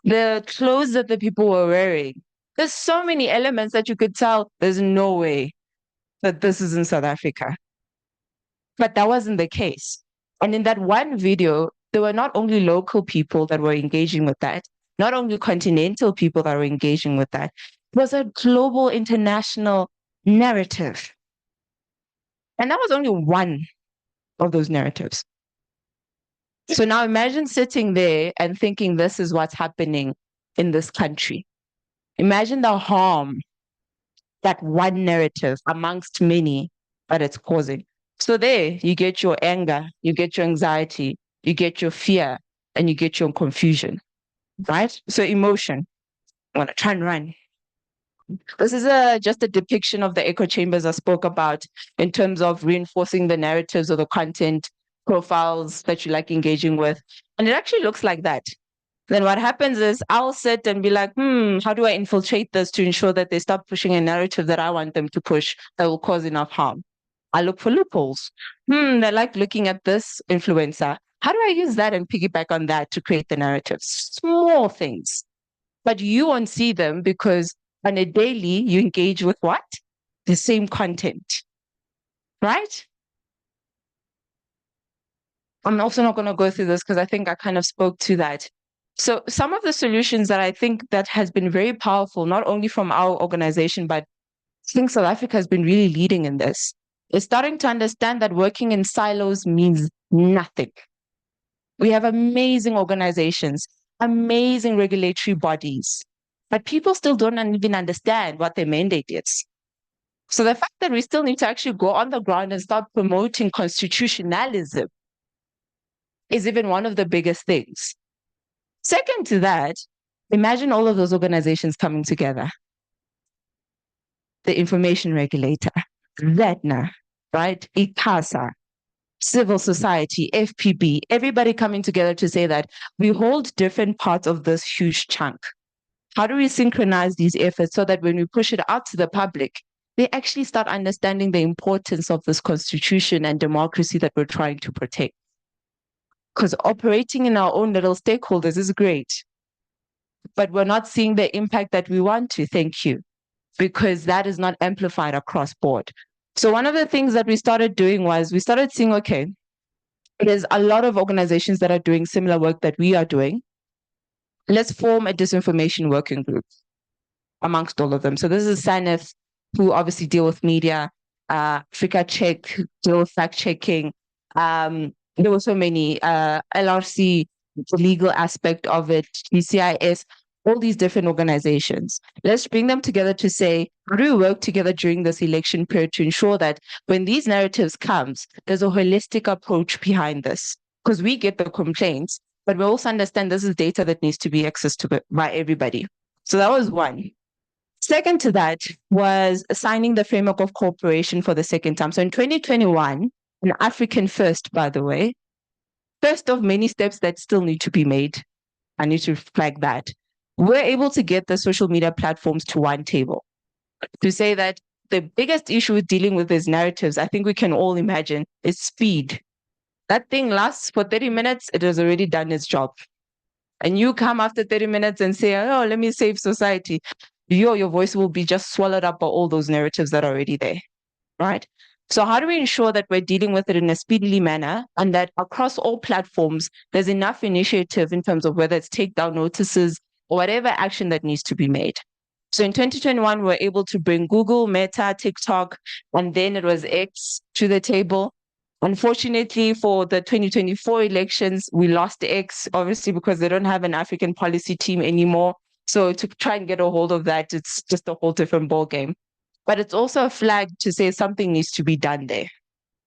[SPEAKER 12] the clothes that the people were wearing, there's so many elements that you could tell there's no way that this is in South Africa. But that wasn't the case. And in that one video, there were not only local people that were engaging with that, not only continental people that were engaging with that, it was a global international narrative. And that was only one of those narratives. So now imagine sitting there and thinking this is what's happening in this country. Imagine the harm that one narrative amongst many that it's causing. So there you get your anger, you get your anxiety, you get your fear, and you get your confusion, right? So emotion, I want to try and run. This is just a depiction of the echo chambers I spoke about in terms of reinforcing the narratives or the content profiles that you like engaging with. And it actually looks like that. Then what happens is I'll sit and be like, how do I infiltrate this to ensure that they stop pushing a narrative that I want them to push that will cause enough harm? I look for loopholes. They like looking at this influencer. How do I use that and piggyback on that to create the narrative? Small things. But you won't see them because on a daily, you engage with what? The same content, right? I'm also not going to go through this because I think I kind of spoke to that. So some of the solutions that I think that has been very powerful, not only from our organization, but I think South Africa has been really leading in this, is starting to understand that working in silos means nothing. We have amazing organizations, amazing regulatory bodies, but people still don't even understand what their mandate is. So the fact that we still need to actually go on the ground and start promoting constitutionalism is even one of the biggest things. Second to that, imagine all of those organizations coming together. The information regulator, ZADNA, right? ISSAC, civil society, FPB, everybody coming together to say that we hold different parts of this huge chunk. How do we synchronize these efforts so that when we push it out to the public, they actually start understanding the importance of this constitution and democracy that we're trying to protect? Because operating in our own little stakeholders is great, but we're not seeing the impact that we want to, thank you, because that is not amplified across board. So one of the things that we started doing was we started seeing, okay, there's a lot of organizations that are doing similar work that we are doing. Let's form a disinformation working group amongst all of them. So this is SANEF, who obviously deal with media, Africa Check, deal with fact checking. There were so many, LRC, the legal aspect of it, DCIS, all these different organizations. Let's bring them together to say, how do we work together during this election period to ensure that when these narratives comes, there's a holistic approach behind this? Because we get the complaints, but we also understand this is data that needs to be accessed to by everybody. So that was one. Second to that was signing the framework of cooperation for the second time. So in 2021, an African first, by the way, first of many steps that still need to be made. I need to flag that. We're able to get the social media platforms to one table to say that the biggest issue with dealing with these narratives, I think we can all imagine, is speed. That thing lasts for 30 minutes, it has already done its job. And you come after 30 minutes and say, oh, let me save society. Your voice will be just swallowed up by all those narratives that are already there, right? So how do we ensure that we're dealing with it in a speedily manner and that across all platforms, there's enough initiative in terms of whether it's takedown notices, or whatever action that needs to be made. So in 2021, we were able to bring Google, Meta, TikTok, and then it was X to the table. Unfortunately, for the 2024 elections, we lost X, obviously, because they don't have an African policy team anymore. So to try and get a hold of that, it's just a whole different ballgame. But it's also a flag to say something needs to be done there,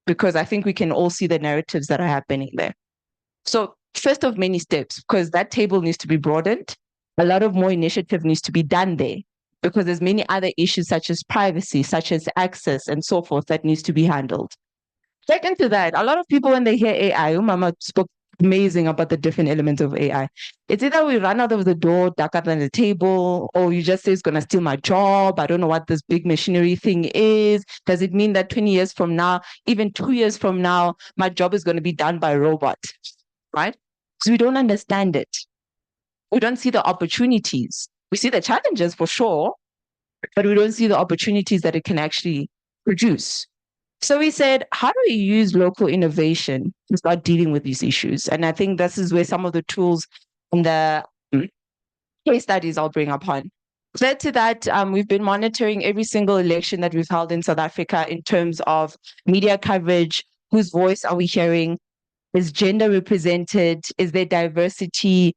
[SPEAKER 12] because I think we can all see the narratives that are happening there. So first of many steps, because that table needs to be broadened, a lot of more initiative needs to be done there, because there's many other issues such as privacy, such as access and so forth that needs to be handled. Second to that, a lot of people, when they hear AI, Mama spoke amazing about the different elements of AI. It's either we run out of the door, darker than the table, or you just say it's going to steal my job. I don't know what this big machinery thing is. Does it mean that 20 years from now, even 2 years from now, my job is going to be done by a robot, right? Because we don't understand it. We don't see the opportunities. We see the challenges for sure, but we don't see the opportunities that it can actually produce. So we said, how do we use local innovation to start dealing with these issues? And I think this is where some of the tools and the case studies I'll bring upon. Led to that, we've been monitoring every single election that we've held in South Africa in terms of media coverage, whose voice are we hearing, is gender represented, is there diversity,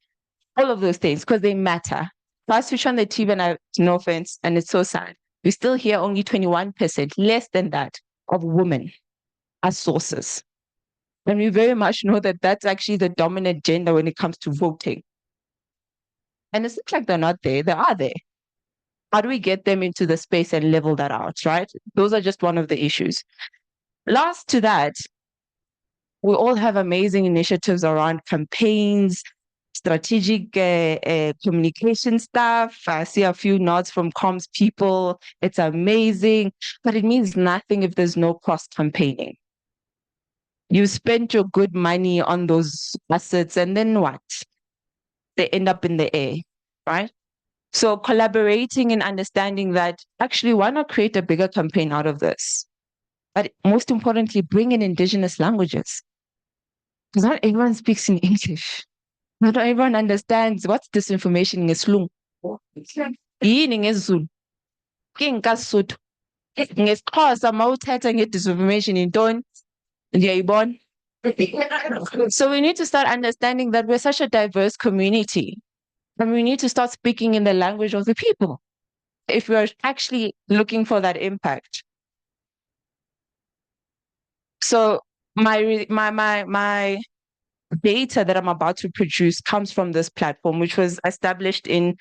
[SPEAKER 12] all of those things, because they matter. If I switch on the TV and no offense, and it's so sad, we still hear only 21%, less than that, of women as sources. And we very much know that that's actually the dominant gender when it comes to voting. And it's not like they're not there, they are there. How do we get them into the space and level that out, right? Those are just one of the issues. Last to that, we all have amazing initiatives around campaigns, strategic communication stuff. I see a few nods from comms people. It's amazing, but it means nothing if there's no cross-campaigning. You spent your good money on those assets, and then what? They end up in the air, right? So collaborating and understanding that, actually, why not create a bigger campaign out of this? But most importantly, bring in indigenous languages. Because not everyone speaks in English. Not everyone understands what's disinformation in Islung. Yini ngesiZulu? KeNgasuthu. NgesiXhosa mawuthetha nge-disinformation intoni? Ndiyayibona. So we need to start understanding that we're such a diverse community, and we need to start speaking in the language of the people if we're actually looking for that impact. So my data that I'm about to produce comes from this platform, which was established in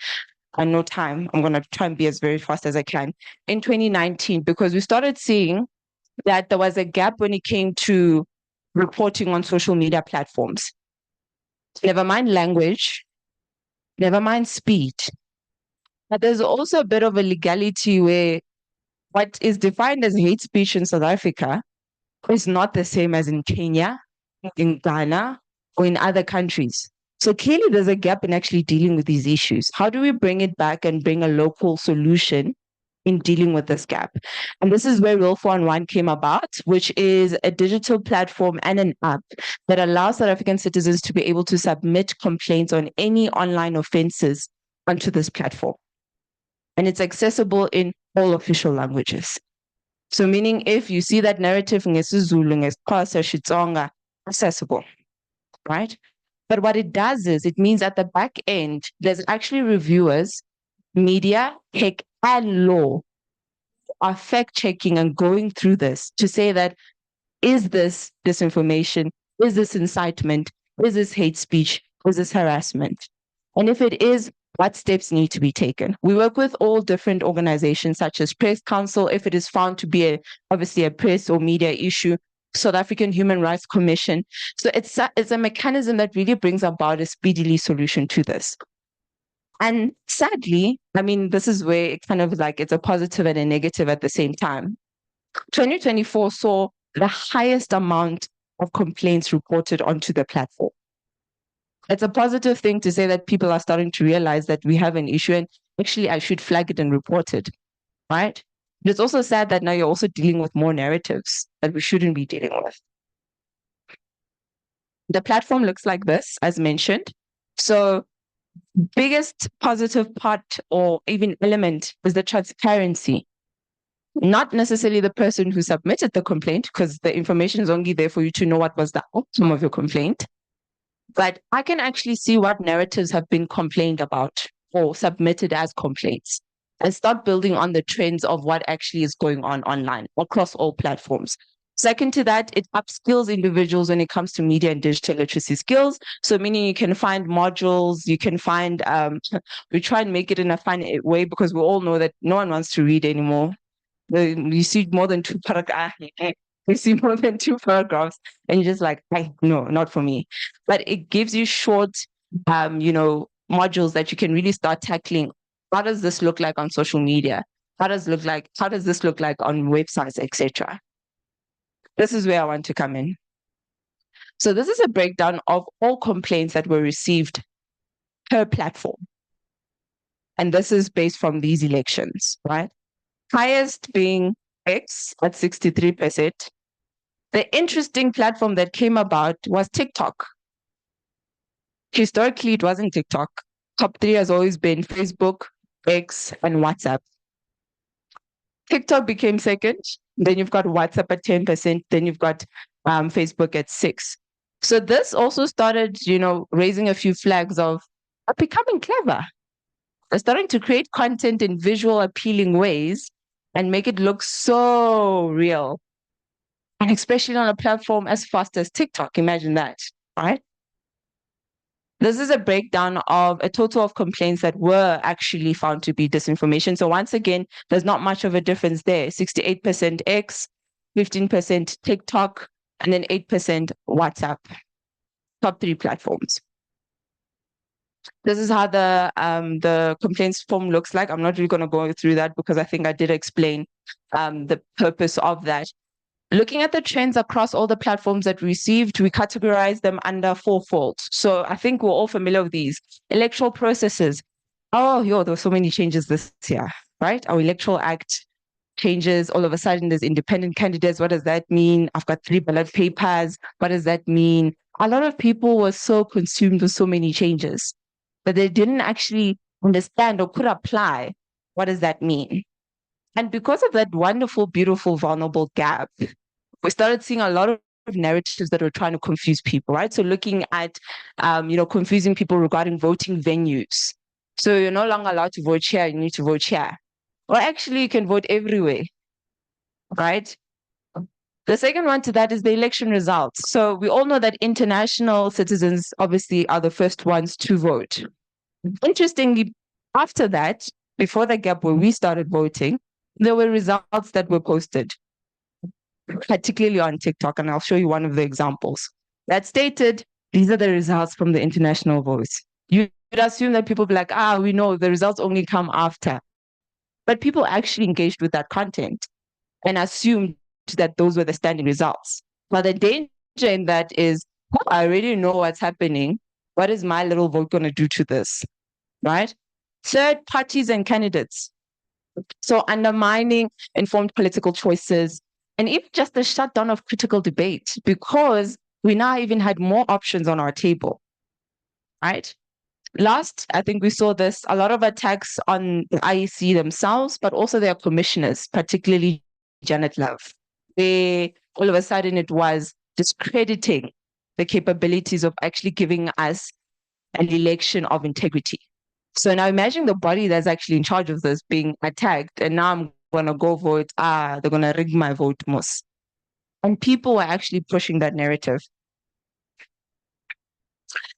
[SPEAKER 12] no time. I'm going to try and be as very fast as I can. In 2019, because we started seeing that there was a gap when it came to reporting on social media platforms. Never mind language, never mind speed. But there's also a bit of a legality where what is defined as hate speech in South Africa is not the same as in Kenya, in Ghana, or in other countries. So clearly there's a gap in actually dealing with these issues. How do we bring it back and bring a local solution in dealing with this gap? And this is where Real 411 came about, which is a digital platform and an app that allows South African citizens to be able to submit complaints on any online offenses onto this platform. And it's accessible in all official languages. So meaning if you see that narrative in isiZulu, ngeXhosa, Xitsonga, accessible, right? But what it does is it means at the back end, there's actually reviewers, media, tech, and law are fact checking and going through this to say that, is this disinformation? Is this incitement? Is this hate speech? Is this harassment? And if it is, what steps need to be taken? We work with all different organizations such as Press Council, if it is found to be obviously a press or media issue, South African Human Rights Commission. So it's a mechanism that really brings about a speedily solution to this. And sadly, I mean, this is where it kind of like it's a positive and a negative at the same time. 2024 saw the highest amount of complaints reported onto the platform. It's a positive thing to say that people are starting to realize that we have an issue and actually I should flag it and report it, right? But it's also sad that now you're also dealing with more narratives that we shouldn't be dealing with. The platform looks like this, as mentioned. So biggest positive part or even element is the transparency. Not necessarily the person who submitted the complaint, because the information is only there for you to know what was the outcome of your complaint. But I can actually see what narratives have been complained about or submitted as complaints and start building on the trends of what actually is going on online across all platforms. Second to that, it upskills individuals when it comes to media and digital literacy skills. So meaning you can find modules, you can find, we try and make it in a fun way because we all know that no one wants to read anymore. You see more than two paragraphs. You see more than two paragraphs, and you're just like, no, not for me. But it gives you short, modules that you can really start tackling. How does this look like on social media? How does this look like on websites, etc.? This is where I want to come in. So this is a breakdown of all complaints that were received per platform. And this is based from these elections, right? Highest being X at 63%. The interesting platform that came about was TikTok. Historically, it wasn't TikTok. Top 3 has always been Facebook, X, and WhatsApp. TikTok became second. Then you've got WhatsApp at 10%. Then you've got Facebook at 6%. So this also started, raising a few flags of becoming clever. They're starting to create content in visual, appealing ways and make it look so real. And especially on a platform as fast as TikTok. Imagine that, right? This is a breakdown of a total of complaints that were actually found to be disinformation. So once again, there's not much of a difference there. 68% X, 15% TikTok, and then 8% WhatsApp. Top 3 platforms. This is how the complaints form looks like. I'm not really going to go through that because I think I did explain the purpose of that. Looking at the trends across all the platforms that we received, we categorize them under 4 folds. So I think we're all familiar with these. Electoral processes. Oh, there were so many changes this year, right? Our Electoral Act changes. All of a sudden, there's independent candidates. What does that mean? I've got 3 ballot papers. What does that mean? A lot of people were so consumed with so many changes, but they didn't actually understand or could apply what does that mean. And because of that wonderful, beautiful, vulnerable gap, we started seeing a lot of narratives that were trying to confuse people, right? So looking at, confusing people regarding voting venues. So you're no longer allowed to vote here, you need to vote here. Or actually, you can vote everywhere, right? The second one to that is the election results. So we all know that international citizens obviously are the first ones to vote. Interestingly, after that, before the gap where we started voting, there were results that were posted, particularly on TikTok, and I'll show you one of the examples that stated, these are the results from the international votes. You'd assume that people be like, we know the results only come after. But people actually engaged with that content and assumed that those were the standing results. But the danger in that is, I already know what's happening. What is my little vote going to do to this, right? Third, parties and candidates. So undermining informed political choices and even just the shutdown of critical debate, because we now even had more options on our table, right? Last, I think we saw this, a lot of attacks on the IEC themselves, but also their commissioners, particularly Janet Love, where all of a sudden it was discrediting the capabilities of actually giving us an election of integrity. So now imagine the body that's actually in charge of this being attacked, and now I'm going to go vote, they're going to rig my vote most. And people were actually pushing that narrative.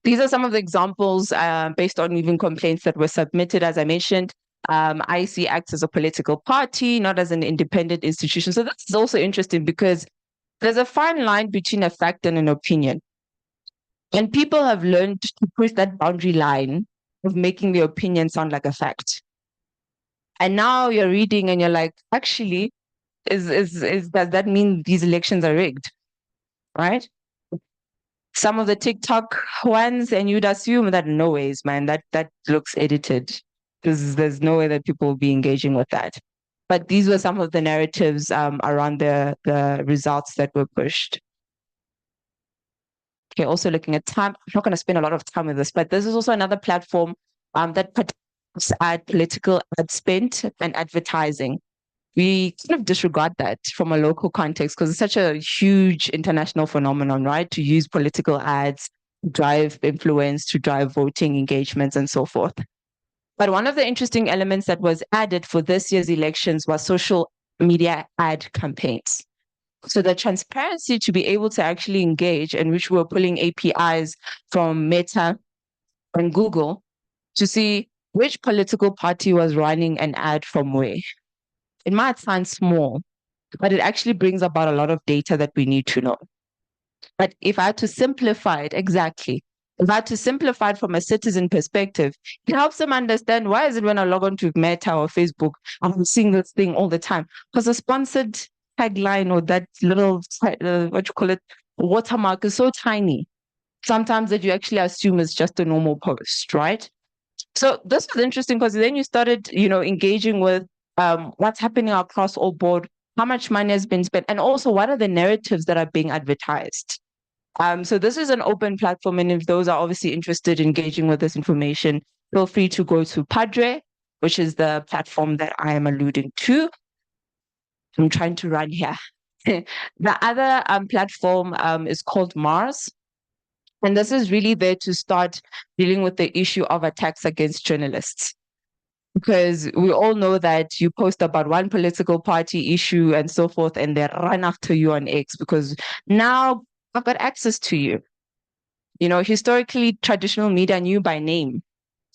[SPEAKER 12] These are some of the examples based on even complaints that were submitted. As I mentioned, IEC acts as a political party, not as an independent institution. So this is also interesting because there's a fine line between a fact and an opinion. And people have learned to push that boundary line of making the opinion sound like a fact. And now you're reading and you're like, actually, does that mean these elections are rigged? Right? Some of the TikTok ones, and you'd assume that no ways, man, that looks edited. There's no way that people will be engaging with that. But these were some of the narratives around the results that were pushed. Okay, also looking at time. I'm not going to spend a lot of time with this, but this is also another platform that pertains at political ad spend and advertising. We kind of disregard that from a local context because it's such a huge international phenomenon, right? To use political ads, to drive influence, to drive voting engagements and so forth. But one of the interesting elements that was added for this year's elections was social media ad campaigns. So the transparency to be able to actually engage, and which we're pulling APIs from Meta and Google to see which political party was running an ad from where. It might sound small, but it actually brings about a lot of data that we need to know. But if I had to simplify it, exactly, if I had to simplify it from a citizen perspective, it helps them understand why is it when I log on to Meta or Facebook, I'm seeing this thing all the time. Because a sponsored tagline or that little, watermark is so tiny, sometimes that you actually assume it's just a normal post, right? So this was interesting because then you started, engaging with what's happening across all board, how much money has been spent, and also what are the narratives that are being advertised. So this is an open platform, and if those are obviously interested in engaging with this information, feel free to go to Padre, which is the platform that I am alluding to. I'm trying to run here. The other platform is called Mars. And this is really there to start dealing with the issue of attacks against journalists. Because we all know that you post about one political party issue and so forth, and they run after you on X because now I've got access to you. Historically, traditional media knew by name,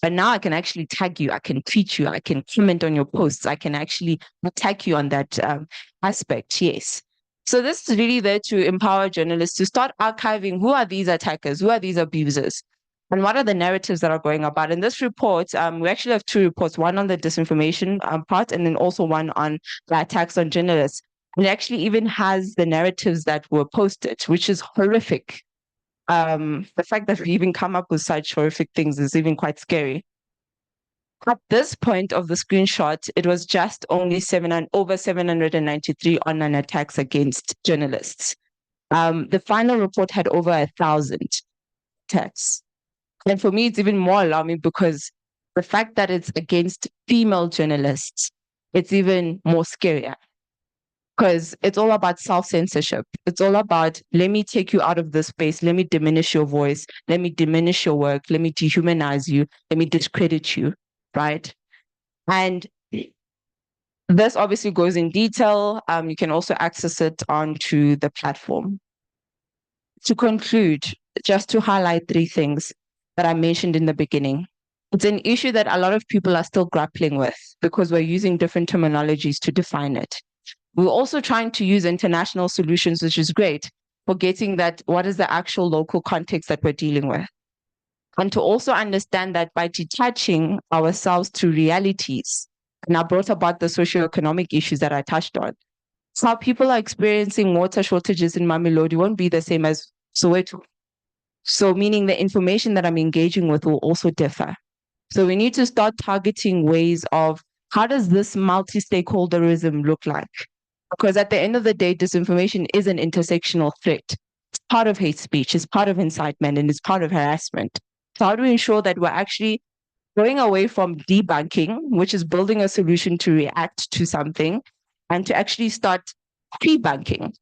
[SPEAKER 12] but now I can actually tag you, I can tweet you, I can comment on your posts, I can actually attack you on that aspect, yes. So this is really there to empower journalists to start archiving who are these attackers, who are these abusers, and what are the narratives that are going about. In this report, we actually have two reports, one on the disinformation part and then also one on the attacks on journalists. And it actually even has the narratives that were posted, which is horrific. The fact that we even come up with such horrific things is even quite scary. At this point of the screenshot, it was just only over 793 online attacks against journalists. The final report had over 1,000 attacks. And for me, it's even more alarming because the fact that it's against female journalists, it's even more scarier. Because it's all about self-censorship. It's all about, let me take you out of this space. Let me diminish your voice. Let me diminish your work. Let me dehumanize you. Let me discredit you, right? And this obviously goes in detail. You can also access it onto the platform. To conclude, just to highlight three things that I mentioned in the beginning. It's an issue that a lot of people are still grappling with because we're using different terminologies to define it. We're also trying to use international solutions, which is great, forgetting that what is the actual local context that we're dealing with. And to also understand that by detaching ourselves to realities, and I brought about the socioeconomic issues that I touched on. So how people are experiencing water shortages in Mamelodi won't be the same as Soweto. So meaning the information that I'm engaging with will also differ. So we need to start targeting ways of how does this multi-stakeholderism look like? Because at the end of the day, disinformation is an intersectional threat. It's part of hate speech, it's part of incitement, and it's part of harassment. So how do we ensure that we're actually going away from debunking, which is building a solution to react to something, and to actually start pre-bunking?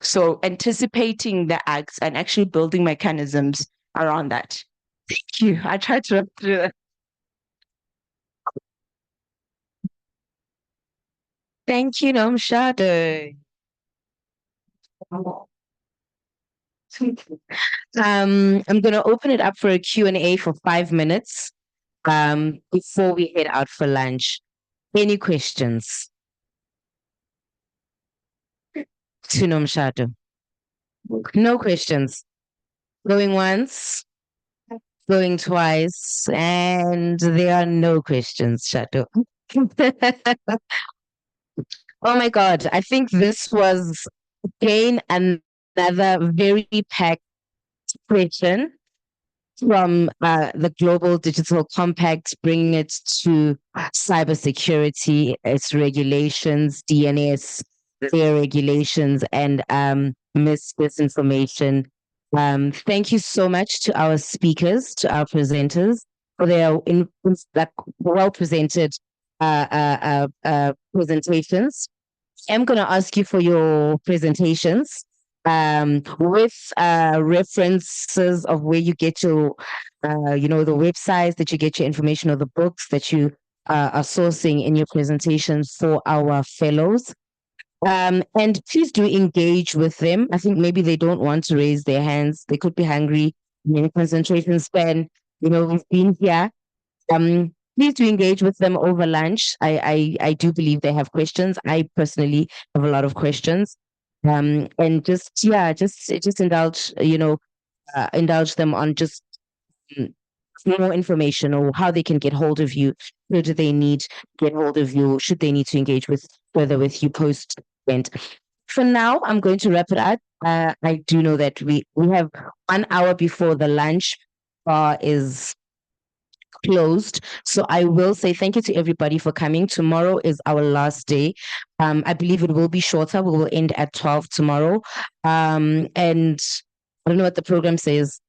[SPEAKER 12] So anticipating the acts and actually building mechanisms around that. Thank you. I tried to run through that. Thank you, Nomshado. I'm going to open it up for a Q&A for 5 minutes before we head out for lunch. Any questions? To Nomshado. No questions. Going once, going twice, and there are no questions, Shadow. Oh my God, I think this was again another very packed question from the Global Digital Compact, bringing it to cybersecurity, its regulations, DNS, their regulations, and misinformation. Thank you so much to our speakers, to our presenters.
[SPEAKER 1] for their like well presented presentations. I'm going to ask you for your presentations with references of where you get your, the websites that you get your information, or the books that you are sourcing in your presentations for our fellows. And please do engage with them. I think maybe they don't want to raise their hands. They could be hungry. Concentration span, we've been here. Please do engage with them over lunch. I do believe they have questions. I personally have a lot of questions. And just indulge, indulge them on just more information, or how they can get hold of you. Who do they need to get hold of you? Should they need to engage further with you post event? For now, I'm going to wrap it up. I do know that we have 1 hour before the lunch bar is closed. So I will say thank you to everybody for coming. Tomorrow is our last day. I believe it will be shorter. We will end at 12 tomorrow. And I don't know what the program says.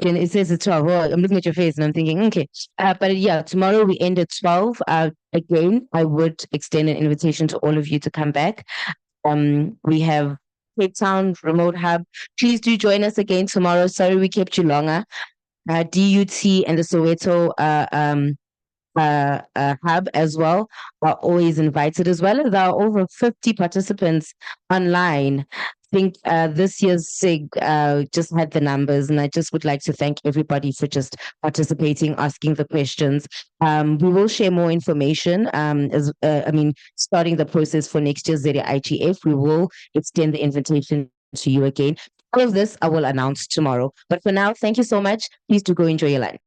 [SPEAKER 1] And it says it's 12. Oh, I'm looking at your face and I'm thinking, okay. But yeah, tomorrow we end at 12. Again, I would extend an invitation to all of you to come back. We have Cape Town Remote Hub. Please do join us again tomorrow. Sorry we kept you longer. DUT and the Soweto hub as well are always invited, as well as there are over 50 participants online. I think this year's SIG just had the numbers, and I just would like to thank everybody for just participating, asking the questions. We will share more information starting the process for next year's ZAIGF. We will extend the invitation to you again. All of this I will announce tomorrow. But for now, thank you so much. Please do go enjoy your lunch.